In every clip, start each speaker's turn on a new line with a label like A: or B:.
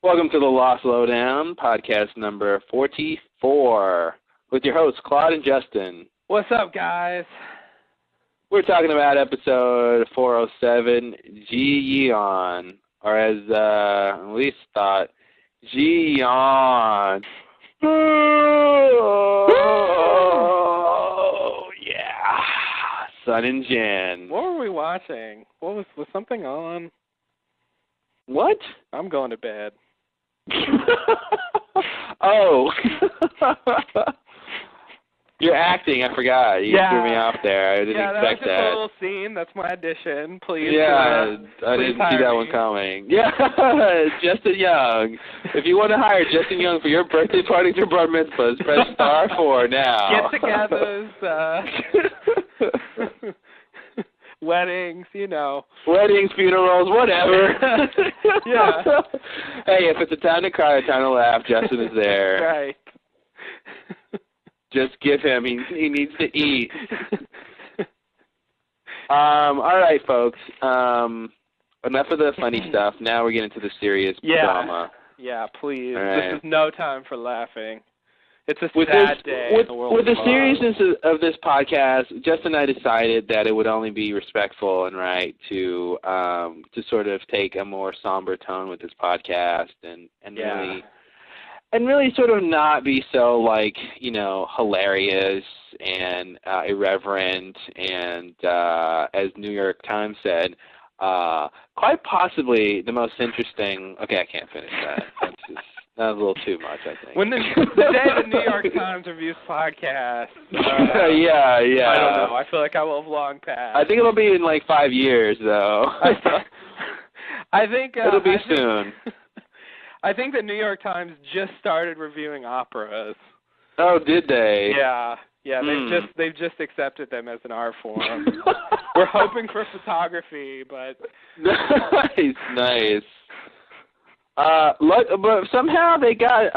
A: Welcome to the Lost Lowdown, podcast number 44, with your hosts, Claude and Justin.
B: What's up, guys?
A: We're talking about episode 407, Ji-Yeon, or as Elise thought, Ji-Yeon. Oh, yeah. Sun and Jin.
B: What were we watching? Was something on?
A: What?
B: I'm going to bed.
A: Oh. You're acting, I forgot. You threw me off there. I didn't expect
B: that. Yeah, that was just a little scene. That's my audition. Please.
A: Yeah, I didn't see that one coming. Yeah, Justin Young. If you want to hire Justin Young for your birthday parties or bar mitzvahs, press star 4 now.
B: Get-togethers, weddings,
A: Weddings, funerals, whatever.
B: Yeah.
A: Hey, if it's a time to cry or a time to laugh, Justin is there.
B: Right.
A: Just give him. He needs to eat. All right, folks. Enough of the funny stuff. Now we're getting to the serious drama.
B: Yeah, please.
A: Right.
B: This is no time for laughing. It's a sad day in the world.
A: With the seriousness of this podcast, Justin and I decided that it would only be respectful and right to sort of take a more somber tone with this podcast and really sort of not be so hilarious and irreverent and as New York Times said, quite possibly the most interesting. Okay, I can't finish that. That was a little too much, I think.
B: When the day the New York Times reviews podcasts.
A: Yeah.
B: I don't know. I feel like I will have long passed.
A: I think it'll be in 5 years, though.
B: I think
A: it'll be soon.
B: I think the New York Times just started reviewing operas.
A: Oh, did they?
B: Yeah. They've just accepted them as an art form. We're hoping for photography, but
A: nice. But somehow they got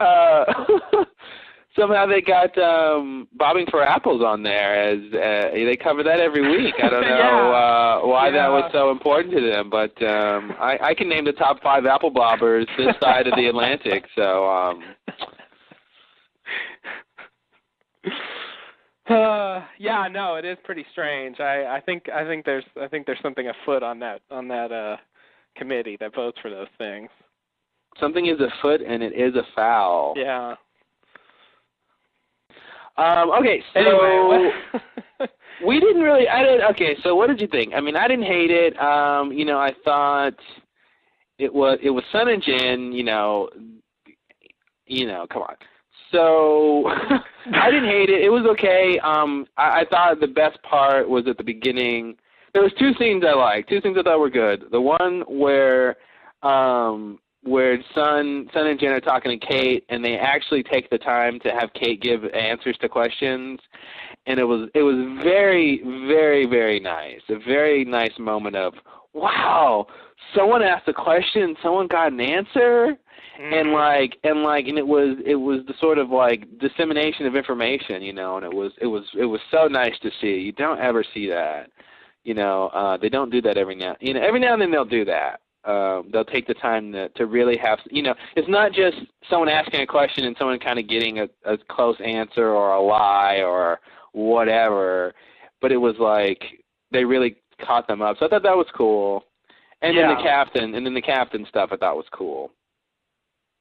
A: bobbing for apples on there as they cover that every week. I don't know why that was so important to them, but I can name the top 5 apple bobbers this side of the Atlantic. So
B: it is pretty strange. I think there's something afoot on that committee that votes for those things.
A: Something is afoot, and it is a foul.
B: Yeah.
A: Okay, so
B: anyway,
A: we didn't really. Okay, so what did you think? I mean, I didn't hate it. I thought it was Sun and Jin. Come on. So I didn't hate it. It was okay. I thought the best part was at the beginning. There was 2 scenes I liked. 2 things I thought were good. The one where Sun and Jen are talking to Kate, and they actually take the time to have Kate give answers to questions, and it was very, very, very nice. A very nice moment of, wow, someone asked a question, someone got an answer, and it was the sort of dissemination of information, and it was so nice to see. You don't ever see that, they don't do that every now and then they'll do that. They'll take the time to really have, it's not just someone asking a question and someone kind of getting a close answer or a lie or whatever, but it was they really caught them up. So I thought that was cool. And then the captain stuff I thought was cool.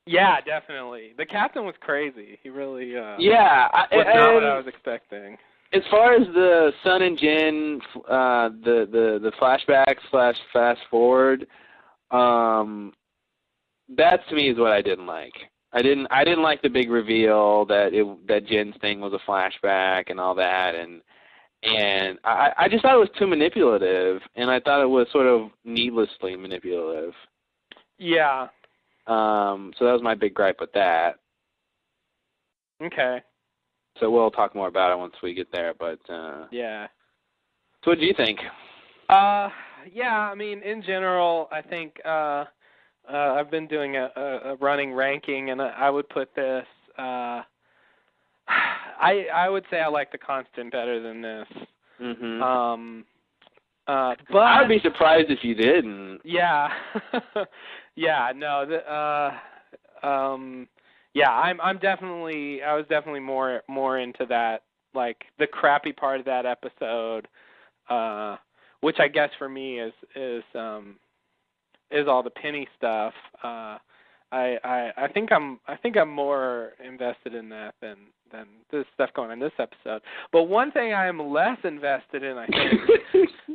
B: Yeah, definitely. The captain was crazy. He really was
A: not
B: what I was expecting.
A: As far as the Sun and Jin, the flashbacks / fast forward, that to me is what I didn't like. I didn't like the big reveal that Jin's thing was a flashback and all that, and I just thought it was too manipulative, and I thought it was sort of needlessly manipulative. Yeah. So that was my big gripe with that.
B: Okay.
A: So we'll talk more about it once we get there, but
B: yeah.
A: So what do you think?
B: Yeah, I mean, in general, I think I've been doing a running ranking, and I would put this. I would say I like The Constant better than this.
A: Mm-hmm.
B: But
A: I would be surprised if you didn't.
B: Yeah, yeah, no. yeah, I was definitely more into that, like the crappy part of that episode, which I guess for me is all the Penny stuff. I think I'm more invested in that than this stuff going on in this episode. But one thing I am less invested in, I think,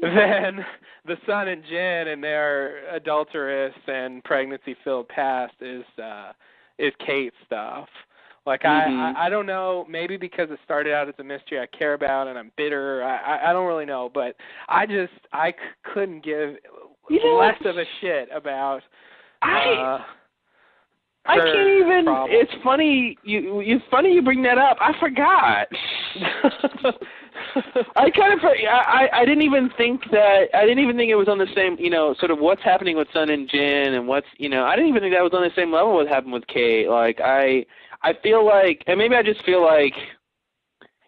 B: than the Sun and Jen and their adulterous and pregnancy-filled past is Kate's stuff. Like I don't know, maybe because it started out as a mystery I care about and I'm bitter. I don't really know, but I couldn't give less of a shit about.
A: I can't even. Problem. It's funny. You bring that up. I forgot. I didn't even think it was on the same. Sort of what's happening with Sun and Jin and what's. I didn't even think that was on the same level what happened with Kate. Like I feel like, and maybe I just feel like,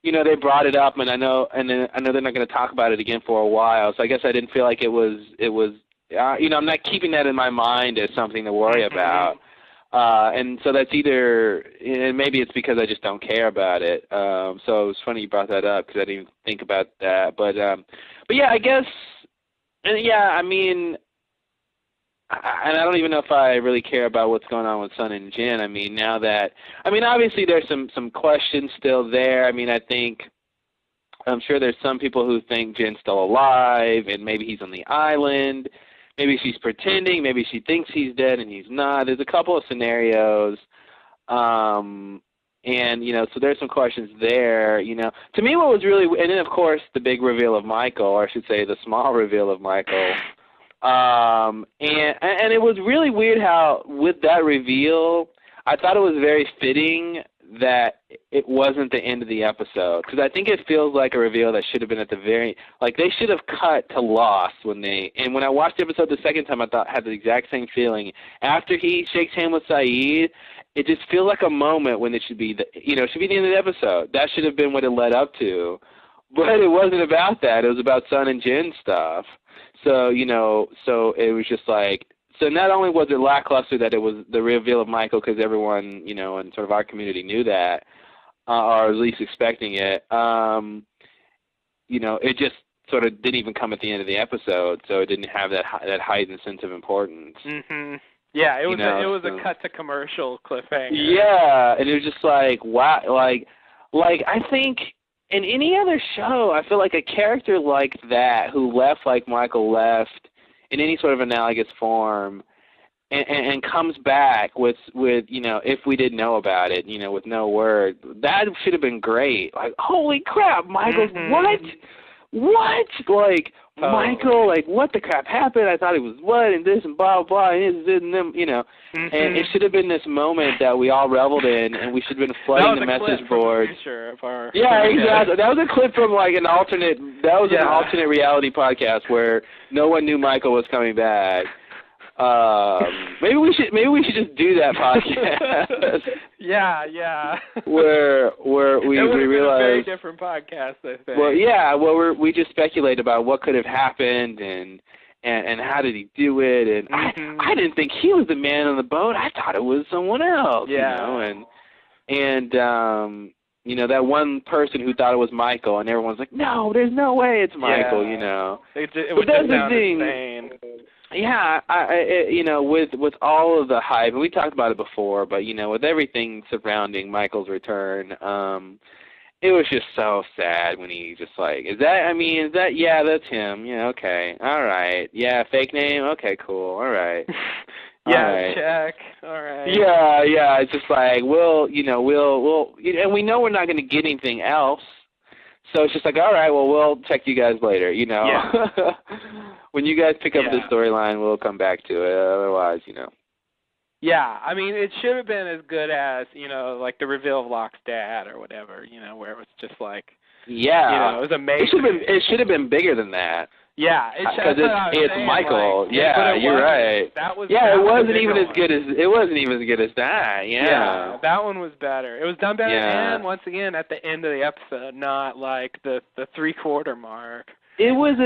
A: they brought it up, and I know they're not going to talk about it again for a while. So I guess I didn't feel like it was. I'm not keeping that in my mind as something to worry about. And so that's either, and maybe it's because I just don't care about it. So it was funny you brought that up because I didn't even think about that. But yeah, I guess, and yeah, I mean, and I don't even know if I really care about what's going on with Sun and Jin. I mean, obviously there's some questions still there. I mean, I'm sure there's some people who think Jin's still alive and maybe he's on the island. Maybe she's pretending. Maybe she thinks he's dead and he's not. There's a couple of scenarios, and so there's some questions there. To me, what was really, and then of course the big reveal of Michael, or I should say the small reveal of Michael, and it was really weird how with that reveal, I thought it was very fitting that it wasn't the end of the episode, because I think it feels like a reveal that should have been at the they should have cut to Lost when I watched the episode the second time, I had the exact same feeling. After he shakes hands with Saeed, it just feels like a moment when it should be it should be the end of the episode. That should have been what it led up to, but it wasn't about that. It was about Sun and Jin stuff. So, so it was just like, so not only was it lackluster that it was the reveal of Michael because everyone, in sort of our community knew that, or at least expecting it, it just sort of didn't even come at the end of the episode, so it didn't have that heightened sense of importance.
B: Mm-hmm. Yeah, it was a cut to commercial cliffhanger.
A: Yeah, and it was just like, wow, like I think in any other show, I feel like a character like that who left like Michael left in any sort of analogous form, and comes back with if we didn't know about it, with no word, that should have been great. Like, holy crap, Michael's what? Like, Michael, like, what the crap happened? I thought it was what, and this, and blah, blah, and this, and them, And it should have been this moment that we all reveled in, and we should have been flooding the message board. Yeah, exactly. That was a clip from, like, an alternate reality podcast where no one knew Michael was coming back. Maybe we should just do that podcast.
B: Yeah.
A: Where we realize
B: a very different podcast, I think.
A: Well, yeah. Well, we just speculate about what could have happened and how did he do it, and I didn't think he was the man on the boat. I thought it was someone else.
B: Yeah.
A: And that one person who thought it was Michael, and everyone's like, no, there's no way it's Michael.
B: It would just sound insane.
A: Yeah, with all of the hype, and we talked about it before, but with everything surrounding Michael's return, it was just so sad when he just like, yeah, that's him. Yeah, okay, all right, yeah, fake name, okay, cool, all right.
B: Yeah, check. All right.
A: Yeah. It's just like we'll, and we know we're not going to get anything else. So it's just like, all right, well, we'll check you guys later,
B: Yeah.
A: When you guys pick up the storyline, we'll come back to it. Otherwise,
B: Yeah, it should have been as good as, like the reveal of Locke's dad or whatever, where it was just like,
A: yeah,
B: it was amazing.
A: It should have been bigger than that.
B: Yeah,
A: because it's Michael. Like, yeah, you're right. It wasn't even as good as that. Yeah,
B: that one was better. It was done better, and once again at the end of the episode, not like the 3/4 mark.
A: It was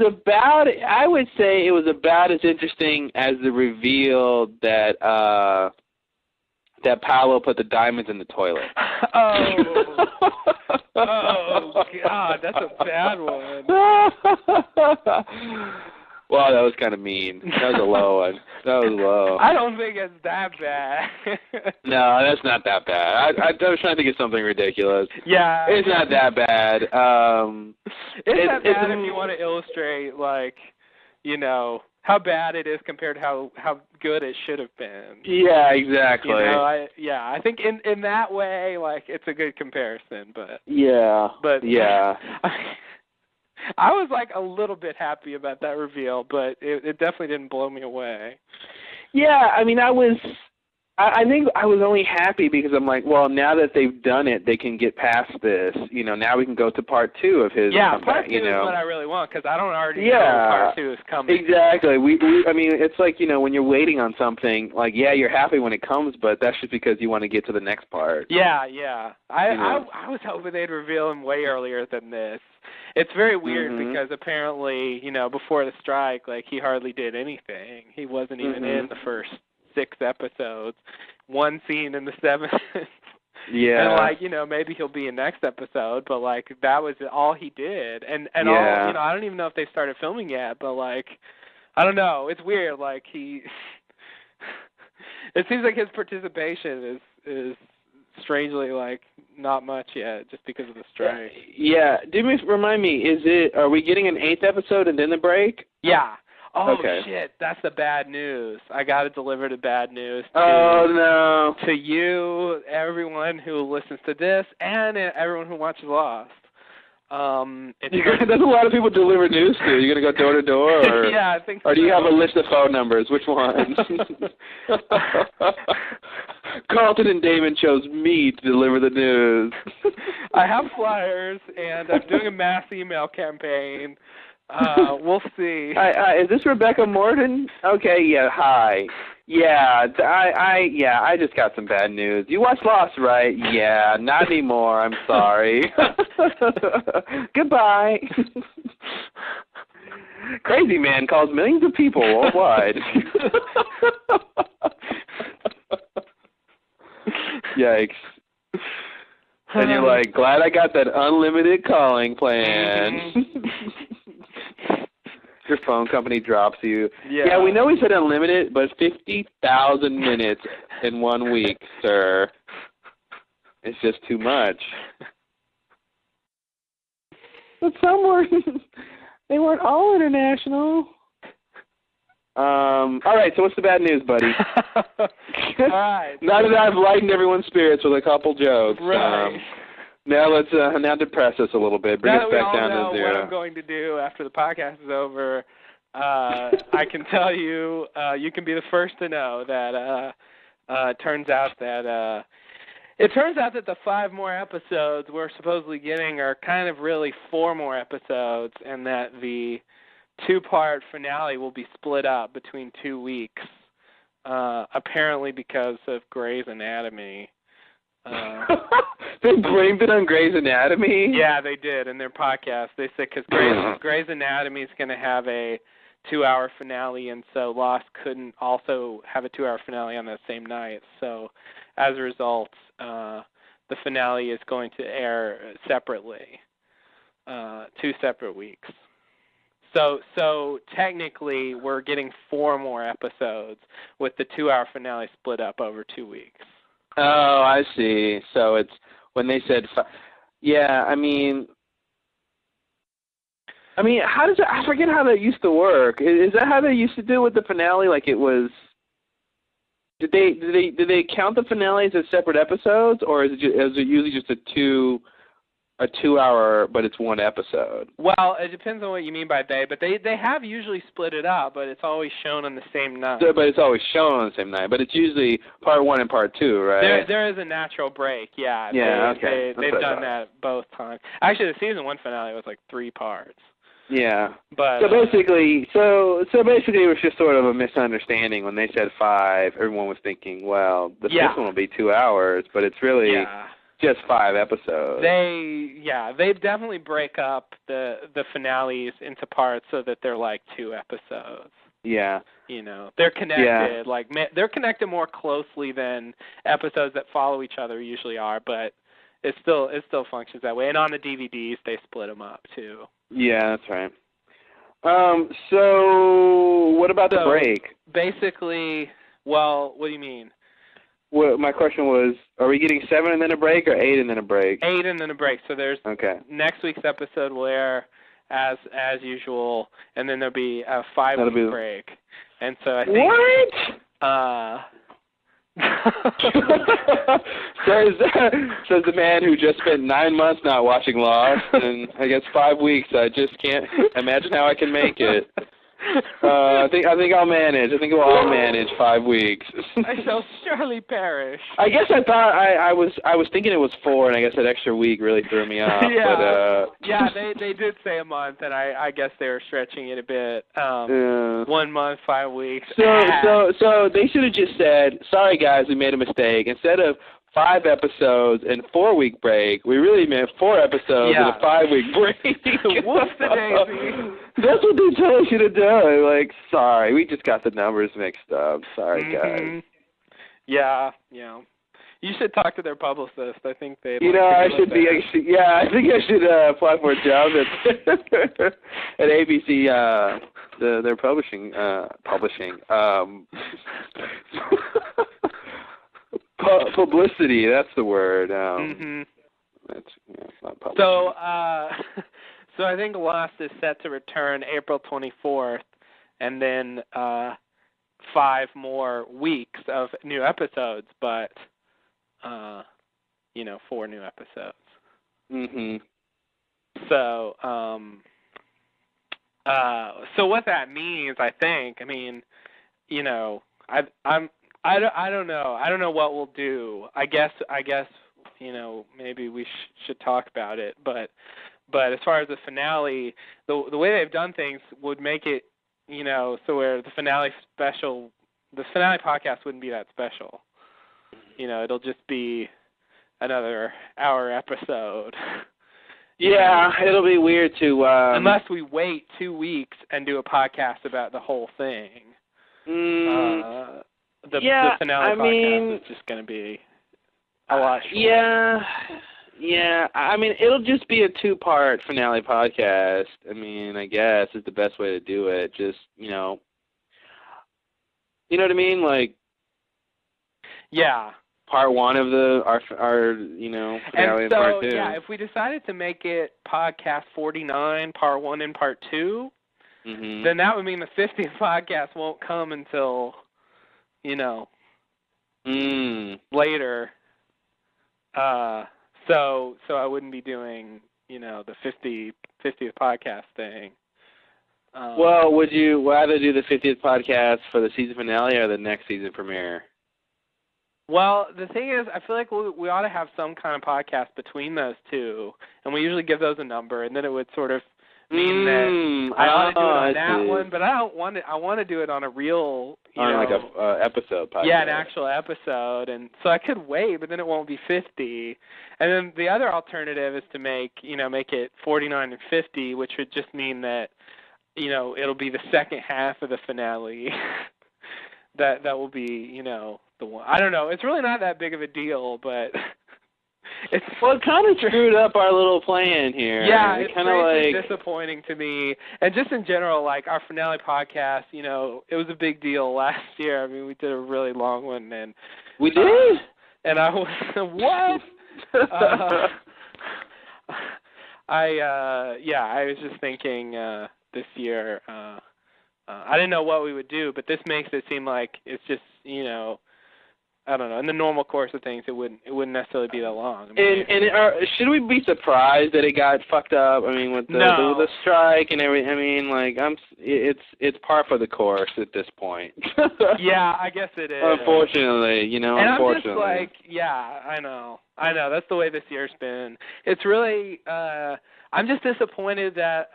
A: about, I would say it was about as interesting as the reveal that that Paolo put the diamonds in the toilet.
B: Oh. Oh, God, that's a bad one.
A: Well, that was kind of mean. That was a low one. That was low.
B: I don't think it's that bad.
A: No, that's not that bad. I was trying to think of something ridiculous.
B: Yeah.
A: It's not that bad.
B: It's not bad if you want to illustrate, like, you know, how bad it is compared to how good it should have been.
A: Yeah, exactly.
B: You know, I think in that way, like, it's a good comparison, but
A: yeah, yeah.
B: I was like a little bit happy about that reveal, but it definitely didn't blow me away.
A: Yeah, I mean, I think I was only happy because I'm like, well, now that they've done it, they can get past this. You know, now we can go to part 2 of his comeback,
B: part 2
A: you know.
B: is what I really want because I don't already know part 2 is coming.
A: Exactly. I mean, it's like, you know, when you're waiting on something, like, yeah, you're happy when it comes, but that's just because you want to get to the next part.
B: Yeah. I was hoping they'd reveal him way earlier than this. It's very weird because apparently, you know, before the strike, like, he hardly did anything. He wasn't even in the first 6 episodes. One scene in the 7th.
A: Yeah.
B: And, like, you know, maybe he'll be in next episode, but, like, that was all he did. And all, you know, I don't even know if they started filming yet, but, like, I don't know. It's weird. Like, it seems like his participation is strangely, like, not much yet just because of the strike.
A: Yeah. Remind me, are we getting an 8th episode and then the break?
B: Yeah. Oh,
A: okay.
B: Shit, that's the bad news. I got to deliver the bad news
A: no.
B: to you, everyone who listens to this, and everyone who watches Lost.
A: There's a lot of people to deliver news to. You're going to go door to door? Or,
B: yeah, I think so.
A: Or do you have a list of phone numbers? Which ones? Carlton and Damon chose me to deliver the news.
B: I have flyers, and I'm doing a mass email campaign. We'll see.
A: Is this Rebecca Morton? Okay, yeah, hi. Yeah, I just got some bad news. You watched Lost, right? Yeah, not anymore. I'm sorry. Goodbye. Crazy man calls millions of people worldwide. Yikes. And you're like, glad I got that unlimited calling plan. Your phone company drops you. Yeah, we know we said unlimited, but 50,000 minutes in 1 week, sir. It's just too much. But some they weren't all international. All right, so what's the bad news, buddy?
B: All right.
A: Now that I've lightened everyone's spirits with a couple jokes.
B: Right.
A: Now let's now depress us a little bit. Bring us back down to 0.
B: What I'm going to do after the podcast is over, I can tell you, you can be the first to know that it turns out that the 5 more episodes we're supposedly getting are kind of really 4 more episodes, and that the 2-part finale will be split up between 2 weeks, apparently because of Grey's Anatomy.
A: They blamed it on Grey's Anatomy?
B: Yeah, they did in their podcast. They said because Grey's Anatomy is going to have a 2-hour finale, and so Lost couldn't also have a 2-hour finale on that same night. So as a result, the finale is going to air separately, 2 separate weeks. So technically, we're getting 4 more episodes with the 2-hour finale split up over 2 weeks.
A: Oh, I see. So it's when they said, yeah. I mean, how does it? I forget how that used to work. Is that how they used to do with the finale? Like it was. Did they count the finales as separate episodes, or is it usually just a 2-hour, but it's 1 episode?
B: Well, it depends on what you mean by they, but they have usually split it up, but it's always shown on the same night.
A: But it's always shown on the same night, but it's usually part 1 and part 2, right?
B: There is a natural break, yeah.
A: Yeah, okay.
B: They've done that both times. Actually, the season 1 finale was like 3 parts.
A: Yeah.
B: But
A: so basically it was just sort of a misunderstanding. When they said 5, everyone was thinking, well, the 6th one will be 2 hours, but it's really just 5 episodes.
B: They definitely break up the finales into parts so that they're like 2 episodes.
A: Yeah.
B: You know, they're connected.
A: Yeah.
B: Like they're connected more closely than episodes that follow each other usually are, but it still functions that way. And on the DVDs, they split them up too.
A: Yeah, that's right. So what about the break?
B: Basically, well, what do you mean?
A: Well, my question was, are we getting 7 and then a break, or 8 and then a break?
B: 8 and then a break. So there's next week's episode will air as usual, and then there'll be a 5-week break. And so I think
A: says the man who just spent 9 months not watching Lost, and I guess 5 weeks. I just can't imagine how I can make it. I think I'll manage. I think we'll all manage 5 weeks.
B: I shall surely perish.
A: I guess I thought I was thinking it was 4, and I guess that extra week really threw me off.
B: Yeah, but, they did say a month, and I guess they were stretching it a bit. 1 month, 5 weeks.
A: So they should have just said, "Sorry guys, we made a mistake." Instead of 5 episodes and 4-week break, we really meant 4 episodes and a 5-week break.
B: Whoops the daisy.
A: That's what they totally should have done. Like, sorry, we just got the numbers mixed up. Sorry, guys.
B: Yeah. You should talk to their publicist. I think they.
A: I think I should apply for a job at ABC. Their publishing. Publicity. That's the word. That's not publishing.
B: So I think Lost is set to return April 24th, and then 5 more weeks of new episodes, but 4 new episodes. So what that means, I mean, I don't know. I don't know what we'll do. I guess maybe we should talk about it, but as far as the finale, the way they've done things would make it, so where the finale podcast wouldn't be that special. It'll just be another hour episode.
A: Yeah, it'll be weird to
B: unless we wait 2 weeks and do a podcast about the whole thing. The finale podcast is just going to be a lot shorter.
A: Yeah. I mean, it'll just be a 2-part finale podcast. I mean, I guess is the best way to do it. Just, you know what I mean? Like,
B: yeah.
A: Part 1 of our finale, and part 2.
B: Yeah, if we decided to make it podcast 49, part 1 and part 2, then that would mean the 50th podcast won't come until, later. So I wouldn't be doing, the 50th podcast thing.
A: Well, would you rather do the 50th podcast for the season finale or the next season premiere?
B: Well, the thing is, I feel like we ought to have some kind of podcast between those two, and we usually give those a number, and then it would sort of mean that I ought to do it on that one, but I don't want it. I want to do it on a real,
A: like a episode podcast.
B: Yeah, an actual episode, and so I could wait, but then it won't be 50. And then the other alternative is to make it 49 and 50, which would just mean that it'll be the second half of the finale. that will be the one. I don't know. It's really not that big of a deal, but it
A: kind of screwed up our little plan here.
B: Yeah, it's kind of disappointing to me. And just in general, like our finale podcast, it was a big deal last year. I mean, we did a really long one, and
A: we did.
B: And I was what? I was just thinking this year. I didn't know what we would do, but this makes it seem like it's just I don't know. In the normal course of things, it wouldn't necessarily be that long. I mean,
A: should we be surprised that it got fucked up? I mean, with the strike and everything. I mean, like it's par for the course at this point.
B: Yeah, I guess it is.
A: Unfortunately,
B: And I'm just like, yeah, I know. That's the way this year's been. It's really. I'm just disappointed that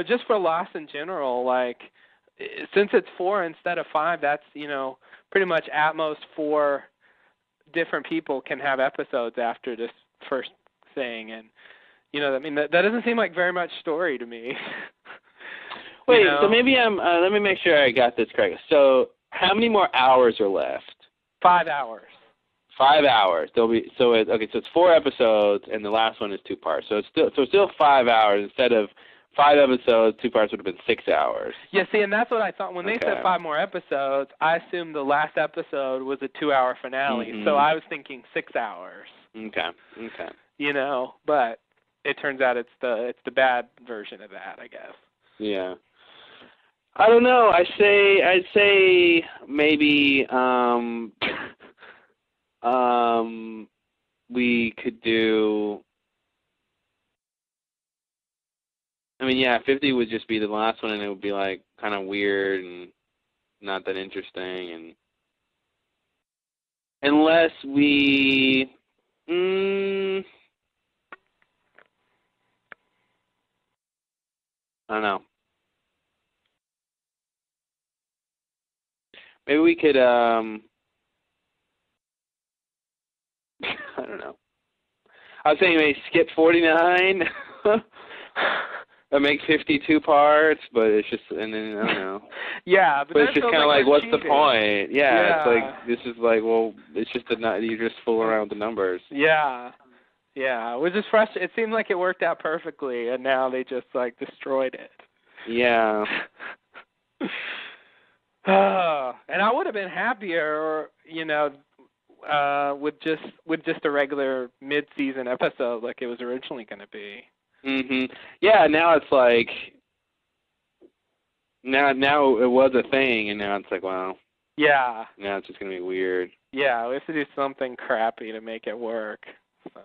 B: just for Lost in general, like since it's 4 instead of 5, that's pretty much at most 4 different people can have episodes after this first thing, and I mean that doesn't seem like very much story to me.
A: Wait,
B: you know?
A: so maybe let me make sure I got this correct. So how many more hours are left?
B: 5 hours.
A: 5 hours. So it's 4 episodes, and the last one is 2 parts. So it's still 5 hours instead of 5 episodes. 2 parts would have been 6 hours.
B: Yeah, see, and that's what I thought when they said 5 more episodes. I assumed the last episode was a 2-hour finale, so I was thinking 6 hours.
A: Okay.
B: You know, but it turns out it's the bad version of that, I guess.
A: Yeah. I don't know. I'd say maybe we could do. I mean, yeah, 50 would just be the last one, and it would be like kind of weird and not that interesting, and unless we. I don't know. Maybe we could, I don't know. I was saying maybe skip 49 and make 52 parts, but it's just, and then, I don't know.
B: Yeah, but
A: it's just kind of like, what's the point? Yeah, it's like, this is like, well, it's just you're just fooling around with the numbers.
B: Yeah, which is frustrating. It seemed like it worked out perfectly, and now they just, like, destroyed it.
A: Yeah.
B: And I would have been happier, you know, with just a regular mid-season episode like it was originally going to be.
A: Yeah, now it's like now it was a thing, and now it's like, well.
B: Yeah.
A: Now it's just going to be weird.
B: Yeah, we have to do something crappy to make it work. So.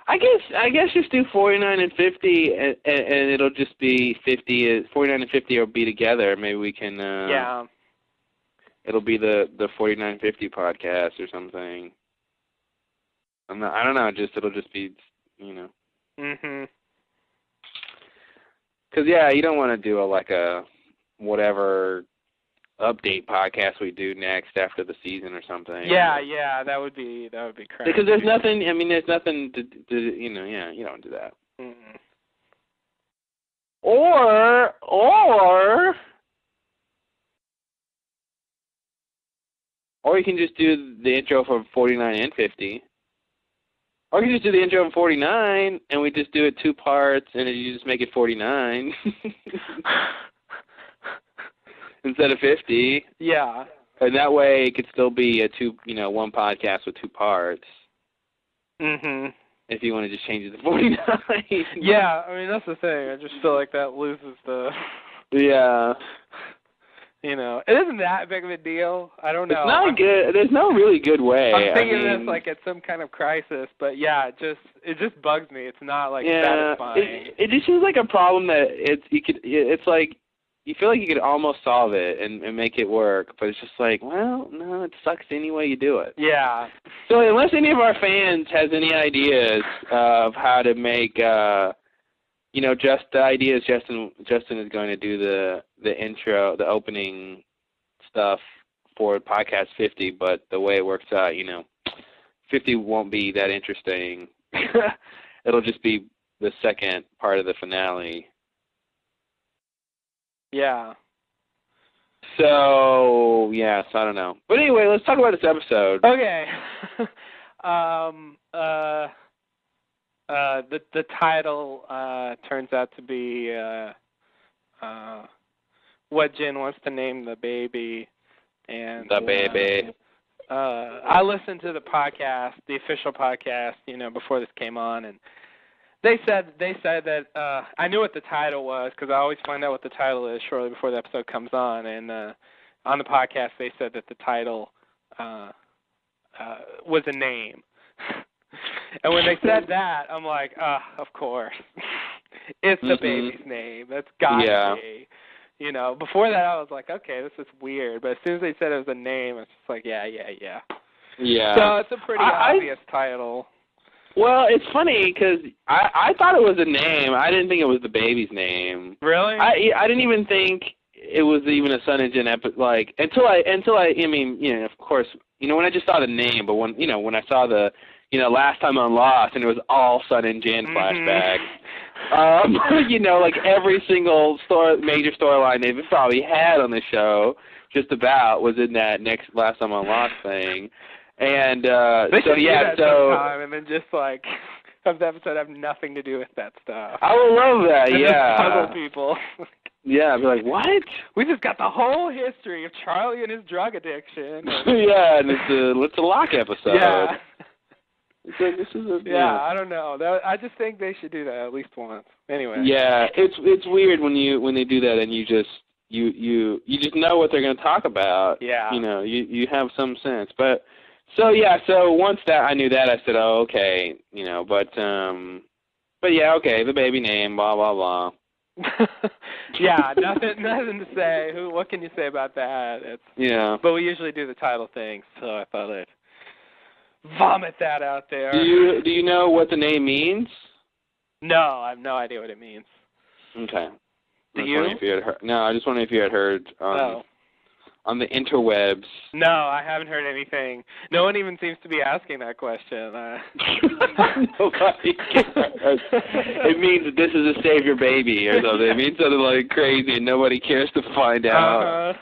A: I guess just do 49 and 50, and it'll just be 50. 49 and 50 will be together. Maybe we can.
B: Yeah.
A: It'll be the 49-50 podcast or something. I don't know. It'll just be, you know. Because yeah, you don't want to do a whatever update podcast we do next after the season or something.
B: Yeah, that would be crazy.
A: Because there's nothing. I mean, there's nothing to you know. Yeah, you don't do that. Or you can just do the intro for 49 and 50. Or you can just do the intro for 49, and we just do it 2 parts, and you just make it 49 instead of 50.
B: Yeah.
A: And that way, it could still be one podcast with 2 parts. If you want to just change it to 49.
B: Yeah, I mean that's the thing. I just feel like that loses the.
A: Yeah.
B: You know, it isn't that big of a deal. I don't know.
A: It's not good. There's no really good way.
B: I'm thinking this like it's some kind of crisis, but yeah, it just bugs me. It's not like satisfying.
A: It just seems like a problem that it's like you feel like you could almost solve it and make it work, but it's just like, well, no, it sucks any way you do it.
B: Yeah.
A: So unless any of our fans has any ideas of how to make just the ideas Justin is going to do the intro, the opening stuff for podcast 50, but the way it works out, 50 won't be that interesting. It'll just be the second part of the finale.
B: Yeah.
A: So I don't know. But anyway, let's talk about this episode.
B: Okay. The title turns out to be what Jen wants to name the baby, and
A: the baby.
B: I listened to the podcast, the official podcast, before this came on, and they said that I knew what the title was because I always find out what the title is shortly before the episode comes on, and on the podcast they said that the title was a name. And when they said that, I'm like, of course. It's the baby's name. That's got to be. Before that I was like, okay, this is weird. But as soon as they said it was a name, it's just like, yeah.
A: Yeah.
B: So it's a pretty obvious title.
A: Well, it's funny because I thought it was a name. I didn't think it was the baby's name.
B: Really?
A: I didn't even think it was even a Sun and Jen until I mean, of course, when I just saw the name, but when I saw the last time on Lost, and it was all Sun and Jen flashbacks. Like every single major storyline they've probably had on the show, just about, was in that last time on Lost thing. And
B: they should do that sometime, and then just like have the episode have nothing to do with that stuff.
A: I would love that.
B: And
A: yeah.
B: Just puzzle people.
A: Yeah, I'd be like, what?
B: We just got the whole history of Charlie and his drug addiction.
A: Yeah, and it's a Locke episode.
B: Yeah.
A: It's like, this is
B: I don't know. I just think they should do that at least once. Anyway.
A: Yeah, it's weird when they do that, and you just know what they're going to talk about.
B: Yeah.
A: You have some sense, but so once I knew that, I said, oh, okay, but yeah, okay, the baby name, blah blah blah.
B: Yeah, nothing to say. What can you say about that?
A: Yeah.
B: But we usually do the title thing, so I thought I'd vomit that out there.
A: Do you know what the name means?
B: No, I have no idea what it means.
A: Okay.
B: Do you?
A: No, I just wondering if you had heard on the interwebs.
B: No, I haven't heard anything. No one even seems to be asking that question.
A: Nobody cares. It means that this is a save your baby or something. It means something like crazy and nobody cares to find out.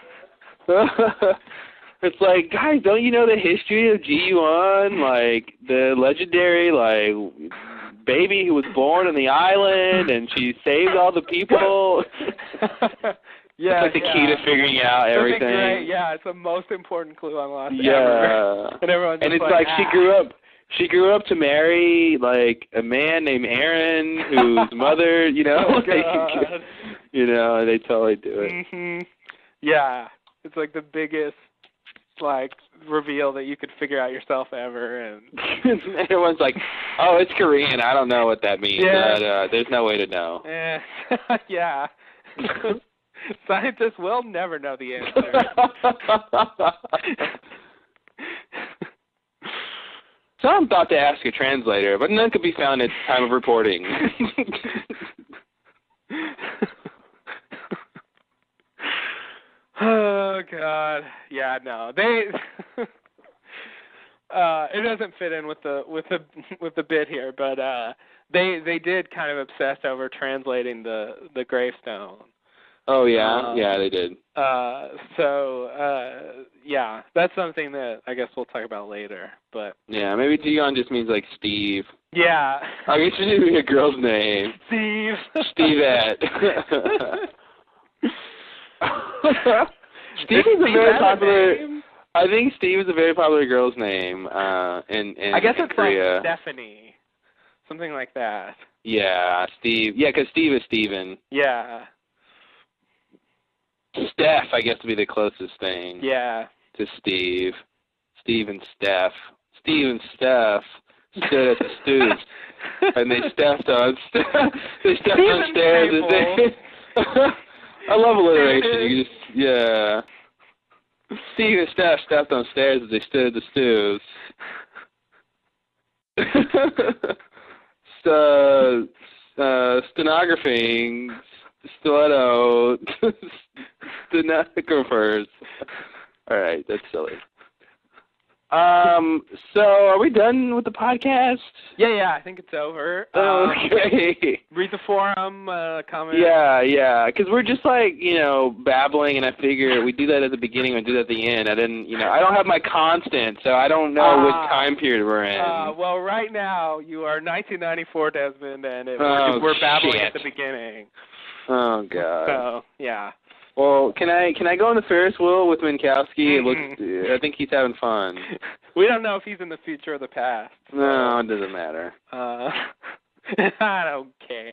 A: It's like, guys, don't you know the history of Ji-Yuan? Like, the legendary, baby who was born on the island and she saved all the people.
B: Yeah,
A: it's like the key to figuring out everything.
B: Great. Yeah, it's the most important clue on Lost ever. And everyone's
A: and it's
B: like
A: she grew up to marry a man named Aaron, whose mother,
B: God.
A: They totally do it.
B: Mm-hmm. Yeah, it's like the biggest reveal that you could figure out yourself ever, and
A: everyone's like, "Oh, it's Korean. I don't know what that means.
B: Yeah.
A: But, there's no way to know."
B: Yeah. Scientists will never know the answer.
A: Some thought to ask a translator, but none could be found at the time of reporting.
B: Oh God, yeah, no, they. It doesn't fit in with the bit here, but they did kind of obsess over translating the gravestone.
A: Oh yeah, yeah, they did.
B: Yeah, that's something that I guess we'll talk about later. But
A: yeah, maybe Dion just means like Steve.
B: Yeah.
A: I guess it should be a girl's name.
B: Steve.
A: Stevette. Steve is a very popular. I think Steve is a very popular girl's name. In
B: I guess it's
A: Korea.
B: like Stephanie, something like that.
A: Yeah, Steve. Yeah, because Steve is Steven.
B: Yeah.
A: Steph, I guess, would be the closest thing.
B: Yeah.
A: To Steve. Steve and Steph. Steve and Steph stood at the stoops, and they stepped on. They stepped on stairs. And they, I love alliteration. You just, yeah. Steve and Steph stepped on stairs as they stood at the stoops. Stenographing. Stiletto, stenographers. All right, that's silly. So are we done with the podcast?
B: Yeah, I think it's over.
A: Okay.
B: Read the forum, comment.
A: Yeah, because we're just babbling, and I figure we do that at the beginning and do that at the end. I don't have my constant, so I don't know which time period we're in.
B: Well, right now you are 1994, Desmond, and we're babbling at the beginning.
A: Oh God.
B: So yeah.
A: Well, can I go on the Ferris wheel with Minkowski? I think he's having fun.
B: We don't know if he's in the future or the past. So.
A: No, it doesn't matter.
B: I don't care.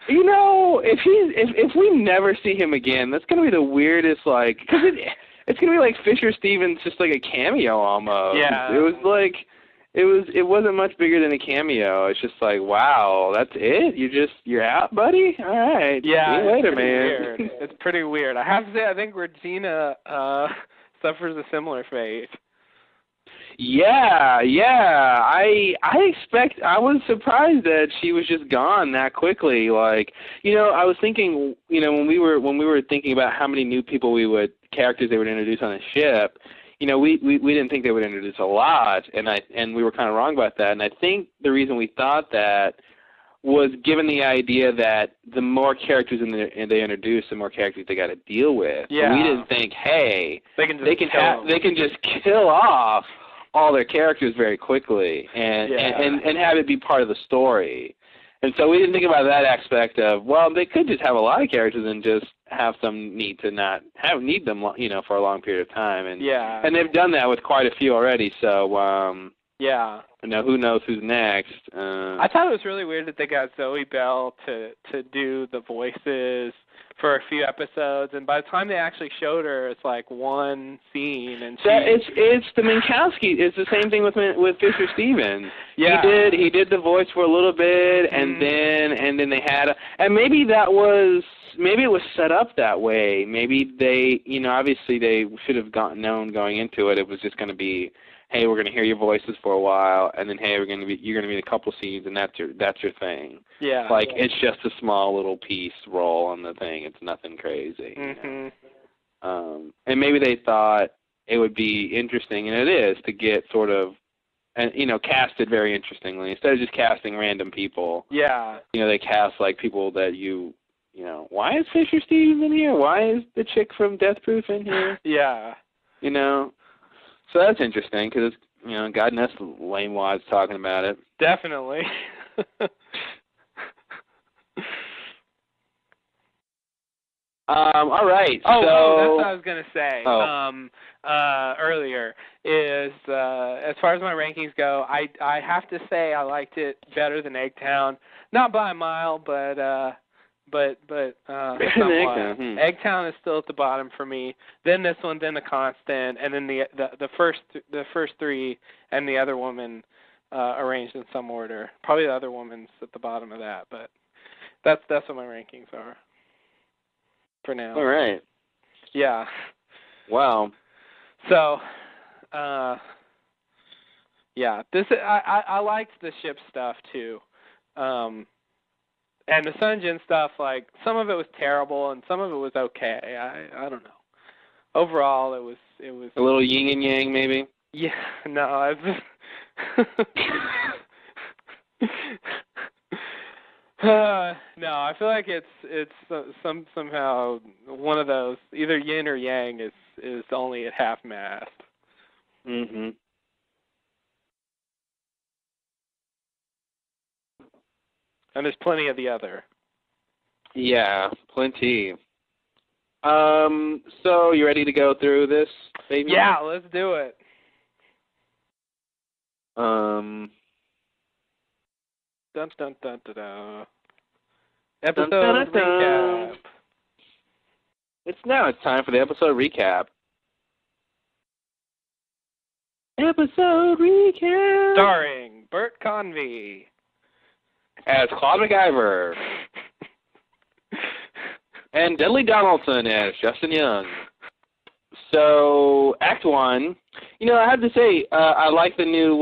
A: If we never see him again, that's gonna be the weirdest. Because it's gonna be like Fisher Stevens, just like a cameo almost.
B: Yeah.
A: It was like. It wasn't much bigger than a cameo. It's just like, wow, that's it? You're out, buddy? All right.
B: Yeah.
A: See you later, man.
B: Weird. It's pretty weird. I have to say, I think Regina suffers a similar fate.
A: Yeah. I was surprised that she was just gone that quickly. I was thinking, when we were thinking about how many new characters they would introduce on the ship, we didn't think they would introduce a lot, and we were kind of wrong about that. And I think the reason we thought that was given the idea that the more characters they introduce, the more characters they got to deal with.
B: Yeah.
A: So we didn't think, hey,
B: they can
A: just kill off all their characters very quickly and have it be part of the story. And so we didn't think about that aspect of, well, they could just have a lot of characters and just have some need them, for a long period of time. And they've done that with quite a few already. So who knows who's next?
B: I thought it was really weird that they got Zoe Bell to do the voices for a few episodes, and by the time they actually showed her, it's like one scene. And
A: it's the Minkowski. It's the same thing with Fisher Stevens.
B: Yeah,
A: he did the voice for a little bit, and then they had and maybe it was set up that way. Maybe they, obviously they should have known going into it. It was just going to be, hey, we're going to hear your voices for a while, and then hey, you're going to be in a couple scenes, and that's your thing.
B: Yeah.
A: It's just a small little piece role on the thing. It's nothing crazy.
B: Mm-hmm.
A: And maybe they thought it would be interesting, and it is, to get sort of, cast it very interestingly instead of just casting random people.
B: Yeah.
A: They cast people that why is Fisher Stevens in here? Why is the chick from Death Proof in here?
B: Yeah.
A: So that's interesting because, God knows lame wads talking about it.
B: Definitely.
A: All right.
B: Oh,
A: so
B: that's what I was going to say earlier is as far as my rankings go, I have to say I liked it better than Eggtown. Not by a mile, but somewhat. Eggtown is still at the bottom for me. Then this one, then The Constant, and then the first three, and The Other Woman arranged in some order. Probably The Other Woman's at the bottom of that, but that's what my rankings are for now.
A: All right.
B: Yeah.
A: Wow.
B: So, this I liked the ship stuff too. And the Sunjin stuff, some of it was terrible and some of it was okay. I don't know. Overall, it was
A: a little yin and yang, maybe.
B: Yeah, no, no, I feel like it's somehow one of those, either yin or yang is only at half mast.
A: Mhm.
B: And there's plenty of the other.
A: Yeah, plenty. So you ready to go through this, baby?
B: Yeah, let's do it.
A: Dun
B: dun dun dun dun. Episode recap.
A: It's time for the episode recap. Episode recap.
B: Starring Bert Convy
A: as Claude MacGyver. And Dudley Donaldson as Justin Young. So, Act 1. I have to say, I like the new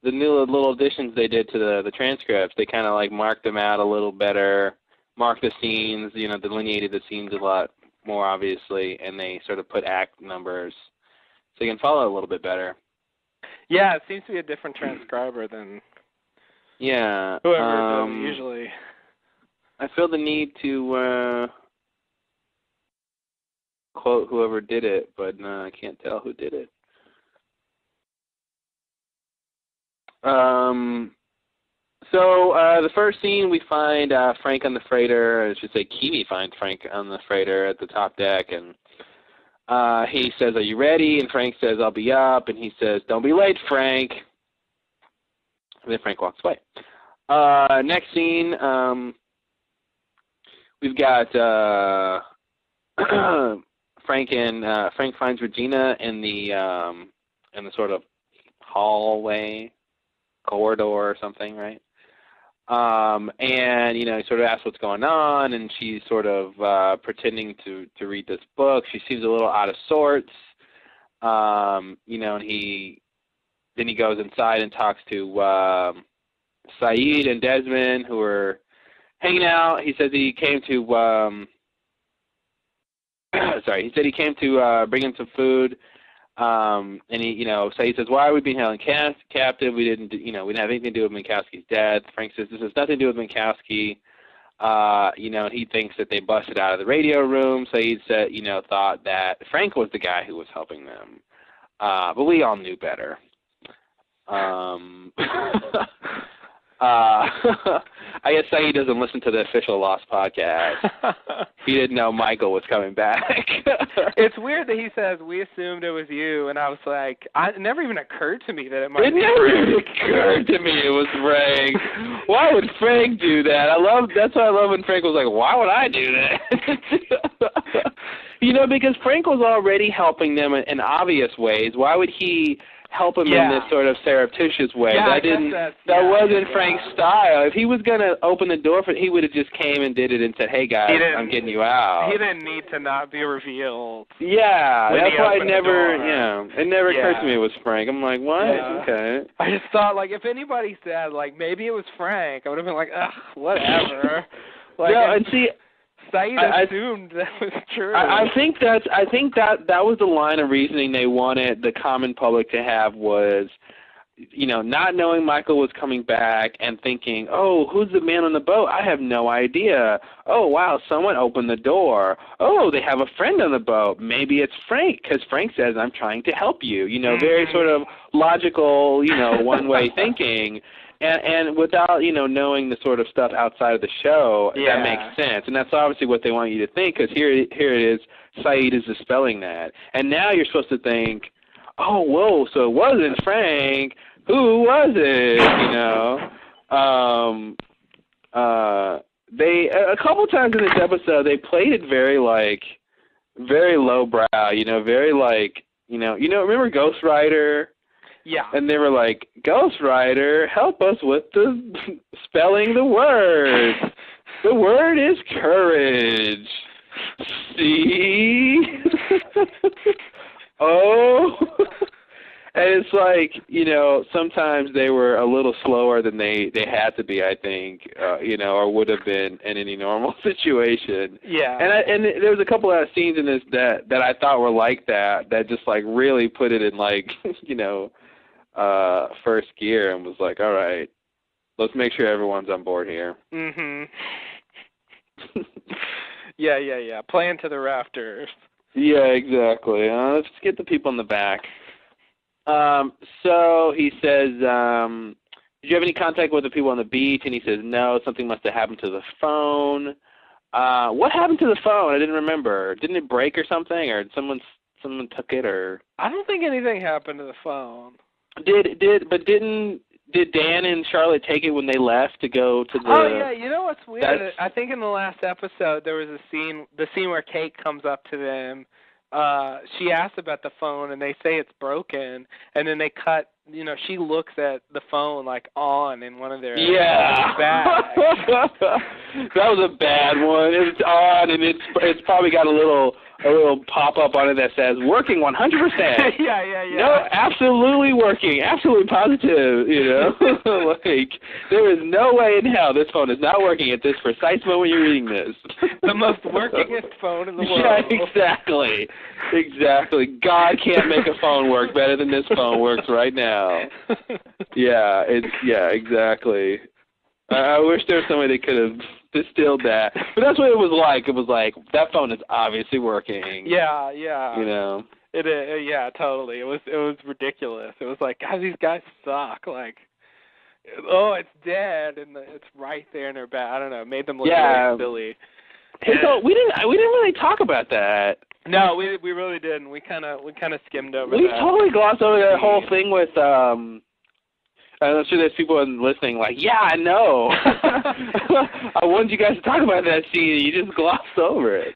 A: little additions they did to the transcripts. They kind of marked them out a little better, marked the scenes, delineated the scenes a lot more obviously, and they sort of put act numbers so you can follow it a little bit better.
B: Yeah, it seems to be a different transcriber than
A: whoever
B: usually.
A: I feel the need to quote whoever did it, but I can't tell who did it. So the first scene, we find Frank on the freighter, I should say Kimi finds Frank on the freighter at the top deck, and he says, "Are you ready?" And Frank says, "I'll be up," and he says, "Don't be late, Frank." And then Frank walks away. Next scene, we've got Frank finds Regina in the sort of hallway, corridor or something, right? And he sort of asks what's going on, and she's sort of pretending to read this book. She seems a little out of sorts, and he goes inside and talks to Saeed and Desmond, who are hanging out. He says he came to he said he came to bring in some food. And he, so he says, why are we being held captive? We didn't, we didn't have anything to do with Minkowski's death. Frank says, this has nothing to do with Minkowski. And he thinks that they busted out of the radio room. So he said, thought that Frank was the guy who was helping them. But we all knew better. I guess Saeed doesn't listen to the official Lost podcast. He didn't know Michael was coming back.
B: It's weird that he says, we assumed it was you, and I was like, it never even occurred to me that it might be Frank.
A: It never even occurred to me it was Frank. Why would Frank do that? That's why I love when Frank was like, why would I do that? Because Frank was already helping them in obvious ways. Why would he help him in this sort of surreptitious way?
B: Yeah,
A: that wasn't Frank's style. If he was going to open the door he would have just came and did it and said, hey guys, I'm getting you out.
B: He didn't need to not be revealed.
A: Yeah, that's why it never occurred to me it was Frank. I'm like, what? Yeah. Okay.
B: I just thought, like, if anybody said, like, maybe it was Frank, I would have been like, ugh, whatever.
A: And see,
B: Saeed assumed that was true.
A: I think that was the line of reasoning they wanted the common public to have was, not knowing Michael was coming back and thinking, oh, who's the man on the boat? I have no idea. Oh, wow, someone opened the door. Oh, they have a friend on the boat. Maybe it's Frank, because Frank says, I'm trying to help you. Very sort of logical, one-way thinking. And without, knowing the sort of stuff outside of the show, that makes sense. And that's obviously what they want you to think, because here it is, Saeed is dispelling that. And now you're supposed to think, oh, whoa, so it wasn't Frank. Who was it? They, a couple times in this episode, they played it very lowbrow, very remember Ghost Rider?
B: Yeah.
A: And they were like, Ghost Rider, help us with the spelling the word. The word is courage. See? Oh. And it's like, sometimes they were a little slower than they had to be, I think, or would have been in any normal situation.
B: Yeah.
A: And there was a couple of scenes in this that I thought were like that just like really put it in like, first gear and was like, all right, let's make sure everyone's on board here.
B: Mhm. Yeah. Playing to the rafters.
A: Yeah, exactly. Let's get the people in the back. So he says, did you have any contact with the people on the beach? And he says, no, something must have happened to the phone. What happened to the phone? I didn't remember. Didn't it break or something? Or someone took it? Or
B: I don't think anything happened to the phone.
A: Did Dan and Charlotte take it when they left to go to the...
B: Oh, yeah, you know what's weird? I think in the last episode there was the scene where Kate comes up to them. She asks about the phone, and they say it's broken, and then they cut, she looks at the phone, like, on in one of their bags.
A: That was a bad one. It's on, and it's probably got a little pop-up on it that says, working 100%.
B: Yeah.
A: No, absolutely working. Absolutely positive, Like, there is no way in hell this phone is not working at this precise moment you're reading this.
B: The most workingest phone in the world.
A: Yeah, exactly. God can't make a phone work better than this phone works right now. Yeah, exactly. I wish there was somebody that could have distilled that. But that's what it was like. It was like, that phone is obviously working.
B: Yeah. It is, totally. It was ridiculous. It was like, God, these guys suck. Like, oh, it's dead, and it's right there in their bag. I don't know. It made them look really silly.
A: Hey, so we didn't really talk about that.
B: No, we really didn't. We kind of skimmed over that.
A: We totally glossed over that whole thing with I'm sure there's people listening like, yeah, I know. I wanted you guys to talk about that scene, and you just glossed over it.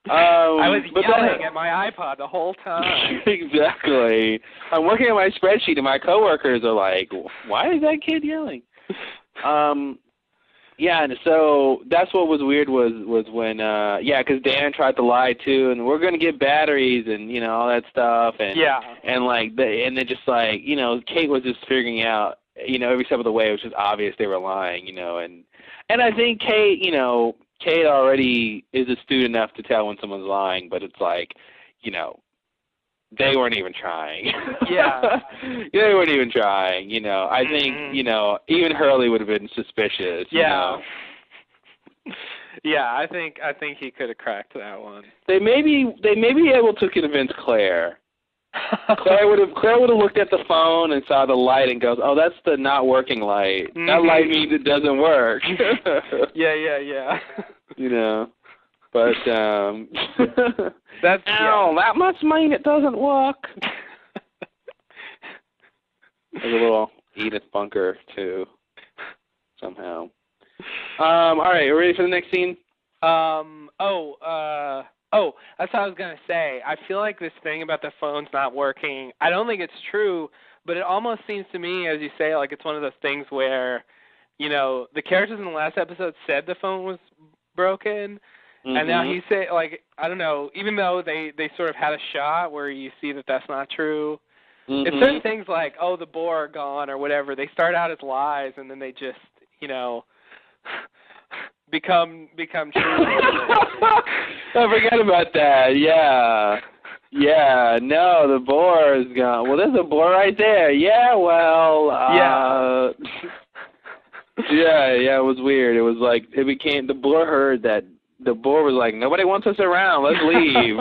B: I was yelling at my iPod the whole time.
A: Exactly. I'm working on my spreadsheet, and my coworkers are like, why is that kid yelling? Yeah, and so that's what was weird was when, because Dan tried to lie too, and we're going to get batteries and, all that stuff. And, and then just like, Kate was just figuring out, every step of the way, it was just obvious they were lying, and I think Kate, Kate already is astute enough to tell when someone's lying, but it's like, they weren't even trying.
B: Yeah.
A: They weren't even trying, you know. I think, you know, even Hurley would have been suspicious, you know.
B: Yeah, I think he could have cracked that one.
A: They may be able to convince Claire. Claire would have looked at the phone and saw the light and goes, "Oh, that's the not working light. That light means it doesn't work."
B: Yeah.
A: You know, but
B: that's
A: that must mean it doesn't work. There's a little Edith Bunker too, somehow. All right, you ready for the next scene?
B: That's what I was going to say. I feel like this thing about the phone's not working, I don't think it's true, but it almost seems to me, as you say, like it's one of those things where, you know, the characters in the last episode said the phone was broken, and now he said, like, I don't know, even though they sort of had a shot where you see that that's not true, it's certain things like, oh, the boar are gone or whatever, they start out as lies, and then they just, you know, become true.
A: I forgot about that. Yeah. Yeah. No, the boar is gone. Well, there's a boar right there. Yeah. Well. Yeah. It was weird. It was like the boar heard that. The boar was like, nobody wants us around. Let's leave.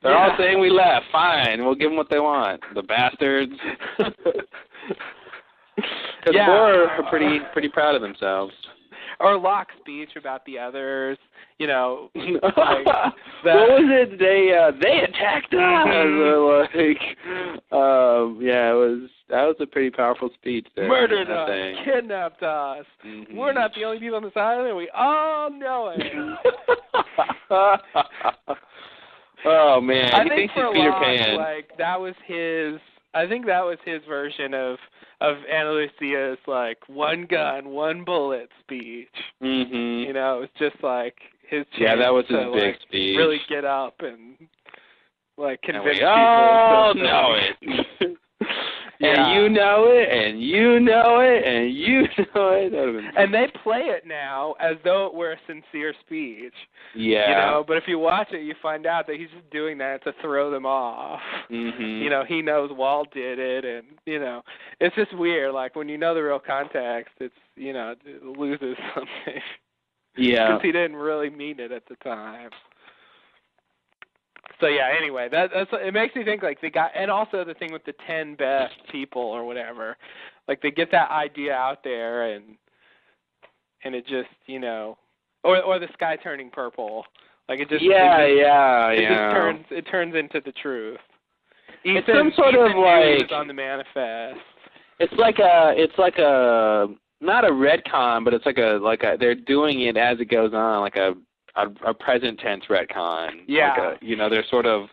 A: They're all saying we left. Fine. We'll give them what they want. The bastards. Because boar are pretty proud of themselves.
B: Or Locke's speech about the others, you know. Like
A: what was it? They attacked us. That was a pretty powerful speech there.
B: Murdered us, kidnapped us. We're not the only people on this island. We all know it.
A: Oh man,
B: I think for Locke, like that was his. I think that was his version of Ana Lucia's like one gun, one bullet speech. You know, it was just like his chance.
A: Yeah, that was his big
B: like,
A: speech.
B: Really get up and like convince people.
A: Oh, know it. And you know it, and you know it, and you know it.
B: And they play it now as though it were a sincere speech.
A: Yeah.
B: You know, but if you watch it, you find out that he's just doing that to throw them off. You know, he knows Walt did it, and, you know, it's just weird. Like, when you know the real context, it's, you know, it loses something.
A: Yeah.
B: Because he didn't really mean it at the time. So yeah, anyway, that's it makes me think like they got, and also the thing with the 10 best people or whatever, like they get that idea out there and it just, you know, or the sky turning purple, like it just it turns into the truth.
A: It's some sort of like
B: on the manifest.
A: It's like a not a retcon, but it's like a they're doing it as it goes on, like a present tense retcon.
B: Yeah.
A: Like you know, they're sort of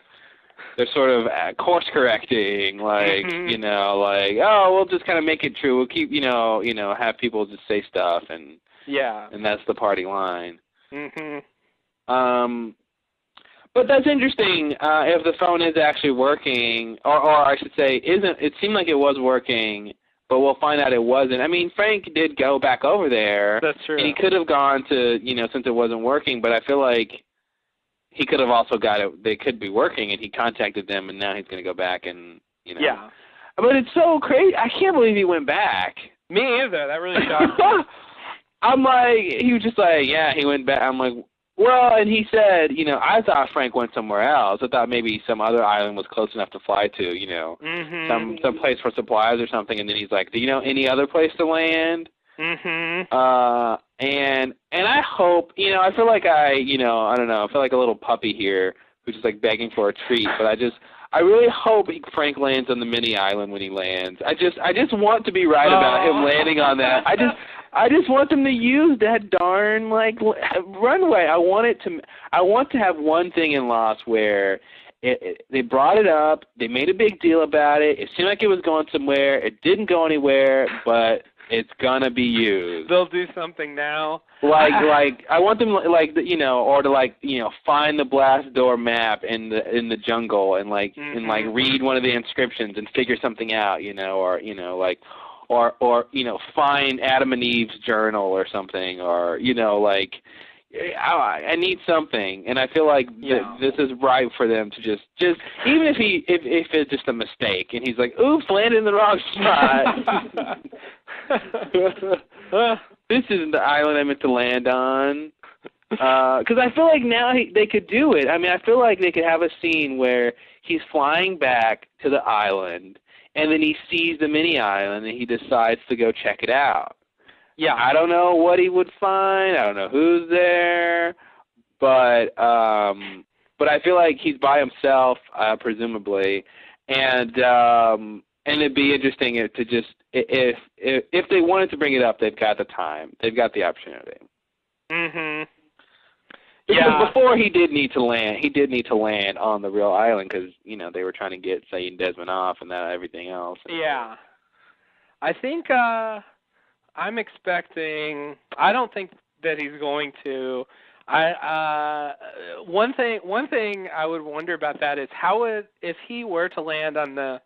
A: course correcting, like you know, like we'll just kind of make it true. We'll keep you know have people just say stuff and that's the party line. But that's interesting. If the phone is actually working, or I should say, isn't. It seemed like it was working. But we'll find out it wasn't. I mean, Frank did go back over there.
B: That's true.
A: And he could have gone to, you know, since it wasn't working, but I feel like he could have also got it. They could be working, and he contacted them, and now he's going to go back and, you know. Yeah. But it's so crazy. I can't believe he went back.
B: Me either. That really shocked me.
A: I'm like, he was just like, yeah, he went back. I'm like, well, and he said, you know, I thought Frank went somewhere else. I thought maybe some other island was close enough to fly to, you know, some place for supplies or something. And then he's like, do you know any other place to land? And I hope, you know, I feel like I don't know, I feel like a little puppy here who's just like begging for a treat. But I really hope Frank lands on the mini island when he lands. I just want to be right about him landing on that. I just want them to use that darn like runway. I want to have one thing in Lost where they brought it up, they made a big deal about it. It seemed like it was going somewhere. It didn't go anywhere, but it's gonna be used.
B: They'll do something now.
A: Like I want them or to find the blast door map in the jungle and and read one of the inscriptions and figure something out, or find Adam and Eve's journal or something, or I need something, and I feel like this is right for them to just even if it's just a mistake, and he's like, oops, landed in the wrong spot. This isn't the island I meant to land on. Because I feel like now they could do it. I mean, I feel like they could have a scene where he's flying back to the island, and then he sees the mini island, and he decides to go check it out.
B: Yeah.
A: I don't know what he would find. I don't know who's there, but I feel like he's by himself, presumably, and it'd be interesting to just if they wanted to bring it up, they've got the time, they've got the opportunity.
B: Mhm.
A: Yeah. Before he did need to land. He did need to land on the real island because they were trying to get Saeed and Desmond off and everything else.
B: Yeah. I think I'm expecting. I don't think that he's going to. One thing I would wonder about that is if he were to land on the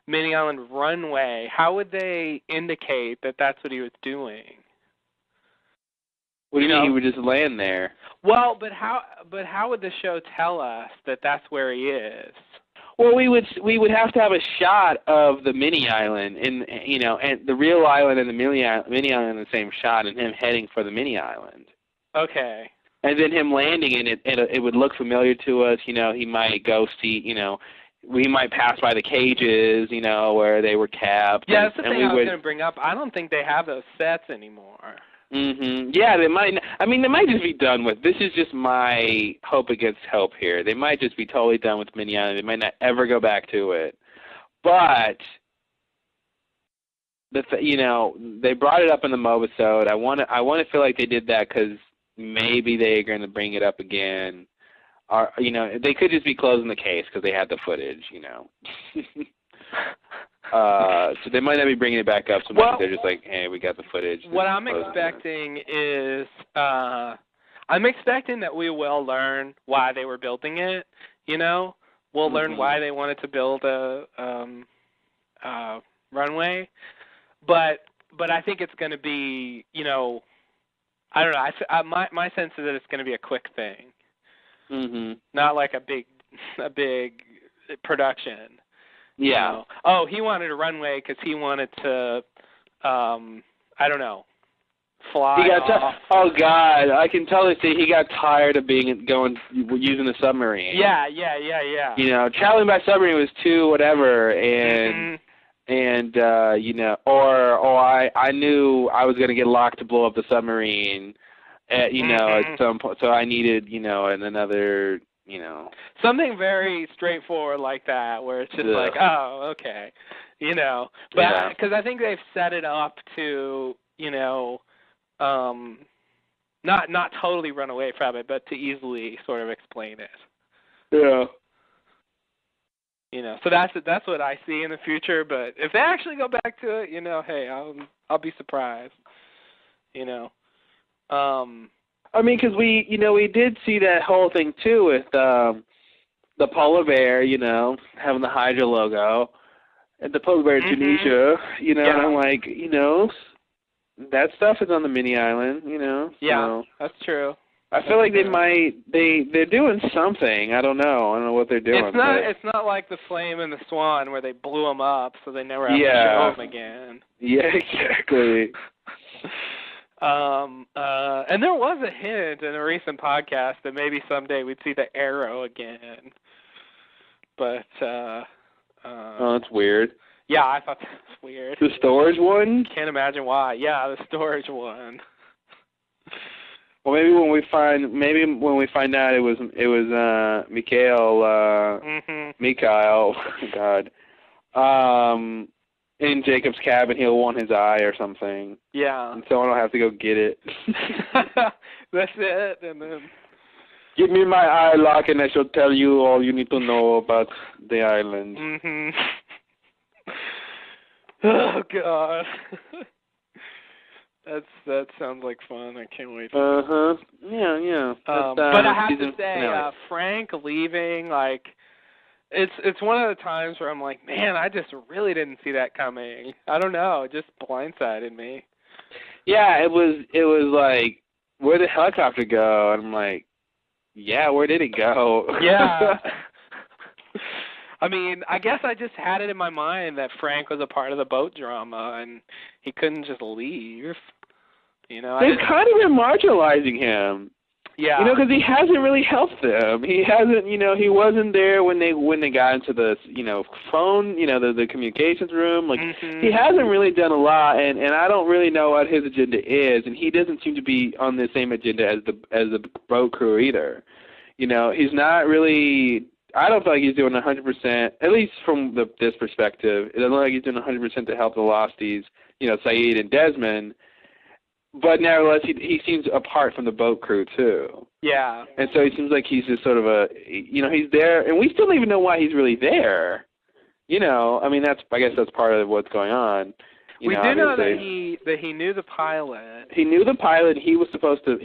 B: mini island runway, how would they indicate that that's what he was doing?
A: What do you mean he would just land there?
B: Well, but how would the show tell us that that's where he is?
A: Well, we would have to have a shot of the mini island, and the real island and the mini island in the same shot, and him heading for the mini island.
B: Okay.
A: And then him landing in it, it would look familiar to us. He might go see. We might pass by the cages, where they were kept.
B: Yeah, that's the thing I was going to bring up. I don't think they have those sets anymore.
A: Mhm. Yeah, they might. I mean, they might just be done with. This is just my hope against hope here. They might just be totally done with Mini Island. They might not ever go back to it. But they brought it up in the Mobisode. I want to feel like they did that because maybe they're going to bring it up again. Or they could just be closing the case because they had the footage. So they might not be bringing it back up. So maybe they're just like, hey, we got the footage.
B: What I'm expecting is, I'm expecting that we will learn why they were building it. We'll learn why they wanted to build a runway. But I think it's going to be, I don't know. My sense is that it's going to be a quick thing.
A: Mhm.
B: Not like a big production.
A: Yeah.
B: Oh, he wanted a runway because he wanted to, I don't know, fly off.
A: Oh God, I can tell he got tired of using the submarine.
B: Yeah.
A: Traveling by submarine was too whatever, and I knew I was gonna get locked to blow up the submarine, at some point, so I needed another.
B: Something very straightforward like that, where it's just like, oh, okay, but because I think they've set it up to, not totally run away from it, but to easily sort of explain it.
A: Yeah.
B: So that's what I see in the future. But if they actually go back to it, hey, I'll be surprised.
A: I mean, because we did see that whole thing too with the polar bear, having the Hydra logo, and the polar bear in Tunisia, and I'm like, that stuff is on the mini island,
B: Yeah, that's true.
A: I feel like they're doing something. I don't know what they're doing.
B: It's not like the Flame and the Swan where they blew them up so they never have to show them again.
A: Yeah, exactly.
B: And there was a hint in a recent podcast that maybe someday we'd see the Arrow again. But
A: oh, that's weird.
B: Yeah, I thought that was weird.
A: The storage one?
B: Can't imagine why. Yeah, the storage one.
A: Well, maybe when we find out it was Mikhail, God, in Jacob's cabin, he'll want his eye or something.
B: Yeah.
A: And someone will have to go get it.
B: That's it. And then
A: give me my eye lock, and I shall tell you all you need to know about the island.
B: Mhm. Oh God. That sounds like fun. I can't wait.
A: Yeah.
B: But I have to say, Frank leaving, like, it's one of the times where I'm like, man, I just really didn't see that coming. I don't know, it just blindsided me.
A: Yeah, it was like where'd the helicopter go? And I'm like, yeah, where did it go?
B: Yeah. I mean, I guess I just had it in my mind that Frank was a part of the boat drama, and he couldn't just leave. You know,
A: They've kind of been marginalizing him.
B: Yeah.
A: You know, because he hasn't really helped them. He hasn't, you know, he wasn't there when they got into the, you know, phone, you know, the communications room. Like, he hasn't really done a lot, and I don't really know what his agenda is, and he doesn't seem to be on the same agenda as the boat crew either. You know, he's not really. I don't feel like he's doing 100%, at least from this perspective. It doesn't look like he's doing 100% to help the Losties, you know, Saeed and Desmond. But nevertheless, he seems apart from the boat crew, too.
B: Yeah.
A: And so he seems like he's just sort of you know, he's there, and we still don't even know why he's really there. You know, I mean, I guess that's part of what's going on.
B: We do know that he knew the pilot.
A: He knew the pilot. He was supposed to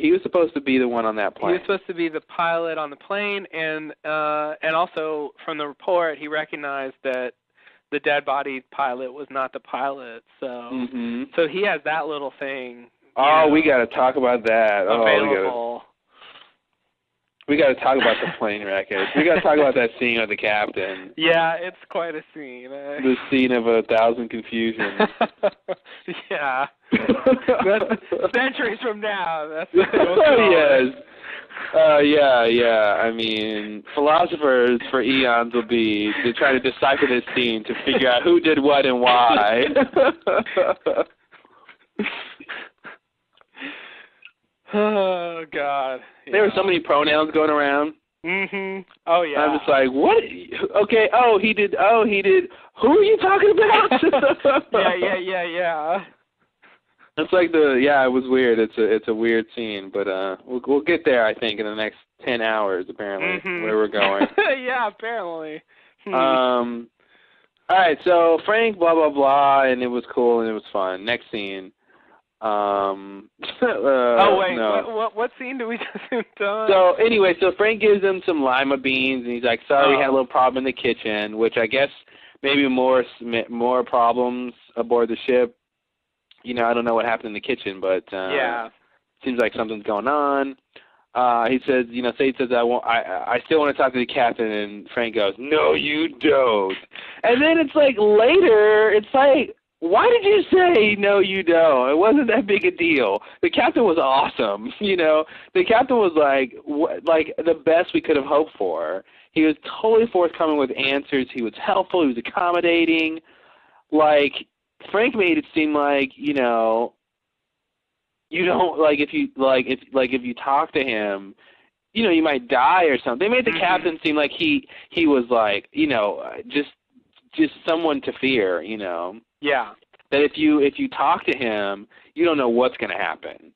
A: be the one on that plane.
B: He was supposed to be the pilot on the plane, and also from the report, he recognized that the dead body pilot was not the pilot. So so he has that little thing.
A: Oh, we got to talk about that.
B: Available.
A: We got to talk about the plane wreckage. We got to talk about that scene of the captain.
B: Yeah, it's quite a scene.
A: The scene of 1,000 confusions.
B: Yeah. That's centuries from now. That's what
A: yes. Yeah. I mean, philosophers for eons will be to try to decipher this scene to figure out who did what and why.
B: Oh God! Yeah.
A: There were so many pronouns going around.
B: Oh yeah.
A: I'm just like, what? Okay. Oh, he did. Who are you talking about?
B: Yeah.
A: It's like it was weird. It's a weird scene, but we'll get there. I think in the next 10 hours, apparently, where we're going.
B: Yeah, apparently.
A: All right. So Frank, blah blah blah, and it was cool and it was fun. Next scene.
B: Oh wait,
A: no.
B: what scene did we just done?
A: So anyway, Frank gives them some lima beans, and he's like, "Sorry, we had a little problem in the kitchen," which I guess maybe more problems aboard the ship. You know, I don't know what happened in the kitchen, but seems like something's going on. He says, you know, Said says, I still want to talk to the captain, and Frank goes, "No, you don't." And then it's like later, it's like, why did you say no you don't? It wasn't that big a deal. The captain was awesome, you know. The captain was like the best we could have hoped for. He was totally forthcoming with answers. He was helpful. He was accommodating. Like, Frank made it seem like, you know, you don't if you talk to him, you know, you might die or something. They made the captain seem like he was like, you know, just someone to fear, you know.
B: Yeah.
A: That if you talk to him, you don't know what's going to happen.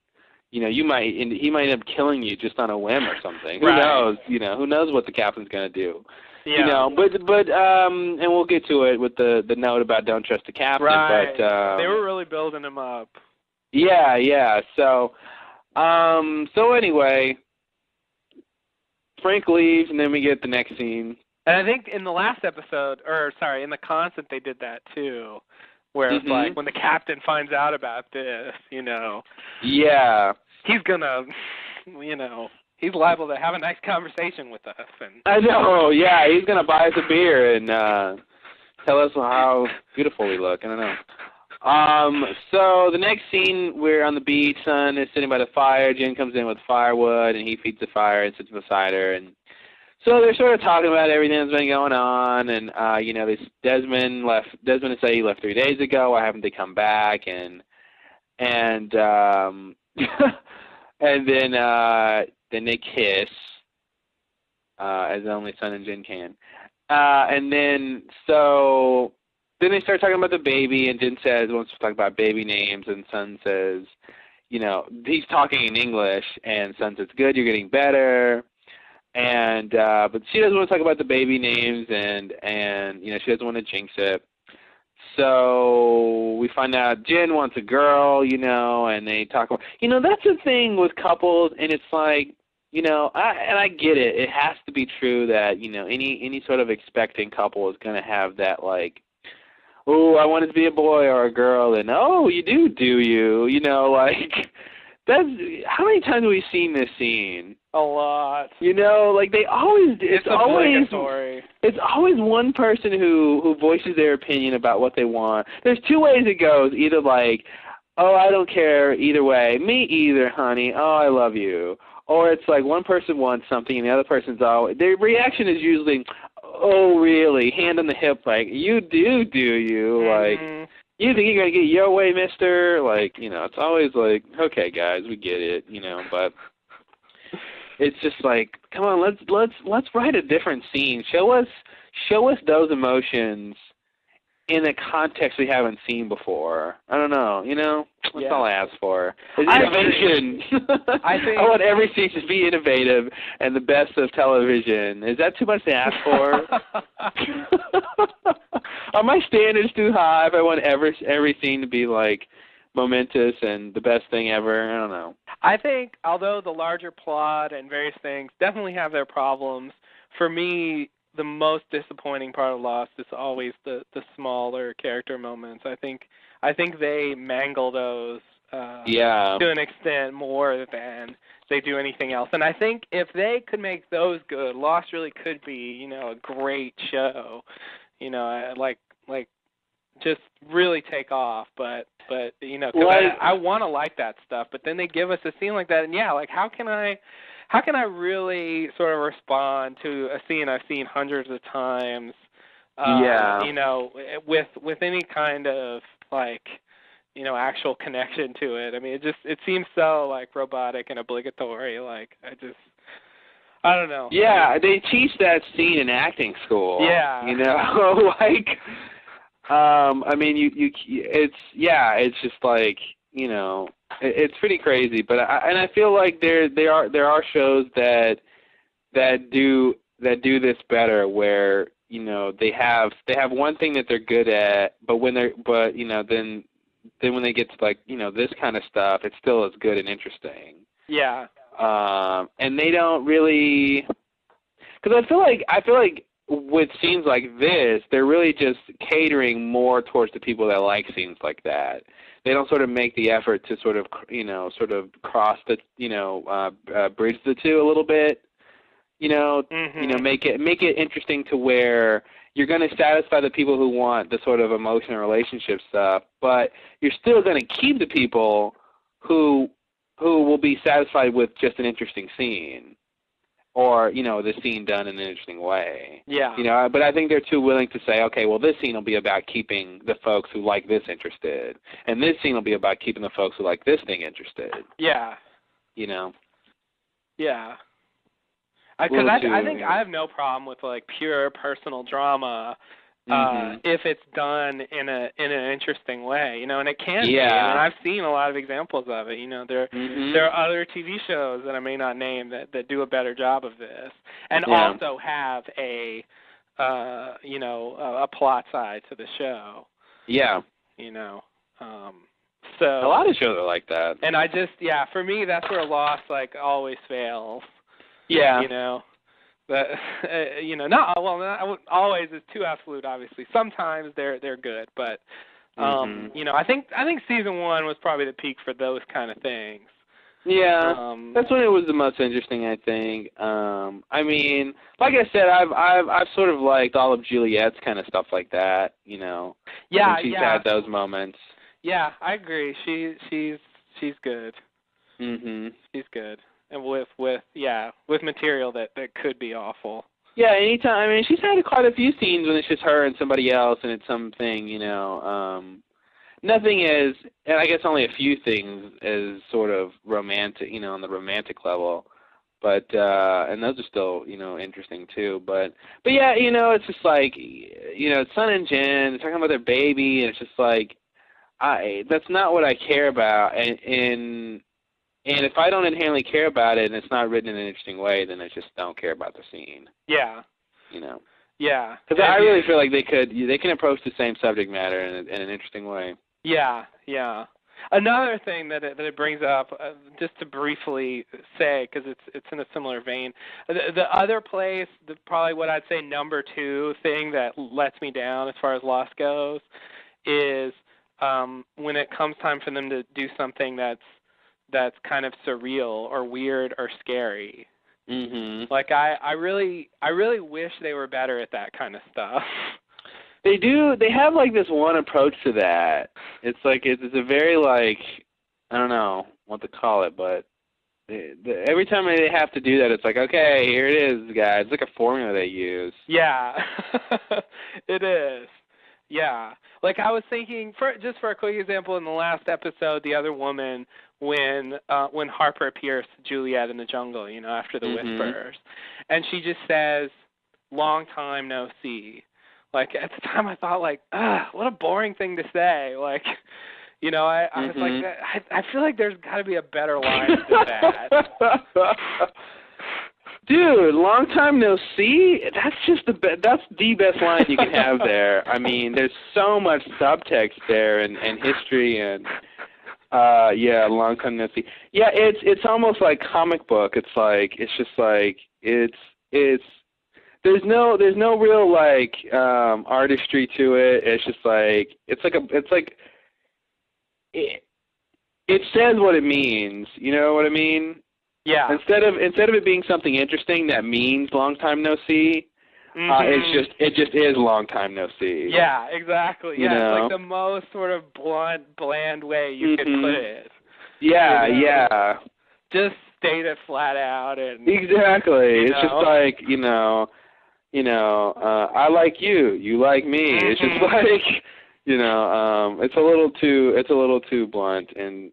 A: You know, he might end up killing you just on a whim or something. Who knows? You know, who knows what the captain's going to do? Yeah. You know, but and we'll get to it with the note about don't trust the captain.
B: Right.
A: But
B: they were really building him up.
A: Yeah. So anyway, Frank leaves, and then we get the next scene.
B: And I think in the last episode, in the Constant, they did that too, where it's like when the captain finds out about this, you know. Yeah. He's gonna, you know, he's liable to have a nice conversation with us. And
A: I know. Yeah, he's gonna buy us a beer and tell us how beautiful we look. I don't know. So the next scene, we're on the beach. Son is sitting by the fire. Jen comes in with firewood, and he feeds the fire and sits beside her. And so they're sort of talking about everything that's been going on. And you know, this Desmond and said he left 3 days ago. Why haven't they come back? And and then they kiss, as only Son and Jen can. And then they start talking about the baby, and Jen wants to talk about baby names, and Son says, you know, he's talking in English, and Son says, "Good, you're getting better." And but she doesn't want to talk about the baby names, and you know, she doesn't want to jinx it. So we find out Jen wants a girl, you know, and they talk about, you know, that's the thing with couples, and it's like, you know, I get it. It has to be true that, you know, any sort of expecting couple is going to have that, like, oh, I want it to be a boy or a girl, and oh, you do you? You know, like, That's how many times have we seen this scene?
B: A lot.
A: Like they always
B: It's obligatory.
A: It's always one person who voices their opinion about what they want. There's two ways it goes. Either like, oh, I don't care either way. Me either, honey. Oh, I love you. Or it's like one person wants something and the other person's always, their reaction is usually, oh, really? Hand on the hip, like, you do you?
B: Mm-hmm.
A: Like, you think you're going to get your way, mister? Like, it's always like, okay, guys, we get it, but it's just like, come on, let's write a different scene. Show us those emotions in a context we haven't seen before. I don't know, That's all I ask for. Is innovation.
B: I think
A: I want every scene to be innovative and the best of television. Is that too much to ask for? Are my standards too high if I want every scene to be like momentous and the best thing ever? I don't know.
B: I think although the larger plot and various things definitely have their problems, for me the most disappointing part of Lost is always the smaller character moments. I think they mangle those to an extent more than they do anything else. And I think if they could make those good, Lost really could be, a great show. Like just really take off. But cause I want to like that stuff. But then they give us a scene like that, and like how can I really sort of respond to a scene I've seen hundreds of times? With any kind of actual connection to it. I mean, it seems so like robotic and obligatory. Like I don't know.
A: Yeah, they teach that scene in acting school.
B: Yeah.
A: I mean, it's just like, it's pretty crazy. But I feel like there are shows that do this better, where they have one thing that they're good at, but then when they get to this kind of stuff, it's still as good and interesting.
B: Yeah.
A: And they don't really, because I feel like with scenes like this, they're really just catering more towards the people that like scenes like that. They don't sort of make the effort to sort of cross the bridge the two a little bit. Make it interesting to where you're going to satisfy the people who want the sort of emotional relationship stuff, but you're still going to keep the people who will be satisfied with just an interesting scene, or the scene done in an interesting way.
B: Yeah.
A: But I think they're too willing to say, okay, well, this scene will be about keeping the folks who like this interested, and this scene will be about keeping the folks who like this thing interested.
B: Yeah. Yeah. Because I think I have no problem with pure personal drama if it's done in an interesting way, and it can be. I mean, I've seen a lot of examples of it. There are other TV shows that I may not name that do a better job of this, and also have a plot side to the show.
A: Yeah.
B: So
A: a lot of shows are like that.
B: And I just for me that's where Lost always fails.
A: Yeah.
B: But not always is too absolute. Obviously, sometimes they're good, but I think season 1 was probably the peak for those kind of things.
A: Yeah, that's when it was the most interesting, I think. I mean, like I said, I've sort of liked all of Juliet's kind of stuff like that.
B: Yeah,
A: she's had those moments.
B: Yeah, I agree. She's good. She's good. And with material that could be awful.
A: Yeah, anytime. I mean, she's had quite a few scenes when it's just her and somebody else, and it's something, nothing is, and I guess only a few things is sort of romantic, on the romantic level. But and those are still, interesting too. But yeah, it's just like, Sun and Jen, they're talking about their baby, and it's just like, that's not what I care about, and if I don't inherently care about it and it's not written in an interesting way, then I just don't care about the scene.
B: Yeah. Yeah.
A: Because I really feel like they can approach the same subject matter in an interesting way.
B: Yeah. Another thing that it brings up, just to briefly say, because it's in a similar vein, the other place, probably what I'd say number 2 thing that lets me down as far as Lost goes, is when it comes time for them to do something that's that's kind of surreal or weird or scary.
A: Mhm.
B: Like I really wish they were better at that kind of stuff.
A: They do. They have like this one approach to that. It's like it's a very like I don't know what to call it, but every time they have to do that, it's like okay, here it is, guys. It's like a formula they use.
B: Yeah, it is. Yeah, like I was thinking, just for a quick example, in the last episode, the other woman, when Harper appears to Juliet in the jungle, after the whispers, and she just says, "Long time no see." Like at the time, I thought like, what a boring thing to say. Like, I was like, I feel like there's got to be a better line than that.
A: Dude, long time no see. That's just that's the best line you can have there. I mean, there's so much subtext there and history and yeah, long time no see. Yeah, it's almost like comic book. It's like it's just like it's there's no real like artistry to it. It's just like it says what it means. You know what I mean?
B: Yeah.
A: Instead of it being something interesting that means long time no see, it just is long time no see.
B: Yeah, exactly. Yeah, it's like the most sort of bland way you could put it.
A: Yeah, yeah.
B: Just state it flat out and
A: exactly. It's just like I like you, you like me. It's just like it's a little too blunt and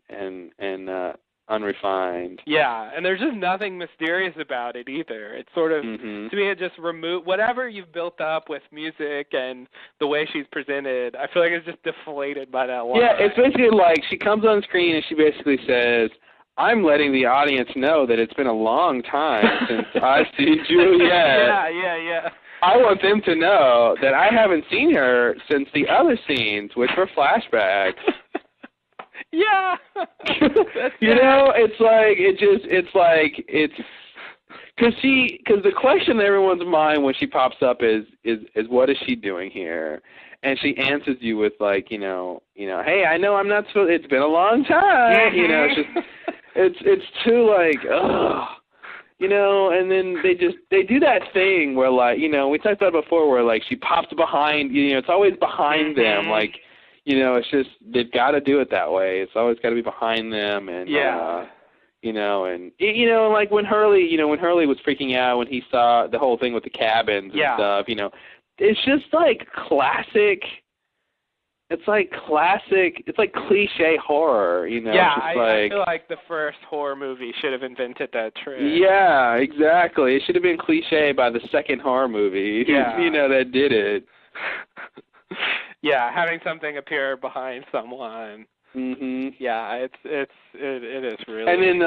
A: unrefined.
B: Yeah, and there's just nothing mysterious about it either. It's sort of, to me, it just whatever you've built up with music and the way she's presented, I feel like it's just deflated by that line.
A: Yeah, it's basically like she comes on screen and she basically says, I'm letting the audience know that it's been a long time since I see Juliet.
B: Yeah.
A: I want them to know that I haven't seen her since the other scenes, which were flashbacks.
B: Yeah.
A: Because the question in everyone's mind when she pops up is what is she doing here? And she answers you with like, hey, I know I'm not supposed. It's been a long time. It's just, it's too like, ugh. And then they do that thing where like, we talked about it before where like she pops behind, it's always behind them, like. It's just they've got to do it that way. It's always got to be behind them, and like when Hurley was freaking out when he saw the whole thing with the cabins and stuff. It's just like classic. It's like cliche horror.
B: Yeah, I feel like the first horror movie should have invented that trick.
A: Yeah, exactly. It should have been cliche by the second horror movie.
B: Yeah.
A: That did it.
B: Yeah, having something appear behind someone. Yeah, it is really. And
A: then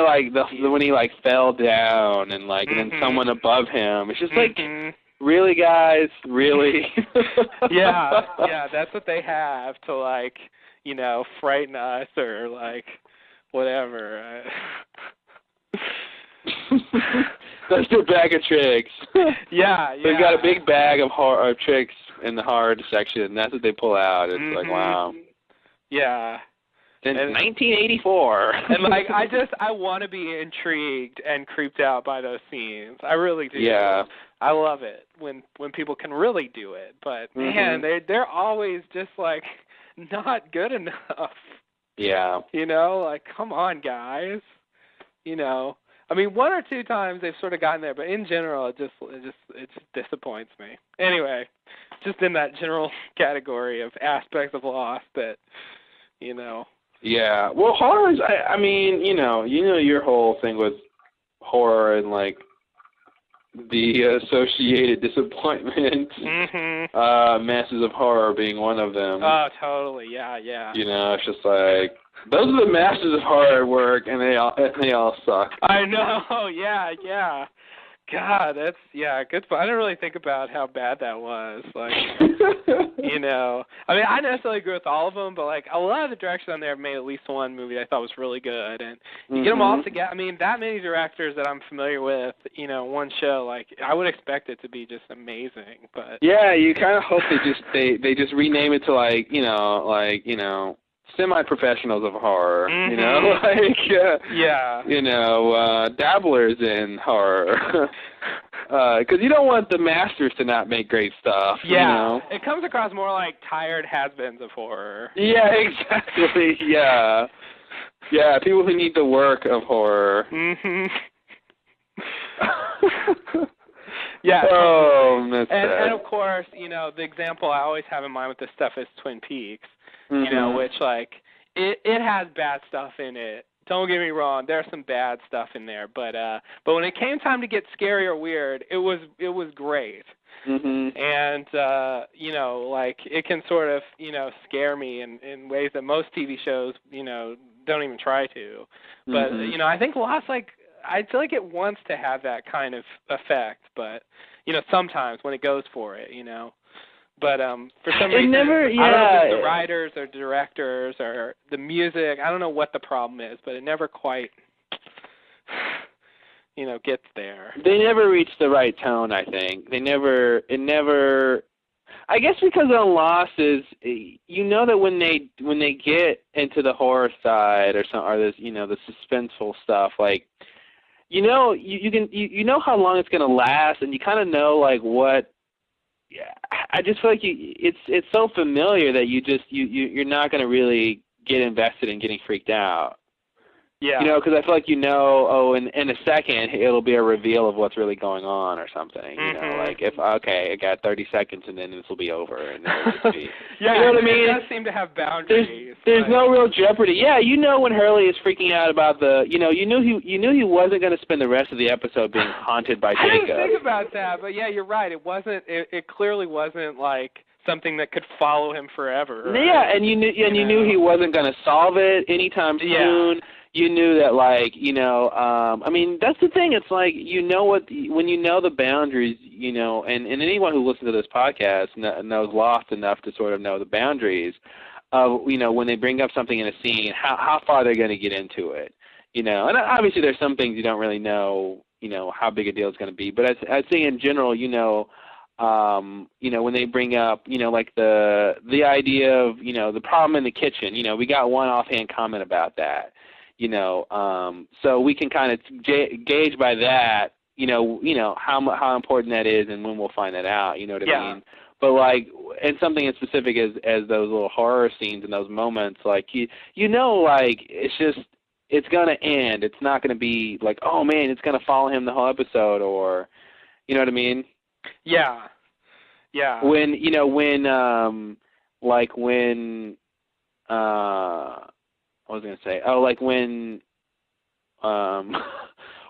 A: when he like fell down and like and then someone above him, it's just like, really, guys, really.
B: yeah, that's what they have to like, frighten us or like whatever.
A: That's their bag of tricks.
B: Yeah.
A: They've got a big bag of tricks in the hard section, and that's what they pull out. It's like, wow.
B: Yeah.
A: Since 1984.
B: And like, I want to be intrigued and creeped out by those scenes. I really do.
A: Yeah.
B: I love it when people can really do it. But man, they're always just like not good enough.
A: Yeah.
B: Like come on, guys. I mean, one or two times they've sort of gotten there, but in general, it just disappoints me. Anyway, just in that general category of aspects of Lost that,
A: Yeah, well, horror is. I mean, your whole thing with horror and like the associated disappointment, masses of horror being one of them.
B: Oh, totally. Yeah.
A: It's just like. Those are the masters of hard work, and they all suck.
B: I know, yeah. God, that's good. I didn't really think about how bad that was. Like, I mean, I necessarily agree with all of them, but like a lot of the directors on there have made at least one movie I thought was really good, and you get them all together. I mean, that many directors that I'm familiar with, one show, like I would expect it to be just amazing. But
A: yeah, you kind of hope they just rename it to semi-professionals of horror, you know,
B: Mm-hmm.
A: like,
B: Yeah.
A: you know, dabblers in horror. Because you don't want the masters to not make great stuff,
B: Yeah.
A: you know.
B: It comes across more like tired has-beens of horror.
A: Yeah, exactly, yeah. Yeah, people who need the work of horror.
B: Mm-hmm. Yeah.
A: Oh, that's
B: and of course, you know, the example I always have in mind with this stuff is Twin Peaks.
A: Mm-hmm.
B: You know, which like it has bad stuff in it. Don't get me wrong, there's some bad stuff in there, but when it came time to get scary or weird, it was great.
A: Mm-hmm.
B: And you know, like it can sort of, you know, scare me in ways that most TV shows, you know, don't even try to. But you know, I think Lost, like, I feel like it wants to have that kind of effect, but you know, sometimes when it goes for it, you know. But for some reason, I don't know if it's the writers or directors or the music. I don't know what the problem is, but it never quite, you know, gets there.
A: They never reach the right tone, I think. It never, I guess because of Lost is, you know, that when they get into the horror side or this, you know, the suspenseful stuff, like, you know, you know how long it's going to last, and you kind of know, like, what. Yeah, I just feel like it's so familiar that you're not going to really get invested in getting freaked out.
B: Yeah.
A: You know, because I feel like, you know, oh, in a second it'll be a reveal of what's really going on or something. You know, like if I got 30 seconds and then this will be over and then it'll just be.
B: Yeah,
A: you know what I mean?
B: It does seem to have boundaries.
A: There's no real jeopardy. Yeah, you know when Hurley is freaking out about you know, you knew he wasn't going to spend the rest of the episode being haunted by Jacob.
B: I didn't think about that, but yeah, you're right. It wasn't. It clearly wasn't like something that could follow him forever. Right?
A: Yeah, and you knew he wasn't going to solve it anytime soon.
B: Yeah.
A: You knew that, like, you know, I mean, that's the thing. It's like, you know when you know the boundaries, you know, and anyone who listens to this podcast knows Lost enough to sort of know the boundaries of, you know, when they bring up something in a scene, how far they're going to get into it, you know. And obviously there's some things you don't really know, you know, how big a deal it's going to be. But I'd say in general, you know, when they bring up, you know, like the idea of, you know, the problem in the kitchen, you know, we got one offhand comment about that. You know, so we can kind of gauge by that, you know how important that is and when we'll find that out. You know what I mean? But like, and something as specific as those little horror scenes and those moments, like you know, like it's gonna end. It's not gonna be like, oh man, it's gonna follow him the whole episode, or, you know what I mean?
B: Yeah. Yeah.
A: I was going to say, like when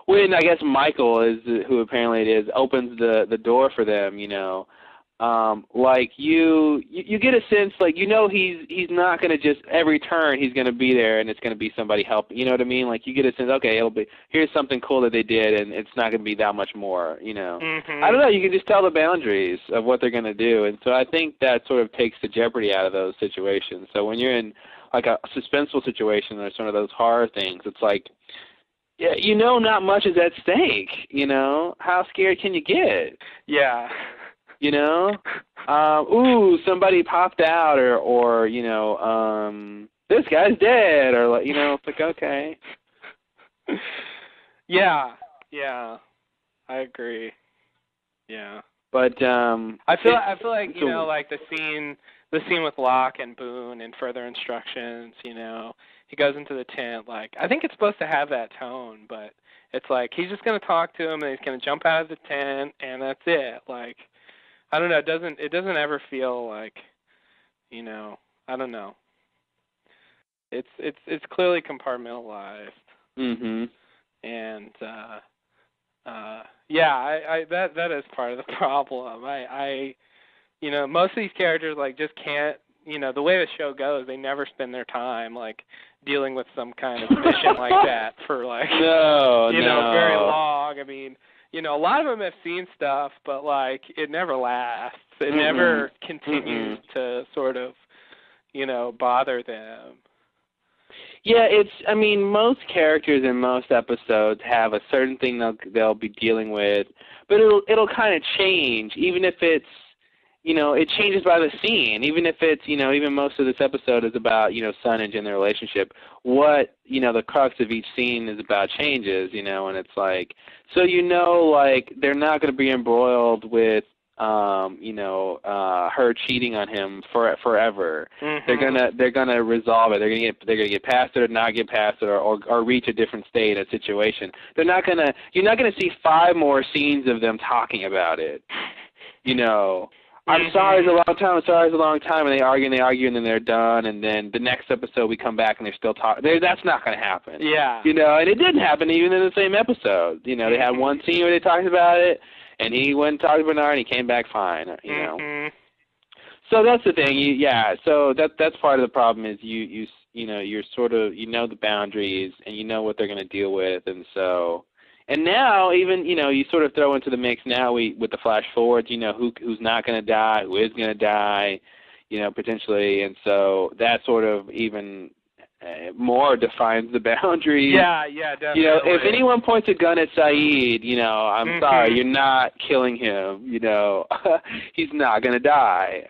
A: when I guess Michael is who apparently it is opens the door for them, you know, like you get a sense, like, you know, he's not going to just every turn he's going to be there and it's going to be somebody helping, you know what I mean? Like you get a sense, okay, here's something cool that they did and it's not going to be that much more, you know. I don't know, you can just tell the boundaries of what they're going to do, and so I think that sort of takes the jeopardy out of those situations. So when you're in like a suspenseful situation or some of those horror things, it's like, yeah, you know, not much is at stake, you know. How scared can you get?
B: Yeah.
A: You know? Ooh, somebody popped out, or you know, this guy's dead, or, like, you know, it's like, okay.
B: Yeah. Yeah. I agree. Yeah.
A: But
B: I feel like, you know, like the scene with Locke and Boone and Further Instructions, you know, he goes into the tent, like, I think it's supposed to have that tone, but it's like he's just going to talk to him and he's going to jump out of the tent and that's it. Like, I don't know, it doesn't ever feel like, you know, I don't know. It's clearly compartmentalized.
A: Mhm.
B: And yeah, that is part of the problem. I you know, most of these characters, like, just can't, you know, the way the show goes, they never spend their time, like, dealing with some kind of mission like that for, like, you know, very long. I mean, you know, a lot of them have seen stuff, but, like, it never lasts. It never continues to sort of, you know, bother them.
A: Yeah, I mean, most characters in most episodes have a certain thing they'll be dealing with, but it'll kind of change, even if it's, it changes by the scene. Even if it's, even most of this episode is about, Sun and Jin, their relationship, what, the crux of each scene is about changes, and it's like, so like, they're not going to be embroiled with, her cheating on him forever.
B: Mm-hmm.
A: They're gonna resolve it. They're gonna get past it or not get past it or reach a different state, a situation. You're not gonna see 5 more scenes of them talking about it. I'm sorry, it's a long time. I'm sorry, it's a long time, and they argue, and then they're done, and then the next episode we come back and they're still talking. That's not going to happen.
B: Yeah.
A: And it didn't happen even in the same episode. They had one scene where they talked about it, and he went and talked to Bernard, and he came back fine.
B: Mm-hmm.
A: So that's the thing. So that's part of the problem is you're sort of the boundaries and you know what they're going to deal with, and so. And now, even, you sort of throw into the mix now with the flash forwards, who's not going to die, who is going to die, potentially. And so that sort of even more defines the boundaries.
B: Yeah, definitely.
A: If anyone points a gun at Saeed, I'm sorry, you're not killing him. He's not going to die.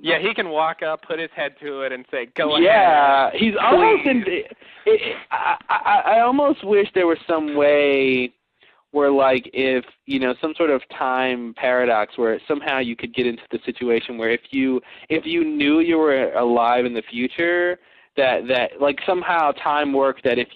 B: Yeah, he can walk up, put his head to it, and say, go ahead.
A: Yeah, he's almost I almost wish there was some way where, like, if, some sort of time paradox where somehow you could get into the situation where if you knew you were alive in the future, that like somehow time worked, that if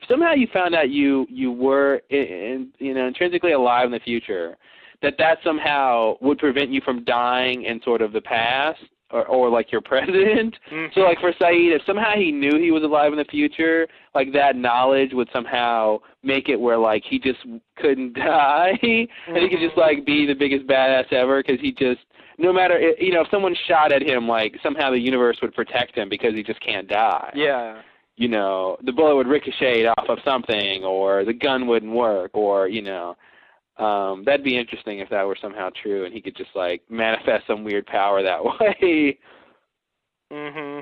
A: somehow you found out you were intrinsically alive in the future, that somehow would prevent you from dying in sort of the past or like your president.
B: Mm-hmm.
A: So like for Saeed, if somehow he knew he was alive in the future, like that knowledge would somehow make it where like he just couldn't die and he could just like be the biggest badass ever because he just, no matter, if someone shot at him, like somehow the universe would protect him because he just can't die.
B: Yeah.
A: The bullet would ricochet off of something, or the gun wouldn't work, or, that'd be interesting if that were somehow true and he could just, like, manifest some weird power that way.
B: Mm-hmm.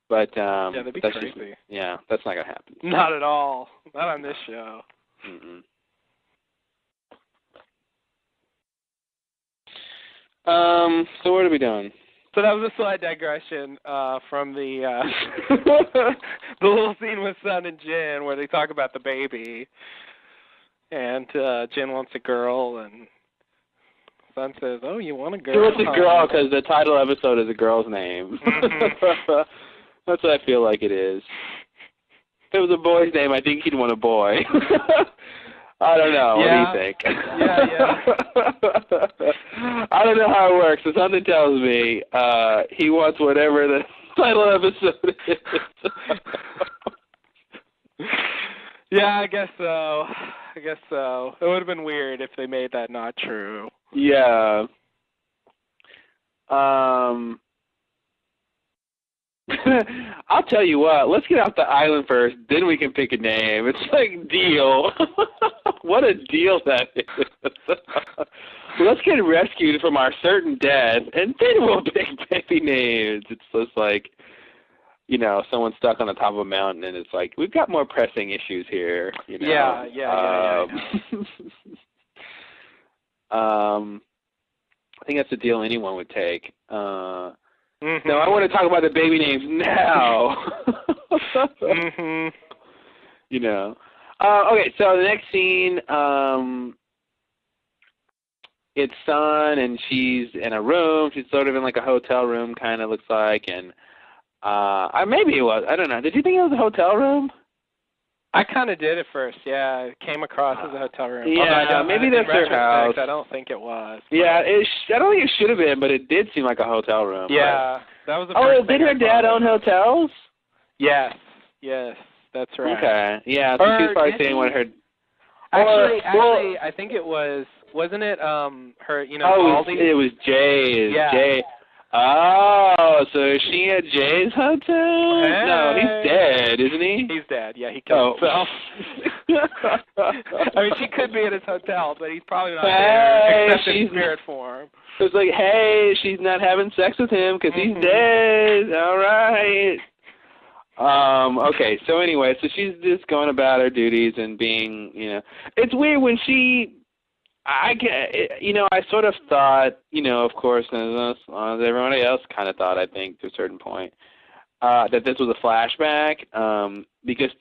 A: But,
B: yeah, that'd be crazy.
A: That's not going to happen.
B: Not at all. Not on this show.
A: Mm-mm. So what are we doing?
B: So that was a slight digression from the the little scene with Sun and Jin where they talk about the baby, and Jin wants a girl, and Sun says, "Oh, you want a girl?"
A: He wants a girl because the title episode is a girl's name.
B: Mm-hmm.
A: That's what I feel like it is. If it was a boy's name, I think he'd want a boy. I don't know.
B: Yeah.
A: What do you think?
B: Yeah.
A: I don't know how it works, but something tells me he wants whatever the title episode is.
B: Yeah, I guess so. It would have been weird if they made that not true.
A: Yeah. I'll tell you what, let's get off the island first, then we can pick a name. It's like, deal. What a deal that is. Let's get rescued from our certain death, and then we'll pick baby names. It's just like, someone stuck on the top of a mountain, and it's like, we've got more pressing issues here.
B: Yeah.
A: I think that's a deal anyone would take.
B: Mm-hmm.
A: No, I want to talk about the baby names now.
B: Mm-hmm.
A: Okay, so the next scene, it's Sun, and she's in a room. She's sort of in like a hotel room, kind of looks like, and maybe it was. I don't know. Did you think it was a hotel room?
B: I kind of did at first, yeah. It came across as a hotel room.
A: Yeah, maybe that's their house.
B: I don't think it was.
A: Yeah, I don't think it should have been, but it did seem like a hotel room.
B: Yeah, that was the first thing.
A: Did her dad own hotels?
B: Yes, that's right.
A: Okay, yeah, so she's probably saying what her...
B: Actually, I think it was, wasn't it, her, Aldi?
A: It was Jay's.
B: Yeah.
A: Jay. Oh, so is she at Jay's hotel?
B: Hey.
A: No, he's dead, isn't he?
B: He's dead, yeah, he killed himself. I mean, she could be at his hotel, but he's probably not there, except in spirit form.
A: It's like, hey, she's not having sex with him because he's dead. All right. Okay, so anyway, so she's just going about her duties and being, it's weird when she I sort of thought, of course, as everybody else kind of thought, I think, to a certain point, that this was a flashback, because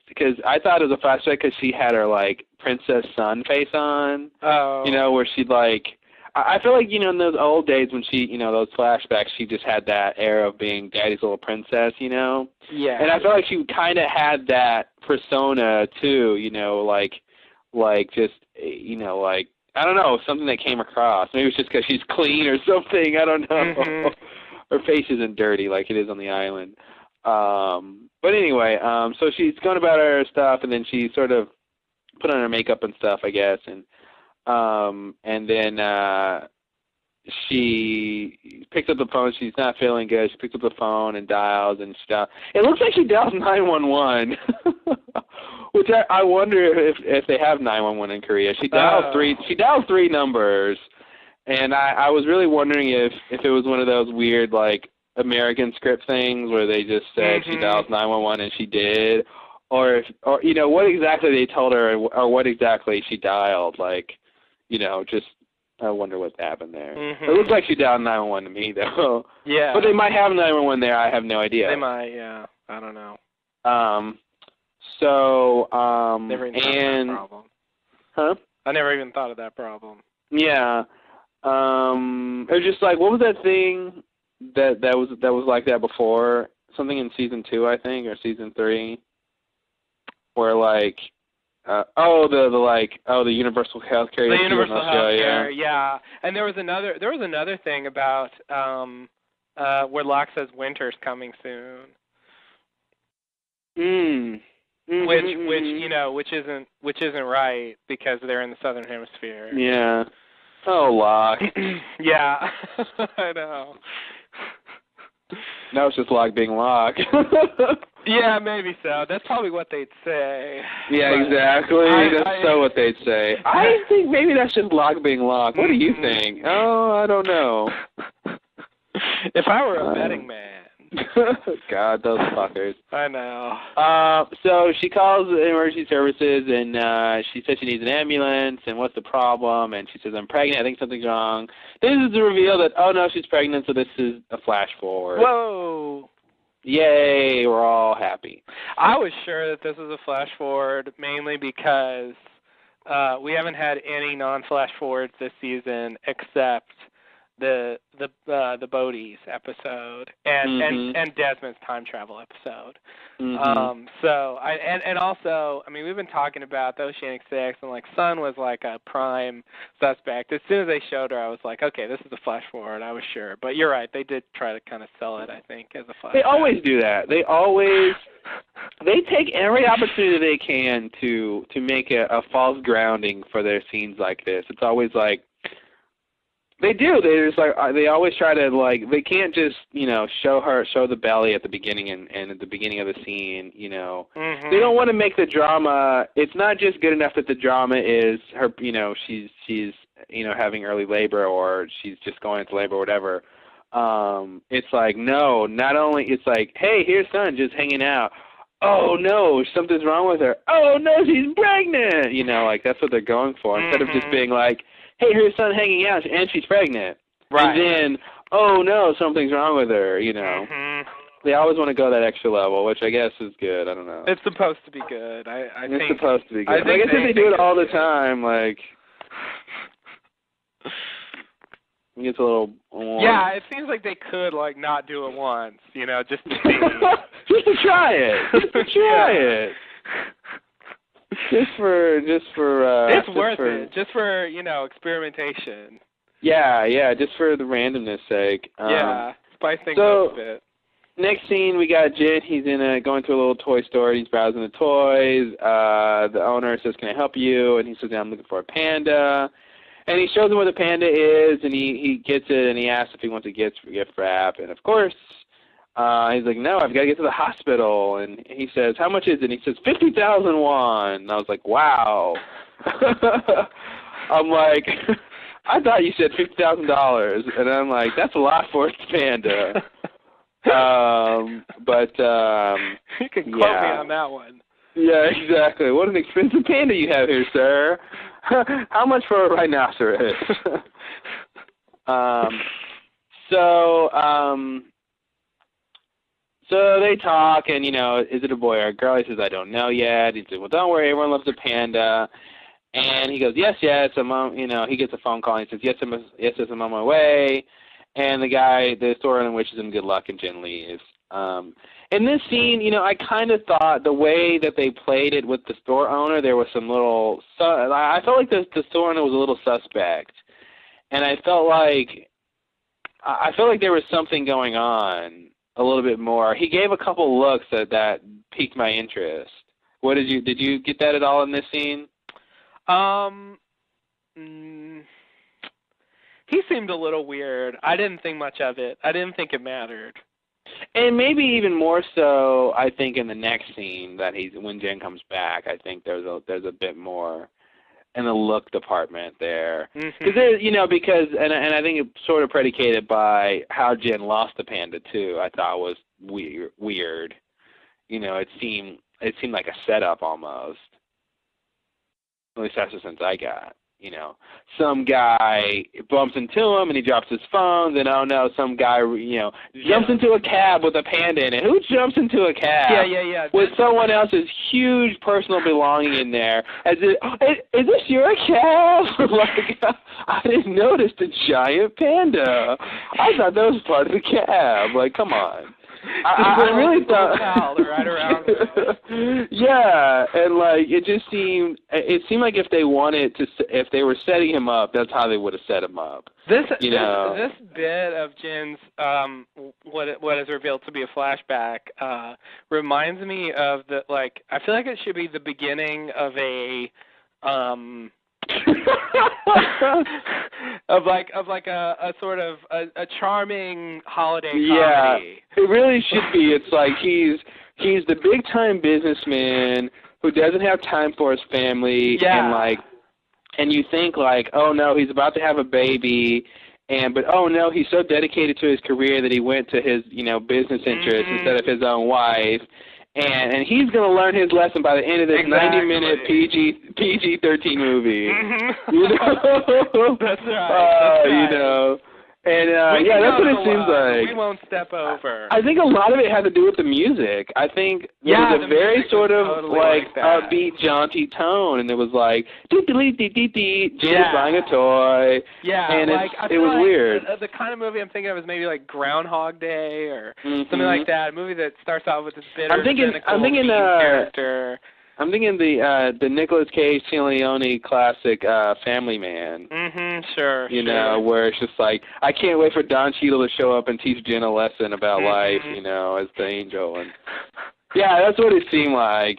A: I thought it was a flashback because she had her, like, princess sun face on, where she'd, like, I feel like, in those old days when she, those flashbacks, she just had that air of being daddy's little princess,
B: Yeah.
A: And I feel like she kind of had that persona, too, like just, like, I don't know, something that came across. Maybe it's just because she's clean or something. I don't know.
B: Mm-hmm.
A: Her face isn't dirty like it is on the island. But anyway, so she's going about her stuff, and then she sort of put on her makeup and stuff, I guess, and then she picks up the phone. She's not feeling good. She picks up the phone and dials, and it looks like she dials 911, which I wonder if they have 911 in Korea. She dials three numbers, and I was really wondering if it was one of those weird, like, American script things where they just said she dials 911 and she did, or what exactly they told her, or what exactly she dialed, like, just. I wonder what happened there.
B: Mm-hmm.
A: It looks like she dialed 911 to me, though.
B: Yeah.
A: But they might have 911 there. I have no idea.
B: They might, yeah. I don't know.
A: Never
B: even thought of that problem.
A: Huh?
B: I never even thought of that problem.
A: Yeah. It was just like, what was that thing that was like that before? Something in season 2, I think, or season 3, where like. The universal healthcare.
B: The universal healthcare, yeah. And there was another thing about where Locke says winter's coming soon. Which isn't right because they're in the southern hemisphere.
A: Yeah. Oh, Locke.
B: Yeah. I know.
A: Now it's just Locke being Locke.
B: Yeah, maybe so. That's probably what they'd say.
A: Yeah, exactly. That's what they'd say. I think maybe that's just Locke being Locke. What do you think? Oh, I don't know.
B: If I were a betting man.
A: God, those fuckers.
B: I know.
A: So she calls emergency services, and she says she needs an ambulance, and what's the problem? And she says, I'm pregnant, I think something's wrong. This is the reveal that, oh, no, she's pregnant, so this is a flash forward.
B: Whoa.
A: Yay, we're all happy.
B: I was sure that this was a flash forward, mainly because we haven't had any non-flash forwards this season except the Bodhi's episode and Desmond's time travel episode. So also, I mean, we've been talking about the Oceanic Six, and like Sun was like a prime suspect. As soon as they showed her, I was like, okay, this is a flash forward. I was sure, but you're right. They did try to kind of sell it, I think, as a flash.
A: They always do that. They take every opportunity they can to make a false grounding for their scenes like this. It's always like. They do. They're just like they always try to like. They can't just show the belly at the beginning and at the beginning of the scene. They don't want to make the drama. It's not just good enough that the drama is her. She's having early labor or she's just going into labor or whatever. It's like no. Not only it's like hey, here's Sun just hanging out. Oh no, something's wrong with her. Oh no, she's pregnant. Like that's what they're going for instead of just being like. Hey, here's Sun hanging out, and she's pregnant.
B: Right.
A: And then, oh, no, something's wrong with her, They always want to go that extra level, which I guess is good. I don't know.
B: It's supposed to be good. I think
A: it's supposed to be good. I guess if they do it all the time, like, it gets a little...
B: Yeah, it seems like they could, like, not do it once, just to see.
A: Just to try it. Just for
B: it's worth it. Just for experimentation.
A: Yeah, just for the randomness sake.
B: Spice things up a bit.
A: Next scene, we got Jin. He's going to a little toy store. He's browsing the toys. The owner says, "Can I help you?" And he says, "I'm looking for a panda." And he shows him where the panda is, and he gets it, and he asks if he wants a gift wrap. And of course. He's like, no, I've got to get to the hospital. And he says, how much is it? And he says, 50,000 won. And I was like, wow. I'm like, I thought you said $50,000. And I'm like, that's a lot for a panda.
B: You can quote me on that one.
A: Yeah, exactly. What an expensive panda you have here, sir. How much for a rhinoceros? So they talk, and, is it a boy or a girl? He says, I don't know yet. He said, well, don't worry, everyone loves a panda. And he goes, yes, he gets a phone call, and he says, yes, I'm on my way. And the store owner wishes him good luck, and Jen leaves. In this scene, I kind of thought the way that they played it with the store owner, there was some little, I felt like the store owner was a little suspect. And I felt like there was something going on a little bit more. He gave a couple looks that piqued my interest. Did you get that at all in this scene?
B: He seemed a little weird. I didn't think much of it. I didn't think it mattered.
A: And maybe even more so, I think in the next scene when Jen comes back, I think there's a bit more in the look department there.
B: Mm-hmm.
A: Because I think it's sort of predicated by how Jen lost the panda too. I thought was weird. It seemed like a setup almost. At least that's the sense I got. Some guy bumps into him and he drops his phone. Then, oh no, some guy, jumps into a cab with a panda in it. Who jumps into a cab with someone else's huge personal belonging in there? Is this your cab? Like, I didn't notice the giant panda. I thought that was part of the cab. Like, come on. I really thought
B: right around
A: yeah, and like it seemed like if they were setting him up, that's how they would have set him up.
B: This bit of Jen's what is revealed to be a flashback reminds me of I feel like it should be the beginning of a of a sort of a charming holiday comedy.
A: Yeah, it really should be. It's like he's the big time businessman who doesn't have time for his family, and you think oh no, he's about to have a baby, but oh no, he's so dedicated to his career that he went to his business interests instead of his own wife. And he's going to learn his lesson by the end of this 90-minute PG-13 movie.
B: That's right.
A: And that's what it seems like.
B: We won't step over.
A: I think a lot of it had to do with the music. I think there was a very sort of upbeat, jaunty tone, and it was like Jen's buying a toy.
B: Yeah,
A: and it was weird.
B: The kind of movie I'm thinking of is maybe like Groundhog Day or something like that. A movie that starts out with this bitter, cynical character.
A: I'm thinking the Nicolas Cage, Tina Leone classic Family Man.
B: Sure.
A: Where it's just like, I can't wait for Don Cheadle to show up and teach Jen a lesson about life, as the angel. And yeah, that's what it seemed like.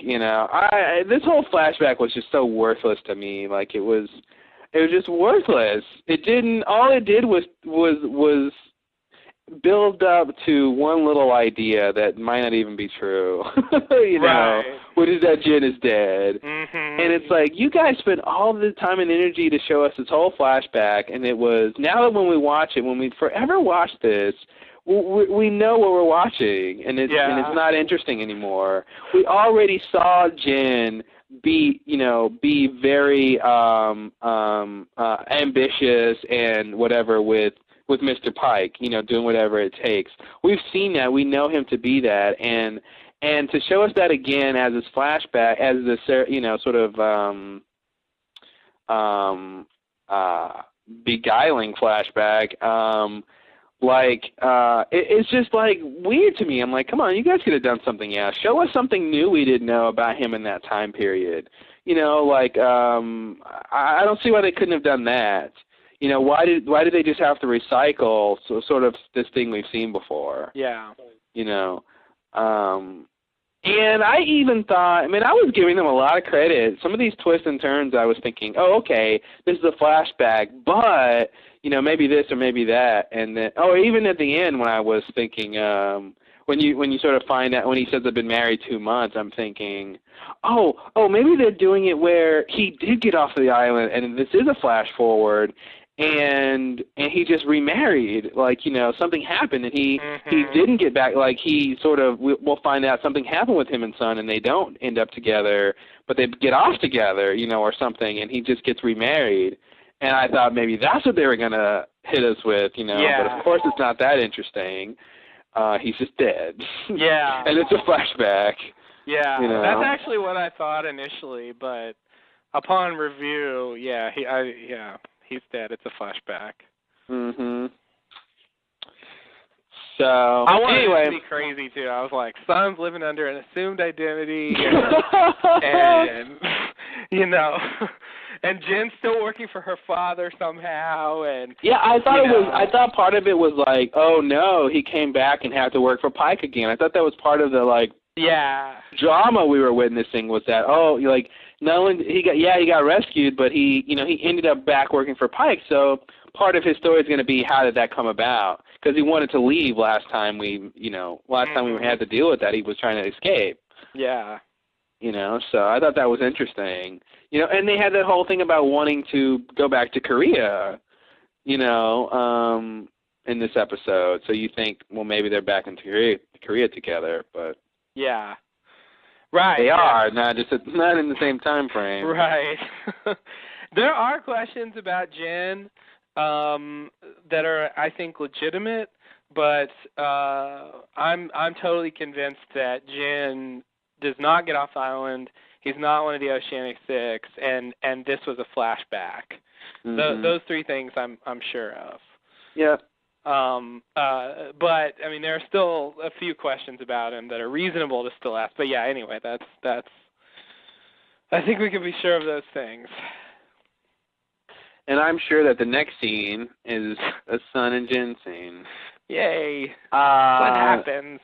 A: This whole flashback was just so worthless to me. Like it was just worthless. All it did was build up to one little idea that might not even be true, which is that Jen is dead. And it's like, you guys spent all the time and energy to show us this whole flashback, and it was, now that when we watch it, when we forever watch this, we know what we're watching, and it's not interesting anymore. We already saw Jen be very ambitious and whatever with Mr. Pike, doing whatever it takes. We've seen that. We know him to be that, and to show us that again as this flashback, as this sort of beguiling flashback, it's just like weird to me. I'm like, come on, you guys could have done something else. Show us something new we didn't know about him in that time period. I don't see why they couldn't have done that. Why did they just have to recycle sort of this thing we've seen before?
B: Yeah.
A: And I even thought, I was giving them a lot of credit. Some of these twists and turns, I was thinking, oh, okay, this is a flashback, but maybe this or maybe that, and then even at the end when I was thinking, when you sort of find out when he says I've been married 2 months, I'm thinking, maybe they're doing it where he did get off the island, and this is a flash forward. and he just remarried. Like, you know, something happened, and he didn't get back. Like, he sort of, we'll find out something happened with him and Son, and they don't end up together, but they get off together, you know, or something, and he just gets remarried. And I thought maybe that's what they were gonna hit us with, you know.
B: Yeah.
A: But of course, it's not that interesting. He's just dead.
B: Yeah.
A: And it's a flashback.
B: Yeah,
A: you know?
B: That's actually what I thought initially, but upon review, yeah, he's dead. It's a flashback.
A: Mhm. So
B: I wanted
A: anyway,
B: it to be crazy too. I was like, Son's living under an assumed identity, and you know, and Jen's still working for her father somehow, and
A: yeah, I thought part of it was like, oh no, he came back and had to work for Pike again. I thought that was part of the like drama we were witnessing, was that, oh, like, not only he got rescued, but he ended up back working for Pike. So part of his story is going to be, how did that come about? Because he wanted to leave last time we had to deal with that. He was trying to escape.
B: Yeah.
A: You know, so I thought that was interesting. You know, and they had that whole thing about wanting to go back to Korea, you know, in this episode. So you think, well, maybe they're back in Korea together, but
B: yeah. Right.
A: They are, not in the same time frame.
B: Right. There are questions about Jen that are, I think, legitimate, but I'm totally convinced that Jen does not get off the island. He's not one of the Oceanic Six, and this was a flashback.
A: Mm-hmm.
B: Those three things I'm sure of.
A: Yeah.
B: But I mean, there are still a few questions about him that are reasonable to still ask. But yeah, anyway, that's. I think we can be sure of those things.
A: And I'm sure that the next scene is a Son and Jen scene.
B: Yay! What happens?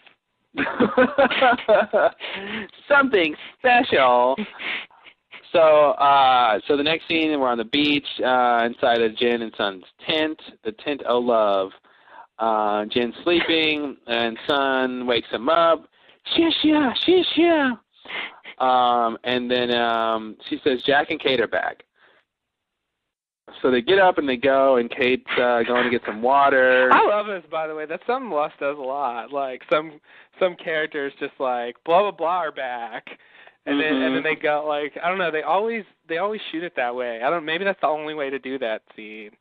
A: Something special. So the next scene, we're on the beach inside of Jen and Son's tent. The tent, oh love. Jen's sleeping, and Son wakes him up. Shia. And then she says, Jack and Kate are back. So they get up and they go, and Kate's going to get some water.
B: I love this, by the way. That's something Lost does a lot. Like some characters just like blah blah blah are back, and then they go like, I don't know. They always shoot it that way. Maybe that's the only way to do that scene.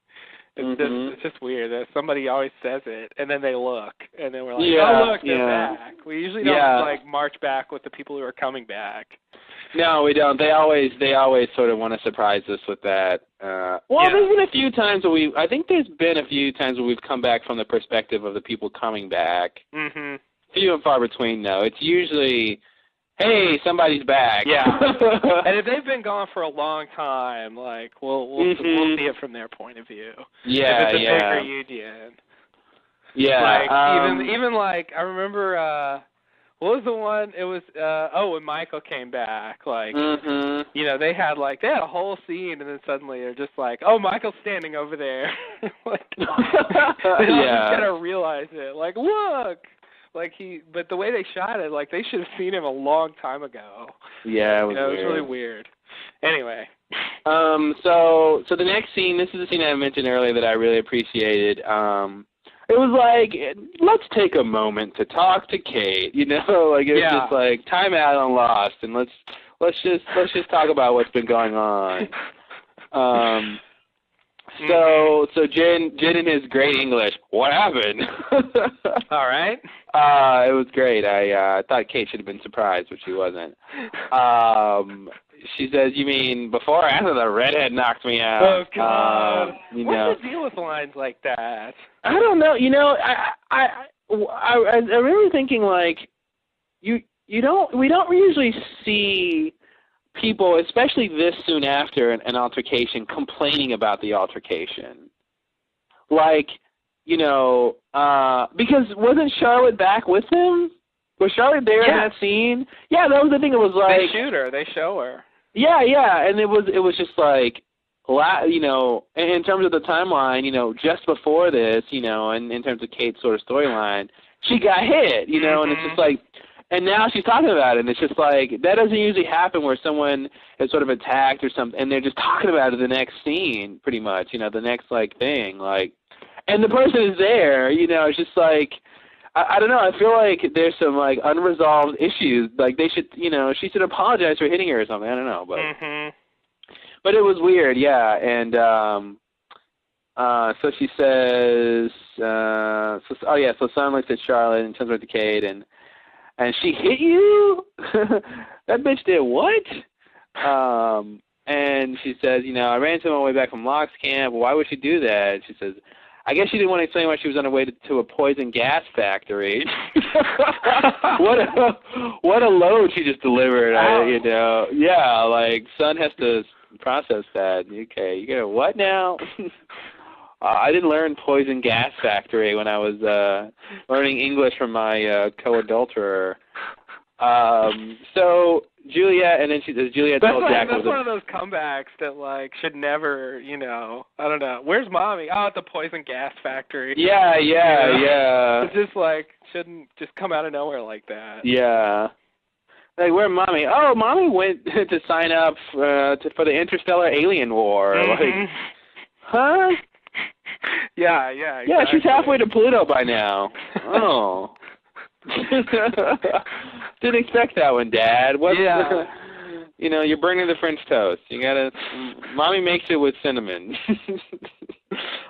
B: It's just weird that somebody always says it, and then they look, and then we're like, oh look, they're back. We usually don't like march back with the people who are coming back.
A: No, we don't. They always sort of want to surprise us with that. There's been a few times where we've come back from the perspective of the people coming back. Mm-hmm. Few and far between, though. It's usually, hey, somebody's back.
B: Yeah. And if they've been gone for a long time, like we'll see it from their point of view.
A: Yeah,
B: if it's a big reunion.
A: Yeah.
B: Like even like I remember what was the one? It was when Michael came back. Like you know, they had a whole scene, and then suddenly they're just like, oh, Michael's standing over there. Like they don't just kind of realize it. Like, look. But the way they shot it, like they should have seen him a long time ago.
A: Yeah, it was
B: weird.
A: It
B: was really weird. Anyway.
A: So the next scene, this is a scene I mentioned earlier that I really appreciated. It was like, let's take a moment to talk to Kate, you know, like it's just like time out on Lost, and let's just talk about what's been going on. So Jen in his great English, what happened?
B: All right.
A: It was great. I thought Kate should have been surprised, but she wasn't. She says, you mean before or after the redhead knocked me out?
B: Oh, God.
A: What's
B: the deal with lines like that?
A: I don't know. You know, I remember thinking, like, we don't usually see people, especially this soon after an altercation, complaining about the altercation. Like, you know, because wasn't Charlotte back with him? Was Charlotte there in that scene? Yeah, that was the thing. It was like
B: they shoot her. They show her.
A: Yeah, and it was just like, you know, in terms of the timeline, you know, just before this, you know, and in terms of Kate's sort of storyline, she got hit, you know, and it's just like, And now she's talking about it, and it's just like, that doesn't usually happen where someone is sort of attacked or something, and they're just talking about it the next scene, pretty much, you know, the next, like, thing, like, and the person is there, you know, it's just like, I don't know, I feel like there's some, like, unresolved issues, like, they should, you know, she should apologize for hitting her or something, I don't know, but, but it was weird, yeah, and, so she says, so Sun looks at Charlotte and turns over to Kate, and she hit you? That bitch did what? And she says, you know, I ran into him on the way back from Locke's camp. Why would she do that? She says, I guess she didn't want to explain why she was on her way to a poison gas factory. What a load she just delivered, you know. Yeah, like, Sun has to process that. Okay, you get what now? I didn't learn poison gas factory when I was learning English from my co-adulterer. So Juliet, and then Juliet told Jack.
B: That's one of those comebacks that, like, should never, you know, I don't know. Where's Mommy? Oh, at the poison gas factory.
A: Yeah.
B: It's just like, shouldn't just come out of nowhere like that.
A: Yeah. Like, where's Mommy? Oh, Mommy went to sign up for the interstellar alien war. Like, huh?
B: Yeah, exactly.
A: Yeah, she's halfway to Pluto by now. Oh. Didn't expect that one, Dad. What?
B: Yeah.
A: You know, you're burning the French toast. You gotta. Mommy makes it with cinnamon.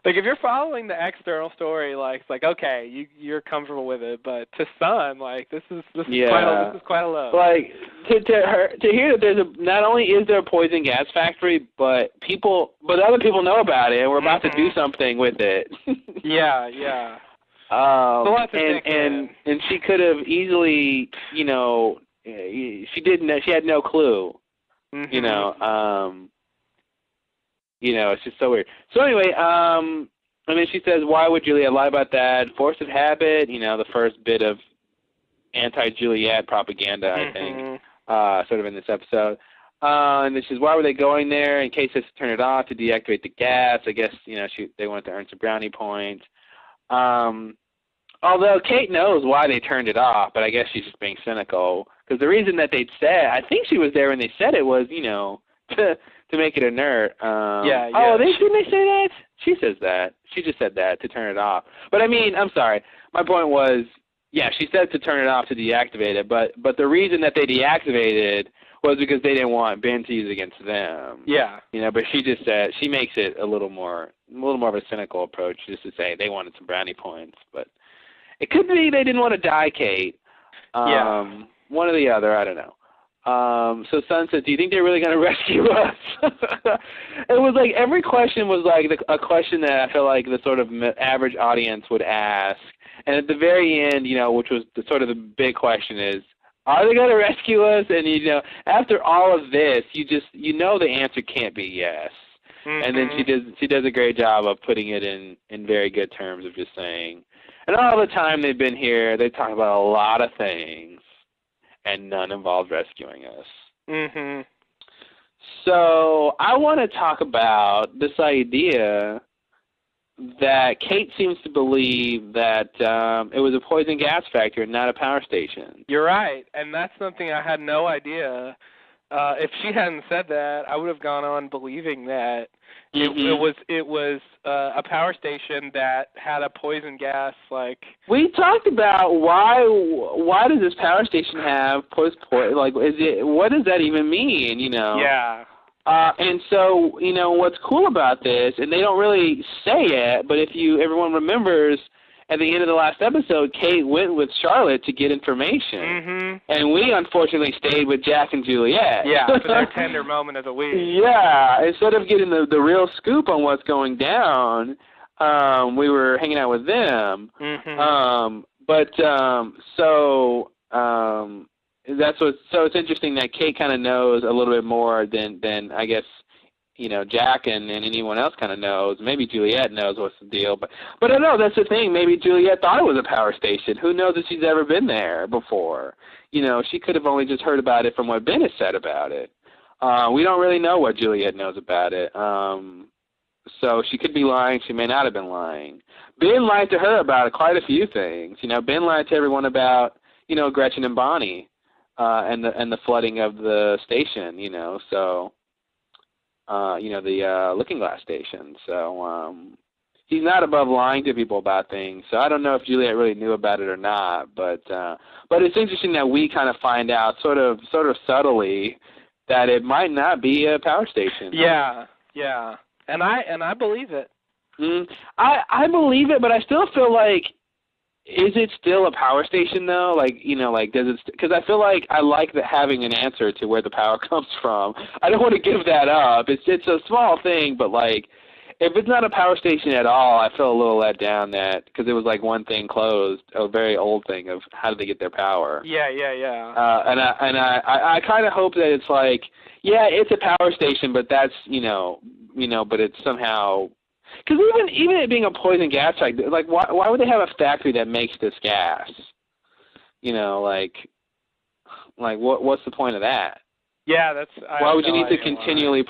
B: Like, if you're following the external story, like, it's like, okay, you're comfortable with it, but to Sun, like, this is quite a low.
A: Like, to hear that not only is there a poison gas factory, but other people know about it, and we're about to do something with it.
B: Yeah.
A: And she could have easily, you know, she had no clue. You know, it's just so weird. So anyway, and then she says, why would Juliet lie about that? Force of habit, you know, the first bit of anti-Juliet propaganda, I think, sort of in this episode. And then she says, why were they going there? In case to turn it off to deactivate the gas. I guess, you know, they wanted to earn some brownie points. Although Kate knows why they turned it off, but I guess she's just being cynical. Because the reason that they'd said, I think she was there when they said it, was, you know, to make it inert.
B: Yeah.
A: Oh, didn't they say that? She says that. She just said that, to turn it off. But I mean, I'm sorry. My point was, yeah, she said to turn it off to deactivate it, but the reason that they deactivated was because they didn't want Ben to use it against them.
B: Yeah.
A: You know, but she just said, she makes it a little more of a cynical approach, just to say they wanted some brownie points. But it could be they didn't want to die Kate. One or the other, I don't know. So Sun says, do you think they're really going to rescue us? It was like every question was like a question that I feel like the sort of average audience would ask. And at the very end, you know, which was sort of the big question is, are they going to rescue us? And, you know, after all of this, you know the answer can't be yes. And then she does a great job of putting it in very good terms of just saying, and all the time they've been here, they talk about a lot of things, and none involves rescuing us. So I want to talk about this idea that Kate seems to believe that it was a poison gas factory and not a power station.
B: You're right, and that's something I had no idea. If she hadn't said that, I would have gone on believing that it was a power station that had a poison gas. Like,
A: we talked about why does this power station have poison? Like, what does that even mean? You know?
B: Yeah.
A: And so, you know, what's cool about this, and they don't really say it, but if everyone remembers, at the end of the last episode, Kate went with Charlotte to get information. And we, unfortunately, stayed with Jack and Juliet.
B: Yeah, for their tender moment of the week.
A: Yeah, instead of getting the real scoop on what's going down, we were hanging out with them. So it's interesting that Kate kind of knows a little bit more than I guess, you know, Jack and anyone else kind of knows. Maybe Juliet knows what's the deal, but I don't know, that's the thing. Maybe Juliet thought it was a power station. Who knows if she's ever been there before? You know, she could have only just heard about it from what Ben has said about it. We don't really know what Juliet knows about it. So she could be lying. She may not have been lying. Ben lied to her about quite a few things. You know, Ben lied to everyone about, Gretchen and Bonnie, and the flooding of the station, so the Looking Glass station. So he's not above lying to people about things. So I don't know if Juliet really knew about it or not, but it's interesting that we kind of find out sort of subtly that it might not be a power station.
B: Yeah, and I believe it.
A: I believe it, but I still feel like, is it still a power station though? Does it? Because I feel like I like having an answer to where the power comes from. I don't want to give that up. It's a small thing, but if it's not a power station at all, I feel a little let down because it was one thing closed, a very old thing of how did they get their power.
B: Yeah.
A: And I kind of hope that it's it's a power station, but that's but it's somehow, because even it being a poison gas factory, why would they have a factory that makes this gas? What's the point of that?
B: Yeah,
A: why would you need to continually,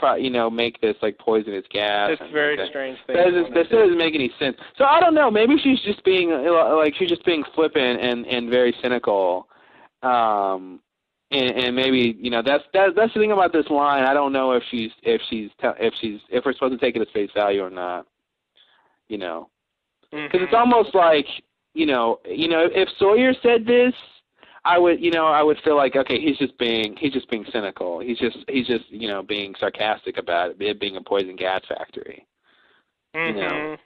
A: make this poisonous gas?
B: It's very strange thing.
A: That doesn't make any sense. So I don't know. Maybe she's just being flippant and very cynical. And maybe that's the thing about this line. I don't know if we're supposed to take it as face value or not. Because it's almost if Sawyer said this, I would feel like, okay, he's just being cynical. He's just being sarcastic about it being a poison gas factory.
B: Yeah.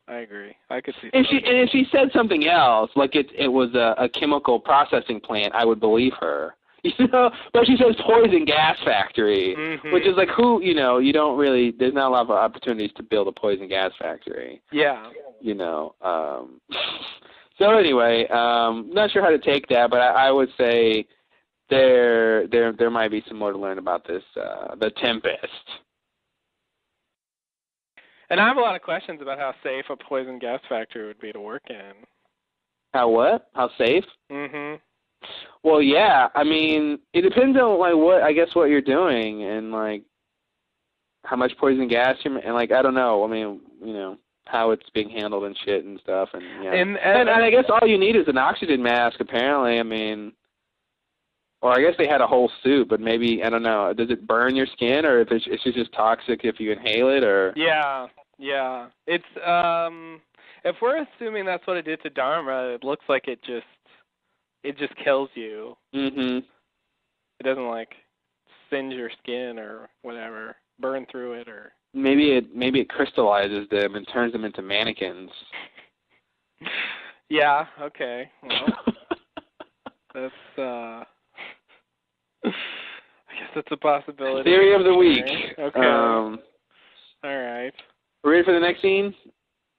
B: I agree. I could see.
A: If she said something else, it was a chemical processing plant, I would believe her. But she says poison gas factory, which is you don't really. There's not a lot of opportunities to build a poison gas factory.
B: Yeah.
A: So anyway, not sure how to take that, but I would say there might be some more to learn about this, the Tempest.
B: And I have a lot of questions about how safe a poison gas factory would be to work in.
A: How what? How safe? Well, yeah. I mean, it depends on what you're doing and how much poison gas and I don't know. I mean, how it's being handled and shit and stuff, and and I guess all you need is an oxygen mask, apparently. I mean, or I guess they had a whole suit, but maybe I don't know. Does it burn your skin, or if it's just toxic if you inhale it, or?
B: Yeah. It's if we're assuming that's what it did to Dharma, it looks like it just kills you. It doesn't singe your skin or whatever, burn through it or.
A: Maybe it crystallizes them and turns them into mannequins.
B: Yeah, okay. Well, that's I guess that's a possibility.
A: Theory of the week.
B: Okay. All right.
A: Ready for the next scene?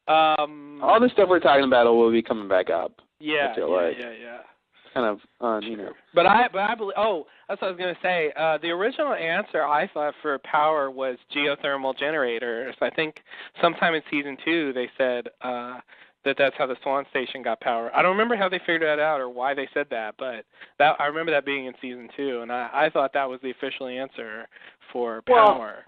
A: All the stuff we're talking about will be coming back up.
B: Yeah.
A: Kind of
B: But I believe. Oh, that's what I was gonna say. The original answer I thought for power was geothermal generators. I think sometime in season 2 they said that's how the Swan Station got power. I don't remember how they figured that out or why they said that, but I remember that being in season 2, and I thought that was the official answer for power.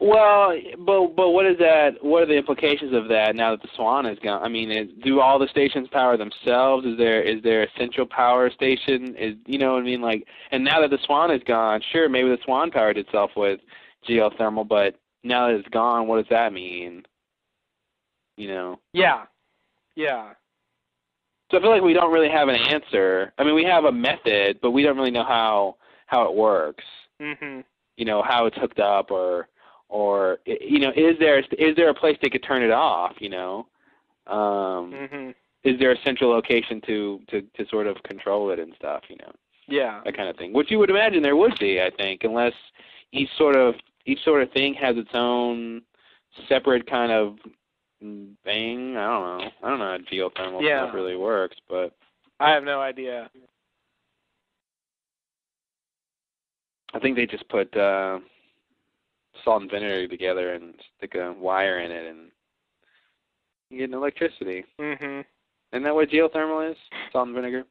A: Well, but what is that? What are the implications of that now that the Swan is gone? I mean, do all the stations power themselves? Is there a central power station? You know what I mean? And now that the Swan is gone, sure, maybe the Swan powered itself with geothermal, but now that it's gone, what does that mean?
B: Yeah.
A: So I feel like we don't really have an answer. I mean, we have a method, but we don't really know how it works. How it's hooked up or is there a place they could turn it off? Is there a central location to sort of control it and stuff?
B: Yeah,
A: that kind of thing. Which you would imagine there would be, I think, unless each sort of thing has its own separate kind of thing. I don't know how geothermal stuff really works, but
B: I have no idea.
A: I think they just put salt and vinegar together and stick a wire in it, and you get an electricity. Isn't that what geothermal is? Salt and vinegar.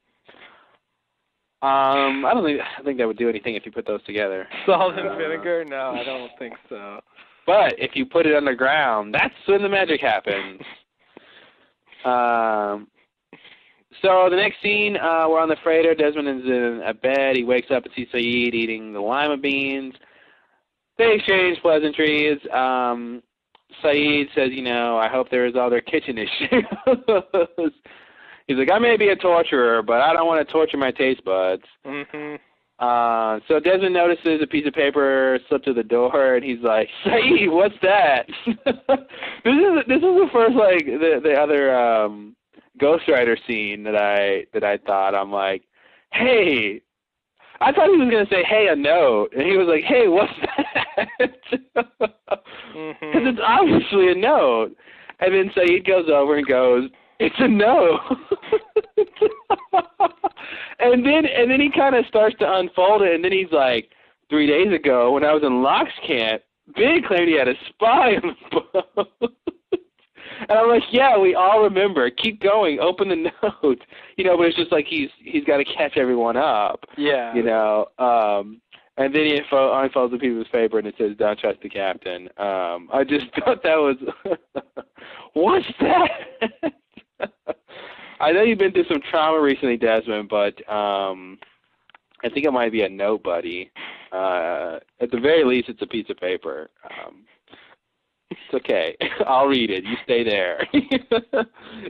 A: I don't think that would do anything if you put those together.
B: Salt and vinegar? No, I don't think so.
A: But if you put it underground, that's when the magic happens. So the next scene, we're on the freighter. Desmond is in a bed. He wakes up and sees Saeed eating the lima beans. They exchange pleasantries. Saeed says, I hope they resolve their kitchen issues. He's like, I may be a torturer, but I don't want to torture my taste buds.
B: Mm-hmm.
A: So Desmond notices a piece of paper slipped to the door, and he's like, Saeed, what's that? This is the first, like, the other ghostwriter scene that I thought. I'm like, hey, I thought he was going to say, hey, a note. And he was like, hey, what's that? Because it's obviously a note. And then Saeed goes over and goes, it's a note. and then he kind of starts to unfold it. And then he's like, 3 days ago when I was in Locke's camp, Big claimed he had a spy on the boat. And I'm like, yeah, we all remember. Keep going. Open the note. But it's just like he's got to catch everyone up.
B: Yeah.
A: And then he unfolds the piece of paper and it says, don't trust the captain. I just thought that was, what's that? I know you've been through some trauma recently, Desmond, but I think it might be a note, buddy. At the very least, it's a piece of paper. It's okay. I'll read it. You stay there.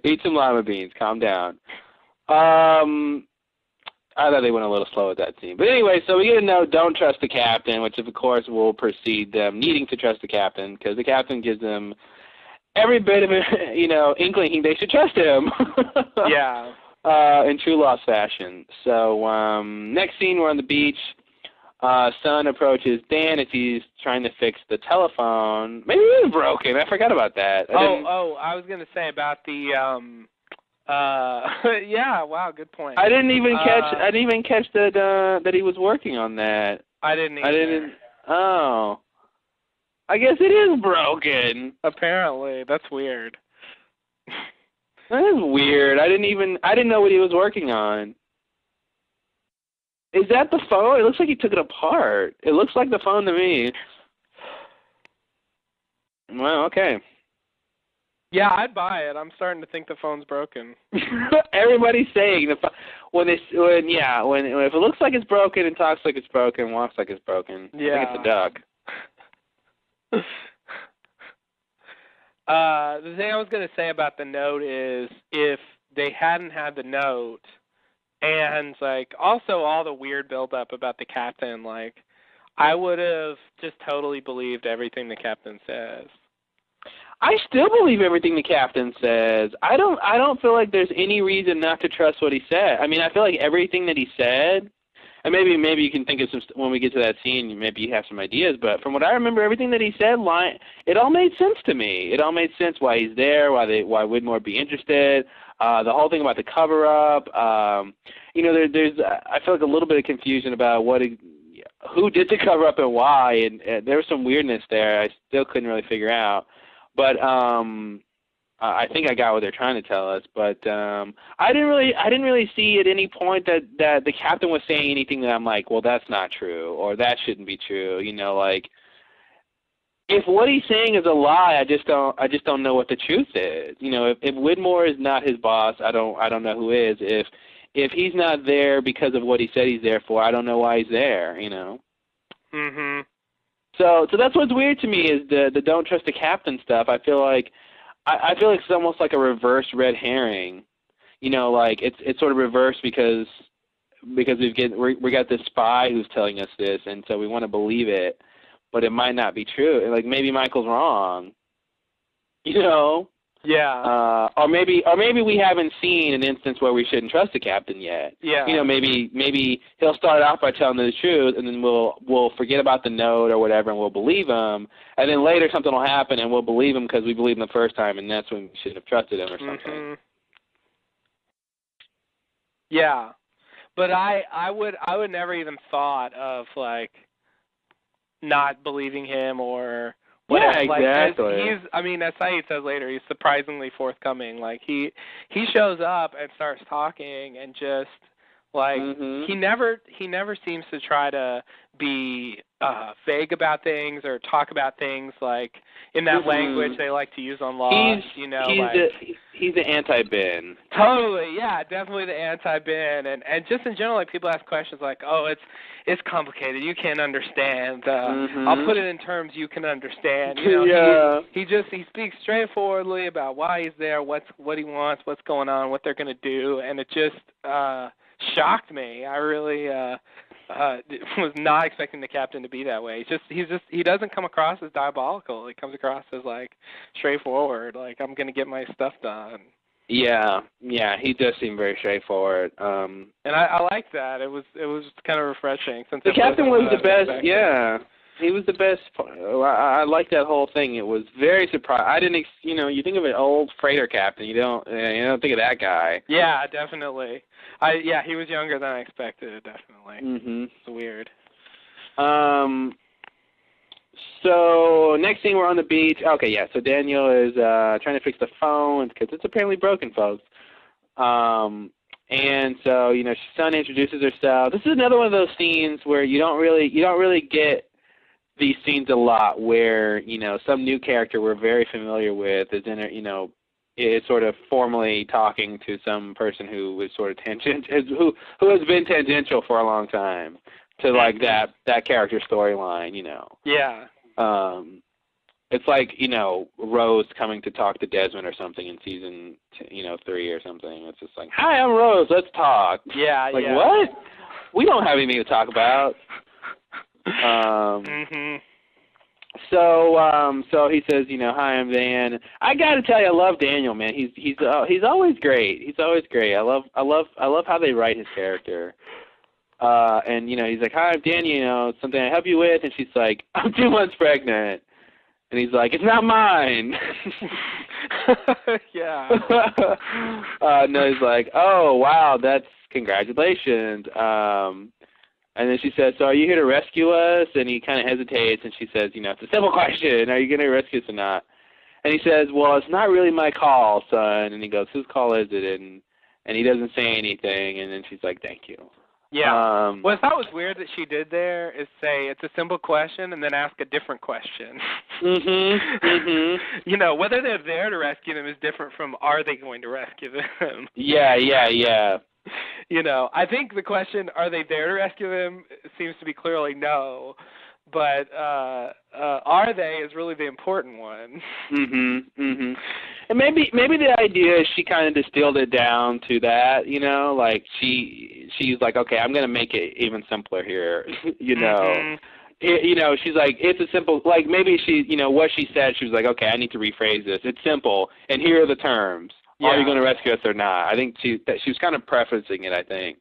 A: Eat some lima beans. Calm down. I thought they went a little slow with that scene. But anyway, so we get a note, don't trust the captain, which of course will precede them needing to trust the captain because the captain gives them every bit of inkling they should trust him.
B: Yeah.
A: In true Lost fashion. So next scene, we're on the beach. Son approaches Dan as he's trying to fix the telephone. Maybe it was broken. I forgot about that.
B: I was gonna say about the yeah. Wow, good point.
A: I didn't even catch that he was working on that.
B: I didn't either.
A: Oh. I guess it is broken.
B: Apparently, that's weird.
A: That is weird. I didn't know what he was working on. Is that the phone? It looks like he took it apart. It looks like the phone to me. Well, okay.
B: Yeah, I'd buy it. I'm starting to think the phone's broken.
A: Everybody's saying when if it looks like it's broken and talks like it's broken, walks like it's broken.
B: Yeah.
A: I think it's a duck.
B: The thing I was going to say about the note is if they hadn't had the note and, like, also all the weird build-up about the captain, like, I would have just totally believed everything the captain says.
A: I still believe everything the captain says. I don't feel like there's any reason not to trust what he said. I mean, I feel like everything that he said, and maybe you can think of some, when we get to that scene, maybe you have some ideas, but from what I remember, everything that he said, it all made sense to me. It all made sense why he's there, why Widmore would be interested, the whole thing about the cover-up. There's I feel like a little bit of confusion about who did the cover-up and why, and there was some weirdness there I still couldn't really figure out. But I think I got what they're trying to tell us, but I didn't really see at any point that the captain was saying anything that I'm like, well, that's not true, or that shouldn't be true. Like if what he's saying is a lie, I just don't know what the truth is. If Widmore is not his boss, I don't know who is. If he's not there because of what he said he's there for, I don't know why he's there.
B: Mhm.
A: So that's what's weird to me is the don't trust the captain stuff. I feel like it's almost like a reverse red herring. Like it's sort of reversed because we got this spy who's telling us this, and so we want to believe it, but it might not be true. Like maybe Michael's wrong.
B: Yeah.
A: Or maybe we haven't seen an instance where we shouldn't trust the captain yet.
B: Yeah.
A: Maybe he'll start off by telling the truth, and then we'll forget about the note or whatever, and we'll believe him. And then later something will happen, and we'll believe him because we believed him the first time, and that's when we shouldn't have trusted him or something.
B: Mhm. Yeah, but I would never even thought of like not believing him or.
A: Yeah,
B: like,
A: exactly.
B: As Saeed says later, he's surprisingly forthcoming. Like he shows up and starts talking and just like he never seems to try to be vague about things or talk about things like in that language they like to use on Lost.
A: He's the anti-Ben.
B: Totally, yeah, definitely the anti-Ben, and just in general, like people ask questions like, "Oh, it's complicated. You can't understand. I'll put it in terms you can understand." He speaks straightforwardly about why he's there, what he wants, what's going on, what they're going to do, and it just shocked me. I really was not expecting the captain to be that way. He doesn't come across as diabolical. He comes across as like straightforward, like I'm going to get my stuff done.
A: Yeah, he does seem very straightforward. And
B: I like that. It was kind of refreshing. Since
A: the captain was the best. Yeah, he was the best. I like that whole thing. It was very surprising. I didn't, you think of an old freighter captain. You don't think of that guy.
B: Yeah, definitely. He was younger than I expected. Definitely. It's weird.
A: So next thing, we're on the beach. Okay, yeah. So Daniel is trying to fix the phone because it's apparently broken, folks. And so Sun introduces herself. This is another one of those scenes where you don't really get these scenes a lot, where some new character we're very familiar with is is sort of formally talking to some person who was sort of who has been tangential for a long time to like that character storyline.
B: Yeah.
A: It's like, Rose coming to talk to Desmond or something in season 3 or something. It's just like, "Hi, I'm Rose, let's talk."
B: Yeah,
A: like, what? We don't have anything to talk about. So he says, "Hi, I'm Dan." I got to tell you, I love Daniel, man. He's always great. He's always great. I love how they write his character. And he's like, "Hi, I'm Dan. Something I help you with?" And she's like, "I'm 2 months pregnant." And he's like, "It's not mine."
B: Yeah.
A: No, he's like, "Oh, wow, that's congratulations." And then she says, "So are you here to rescue us?" And he kind of hesitates, and she says, "It's a simple question. Are you going to rescue us or not?" And he says, "Well, it's not really my call, son." And he goes, "Whose call is it?" And he doesn't say anything, and then she's like, "Thank you."
B: Yeah. What I thought was weird that she did there is say it's a simple question and then ask a different question. Whether they're there to rescue them is different from are they going to rescue them.
A: Yeah.
B: I think the question, are they there to rescue them, seems to be clearly no. But are they is really the important one.
A: And maybe the idea is she kind of distilled it down to that, like she's like, okay, I'm going to make it even simpler here, she's like, it's a simple, like maybe she, what she said, she was like, okay, I need to rephrase this. It's simple, and here are the terms. Yeah. Are you going to rescue us or not? I think she was kind of prefacing it, I think.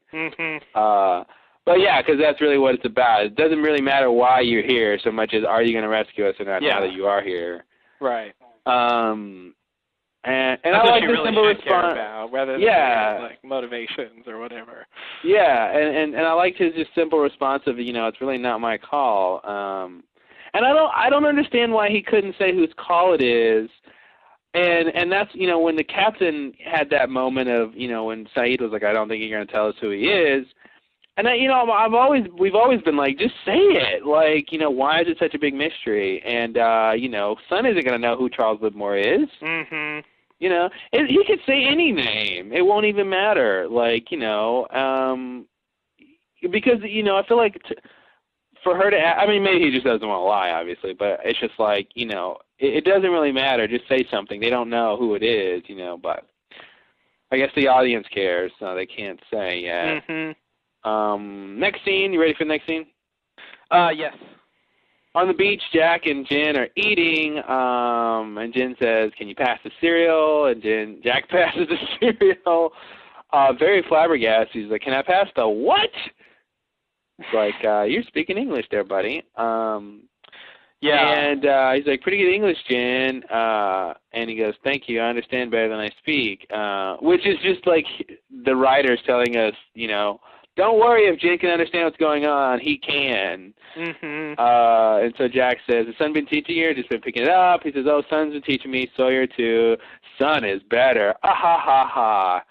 A: But yeah, because that's really what it's about. It doesn't really matter why you're here so much as are you going to rescue us or not now that you are here.
B: Right.
A: And
B: that's
A: I like the
B: really
A: simple response.
B: Care about, rather than like motivations or whatever.
A: Yeah, and I liked his just simple response of it's really not my call. And I don't understand why he couldn't say whose call it is. And that's when the captain had that moment of when Saeed was like, I don't think you're going to tell us who he is. And we've always been like, just say it. Like, why is it such a big mystery? And Sun isn't going to know who Charles Widmore is. He could say any name. It won't even matter. Like, because I feel like for her to, I mean, maybe he just doesn't want to lie, obviously, but it's just like, it doesn't really matter. Just say something. They don't know who it is, but I guess the audience cares, so they can't say yet. Next scene. You ready for the next scene?
B: Yes.
A: On the beach, Jack and Jen are eating, and Jen says, "Can you pass the cereal?" And Jack passes the cereal. Very flabbergasted. He's like, "Can I pass the what?" It's like, you're speaking English there, buddy.
B: Yeah.
A: And he's like, "Pretty good English, Jen." And he goes, "Thank you. I understand better than I speak." Which is just like the writers telling us, don't worry if Jen can understand what's going on. He can. And so Jack says, "Has Sun been teaching you or just been picking it up?" He says, "Oh, Sun's been teaching me. Sawyer too. Sun is better. Ah, ha, ha, ha."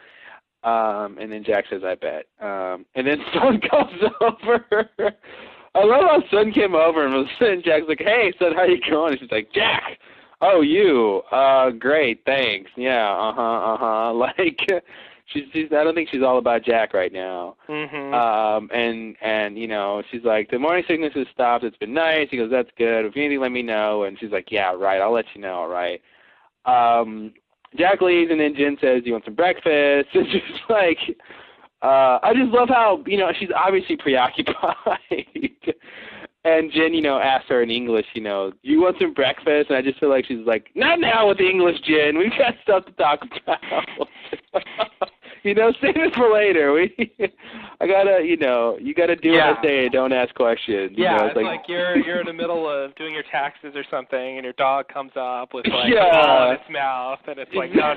A: And then Jack says, "I bet." And then Sun comes over. I love how Sun came over and Jack's like, "Hey, Sun, how you going?" And she's like, "Jack, oh you, great, thanks, yeah, like she's I don't think she's all about Jack right now. And you know, she's like, the morning sickness has stopped. It's been nice. He goes, that's good. If you need anything, let me know. And she's like, yeah, right. I'll let you know. All right. Jack leaves, and then Jen says, "Do you want some breakfast?" It's just like, I just love how, you know, she's obviously preoccupied. And Jen, you know, asks her in English, you know, "You want some breakfast?" And I just feel like she's like, "Not now with the English, Jen. We've got stuff to talk about." You know, save it for later. I gotta, you know, you gotta do what I say. Don't ask questions.
B: Yeah,
A: you know,
B: it's like you're in the middle of doing your taxes or something, and your dog comes up with like
A: yeah.
B: a ball in its mouth, and it's like, no.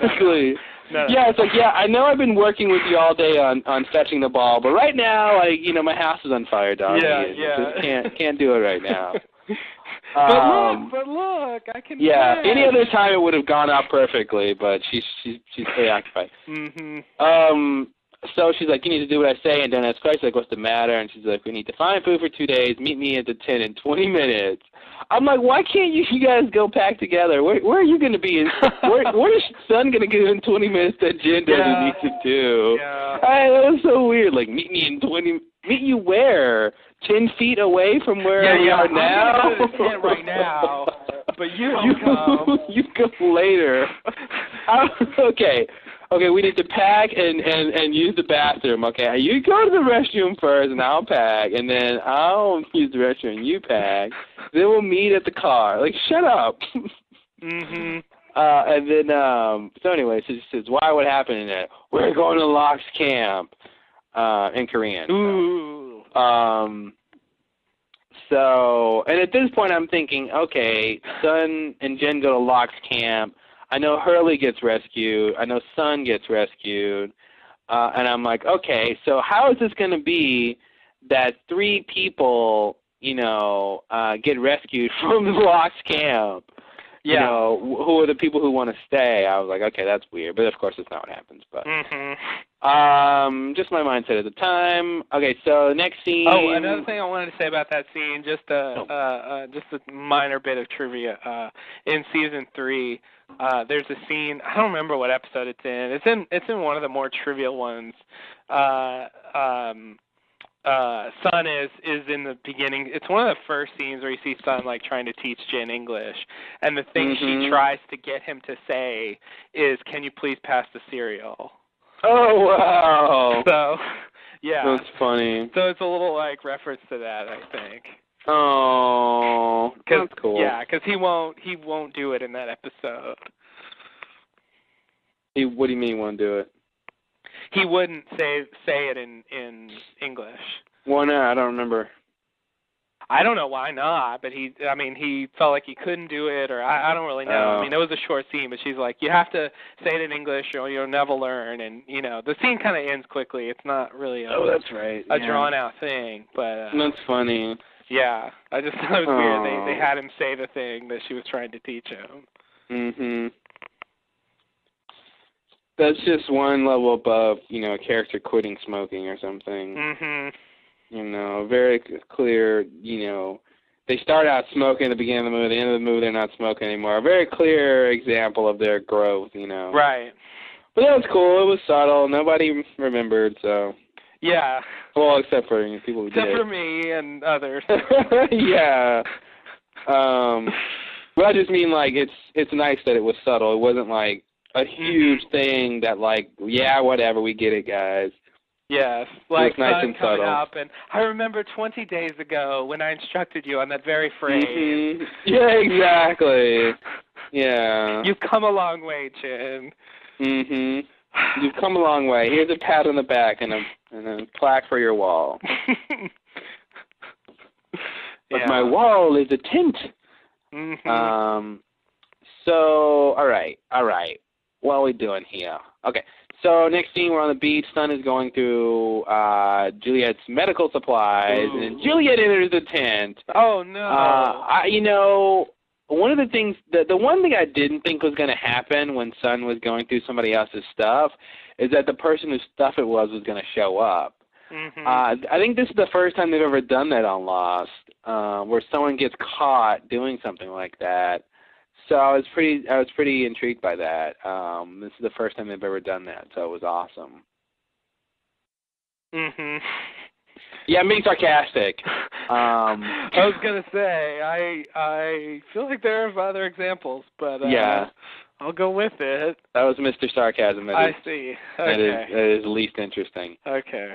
A: Yeah, it's like, yeah, I know I've been working with you all day on fetching the ball, but right now, like, you know, my house is on fire, dog. Just can't do it right now.
B: But look, I can.
A: Yeah, any other time it would have gone out perfectly, but she's preoccupied. So she's like, "You need to do what I say and don't ask questions." Like, "What's the matter?" And she's like, "We need to find food for 2 days. Meet me at the tent in 20 minutes. I'm like, "Why can't you guys go pack together? Where are you going to be? Where is Sun going to get in 20 minutes that Jen doesn't need to do?
B: Yeah.
A: That was so weird. Like, meet me in 20. Meet you where? 10 feet away from where we are now?
B: I'm going to go to the tent right now, but you come.
A: You come later." Okay, we need to pack and use the bathroom. Okay, you go to the restroom first, and I'll pack, and then I'll use the restroom, and you pack. Then we'll meet at the car. Like, shut up. And then, so anyway, so she says, "Why? What happened in that?" "We're going to Locke's camp," in Korean.
B: Ooh.
A: So, and at this point, I'm thinking, okay, Sun and Jen go to Locke's camp. I know Hurley gets rescued. I know Sun gets rescued. And I'm like, okay, so how is this going to be that 3 people, you know, get rescued from Locke's camp?
B: Yeah.
A: You know, who are the people who want to stay? I was like, okay, that's weird. But, of course, that's not what happens. But just my mindset at the time. Okay, so next scene.
B: Oh, another thing I wanted to say about that scene, just a minor bit of trivia. In season 3, there's a scene. I don't remember what episode it's in. It's in one of the more trivial ones. Sun is in the beginning. It's one of the first scenes where you see Sun like trying to teach Jen English, and the thing she tries to get him to say is, "Can you please pass the cereal?"
A: Oh wow!
B: So, yeah,
A: that's funny.
B: So it's a little like reference to that, I think.
A: Oh, that's cool.
B: Yeah, because he won't do it in that episode.
A: What do you mean he won't do it?
B: He wouldn't say it in English.
A: Why not? I don't remember.
B: I don't know why not, but he felt like he couldn't do it, or I don't really know. I mean, it was a short scene, but she's like, you have to say it in English or you'll never learn, and, you know, the scene kind of ends quickly. It's not really
A: that's right.
B: a drawn-out thing, but...
A: that's funny.
B: Yeah, I just thought it was weird. They had him say the thing that she was trying to teach him.
A: That's just one level above, you know, a character quitting smoking or something. You know, very clear, you know, they start out smoking at the beginning of the movie, at the end of the movie they're not smoking anymore. A very clear example of their growth, you know.
B: Right.
A: But that was cool. It was subtle. Nobody remembered, so.
B: Yeah.
A: Well, except for people who did.
B: Except for me and others.
A: Yeah. But I just mean, like, it's nice that it was subtle. It wasn't, like, a huge thing that, like, yeah, whatever, we get it, guys.
B: Yes, like
A: nice
B: Sun coming up, and I remember 20 days ago when I instructed you on that very phrase.
A: Yeah, exactly. Yeah.
B: You've come a long way, Jen.
A: You've come a long way. Here's a pat on the back and a plaque for your wall. But my wall is a tent. So, all right. What are we doing here? Okay. So next scene, we're on the beach. Sun is going through Juliet's medical supplies, and Juliet enters the tent.
B: Oh no!
A: You know, one of the things, the one thing I didn't think was going to happen when Sun was going through somebody else's stuff is that the person whose stuff it was going to show up. I think this is the first time they've ever done that on Lost, where someone gets caught doing something like that. So I was pretty intrigued by that. This is the first time they've ever done that, so it was awesome. Yeah, I'm being sarcastic.
B: I was gonna say I feel like there are other examples, but
A: yeah,
B: I'll go with it.
A: that was Mr. Sarcasm.
B: I see. Okay.
A: That is least interesting.
B: Okay.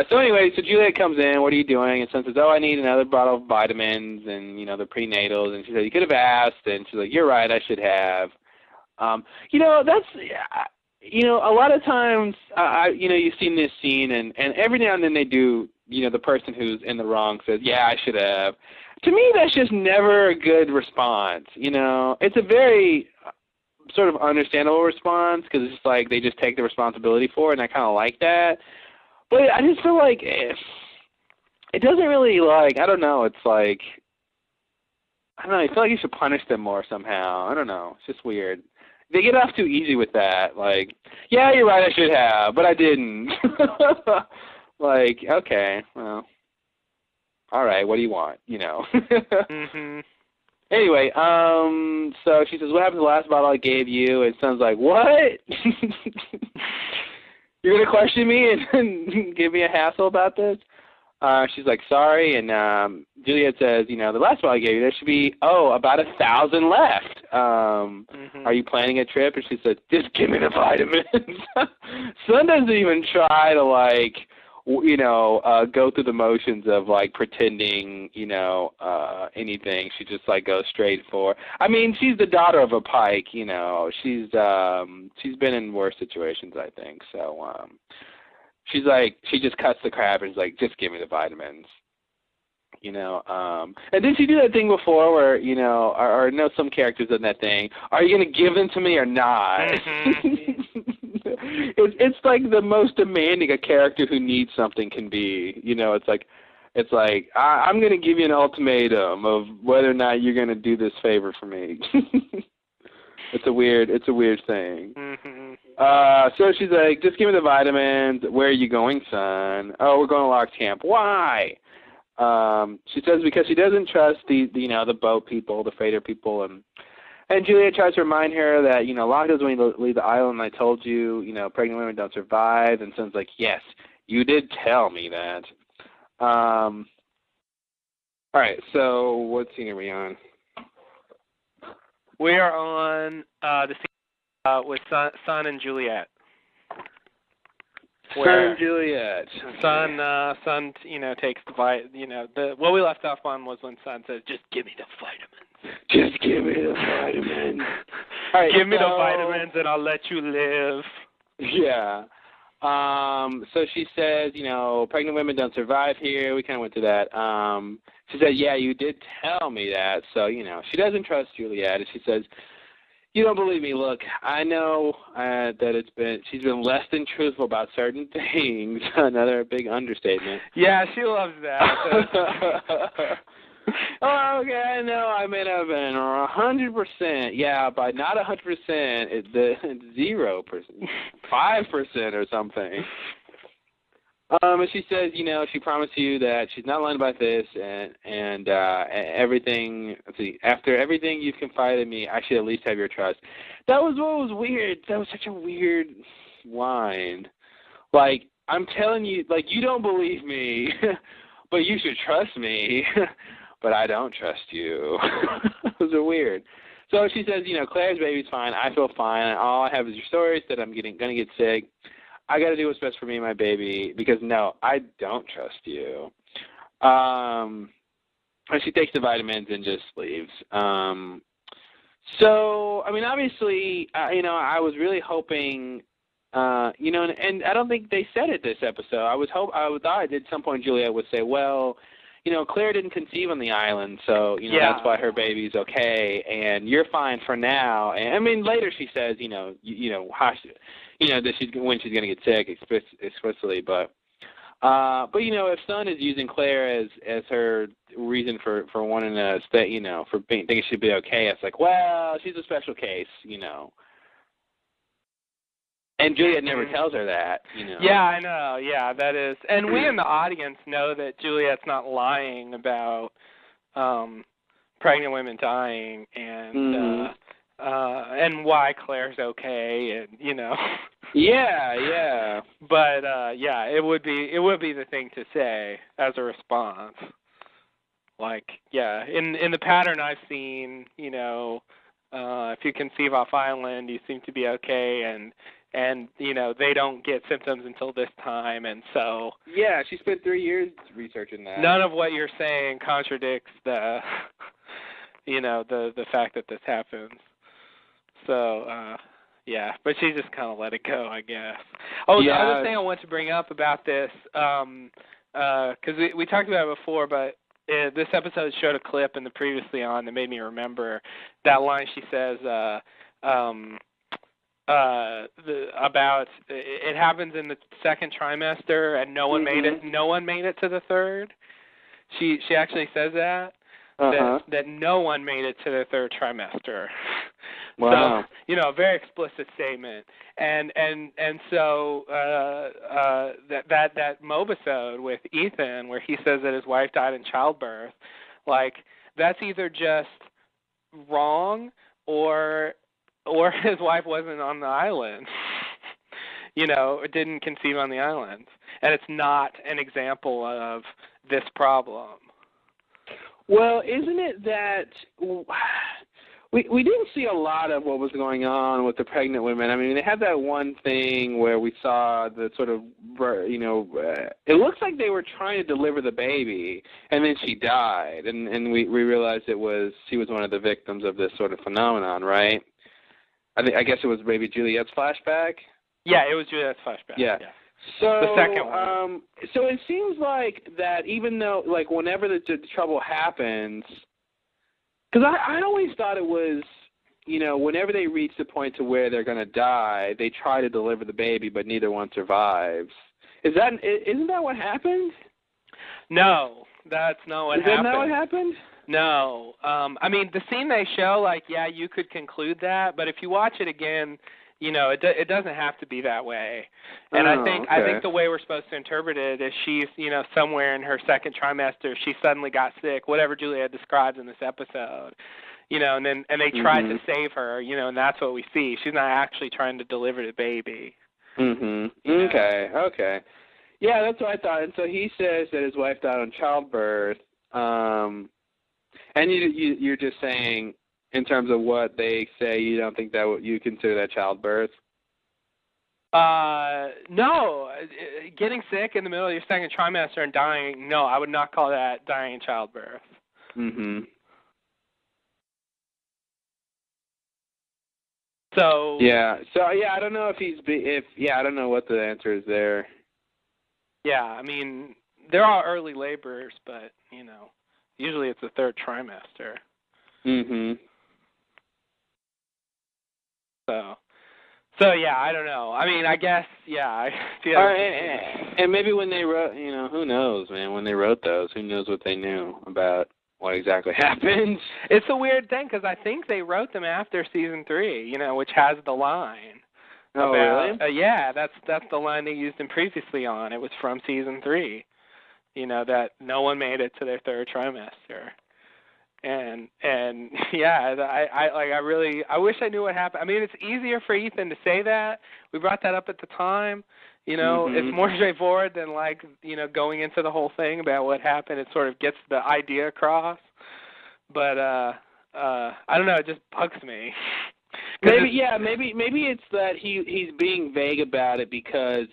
A: So anyway, so Juliet comes in. What are you doing? And son says, "Oh, I need another bottle of vitamins and the prenatals." And she said, "You could have asked." And she's like, "You're right. I should have." That's. A lot of times, you've seen this scene, and every now and then they do. The person who's in the wrong says, "Yeah, I should have." To me, that's just never a good response. It's a very sort of understandable response because it's just like they just take the responsibility for it, and I kind of like that. But I just feel like it doesn't really I don't know. It's like I don't know. I feel like you should punish them more somehow. I don't know. It's just weird. They get off too easy with that. Like, yeah, you're right. I should have, but I didn't. Okay, well, all right. What do you want? Anyway, so she says, "What happened to the last bottle I gave you?" And Son's like, "What? You're gonna question me and give me a hassle about this?" She's like, "Sorry," and Juliet says, "The last bottle I gave you, there should be about 1,000 left. Are you planning a trip?" And she says, "Just give me the vitamins." Son doesn't even try to go through the motions of pretending, anything. She just goes straight for. I mean, she's the daughter of a Pike. She's been in worse situations, I think. So she's she just cuts the crap and is like, "Just give me the vitamins." And did she do that thing before where or no, some characters done that thing? Are you gonna give them to me or not? It's like the most demanding a character who needs something can be. It's like I'm going to give you an ultimatum of whether or not you're going to do this favor for me. It's a weird thing. So she's like, "Just give me the vitamins. Where are you going, son?" "Oh, we're going to Locke's camp." "Why?" She says because she doesn't trust the boat people, the freighter people, and Juliet tries to remind her that, Locke doesn't want you to leave the island. I told you, pregnant women don't survive. And Son's like, "Yes, you did tell me that." All right, so what scene are we on?
B: We are on the scene with Son and Juliet.
A: Son and Juliet.
B: Son, takes the what we left off on was when Son says, "Just give me the vitamins."
A: Just give me the vitamins. All right,
B: give me the vitamins and I'll let you live.
A: Yeah. So she says, pregnant women don't survive here. We kind of went to that. She said, "Yeah, you did tell me that." So, she doesn't trust Juliet. And she says, "You don't believe me. Look, I know that she's been less than truthful about certain things." Another big understatement.
B: Yeah, she loves that.
A: "Oh, okay, I know I may have been 100%. Yeah, but not 100%. It's 0%, 5% or something." And she says, she promised you that she's not lying about this, and everything. Let's see, after everything you've confided in me, I should at least have your trust. That was what was weird. That was such a weird line. I'm telling you, you don't believe me, but you should trust me. But I don't trust you. Those are weird. So she says, Claire's baby's fine. I feel fine. All I have is your stories that I'm going to get sick. I got to do what's best for me and my baby because, no, I don't trust you. And she takes the vitamins and just leaves. So, I mean, obviously, I was really hoping, and I don't think they said it this episode. I thought at some point Juliet would say, well, Claire didn't conceive on the island, so, that's why her baby's okay, and you're fine for now. And, I mean, later she says, that when she's going to get sick explicitly, but if Son is using Claire as her reason for wanting to stay, for thinking she'd be okay, it's like, well, she's a special case, And Juliet never tells her that, you know.
B: Yeah, I know. Yeah, that is. And we in the audience know that Juliet's not lying about pregnant women dying and why Claire's okay, and you know.
A: Yeah.
B: But yeah, it would be the thing to say as a response. Like, yeah, in the pattern I've seen, you know, if you conceive off island, you seem to be okay, and you know, they don't get symptoms until this time, and so
A: yeah, she spent 3 years researching that.
B: None of what you're saying contradicts the you know, the fact that this happens. So yeah, but she just kind of let it go, I guess. Oh,
A: yeah.
B: The other thing I want to bring up about this, because we talked about it before, but this episode showed a clip in the previously on that made me remember that line. She says about it happens in the second trimester and no one made it. No one made it to the third. She actually says that. That no one made it to the third trimester.
A: Wow.
B: So, you know, a very explicit statement. And so that mobisode with Ethan where he says that his wife died in childbirth, like, that's either just wrong or his wife wasn't on the island. You know, it didn't conceive on the island. And it's not an example of this problem.
A: Well, isn't it that we didn't see a lot of what was going on with the pregnant women? I mean, they had that one thing where we saw the sort of, you know, it looks like they were trying to deliver the baby, and then she died, and we realized she was one of the victims of this sort of phenomenon, right? I guess it was maybe Juliet's flashback.
B: Yeah, it was Juliet's flashback.
A: Yeah. So
B: the second one.
A: So it seems like that even though, like, whenever the trouble happens, because I always thought it was, you know, whenever they reach the point to where they're going to die, they try to deliver the baby, but neither one survives. Isn't that what happened?
B: No, that's not what happened.
A: Is that not what happened?
B: No. I mean, the scene they show, like, yeah, you could conclude that, but if you watch it again, you know, it doesn't have to be that way. And I think the way we're supposed to interpret it is she's, you know, somewhere in her second trimester, she suddenly got sick, whatever Juliet describes in this episode. You know, and they tried to save her, you know, and that's what we see. She's not actually trying to deliver the baby.
A: Okay. Yeah, that's what I thought. And so he says that his wife died on childbirth. And you're just saying, in terms of what they say, you don't think that you consider that childbirth?
B: No. Getting sick in the middle of your second trimester and dying, no, I would not call that dying in childbirth. So
A: I don't know I don't know what the answer is there.
B: Yeah, I mean, there are early labors, but, you know, usually it's the third trimester. So yeah, I don't know. I mean, I guess, yeah.
A: And maybe when they wrote, you know, who knows, man, when they wrote those, who knows what they knew about what exactly happened.
B: It's a weird thing, because I think they wrote them after season 3, you know, which has the line.
A: Oh,
B: about,
A: really?
B: Yeah, that's the line they used in Previously On. It was from season 3, you know, that no one made it to their third trimester. And yeah, I wish I knew what happened. I mean, it's easier for Ethan to say that. We brought that up at the time. You know, it's more straightforward than, like, you know, going into the whole thing about what happened. It sort of gets the idea across. But I don't know, it just bugs me.
A: Maybe it's that he's being vague about it because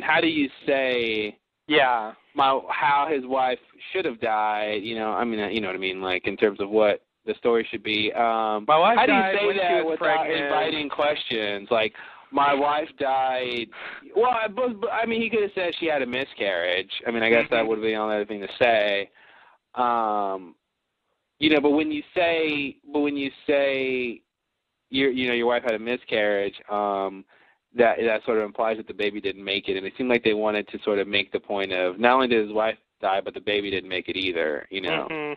A: how do you say how his wife should have died, you know, I mean, you know what I mean, like, in terms of what the story should be.
B: My wife
A: how do you
B: died
A: say
B: when
A: that
B: she was
A: without
B: pregnant.
A: inviting questions? Like, my wife died, well, but I mean, he could have said she had a miscarriage. I mean, I guess that would be the only other thing to say. You know, but when you say your wife had a miscarriage, that sort of implies that the baby didn't make it, and it seemed like they wanted to sort of make the point of not only did his wife die, but the baby didn't make it either. You know.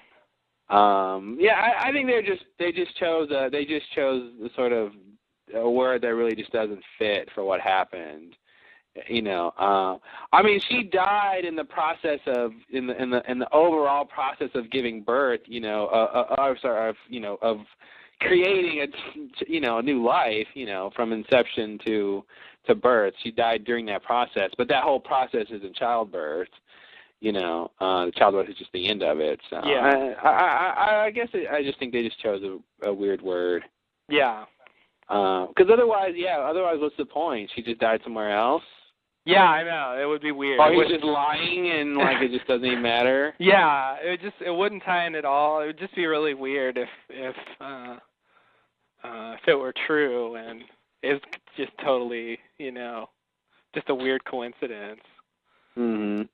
A: I think they just chose the sort of a word that really just doesn't fit for what happened. I mean, she died in the process of in the overall process of giving birth. Of creating a new life. From inception to birth. She died during that process, but that whole process isn't childbirth. The childbirth is just the end of it. So
B: yeah.
A: I guess I just think they just chose a weird word.
B: Yeah.
A: Because otherwise, what's the point? She just died somewhere else.
B: Yeah, I know. It would be weird.
A: Or he's just lying and it just doesn't even matter.
B: Yeah, it wouldn't tie in at all. It would just be really weird if it were true, and it's just totally, just a weird coincidence.
A: Mhm.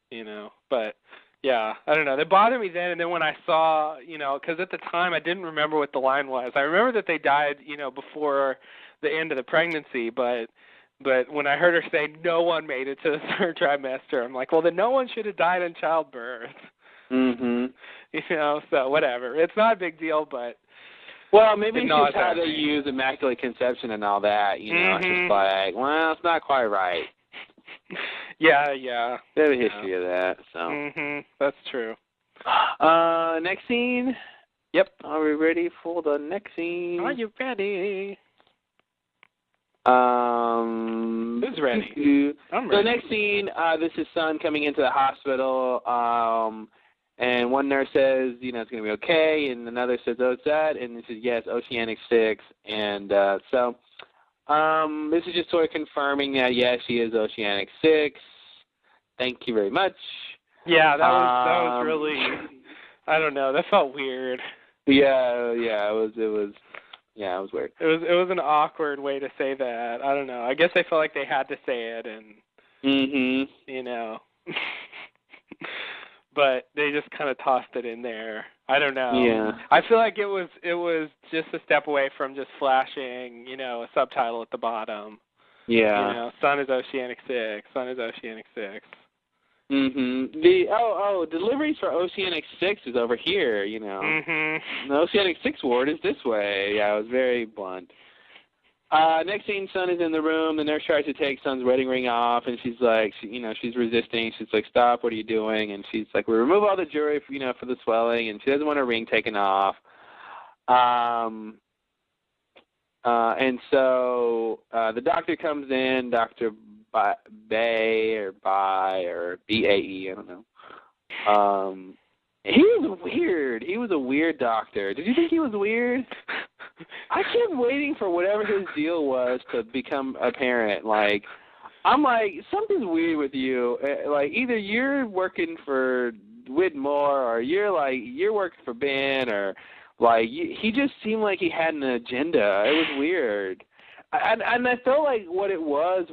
B: But yeah, I don't know. They bothered me then, and then when I saw, because at the time I didn't remember what the line was. I remember that they died, before the end of the pregnancy, but when I heard her say no one made it to the third trimester, I'm like, well, then no one should have died in childbirth.
A: Mhm.
B: So whatever. It's not a big deal, but
A: well, maybe it's just how
B: that
A: they use immaculate conception and all that.
B: Mm-hmm.
A: It's just like, well, it's not quite right.
B: Yeah.
A: There's a history of that. So.
B: Mhm. That's true.
A: Next scene.
B: Yep.
A: Are we ready for the next scene?
B: Are you ready? Who's ready? I'm ready.
A: So the next scene, this is Sun coming into the hospital, and one nurse says, it's going to be okay, and another says, oh, it's that, and this is, yes, Oceanic 6, and so this is just sort of confirming that, yes, she is Oceanic 6. Thank you very much.
B: Yeah, that was really, I don't know, that felt weird.
A: Yeah, it was weird.
B: It was an awkward way to say that. I don't know. I guess they felt like they had to say it, and but they just kind of tossed it in there. I don't know.
A: Yeah.
B: I feel like it was just a step away from just flashing, a subtitle at the bottom.
A: Yeah.
B: Sun is Oceanic 6. Sun is Oceanic 6.
A: Mhm. Deliveries for Oceanic 6 is over here,
B: Mhm.
A: The Oceanic 6 ward is this way. Yeah, it was very blunt. Next scene, Sun is in the room. The nurse tries to take Sun's wedding ring off, and she's like, she's resisting. She's like, stop, what are you doing? And she's like, we remove all the jewelry, for the swelling, and she doesn't want her ring taken off. And so the doctor comes in, Dr. Bae or B-A-E, I don't know. He was weird. He was a weird doctor. Did you think he was weird? I kept waiting for whatever his deal was to become apparent. Like, I'm like, something's weird with you. Like, either you're working for Whitmore or you're working for Ben, or he just seemed like he had an agenda. It was weird. And I felt like what it was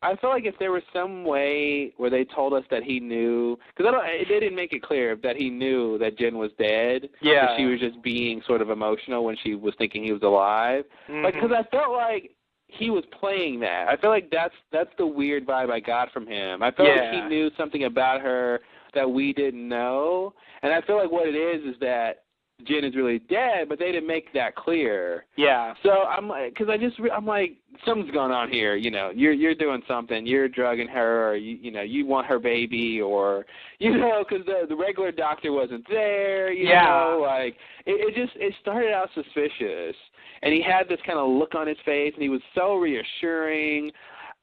A: I felt like if there was some way where they told us that he knew, because they didn't make it clear that he knew that Jen was dead.
B: Yeah.
A: That she was just being sort of emotional when she was thinking he was alive.
B: Mm-hmm.
A: Because I felt like he was playing that. I feel like that's the weird vibe I got from him. I felt like he knew something about her that we didn't know, and I feel like what it is that Jen is really dead, but they didn't make that clear.
B: Yeah.
A: So I'm like, I'm like, something's going on here. You're doing something. You're drugging her, or you want her baby, or because the regular doctor wasn't there. You know, like it started out suspicious, and he had this kind of look on his face, and he was so reassuring,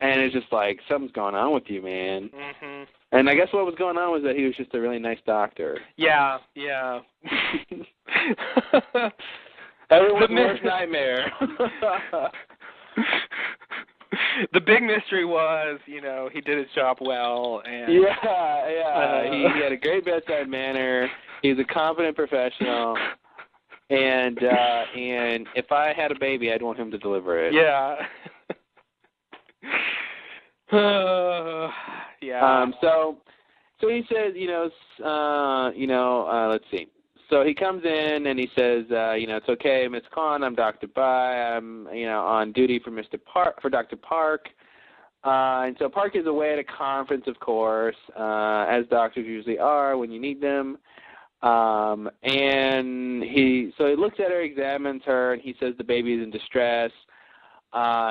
A: and it's just like something's going on with you, man.
B: Mhm.
A: And I guess what was going on was that he was just a really nice doctor.
B: Yeah.
A: Everyone's worst nightmare.
B: The big mystery was, he did his job well, and
A: he had a great bedside manner. He was a competent professional, and if I had a baby, I'd want him to deliver it.
B: Yeah. Yeah.
A: So he says, let's see. So he comes in and he says, it's okay, Miss Kwan, I'm Dr. Bai. I'm, on duty for Dr. Park. And so Park is away at a conference, of course, as doctors usually are when you need them. And he looks at her, examines her, and he says the baby is in distress.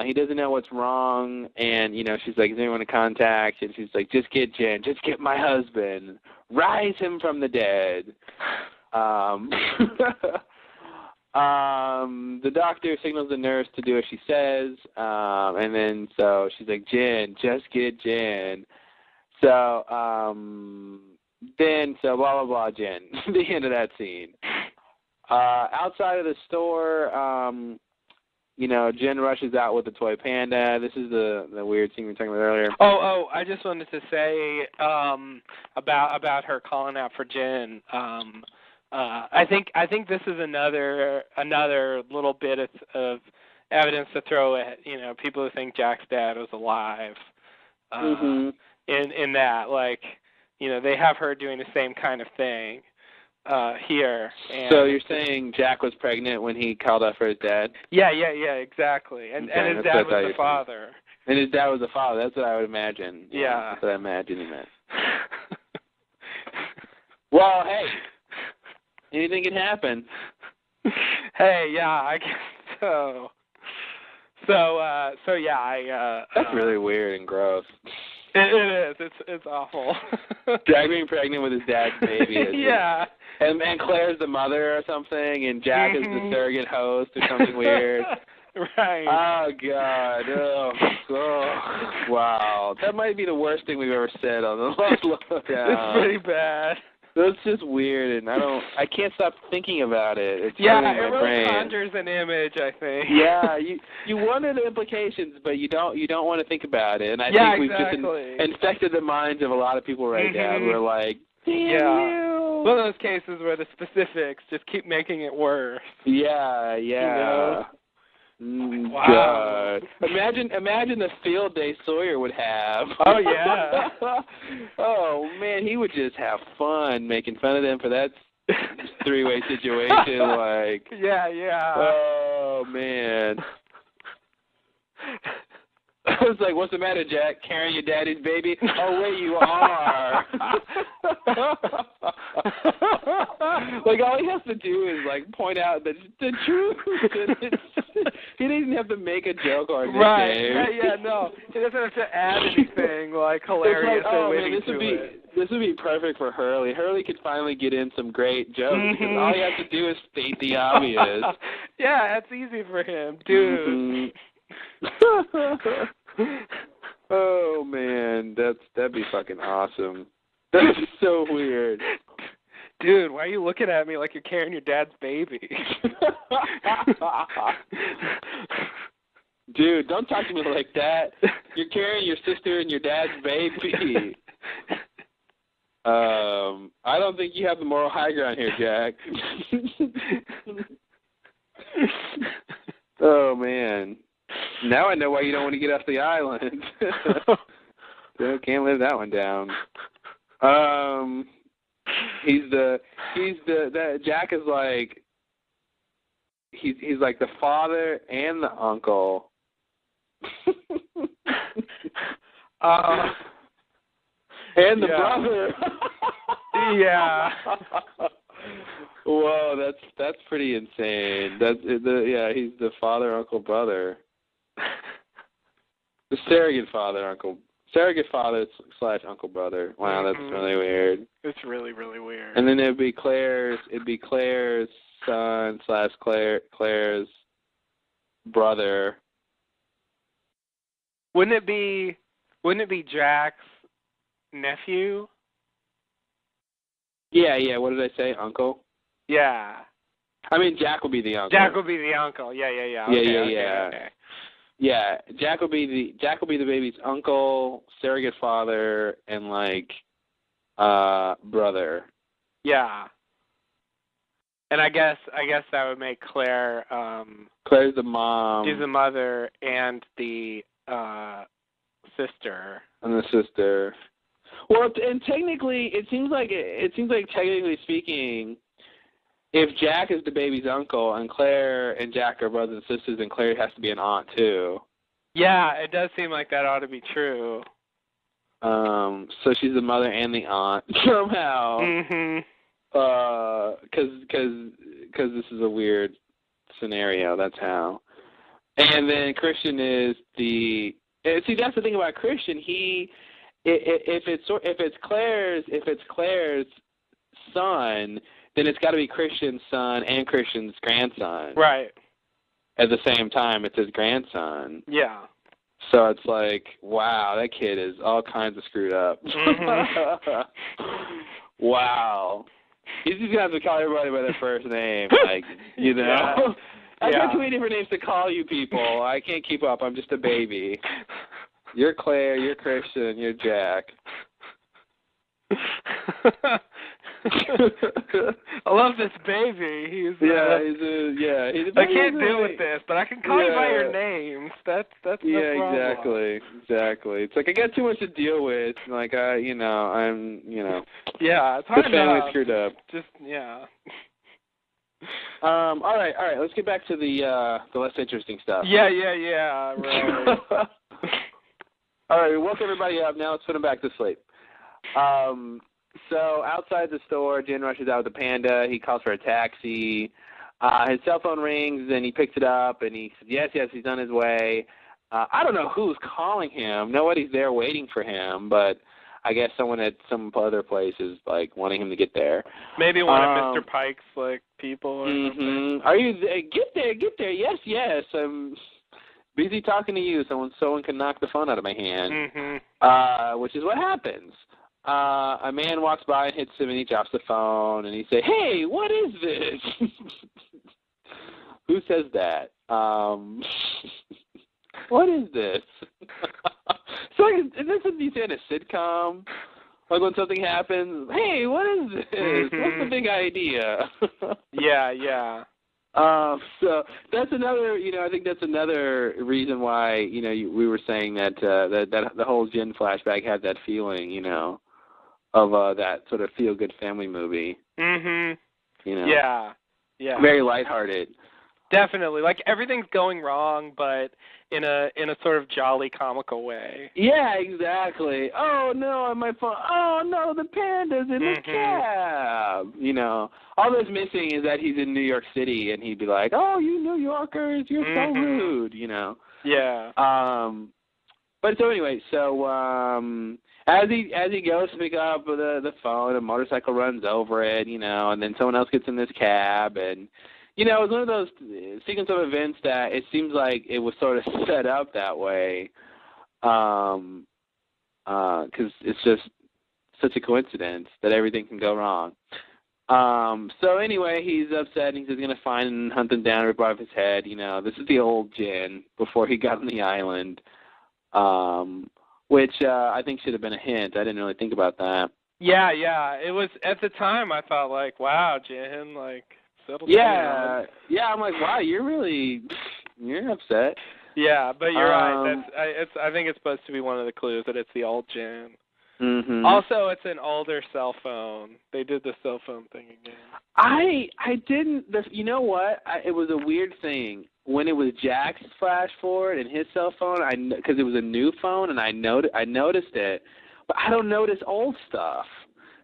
A: he doesn't know what's wrong, and, she's like, is anyone to contact? And she's like, just get Jen, just get my husband, rise him from the dead. The doctor signals the nurse to do as she says, and then so she's like, Jen, just get Jen. So, so blah, blah, blah, Jen. The end of that scene. Outside of the store, Jen rushes out with the toy panda. This is the weird scene we were talking about earlier.
B: Oh, I just wanted to say about her calling out for Jen. I think this is another little bit of evidence to throw at people who think Jack's dad was alive. In that, they have her doing the same kind of thing here. And
A: so you're saying Jack was pregnant when he called out for his dad?
B: Yeah, exactly. And his dad was the father.
A: And his dad was the father. That's what I would imagine.
B: Yeah.
A: That's what I imagine he meant. Well, hey. Anything can happen.
B: Hey, yeah, I guess so. So yeah,
A: that's really weird and gross.
B: It is. It's awful.
A: Jack being pregnant with his dad's baby.
B: Yeah.
A: And Claire's the mother or something, and Jack is the surrogate host or something weird.
B: Right.
A: Oh, God. Oh, wow. That might be the worst thing we've ever said on the Lowdown.
B: It's pretty bad.
A: That's just weird, and I can't stop thinking about it. It's
B: yeah,
A: hurting my brain.
B: Conjures an image, I think.
A: Yeah, you wonder the implications, but you don't want to think about it. And I think we've just infected the minds of a lot of people right now who are like, damn you.
B: One of those cases where the specifics just keep making it worse.
A: Yeah.
B: Wow.
A: God. Imagine the field day Sawyer would have.
B: Oh, yeah.
A: Oh, man, he would just have fun making fun of them for that three-way situation.
B: Yeah.
A: Oh, man. I was like, what's the matter, Jack? Carrying your daddy's baby? Oh, wait, you are. All he has to do is, point out the truth. He doesn't have to make a joke or a nickname.
B: Right. Yeah, no. He doesn't have to add anything, hilarious or witty to it.
A: This would be perfect for Hurley. Hurley could finally get in some great jokes because all he has to do is state the obvious.
B: Yeah, that's easy for him, dude.
A: Oh, man, that'd be fucking awesome. That's so weird.
B: Dude, why are you looking at me like you're carrying your dad's baby?
A: Dude, don't talk to me like that. You're carrying your sister and your dad's baby. I don't think you have the moral high ground here, Jack. Oh, man. Now I know why you don't want to get off the island. Can't live that one down. Jack is like, he's like the father and the uncle. And the brother.
B: Yeah.
A: Whoa, that's pretty insane. He's the father, uncle, brother. The surrogate father / uncle brother. Wow, that's really weird.
B: It's really, really weird.
A: And then it'd be Claire's son / Claire's brother.
B: Wouldn't it be Jack's nephew?
A: Yeah. What did I say? Uncle?
B: Yeah.
A: I mean, Jack will be the uncle.
B: Jack will be the uncle. Yeah. Okay.
A: Yeah, Jack will be the baby's uncle, surrogate father, and brother.
B: Yeah. And I guess that would make Claire.
A: Claire's the mom.
B: She's the mother and the sister.
A: And the sister. Well, and technically, it seems like technically speaking, if Jack is the baby's uncle and Claire and Jack are brothers and sisters, then Claire has to be an aunt too.
B: Yeah, it does seem like that ought to be true.
A: So she's the mother and the aunt somehow. Because this is a weird scenario. That's how. And then Christian is the see. That's the thing about Christian. If it's Claire's son, then it's got to be Christian's son and Christian's grandson.
B: Right.
A: At the same time, it's his grandson.
B: Yeah.
A: So it's like, wow, that kid is all kinds of screwed up.
B: Mm-hmm.
A: Wow. He's just going to have to call everybody by their first name, like, you know.
B: Yeah.
A: I got too many different names to call you people. I can't keep up. I'm just a baby. You're Claire, you're Christian, you're Jack.
B: I love this baby. He's
A: I
B: can't deal with this, but I can call you by your names. That's no problem.
A: Exactly. It's like I got too much to deal with. Like I'm
B: Yeah, it's hard
A: the family's
B: enough.
A: screwed up.
B: Just
A: All right. Let's get back to the less interesting stuff.
B: Yeah. Right.
A: All right, we woke everybody up. Now let's put them back to sleep. So outside the store, Jin rushes out with the panda. He calls for a taxi. His cell phone rings, and he picks it up, and he says, yes, he's on his way. I don't know who's calling him. Nobody's there waiting for him, but I guess someone at some other place is, like, wanting him to get there.
B: Maybe one of Mr. Pike's, like, people or something.
A: Are you there? Get there. Yes. I'm busy talking to you. Someone can knock the phone out of my hand, which is what happens. A man walks by and hits him, and he drops the phone, and he says, "Hey, what is this?" Who says that? What is this? So is this what you say in a sitcom? Like when something happens, hey, what is this? What's the big idea?
B: Yeah.
A: So that's another, I think that's another reason why, we were saying that that the whole Jin flashback had that feeling, of that sort of feel-good family movie. Yeah. Very lighthearted.
B: Definitely. Like everything's going wrong, but in a sort of jolly comical way.
A: Yeah, exactly. Oh no, on my phone. Oh no, the panda's in the cab. All that's missing is that he's in New York City and he'd be like, "Oh, you New Yorkers, you're so rude,"
B: Yeah.
A: But so anyway, as he goes to pick up the phone, a motorcycle runs over it, and then someone else gets in this cab, and it was one of those sequence of events that it seems like it was sort of set up that way, because it's just such a coincidence that everything can go wrong. So anyway, he's upset, and he's going to find and hunt them down, rip off his head. This is the old Jin before he got on the island, which I think should have been a hint. I didn't really think about that.
B: Yeah. It was at the time. I thought like, wow, Jin, like. Yeah,
A: I'm like, wow, you're upset.
B: Yeah, but you're right. I think it's supposed to be one of the clues that it's the old Jin. Also, it's an older cell phone. They did the cell phone thing again.
A: I didn't. You know what? It was a weird thing when it was Jack's flash forward and his cell phone. Because it was a new phone, and I noticed it, but I don't notice old stuff.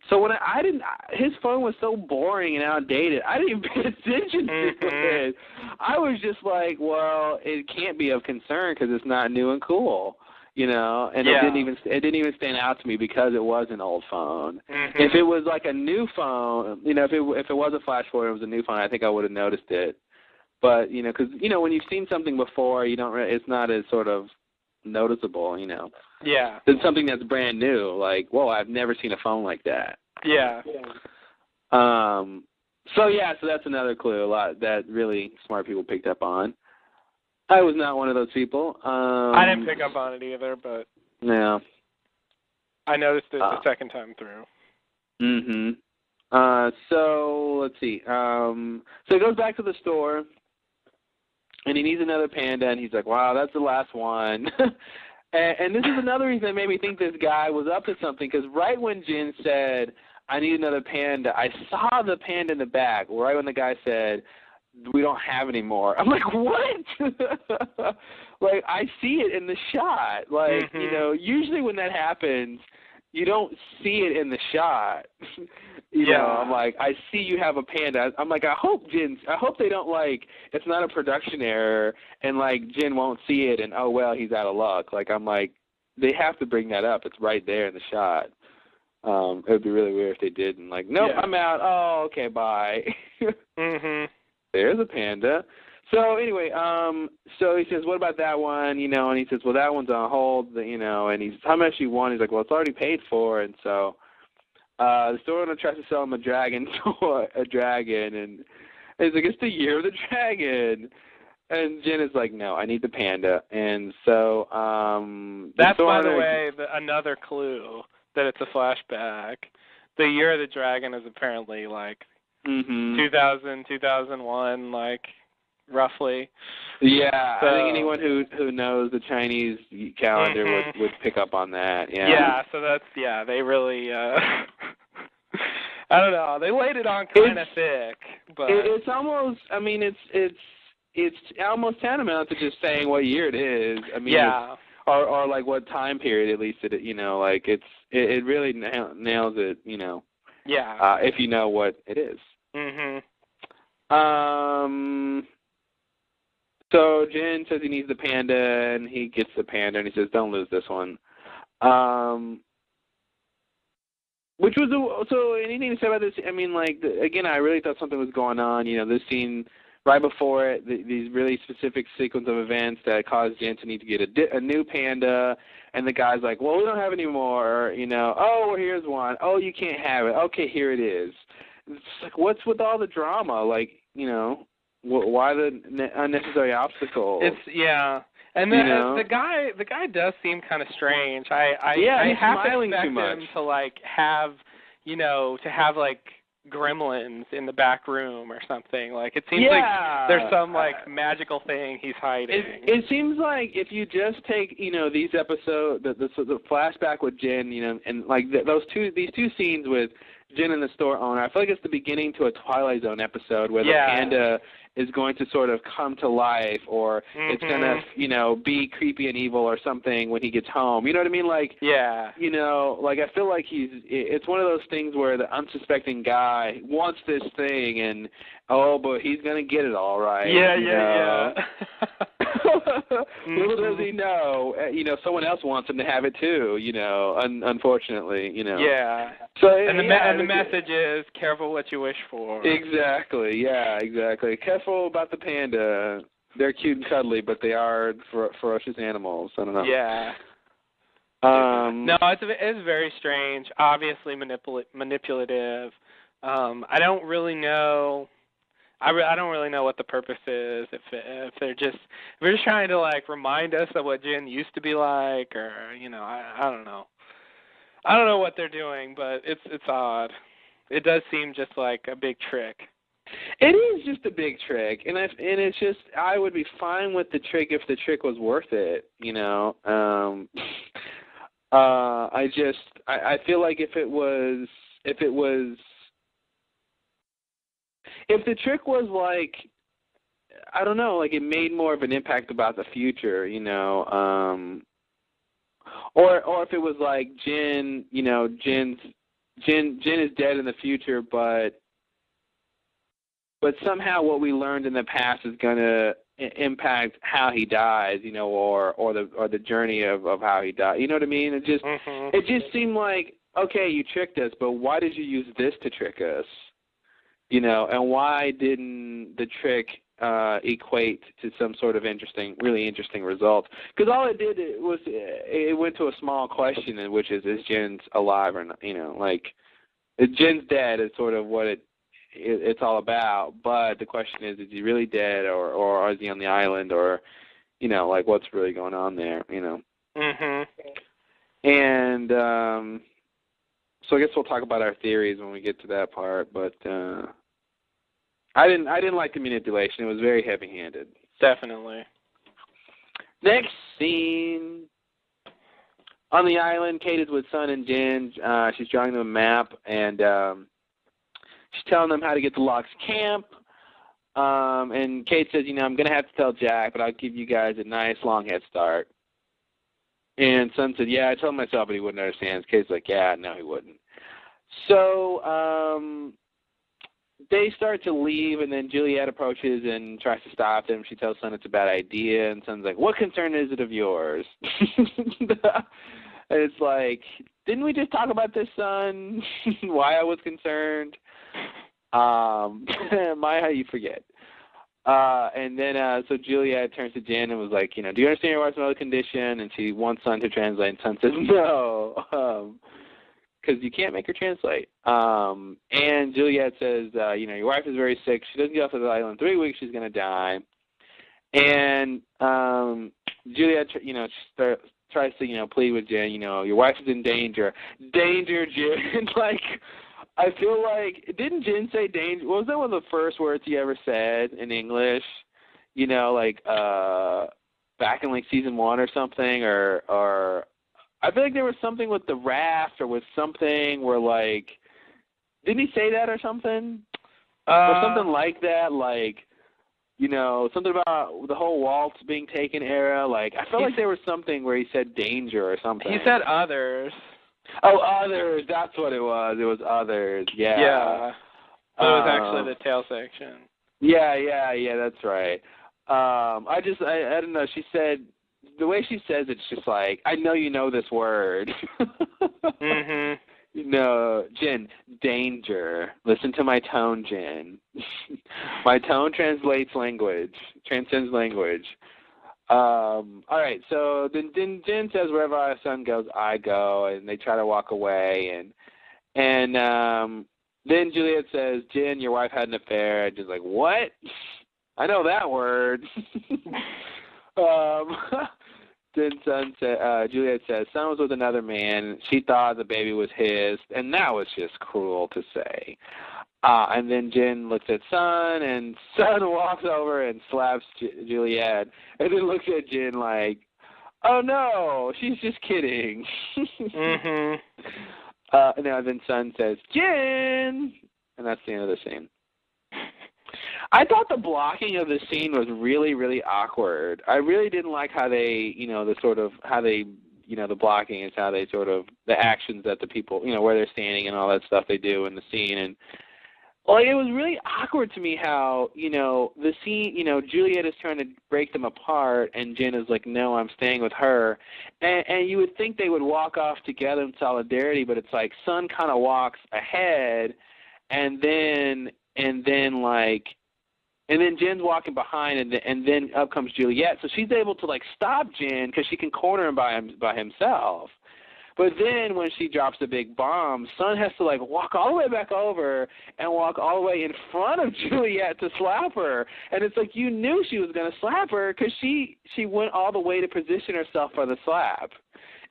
A: So when his phone was so boring and outdated, I didn't even pay attention to it. I was just like, well, it can't be of concern because it's not new and cool, And it didn't even stand out to me because it was an old phone. If it was like a new phone, if it was a flash forward, it was a new phone, I think I would have noticed it. But because when you've seen something before, it's not as sort of noticeable,
B: Yeah.
A: Than something that's brand new. Like, whoa, I've never seen a phone like that.
B: Yeah.
A: So that's another clue. A lot that really smart people picked up on. I was not one of those people.
B: I didn't pick up on it either, but
A: no.
B: I noticed it the second time through.
A: So let's see. So he goes back to the store, and he needs another panda, and he's like, wow, that's the last one. And this is another reason that made me think this guy was up to something, because right when Jin said, I need another panda, I saw the panda in the back, right when the guy said, we don't have any more. I'm like, what? Like, I see it in the shot. Like, usually when that happens, you don't see it in the shot. you know, I'm like, I see you have a panda. I'm like, I hope they don't, like, it's not a production error and, like, Jin won't see it and, oh, well, he's out of luck. Like, I'm like, they have to bring that up. It's right there in the shot. It would be really weird if they didn't. Like, nope, I'm out. Oh, okay, bye. There's a panda. So anyway, so he says, what about that one? You know, and he says, well, that one's on hold, you know, and he says, how much you want? He's like, well, it's already paid for. And so the store owner tries to sell him a dragon, and he's like, it's the year of the dragon. And Jin is like, no, I need the panda. And so
B: that's, by the way, another clue that it's a flashback. The year of the dragon is apparently like 2000, 2001, like, roughly.
A: Yeah,
B: so,
A: I think anyone who knows the Chinese calendar would pick up on that. Yeah.
B: Yeah, so that's they really I don't know. They laid it on kind of thick, but
A: it's almost. I mean, it's almost tantamount to just saying what year it is. I mean, or like what time period at least it. You know, like it really nails it. You know.
B: Yeah.
A: If you know what it is. So Jin says he needs the panda, and he gets the panda, and he says, don't lose this one. Which was, so anything to say about this? I mean, like, again, I really thought something was going on. You know, this scene right before it, these really specific sequence of events that caused Jin to need to get a new panda, and the guy's like, well, we don't have any more, you know. Oh, well, here's one. Oh, you can't have it. Okay, here it is. It's like, what's with all the drama? Like, you know. Why the unnecessary obstacles?
B: And the guy does seem kind of strange. I half expect him to like have, you know, like gremlins in the back room or something. Like it seems like there's some like magical thing he's hiding.
A: It seems like if you just take, you know, these episodes, the flashback with Jin, you know, and like these two scenes with Jin and the store owner, I feel like it's the beginning to a Twilight Zone episode where the panda is going to sort of come to life, or it's going to, you know, be creepy and evil or something when he gets home. You know what I mean? Like, you know, like I feel like it's one of those things where the unsuspecting guy wants this thing and, but he's going to get it all right. Little does he know, you know, someone else wants him to have it too, you know, unfortunately, you know. So,
B: the message is, careful what you wish for.
A: Exactly, exactly. Careful about the panda. They're cute and cuddly, but they are ferocious animals. I don't know.
B: No, it's very strange. Obviously manipulative. I don't really know. I don't really know what the purpose is. If they're just trying to like remind us of what Jin used to be like, or you know, I don't know. I don't know what they're doing, but it's odd. It does seem just like a big trick.
A: It is just a big trick, and it's just I would be fine with the trick if the trick was worth it, you know. I feel like if the trick was like, I don't know, like it made more of an impact about the future, you know, or if it was like Jin, you know, Jin is dead in the future, but somehow what we learned in the past is going to impact how he dies, you know, or the journey of how he died. You know what I mean? It just seemed like, okay, you tricked us, but why did you use this to trick us? You know, and why didn't the trick equate to some sort of really interesting result? Because all it did was it went to a small question, which is Jin's alive or not? You know, like Jin's dead is sort of what it's all about. But the question is he really dead, or is he on the island, or you know, like what's really going on there? You know. And so I guess we'll talk about our theories when we get to that part, but. I didn't like the manipulation. It was very heavy-handed.
B: Definitely.
A: Next scene. On the island, Kate is with Sun and Jin. She's drawing them a map, and she's telling them how to get to Locke's camp. And Kate says, you know, I'm going to have to tell Jack, but I'll give you guys a nice long head start. And Sun said, yeah, I told myself but he wouldn't understand. Kate's like, yeah, no, he wouldn't. So they start to leave, and then Juliet approaches and tries to stop them. She tells Sun it's a bad idea, and Sun's like, what concern is it of yours? And it's like, didn't we just talk about this, Sun? Why I was concerned? My, how you forget. And then, so Juliet turns to Jen and was like, do you understand your wife's medical condition? And she wants Sun to translate, and Sun says, no, because you can't make her translate. And Juliet says, your wife is very sick. She doesn't get off of the island in 3 weeks. She's going to die. And Juliet, tries to, plead with Jen, your wife is in danger. Danger, Jen. Like, I feel like, didn't Jen say danger? Was that one of the first words he ever said in English? Back in, season 1 or something, or I feel like there was something with the raft or with something where, didn't he say that or something? Or something like that, something about the whole waltz being taken era. I felt like there was something where he said danger or something.
B: He said others.
A: Oh, others. That's what it was. It was others. Yeah.
B: Yeah. It was actually the tail section.
A: Yeah, that's right. I don't know. She said, the way she says it's just like, I know you know this word.
B: Mhm.
A: Jen, danger. Listen to my tone, Jen. My tone transcends language. All right, so then Jen says, wherever our son goes, I go, and they try to walk away, and then Juliet says, Jen, your wife had an affair. And Jen's like, what? I know that word. Then Juliet says, Son was with another man. She thought the baby was his, and that was just cruel to say. And then Jen looks at Son, and Son walks over and slaps Juliet, and then looks at Jen like, oh no, she's just kidding.
B: Mhm.
A: Now then Son says, Jen, and that's the end of the scene. I thought the blocking of the scene was really, really awkward. I really didn't like how they, the blocking is how they the actions that the people, where they're standing and all that stuff they do in the scene. And, it was really awkward to me how, the scene, Juliet is trying to break them apart, and Jen is like, no, I'm staying with her. And you would think they would walk off together in solidarity, but it's like Son kind of walks ahead, and then Jen's walking behind, and then up comes Juliet. So she's able to stop Jen because she can corner him by himself. But then when she drops the big bomb, Son has to walk all the way back over and walk all the way in front of Juliet to slap her. And it's like you knew she was going to slap her because she went all the way to position herself for the slap.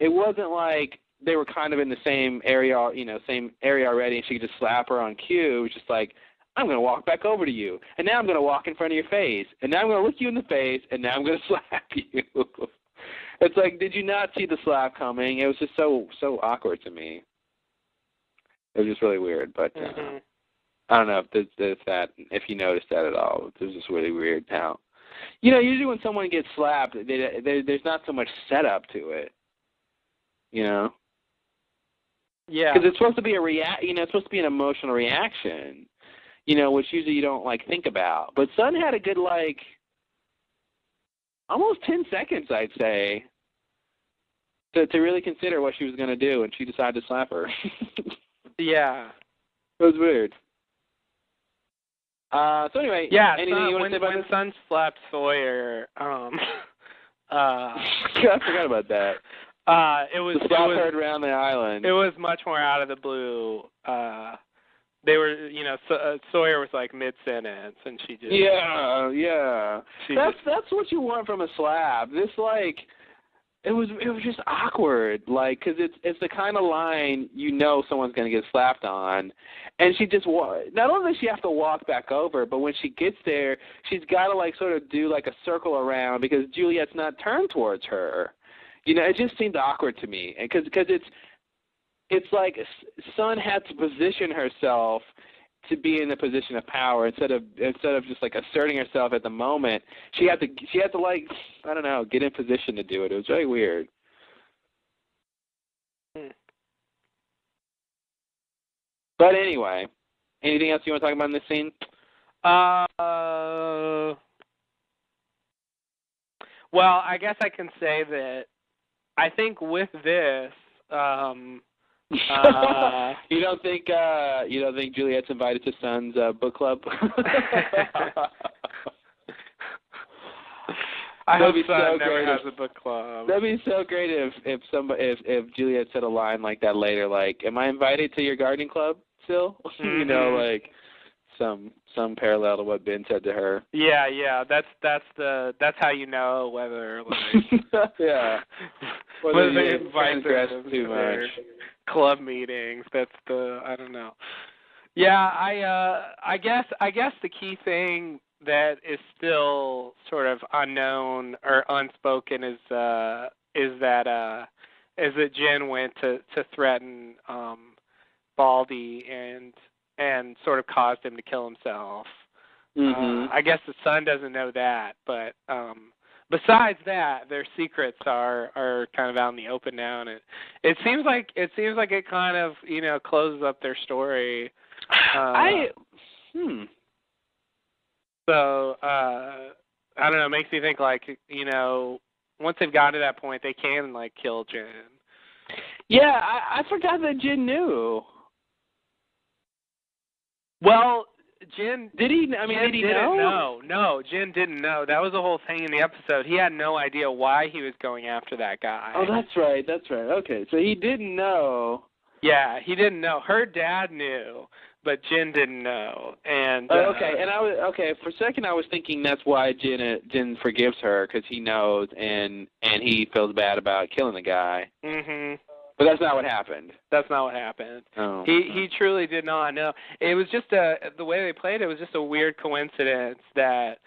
A: It wasn't like they were kind of in the same area already, and she could just slap her on cue. It was just like, I'm going to walk back over to you, and now I'm going to walk in front of your face, and now I'm going to look you in the face, and now I'm going to slap you. It's like, did you not see the slap coming? It was just so awkward to me. It was just really weird, but I don't know if you noticed that at all. It was just really weird how, usually when someone gets slapped, there's not so much setup to it, Yeah. Because it's supposed to be it's supposed to be an emotional reaction. Which usually you don't think about. But Sun had a good almost 10 seconds, I'd say, to really consider what she was going to do, and she decided to slap her.
B: Yeah.
A: It was weird. So anyway, anything you want to say about
B: when Sun slapped Sawyer,
A: I forgot about that.
B: It was
A: the slap heard around the island.
B: It was much more out of the blue. They were, Sawyer was mid-sentence, and she just... Yeah. That's what you want from a slap. This, it was just awkward, because it's the kind of line someone's going to get slapped on, and she just, not only does she have to walk back over, but when she gets there, she's got to, sort of do, a circle around, because Juliet's not turned towards her. It just seemed awkward to me, because it's like Sun had to position herself to be in a position of power instead of just asserting herself at the moment. She had to I don't know, get in position to do it. It was very weird.
A: But anyway, anything else you want to talk about in this scene?
B: Well, I guess I can say that I think with this,
A: you don't think Juliet's invited to Son's book club?
B: I hope
A: Son
B: so never has a book club.
A: That'd be so great if Juliet said a line like that later, like, "Am I invited to your gardening club still?"
B: Mm-hmm.
A: You know, like some parallel to what Ben said to her.
B: Yeah. That's how you know whether like
A: yeah.
B: whether they invite
A: them
B: them
A: too
B: to
A: much.
B: their club meetings. That's I don't know. Yeah, I guess the key thing that is still sort of unknown or unspoken is that Jen went to threaten Baldy and sort of caused him to kill himself.
A: Mm-hmm.
B: I guess the son doesn't know that, but besides that, their secrets are kind of out in the open now, and it seems like it kind of closes up their story. So I don't know. It makes me think like once they've gotten to that point, they can like kill Jen.
A: Yeah, I forgot that Jen knew.
B: Well, Jen
A: did he? I mean, did he know?
B: No, Jen didn't know. That was the whole thing in the episode. He had no idea why he was going after that guy.
A: Oh, that's right. Okay, so he didn't know.
B: Yeah, he didn't know. Her dad knew, but Jen didn't know. And
A: okay, and for a second I was thinking that's why Jen forgives her, because he knows and he feels bad about killing the guy.
B: Mhm.
A: But that's not what happened.
B: That's not what happened.
A: Oh.
B: He truly did not know. It was just the way they played it was just a weird coincidence that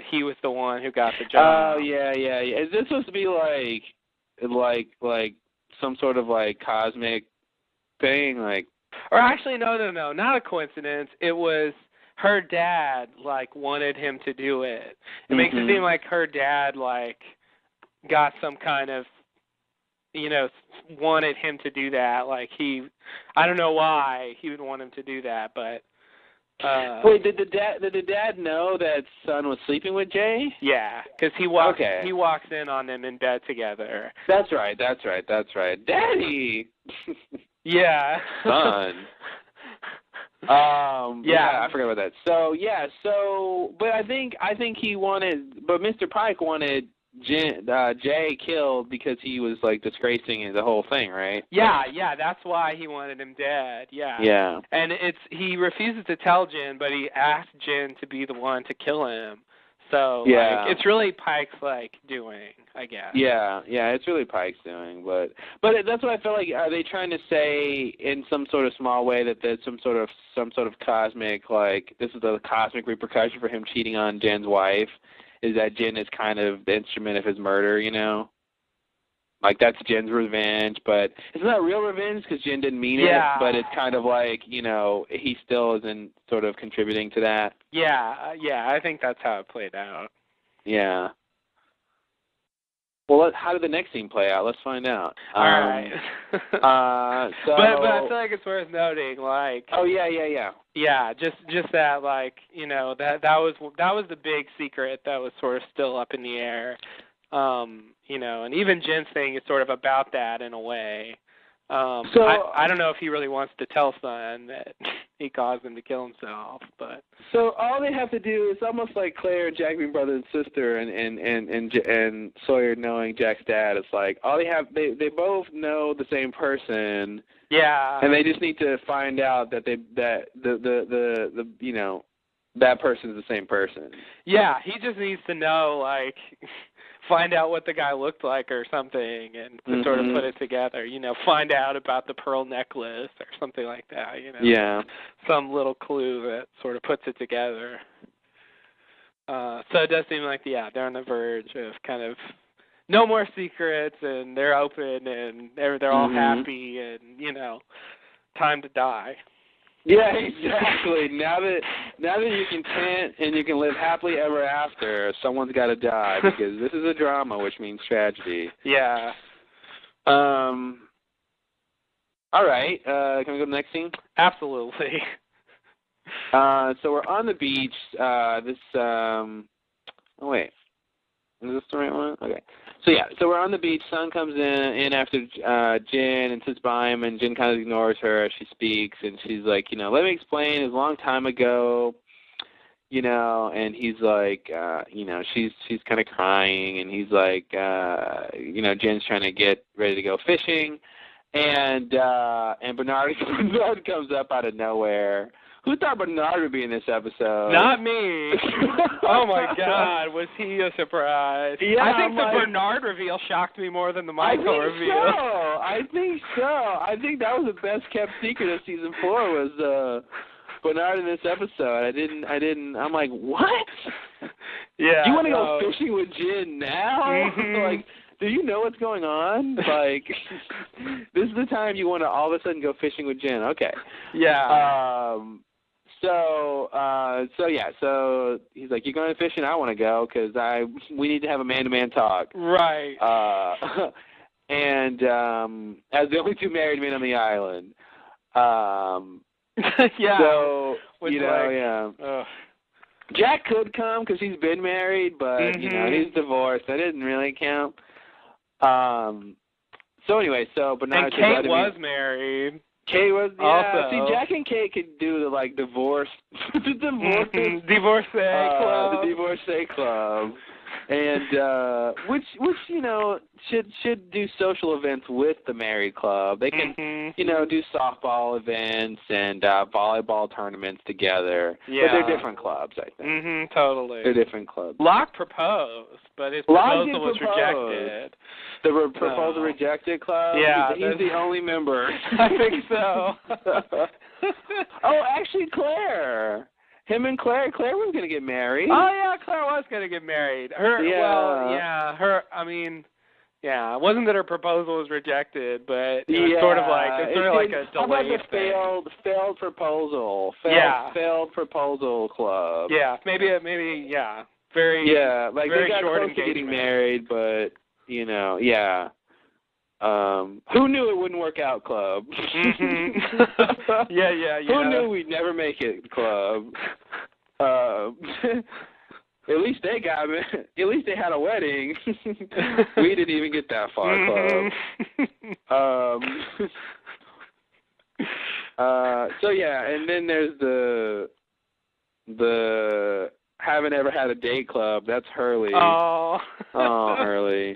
B: he was the one who got the job.
A: Oh yeah. Is this supposed to be like some sort of like cosmic thing, like?
B: Or actually, no, not a coincidence. It was her dad like wanted him to do it. It makes it seem like her dad like got some kind of wanted him to do that. Like I don't know why he would want him to do that, but.
A: Wait, did the dad know that Son was sleeping with Jay?
B: Yeah, because he walks in on them in bed together.
A: That's right. Daddy.
B: Yeah.
A: Son. Yeah, I forgot about that. So but I think Mr. Pike wanted Jay killed because he was like disgracing the whole thing, right?
B: Yeah, that's why he wanted him dead. Yeah.
A: Yeah.
B: And he refuses to tell Jen, but he asked Jen to be the one to kill him. So
A: yeah,
B: it's really Pike's like doing, I guess.
A: Yeah, it's really Pike's doing, but that's what I feel like. Are they trying to say in some sort of small way that there's some sort of cosmic, like this is the cosmic repercussion for him cheating on Jen's wife? Is that Jen is kind of the instrument of his murder, Like, that's Jen's revenge, but it's not real revenge because Jen didn't mean it, but it's kind of like, he still isn't sort of contributing to that.
B: Yeah, I think that's how it played out.
A: Yeah. Well, how did the next scene play out? Let's find out.
B: All right. But I feel like it's worth noting, like.
A: Oh yeah.
B: Yeah, just that, like, that was the big secret that was sort of still up in the air, and even Jen's thing is sort of about that in a way. So I don't know if he really wants to tell Son that he caused him to kill himself, but.
A: So all they have to do is almost like Claire and Jack being brother and sister, and Sawyer knowing Jack's dad. It's like all they both know the same person.
B: Yeah.
A: And they just need to find out that that person is the same person.
B: Yeah, he just needs to know, like, find out what the guy looked like or something, and to sort of put it together. Find out about the pearl necklace or something like that.
A: Yeah.
B: Some little clue that sort of puts it together. So it does seem like they're on the verge of kind of no more secrets, and they're open, and they're all happy, and time to die.
A: Yeah, exactly. Now that you can chant and you can live happily ever after, someone's got to die because this is a drama, which means tragedy.
B: Yeah.
A: All right. Can we go to the next scene?
B: Absolutely.
A: So we're on the beach. Oh wait, is this the right one? Okay. So we're on the beach. Sun comes in after Jin and sits by him, and Jin kind of ignores her as she speaks, and she's like, let me explain. It was a long time ago, and he's like, she's kind of crying, and he's like, Jin's trying to get ready to go fishing, and Bernard comes up out of nowhere. Who thought Bernard would be in this episode?
B: Not me. Oh my God, was he a surprise?
A: Yeah,
B: I think the Bernard reveal shocked me more than the Michael reveal.
A: I think so. I think that was the best kept secret of season 4 was Bernard in this episode. I didn't. I'm like, what?
B: Yeah.
A: You want to go fishing with Jin now?
B: Mm-hmm.
A: Like, do you know what's going on? Like, this is the time you want to all of a sudden go fishing with Jin. Okay.
B: Yeah.
A: So he's like, you're going fishing? I want to go because we need to have a man-to-man talk.
B: Right.
A: And as the only 2 married men on the island.
B: Yeah.
A: So,
B: yeah.
A: Jack could come because he's been married, but, he's divorced. That didn't really count. So anyway, Bernard...
B: And Kate was married.
A: Kate was,
B: also.
A: See, Jack and Kate could do the, divorce... the
B: Divorcee club.
A: The divorcee club. And, which should do social events with the married club. They can, do softball events and volleyball tournaments together.
B: Yeah.
A: But they're different clubs, I think.
B: Totally.
A: They're different clubs.
B: Locke proposed, but his proposal was rejected.
A: The proposal rejected club?
B: Yeah.
A: He's the only member.
B: I think so.
A: Oh, actually, Claire. Him and Claire was going to get married.
B: Oh, yeah, Claire was going to get married. It wasn't that her proposal was rejected, but it was sort of like a delayed
A: How about the
B: thing.
A: failed proposal? Failed proposal club.
B: Yeah, maybe, very
A: like
B: very
A: they got
B: short
A: close
B: engagement.
A: to getting married, but who knew it wouldn't work out, club?
B: Yeah.
A: Who knew we'd never make it, club? At least they got it. At least they had a wedding. We didn't even get that far, club. And then there's the haven't ever had a date club. That's Hurley.
B: Oh,
A: Hurley.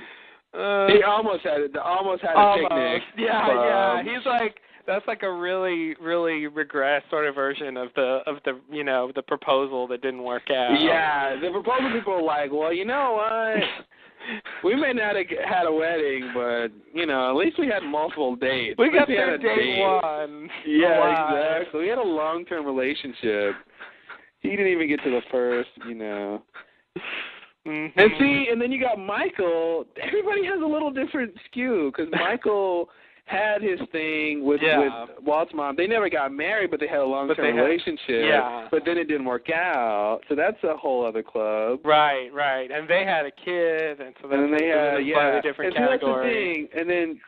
A: He almost had a picnic.
B: Yeah,
A: club.
B: yeah. He's like, that's like a really, really regressed sort of version of the the proposal that didn't work out.
A: Yeah, the proposal people were like, well, you know what? We may not have had a wedding, but at least we had multiple dates.
B: We got through date 1.
A: Yeah, exactly. We had a long-term relationship. He didn't even get to the first,
B: Mm-hmm.
A: And then you got Michael. Everybody has a little different skew because Michael had his thing with Walt's mom. They never got married, but they had a long-term relationship.
B: Yeah.
A: But then it didn't work out, so that's a whole other club.
B: Right. And they had a kid, and so that's a slightly different category.
A: That's the thing. And then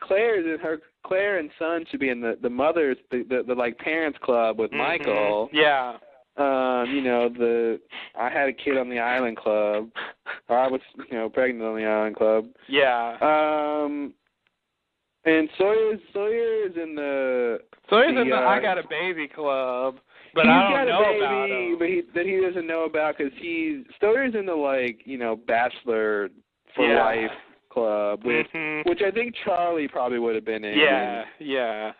A: Claire and son should be in the mothers, the like parents club with Michael.
B: Yeah.
A: I had a kid on the island club, or I was, pregnant on the island club.
B: Yeah.
A: And Sawyer's in the
B: I got a baby club, but I don't know about him.
A: But he doesn't know about because Sawyer's in the bachelor for life club, which I think Charlie probably would have been in.
B: Yeah.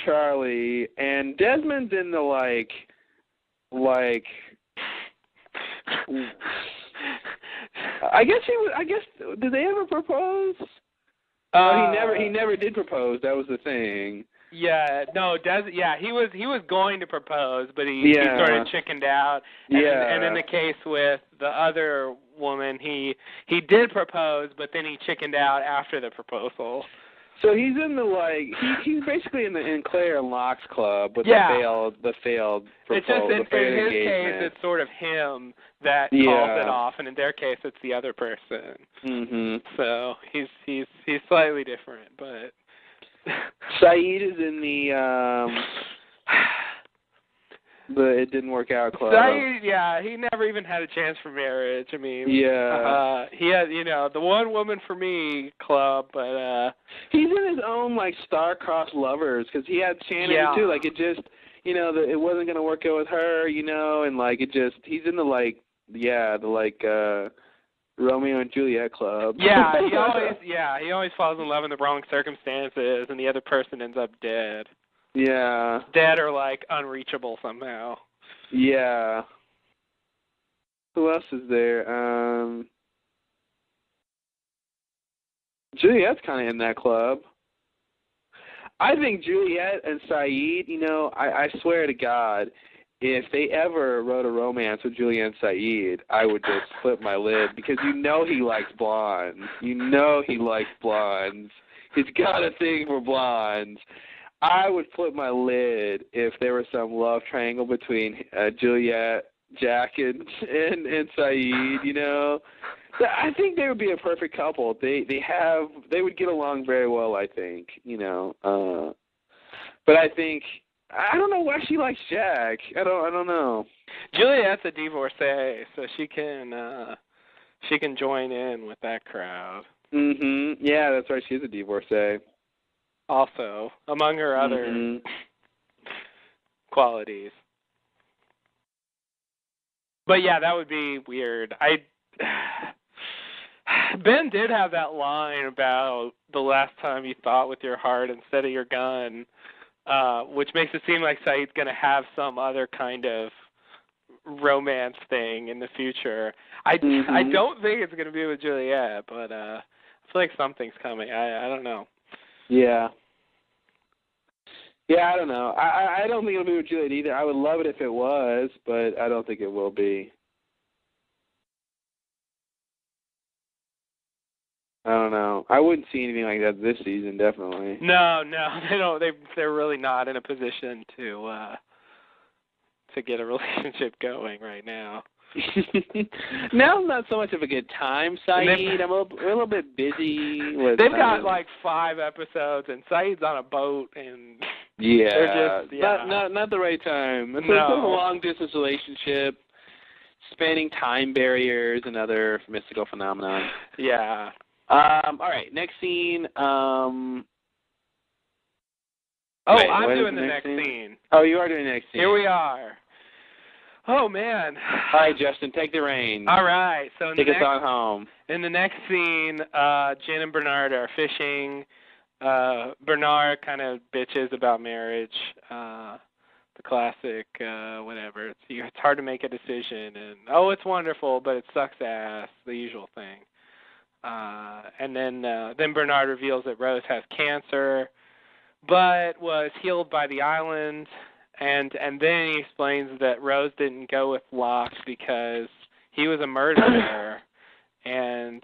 A: Charlie and Desmond's in the I guess did they ever propose? He never did propose. That was the thing.
B: Yeah, no, he was going to propose, but he sort of chickened out. And in the case with the other woman, he did propose, but then he chickened out after the proposal.
A: So he's in he's basically in Claire and Locke's club with the failed proposal.
B: It's just in his case, it's sort of him that calls it off, and in their case, it's the other person.
A: Mm-hmm.
B: So he's slightly different, but
A: Saeed is in the it didn't work out club.
B: Saeed, yeah, he never even had a chance for marriage. I mean, he had, the one woman for me club, but
A: he's in his own like star-crossed lovers because he had Shannon too. Like it just, it wasn't gonna work out with her, and like it just, he's in the Romeo and Juliet club.
B: Yeah, he always falls in love in the wrong circumstances, and the other person ends up dead.
A: Yeah.
B: Dead or, like, unreachable somehow.
A: Yeah. Who else is there? Juliet's kind of in that club. I think Juliet and Saeed, I swear to God, if they ever wrote a romance with Juliet and Saeed, I would just flip my lid because he likes blondes. He likes blondes. He's got a thing for blondes. I would flip my lid if there was some love triangle between Juliet, Jack, and Saeed. I think they would be a perfect couple. They would get along very well. I think. But I think I don't know why she likes Jack. I don't know.
B: Juliet's a divorcee, so she can join in with that crowd.
A: Mhm. Yeah, that's right. She's a divorcee.
B: Also, among her other qualities. But yeah, that would be weird. Ben did have that line about the last time you thought with your heart instead of your gun, which makes it seem like Saeed's going to have some other kind of romance thing in the future. I don't think it's going to be with Juliet, but I feel like something's coming. I don't know.
A: Yeah. Yeah, I don't know. I don't think it'll be with Juliet either. I would love it if it was, but I don't think it will be. I don't know. I wouldn't see anything like that this season, definitely.
B: No, they don't. They're really not in a position to get a relationship going right now.
A: Now's not so much of a good time, Saeed. I'm a little bit busy with.
B: They've got like 5 episodes, and Saeed's on a boat, and
A: they're just
B: not
A: the right time. It's a long distance relationship, spanning time barriers and other mystical phenomena.
B: Yeah.
A: All right, next scene. I'm
B: doing the next scene.
A: Oh, you are doing the next scene.
B: Here we are. Oh, man.
A: All right, Justin, take the reins.
B: All right. So
A: take us on home.
B: In the next scene, Jen and Bernard are fishing. Bernard kind of bitches about marriage. The classic, whatever. It's hard to make a decision. And, it's wonderful, but it sucks ass, the usual thing. And then Bernard reveals that Rose has cancer, but was healed by the island. And then he explains that Rose didn't go with Locke because he was a murderer, and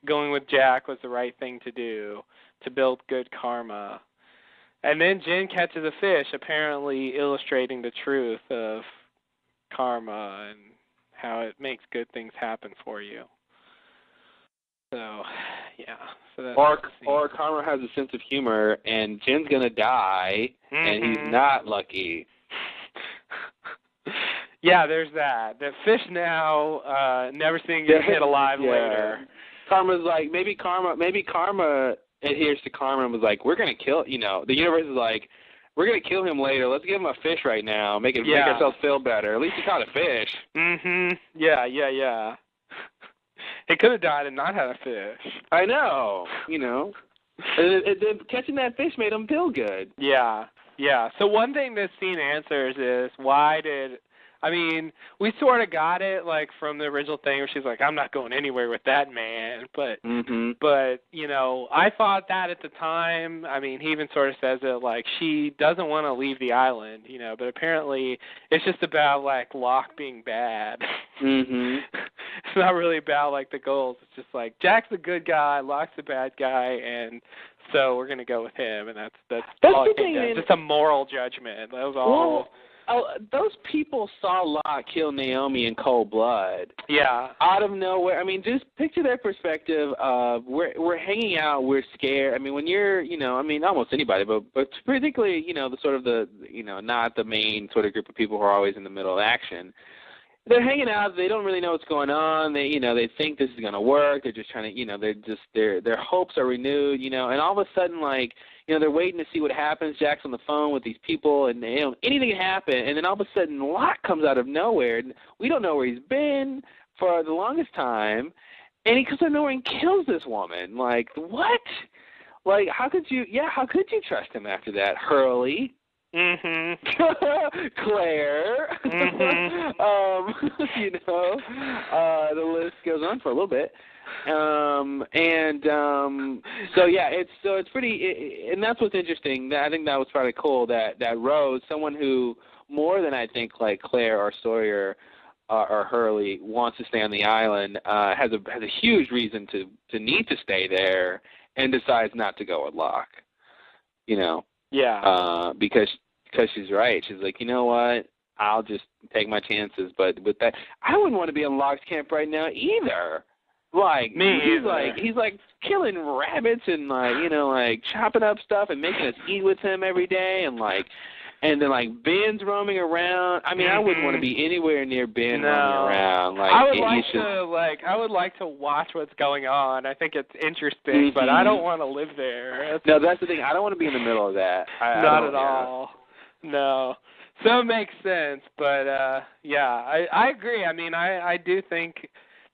B: going with Jack was the right thing to do to build good karma. And then Jen catches a fish, apparently illustrating the truth of karma and how it makes good things happen for you. So, yeah. So that's
A: or karma has a sense of humor, and Jen's gonna die, and he's not lucky.
B: Yeah, there's that. The fish now, never seeing him hit alive later.
A: Karma's like maybe karma adheres to karma and was like, we're gonna kill. The universe is like, we're gonna kill him later. Let's give him a fish right now. Make ourselves feel better. At least he caught a fish.
B: Yeah. He could have died and not had a fish.
A: I know, catching that fish made him feel good.
B: Yeah. So one thing this scene answers is we sort of got it, like, from the original thing where she's like, I'm not going anywhere with that man. But, I thought that at the time. I mean, he even sort of says it, like, she doesn't want to leave the island, but apparently it's just about, like, Locke being bad. It's not really about, like, the goals. It's just like, Jack's a good guy, Locke's a bad guy, and so we're going to go with him. And that's all it came down. Just a moral judgment. That was all.
A: those people saw Locke kill Naomi in cold blood.
B: Yeah.
A: Out of nowhere. I mean, just picture their perspective of we're hanging out, we're scared. I mean, when you're, I mean, almost anybody, but particularly, the sort of not the main sort of group of people who are always in the middle of action. They're hanging out. They don't really know what's going on. They think this is going to work. They're just trying to, their hopes are renewed, and all of a sudden, like, they're waiting to see what happens. Jack's on the phone with these people, and anything can happen. And then all of a sudden, Locke comes out of nowhere. And we don't know where he's been for the longest time, and he comes out of nowhere and kills this woman. Like, what? Like, how could you trust him after that? Hurley. Claire. The list goes on for a little bit. It's pretty, and that's what's interesting. I think that was probably cool that Rose, someone who more than I think like Claire or Sawyer or Hurley wants to stay on the island, has a huge reason to need to stay there, and decides not to go with Locke.
B: Yeah.
A: Because she's right. She's like, you know what? I'll just take my chances. But with that, I wouldn't want to be in Locke's camp right now either. Like, he's like killing rabbits and like chopping up stuff and making us eat with him every day, and then Ben's roaming around. I mean, I wouldn't want to be anywhere near Ben roaming around. Like,
B: I would like to watch what's going on. I think it's interesting, but I don't want to live there.
A: That's the thing. I don't want to be in the middle of that.
B: Not at all. No. So it makes sense, but I agree. I mean, I do think,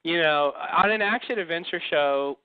B: on an action-adventure show,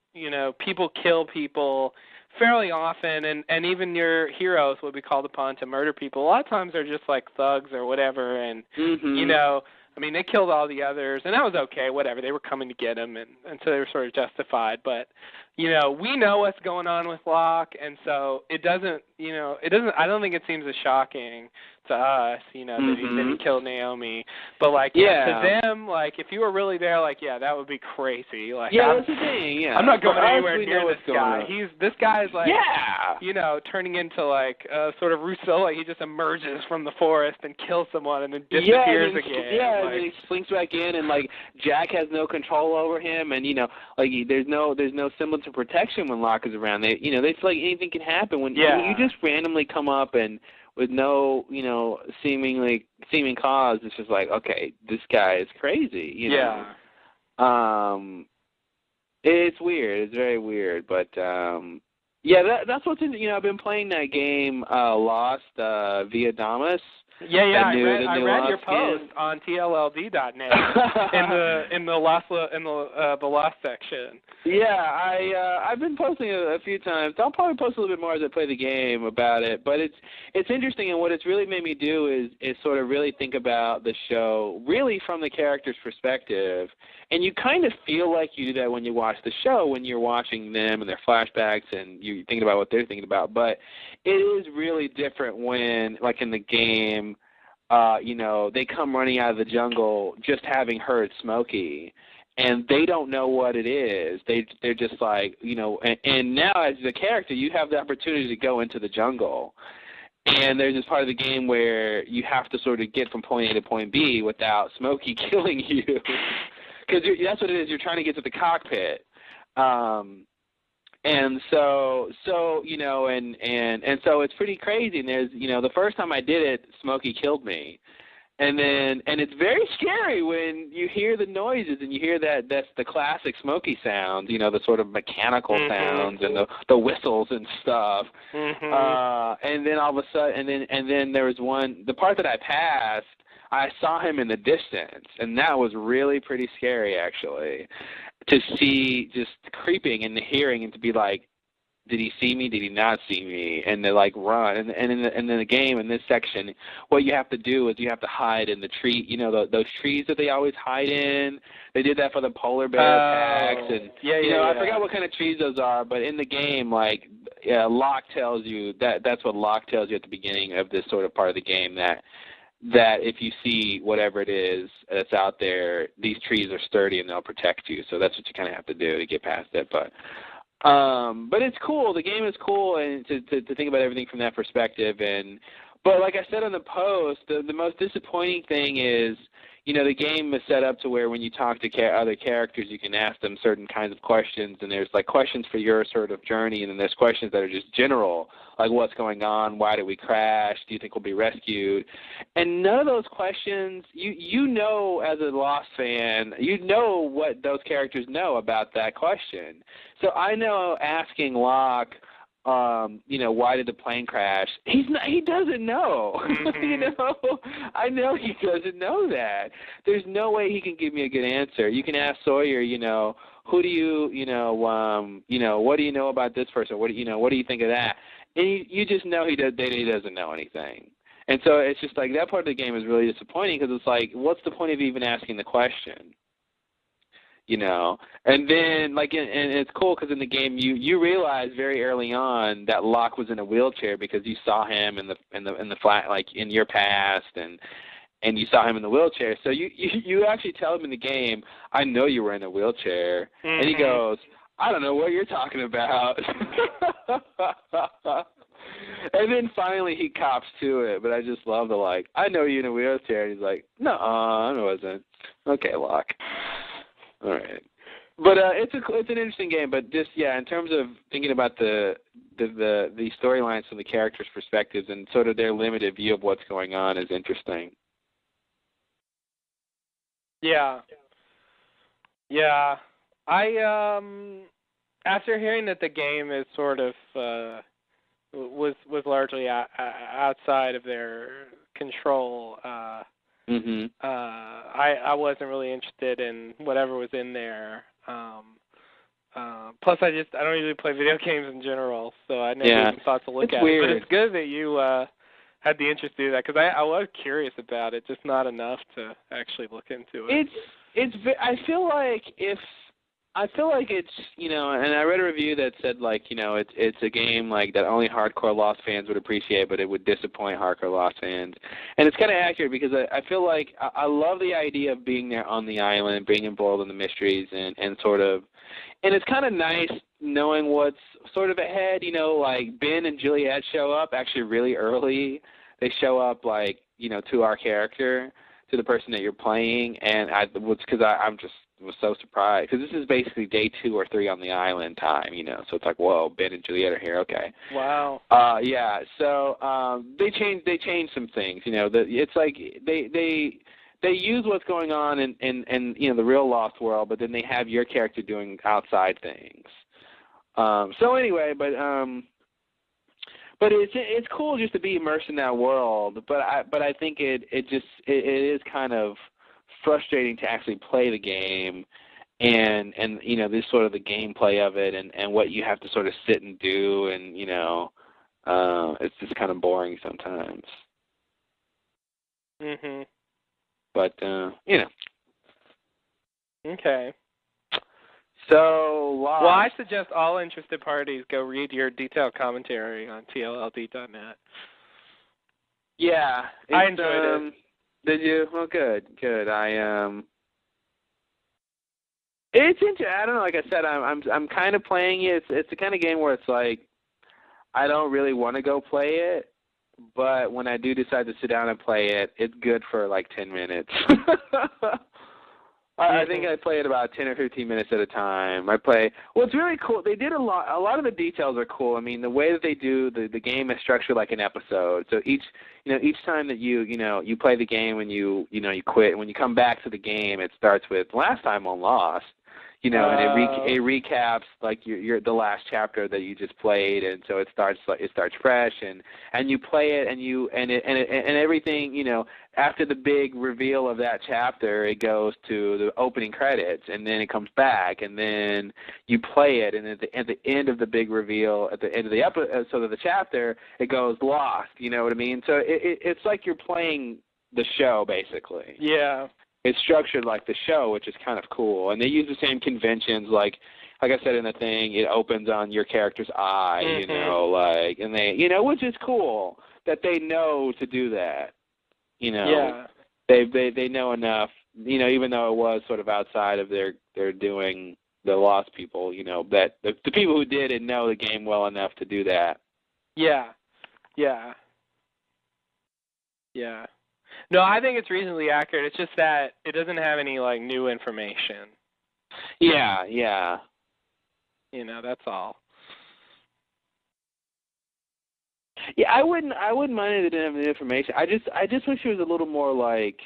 B: people kill people fairly often, and even your heroes will be called upon to murder people. A lot of times they're just like thugs or whatever, and, I mean, they killed all the others, and that was okay, whatever. They were coming to get him, and so they were sort of justified. But, we know what's going on with Locke, and so it doesn't, I don't think it seems as shocking to us, that he killed Naomi. But, to them, if you were really there, that would be crazy.
A: That's the thing, yeah.
B: I'm not going anywhere near this guy. This guy's, turning into, sort of Rousseau. He just emerges from the forest and kills someone and then disappears again.
A: Yeah, and then he slinks back in, and, Jack has no control over him, and, there's no semblance of protection when Locke is around. They feel like anything can happen when you just randomly come up and with no, seeming cause. It's just like, okay, this guy is crazy,
B: Yeah.
A: It's weird. It's very weird, but that's what's in. I've been playing that game, Lost via Damas.
B: Yeah, I read your post on TLLD.net in the Lost section.
A: Yeah, I've been posting a few times. I'll probably post a little bit more as I play the game about it. But it's interesting, and what it's really made me do is sort of really think about the show really from the character's perspective. And you kind of feel like you do that when you watch the show, when you're watching them and their flashbacks and you're thinking about what they're thinking about. But it is really different when, like in the game, they come running out of the jungle just having heard Smokey, and they don't know what it is. They're just like, and now as the character, you have the opportunity to go into the jungle. And there's this part of the game where you have to sort of get from point A to point B without Smokey killing you. Because that's what it is. You're trying to get to the cockpit. And so it's pretty crazy. And there's, the first time I did it, Smokey killed me. And it's very scary when you hear the noises and you hear that's the classic Smokey sounds, the sort of mechanical sounds and the whistles and stuff. And then all of a sudden, and then there was the part that I passed, I saw him in the distance, and that was really pretty scary, actually, to see just creeping and the hearing and to be like, did he see me? Did he not see me? And to run. And in the game, in this section, what you have to do is you have to hide in the tree. Those trees that they always hide in. They did that for the polar bear attacks. And I forgot what kind of trees those are, but in the game, Locke tells you that's what Locke tells you at the beginning of this sort of part of the game that if you see whatever it is that's out there, these trees are sturdy and they'll protect you. So that's what you kind of have to do to get past it. But it's cool. The game is cool, and to think about everything from that perspective. But like I said on the post, the most disappointing thing is, the game is set up to where when you talk to other characters, you can ask them certain kinds of questions, and there's like questions for your sort of journey, and then there's questions that are just general, like what's going on, why did we crash, do you think we'll be rescued, and none of those questions, as a Lost fan, what those characters know about that question. So I know asking Locke, why did the plane crash? He doesn't know.
B: Mm-hmm.
A: I know he doesn't know that. There's no way he can give me a good answer. You can ask Sawyer, who do you, what do you know about this person? What do you think of that? And you just know he doesn't know anything. And so it's just like that part of the game is really disappointing because it's like, what's the point of even asking the question? And then and it's cool because in the game you realize very early on that Locke was in a wheelchair because you saw him in the flat, like in your past, and you saw him in the wheelchair. So you actually tell him in the game, I know you were in a wheelchair,
B: mm-hmm.
A: And he goes, I don't know what you're talking about. And then finally he cops to it, but I just love the I know you're in a wheelchair. And he's like, no, I wasn't. Okay, Locke. All right, but it's an interesting game. But just in terms of thinking about the storylines from the characters' perspectives and sort of their limited view of what's going on is interesting.
B: Yeah. I after hearing that the game is sort of was largely outside of their control. I wasn't really interested in whatever was in there. Plus, I don't usually play video games in general, so I never even thought to look at
A: weird.
B: it. But it's good that you had the interest to do that because I was curious about it, just not enough to actually look into it.
A: I feel like it's and I read a review that said it's a game that only hardcore Lost fans would appreciate, but it would disappoint hardcore Lost fans. And it's kind of accurate because I feel like I love the idea of being there on the island, being involved in the mysteries, and sort of, and it's kind of nice knowing what's sort of ahead. Ben and Juliet show up actually really early. They show up to our character, to the person that you're playing, and I'm just was so surprised because this is basically day 2 or 3 on the island time, so it's like, whoa, Ben and Juliet are here, okay.
B: Wow.
A: So they changed some things, it's like they use what's going on in the real Lost world, but then they have your character doing outside things. So anyway, but it's cool just to be immersed in that world, but I think it is kind of frustrating to actually play the game and this sort of the gameplay of it and what you have to sort of sit and do, and it's just kind of boring sometimes.
B: Mhm.
A: But
B: Okay.
A: So Lost.
B: Well, I suggest all interested parties go read your detailed commentary on TLLD.net.
A: Yeah,
B: I enjoyed it.
A: Did you? Well, good. It's interesting. I don't know. Like I said, I'm kind of playing it. It's the kind of game where it's like I don't really want to go play it, but when I do decide to sit down and play it, it's good for 10 minutes. I think I play it about 10 or 15 minutes at a time. Well, it's really cool. They did a lot of the details are cool. I mean, the way that they do the game is structured like an episode. So each time that you play the game and you quit, when you come back to the game, it starts with last time on Lost. And it recaps your the last chapter that you just played, and so it starts fresh, and you play it, and everything, after the big reveal of that chapter, it goes to the opening credits, and then it comes back, and then you play it, and at the end of the big reveal, at the end of the episode, so of the chapter, it goes Lost. You know what I mean? So it's like you're playing the show basically.
B: Yeah.
A: It's structured like the show, which is kind of cool. And they use the same conventions, like I said in the thing, it opens on your character's eye,
B: Mm-hmm.
A: and they, which is cool that they know to do that.
B: Yeah.
A: They know enough, even though it was sort of outside of their doing the Lost people, that the people who did it know the game well enough to do that.
B: Yeah. Yeah. Yeah. No, I think it's reasonably accurate. It's just that it doesn't have any like new information.
A: Yeah, yeah.
B: You know, that's all.
A: Yeah, I wouldn't mind if it didn't have the information. I just wish it was a little more like.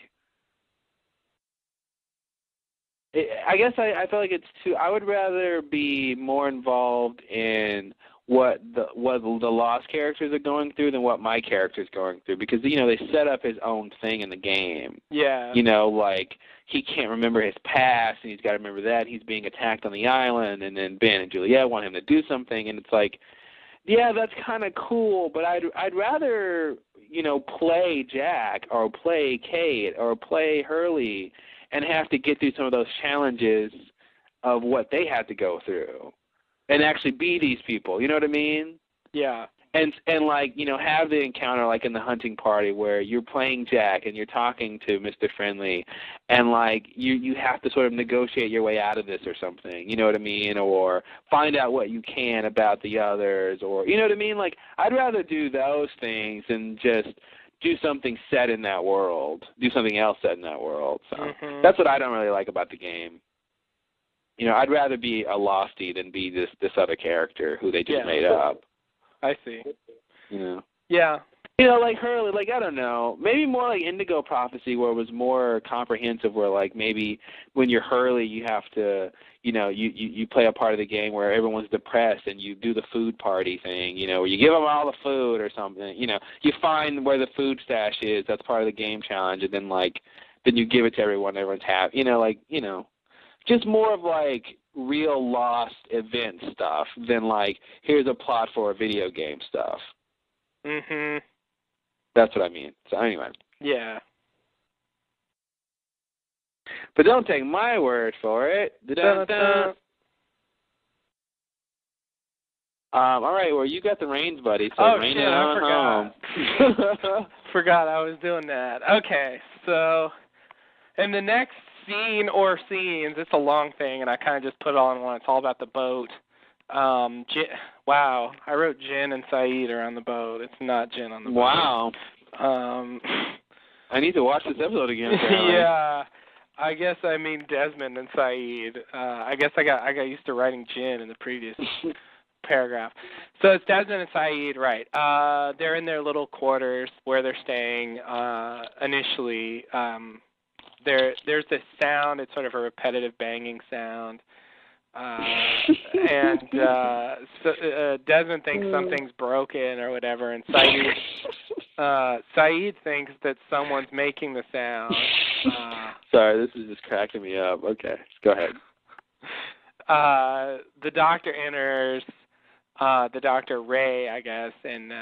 A: I guess I feel like it's too. I would rather be more involved in what the lost characters are going through than what my character's going through, because they set up his own thing in the game.
B: Yeah.
A: Like he can't remember his past and he's got to remember that he's being attacked on the island, and then Ben and Juliet want him to do something, and it's like, yeah, that's kind of cool, but I'd rather play Jack or play Kate or play Hurley and have to get through some of those challenges of what they had to go through, and actually be these people. You know what I mean?
B: Yeah.
A: And like have the encounter like in the hunting party where you're playing Jack and you're talking to Mr. Friendly, and like you have to sort of negotiate your way out of this or something. You know what I mean? Or find out what you can about the others, or you know what I mean? Like I'd rather do those things than just do something set in that world, do something else set in that world. So that's what I don't really like about the game. I'd rather be a Losty than be this other character who they just made up.
B: I see.
A: Yeah. Like Hurley, like I don't know, maybe more like Indigo Prophecy, where it was more comprehensive, where like maybe when you're Hurley you have to, you play a part of the game where everyone's depressed and you do the food party thing, where you give them all the food or something, you find where the food stash is, that's part of the game challenge, and then you give it to everyone, everyone's happy, just more of like real Lost event stuff than like here's a plot for a video game stuff. That's what I mean. So anyway.
B: Yeah.
A: But don't take my word for it. Da-da-da. All right, well, you got the reins, buddy, so rein it on home.
B: Forgot I was doing that. Okay, so in the next scene or scenes, it's a long thing, and I kind of just put it all in one. It's all about the boat. Wow, I wrote Jin and Saeed are on the boat. It's not Jin on the boat.
A: Wow. I need to watch this episode again.
B: Yeah, I guess I mean Desmond and Saeed. I guess I got used to writing Jin in the previous paragraph. So it's Desmond and Saeed, right? They're in their little quarters where they're staying initially. There's this sound. It's sort of a repetitive banging sound. And Desmond thinks something's broken or whatever, and Saeed thinks that someone's making the sound.
A: Sorry, this is just cracking me up. Okay, go ahead.
B: The doctor enters, the Dr. Ray, I guess, and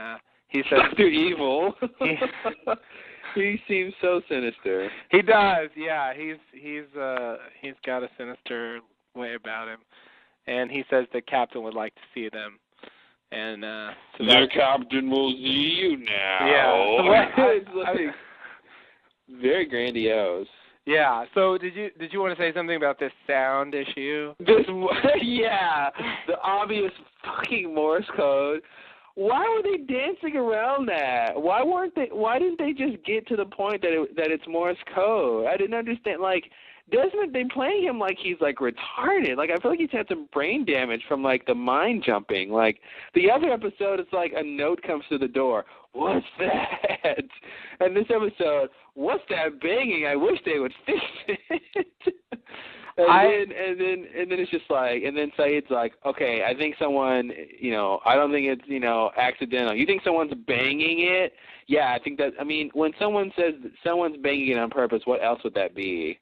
B: he says...
A: Dr. Evil. He seems so sinister.
B: He does, yeah. He's got a sinister way about him, and he says the captain would like to see them, and so
A: the captain will see you now.
B: Yeah,
A: it's like very grandiose.
B: Yeah. So did you want to say something about this sound issue?
A: Yeah, the obvious fucking Morse code. Why were they dancing around that? Why didn't they just get to the point that it's Morse code? I didn't understand. Like Desmond, they playing him like he's like retarded. Like I feel like he's had some brain damage from like the mind jumping. Like the other episode, it's like a note comes through the door. What's that? And this episode, what's that banging? I wish they would fix it. And then it's just like, and then Saeed's like, okay, I think someone, I don't think it's, accidental. You think someone's banging it? Yeah, I think that, I mean, when someone says that someone's banging it on purpose, what else would that be?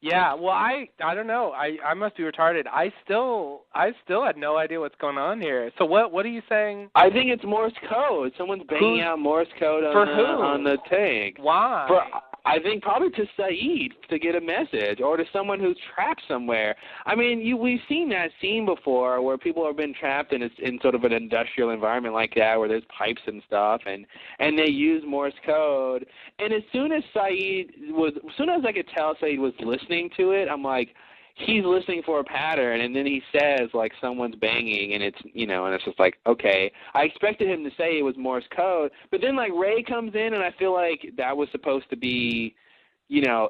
B: Yeah, well, I don't know. I must be retarded. I still had no idea what's going on here. So what are you saying?
A: I think it's Morse code. Someone's banging out Morse code on the tank.
B: Why?
A: I think probably to Saeed to get a message, or to someone who's trapped somewhere. I mean, we've seen that scene before where people have been trapped in sort of an industrial environment like that, where there's pipes and stuff, and they use Morse code. And as soon as I could tell Saeed was listening to it, I'm like, he's listening for a pattern, and then he says, like, someone's banging, and it's, and it's just like, okay. I expected him to say it was Morse code, but then, like, Ray comes in, and I feel like that was supposed to be,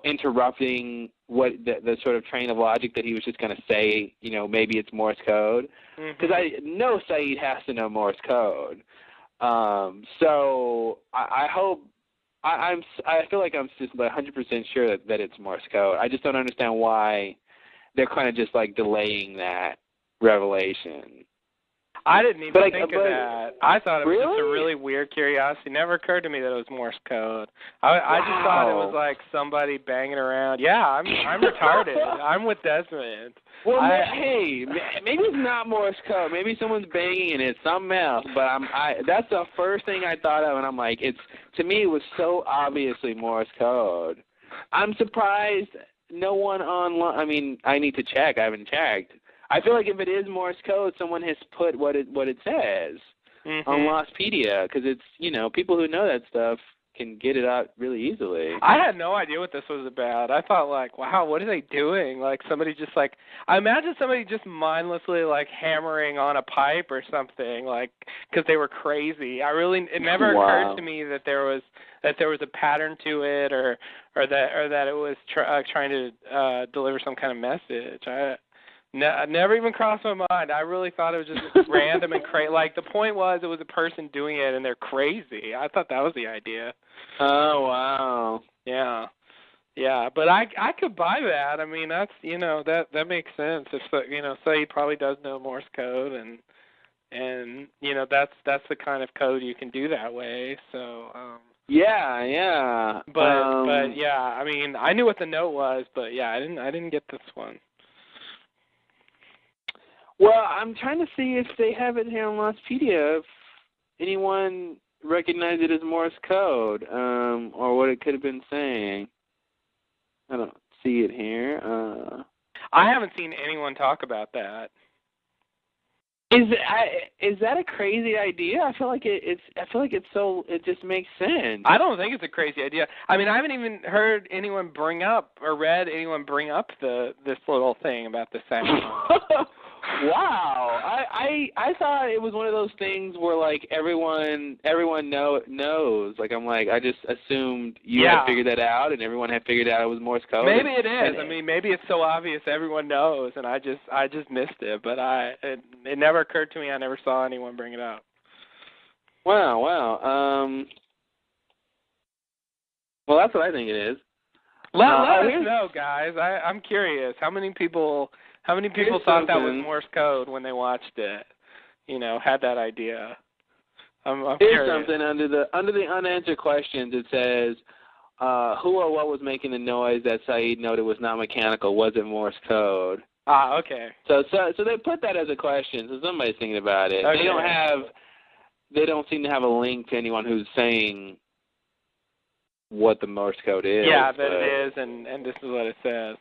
A: interrupting what the sort of train of logic that he was just going to say, maybe it's Morse code. Because I know Saeed has to know Morse code. So I hope, I feel like I'm just 100% sure that it's Morse code. I just don't understand why they're kind of just like delaying that revelation.
B: I didn't even think of that. I thought it was just a really weird curiosity. It never occurred to me that it was Morse code. I just thought it was like somebody banging around. Yeah, I'm retarded. I'm with Desmond.
A: Well, hey, maybe it's not Morse code. Maybe someone's banging and it's something else. But that's the first thing I thought of, and I'm like, to me it was so obviously Morse code. I'm surprised no one online. I mean, I need to check. I haven't checked. I feel like if it is Morse code, someone has put what it says on Lostpedia, because it's, people who know that stuff can get it out really easily.
B: I had no idea what this was about. I thought, like, wow, what are they doing? Like, somebody just, like, I imagine somebody just mindlessly, like, hammering on a pipe or something, like, because they were crazy. It never occurred to me that there was a pattern to it, or that it was trying to deliver some kind of message. It never even crossed my mind. I really thought it was just random and crazy. Like, the point was it was a person doing it, and they're crazy. I thought that was the idea.
A: Oh, wow.
B: Yeah. Yeah, but I could buy that. I mean, that's, that makes sense. If, say he probably does know Morse code, and that's the kind of code you can do that way, so.
A: Yeah.
B: But, yeah, I mean, I knew what the note was, but, yeah, I didn't get this one.
A: Well, I'm trying to see if they have it here on Lostpedia, if anyone recognized it as Morse code, or what it could have been saying. I don't see it here.
B: I haven't seen anyone talk about that.
A: Is that a crazy idea? I feel like it just makes sense.
B: I don't think it's a crazy idea. I mean, I haven't even heard anyone bring up or read anyone bring up this little thing about the second one.
A: Wow, I thought it was one of those things where, like, everyone knows. Like, I just assumed you had figured that out, and everyone had figured out it was Morse code.
B: Maybe it is. I mean, maybe it's so obvious everyone knows, and I just missed it. But it never occurred to me. I never saw anyone bring it up.
A: Wow. Well, that's what I think it is.
B: Let us know, guys. I'm curious. How many people thought that was Morse code when they watched it? Had that idea. I'm
A: Here's
B: curious.
A: Something under the unanswered questions. It says, who or what was making the noise that Saeed noted was not mechanical? Was it Morse code?
B: Ah, okay.
A: So they put that as a question. So somebody's thinking about it.
B: Okay.
A: They don't seem to have a link to anyone who's saying what the Morse code is.
B: Yeah, but it is, and this is what it says.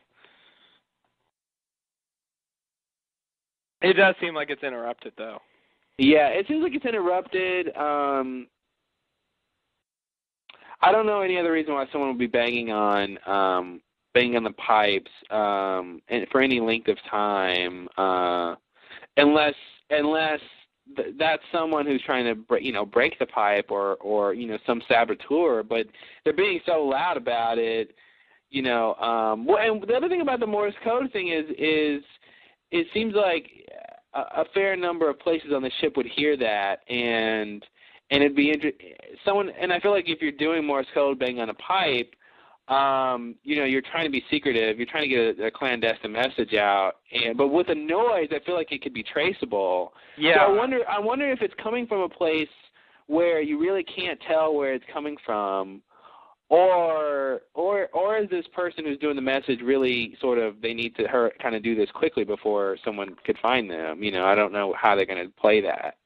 B: It does seem like it's interrupted, though.
A: Yeah, it seems like it's interrupted. I don't know any other reason why someone would be banging on the pipes and for any length of time, unless that's someone who's trying to break the pipe or some saboteur. But they're being so loud about it, Well, and the other thing about the Morse code thing is it seems like a fair number of places on the ship would hear that, and it'd be someone. And I feel like if you're doing Morse code bang on a pipe, you're trying to be secretive. You're trying to get a clandestine message out, but with a noise, I feel like it could be traceable.
B: Yeah.
A: So I wonder if it's coming from a place where you really can't tell where it's coming from. Or is this person who's doing the message really sort of, they need to kind of do this quickly before someone could find them? I don't know how they're going to play that.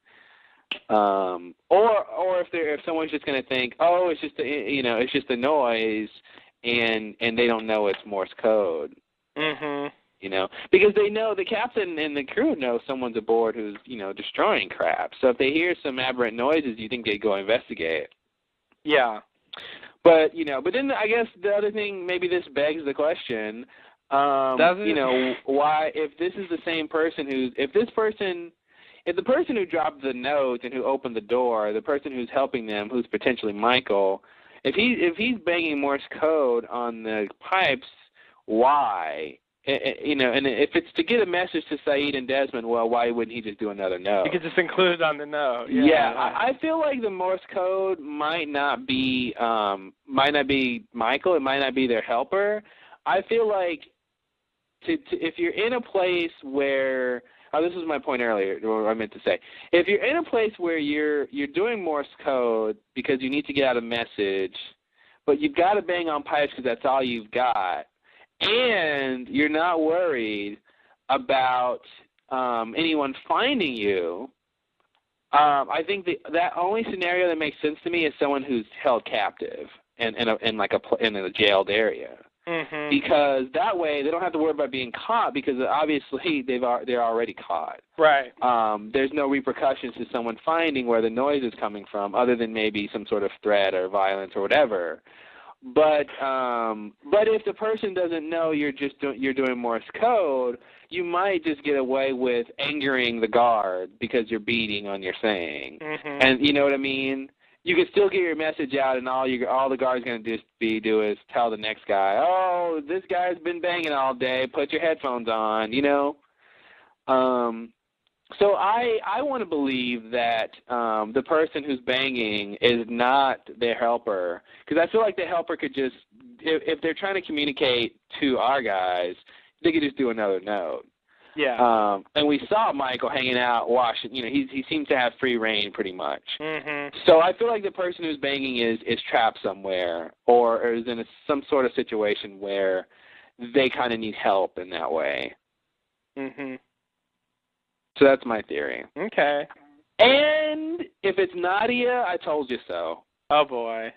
A: Or if someone's just going to think, oh, it's just a noise, and they don't know it's Morse code.
B: Mhm.
A: Because they know, the captain and the crew know someone's aboard who's destroying crap. So if they hear some aberrant noises, you think they'd go investigate.
B: Yeah.
A: But then I guess the other thing, maybe this begs the question, You know, why, if this is the same person if the person who dropped the note and who opened the door, the person who's helping them, who's potentially Michael, if he's banging Morse code on the pipes, why? You know, and if it's to get a message to Saeed and Desmond, well, why wouldn't he just do another note?
B: You could just include it on the note.
A: Yeah, I feel like the Morse code might not be Michael. It might not be their helper. I feel like if you're in a place where, this was my point earlier, or I meant to say, if you're in a place where you're doing Morse code because you need to get out a message, but you've got to bang on pipes because that's all you've got, and you're not worried about anyone finding you, I think that only scenario that makes sense to me is someone who's held captive in a jailed area.
B: Mm-hmm.
A: Because that way they don't have to worry about being caught, because obviously they're already caught.
B: Right.
A: There's no repercussions to someone finding where the noise is coming from, other than maybe some sort of threat or violence or whatever. But if the person doesn't know you're doing Morse code, you might just get away with angering the guard because you're beating on your thing.
B: Mm-hmm.
A: And you know what I mean? You can still get your message out, and all the guard's going to do is tell the next guy, oh, this guy's been banging all day, put your headphones on, you know? So I want to believe that the person who's banging is not their helper, because I feel like the helper could just, if they're trying to communicate to our guys, they could just do another note.
B: Yeah.
A: And we saw Michael hanging out, watching. You know, he seems to have free reign pretty much.
B: Mm-hmm.
A: So I feel like the person who's banging is trapped somewhere, or is in some sort of situation where they kind of need help in that way.
B: Mm-hmm.
A: So that's my theory.
B: Okay.
A: And if it's Nadia, I told you so.
B: Oh boy.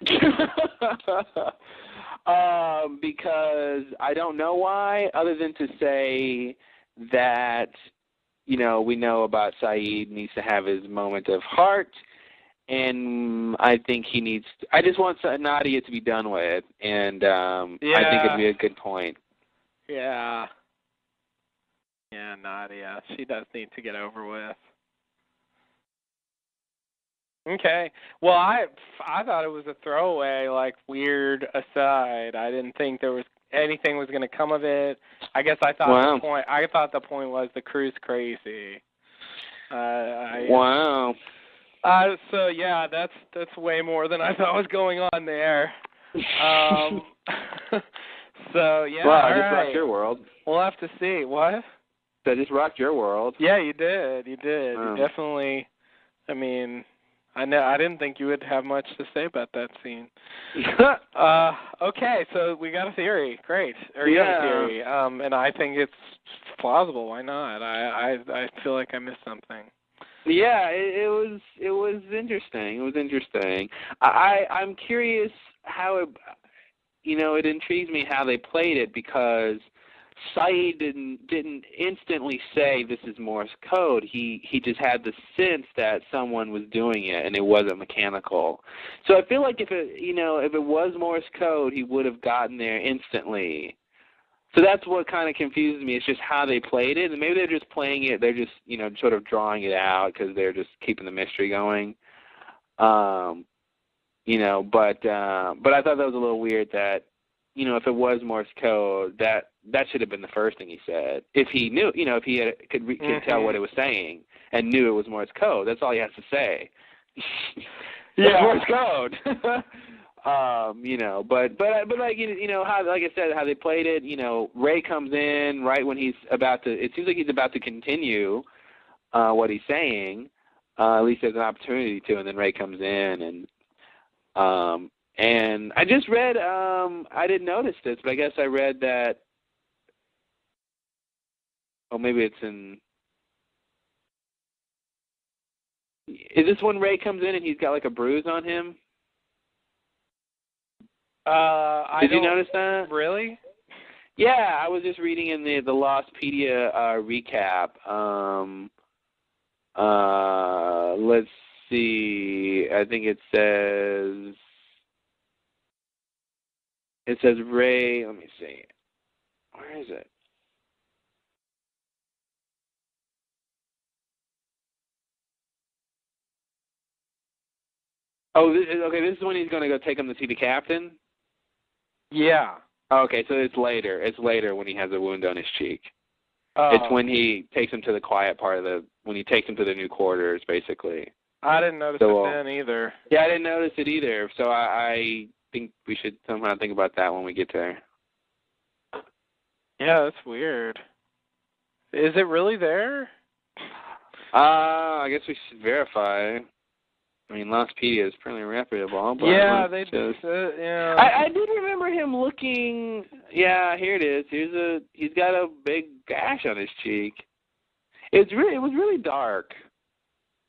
A: Because I don't know why, other than to say that, you know, we know about Saeed needs to have his moment of heart, and I think I just want Nadia to be done with, and I think it'd be a good point.
B: Yeah. Yeah, Nadia. She does need to get over with. Okay. Well, I thought it was a throwaway, like, weird aside. I didn't think there was anything was going to come of it. I guess I thought the point was the crew's crazy.
A: Wow.
B: So yeah, that's way more than I thought was going on there. So yeah.
A: Well, I just rocked your world.
B: We'll have to see. What?
A: I just rocked your world.
B: Yeah, you did. You did.
A: Wow.
B: You definitely. I mean, I didn't think you would have much to say about that scene. Okay, so we got a theory. Great. Or you have a theory. And I think it's plausible. Why not? I feel like I missed something.
A: Yeah, it was interesting. It was interesting. I'm curious how it, you know, it intrigues me how they played it, because Saeed didn't instantly say this is Morse code. He just had the sense that someone was doing it, and it wasn't mechanical. So I feel like if it was Morse code, he would have gotten there instantly. So that's what kind of confuses me. It's just how they played it, and maybe they're just playing it. They're just sort of drawing it out because they're just keeping the mystery going. But I thought that was a little weird that, if it was Morse code, that should have been the first thing he said. If he knew, if he could tell what it was saying and knew it was Morse code, that's all he has to say. Yeah, Morse code. But like how, like I said, how they played it. Ray comes in right when he's about to. It seems like he's about to continue what he's saying. At least there's an opportunity to, and then Ray comes in and I just read, I didn't notice this, but I guess I read that, maybe it's in, is this when Ray comes in and he's got like a bruise on him? Did you notice that?
B: Really?
A: Yeah, I was just reading in the Lostpedia recap. Let's see, I think it says Ray, let me see. Where is it? Oh, okay, this is when he's going to go take him to see the captain?
B: Yeah.
A: Okay, so it's later. It's later when he has a wound on his cheek.
B: Oh.
A: It's when he takes him to the quiet part of when he takes him to the new quarters, basically.
B: I didn't notice it then either.
A: Yeah, I didn't notice it either, so I think we should somehow think about that when we get there.
B: Yeah, that's weird. Is it really there?
A: I guess we should verify. I mean, Lostpedia is pretty reputable, but
B: yeah,
A: yeah. I did remember him looking. Yeah, here it is. He's got a big gash on his cheek. It was really dark.